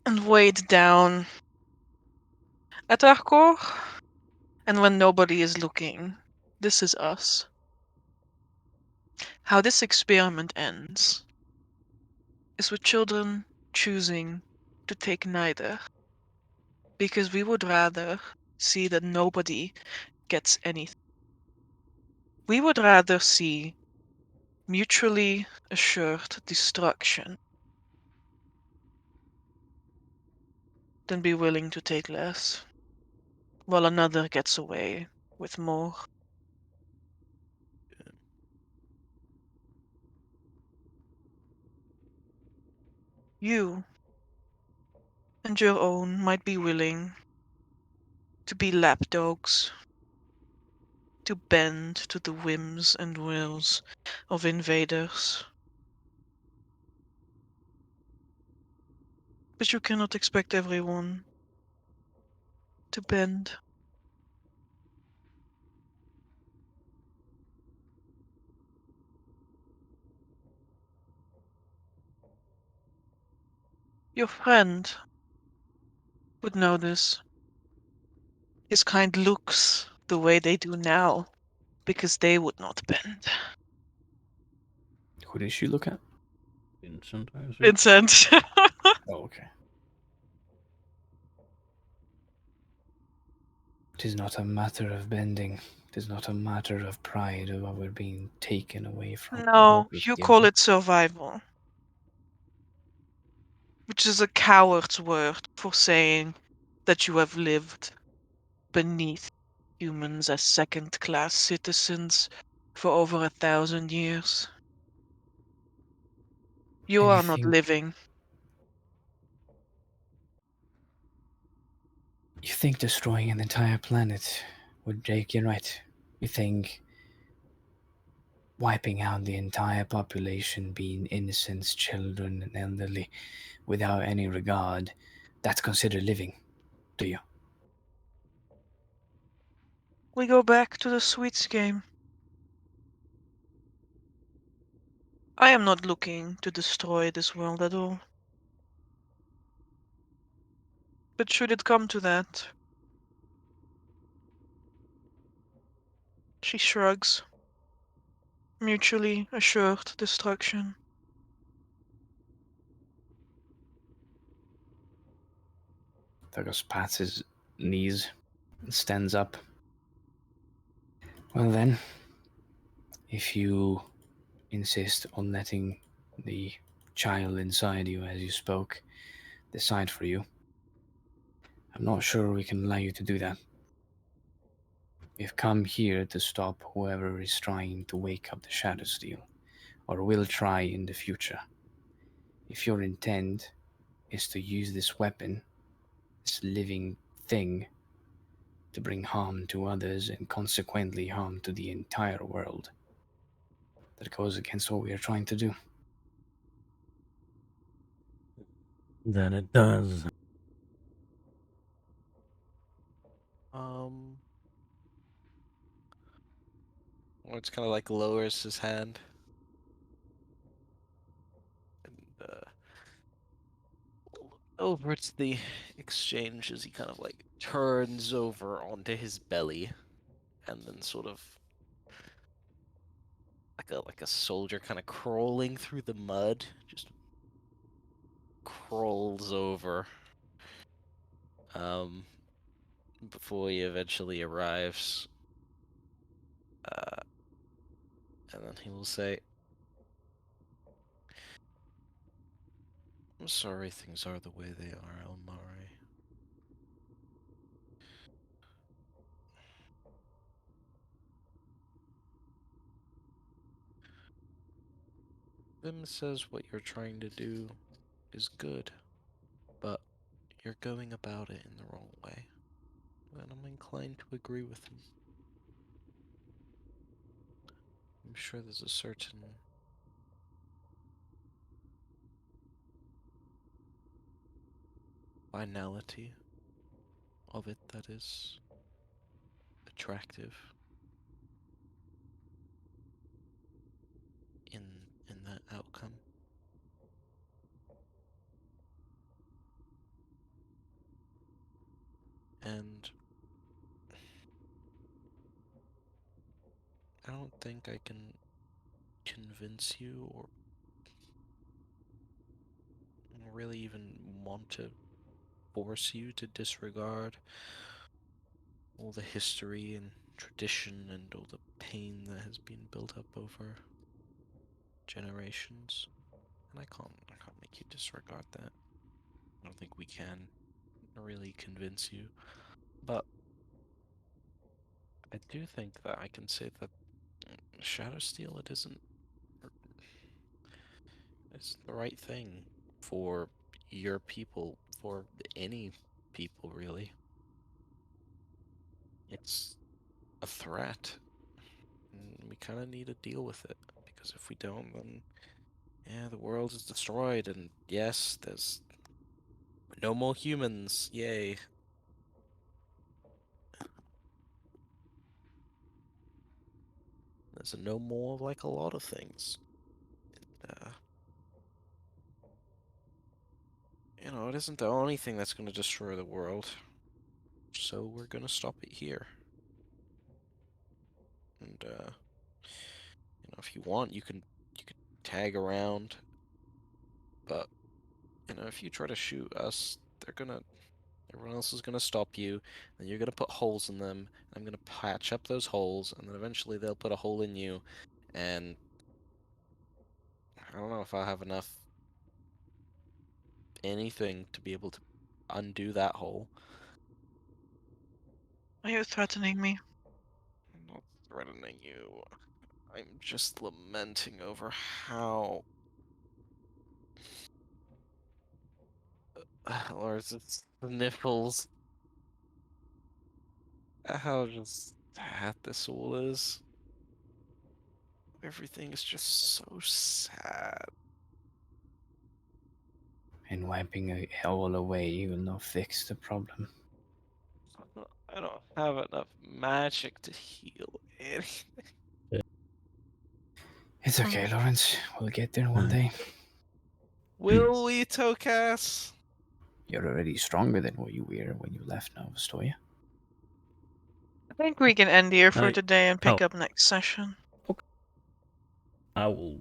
and weighed down. At our core, and when nobody is looking, this is us. How this experiment ends is with children choosing to take neither, because we would rather see that nobody gets anything. We would rather see mutually assured destruction than be willing to take less, while another gets away with more. You and your own might be willing to be lapdogs, to bend to the whims and wills of invaders. But you cannot expect everyone to bend. Your friend would know this. His kind looks the way they do now, because they would not bend. Who did she look at? Vincent, I assume. Vincent. Oh, okay. It is not a matter of bending. It is not a matter of pride of our being taken away from No, what was you given. call it survival. Which is a coward's word for saying that you have lived beneath humans as second-class citizens for over 1,000 years. You And are not living. You think destroying an entire planet would take you right. You think wiping out the entire population, being innocents, children, and elderly, without any regard, that's considered living, do you? We go back to the sweets game. I am not looking to destroy this world at all. But should it come to that? She shrugs. Mutually assured destruction. Thurgos pats his knees and stands up. Well then, if you insist on letting the child inside you, as you spoke, decide for you, I'm not sure we can allow you to do that. We've come here to stop whoever is trying to wake up the Shadow Steel, or will try in the future. If your intent is to use this weapon, this living thing, to bring harm to others and consequently harm to the entire world, that goes against what we are trying to do. Then it does. Or it's kind of like lowers his hand. And over to the exchange as he kind of like turns over onto his belly and then sort of like a soldier kind of crawling through the mud, just crawls over before he eventually arrives. And then he will say, I'm sorry things are the way they are, Elmari. Vim says what you're trying to do is good, but you're going about it in the wrong way. And I'm inclined to agree with him. I'm sure there's a certain finality of it that is attractive in that outcome. And I don't think I can convince you or really even want to force you to disregard all the history and tradition and all the pain that has been built up over generations. And I can't make you disregard that. I don't think we can really convince you. But I do think that I can say that Shadow Steel, it's the right thing for your people, for any people really. It's a threat. And we kind of need to deal with it, because if we don't, then yeah, the world is destroyed, and yes, there's no more humans. Yay. There's a no more of like a lot of things. You know, it isn't the only thing that's going to destroy the world. So we're going to stop it here. And, you know, if you want, you can tag around. But, you know, if you try to shoot us, everyone else is gonna stop you, and you're gonna put holes in them. I'm gonna patch up those holes, and then eventually they'll put a hole in you, and I don't know if I'll have enough anything to be able to undo that hole. Are you threatening me? I'm not threatening you. I'm just lamenting over how Lars, it's the nipples. How just sad this all is. Everything is just so sad. And wiping it all away will not fix the problem. I don't have enough magic to heal anything. It's okay, Lawrence. We'll get there one day. Will we, Tocas? You're already stronger than what you were when you left Nova Stoya. I think we can end here for I- today and pick oh. up next session. I will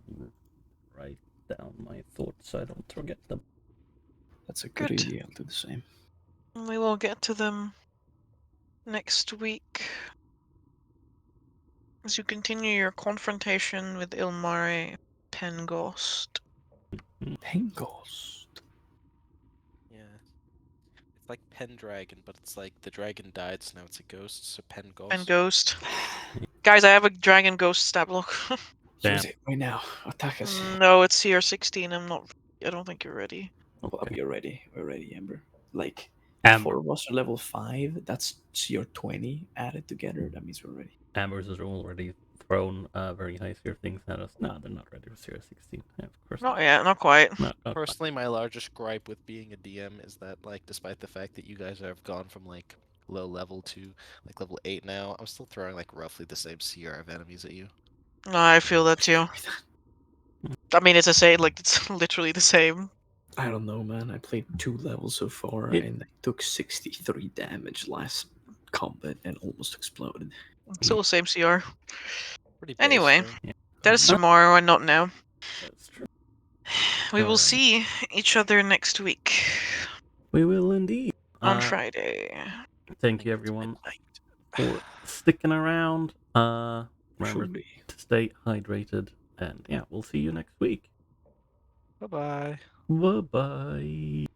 write down my thoughts so I don't forget them. That's a good Good. idea. I'll do the same. We will get to them next week as you continue your confrontation with Ilmari Penghost. Penghost. Yeah. It's like Pendragon, but it's like the dragon died, so now it's a ghost, so Penghost. Penghost. Guys, I have a dragon ghost stab lock. Damn. Use it right now. Attack us. No, it's CR16. I don't think you're ready. Well, Okay. we're ready. We're ready, Ember. Like, Amber. 4 of us are level 5. That's your 20 added together. That means we're ready. Ambers has already thrown very high tier things at us. No, they're not ready for Series 16. Yeah, of course Not yet, not quite. not quite. Personally, my largest gripe with being a DM is that, like, despite the fact that you guys have gone from, like, low level to, like, level 8 now, I'm still throwing, like, roughly the same CR of enemies at you. No, I feel that too. I mean, it's the same, like, it's literally the same. I don't know, man. I played 2 levels so far, It- and I took 63 damage last combat and almost exploded. Still the same CR. Pretty base, Anyway, right? that is tomorrow and not now. That's true. We will Alright. see each other next week We will indeed. on Friday. Thank you, everyone, for sticking around. Remember Truly. to stay hydrated, and yeah, we'll see you next week. Bye-bye. Bye bye.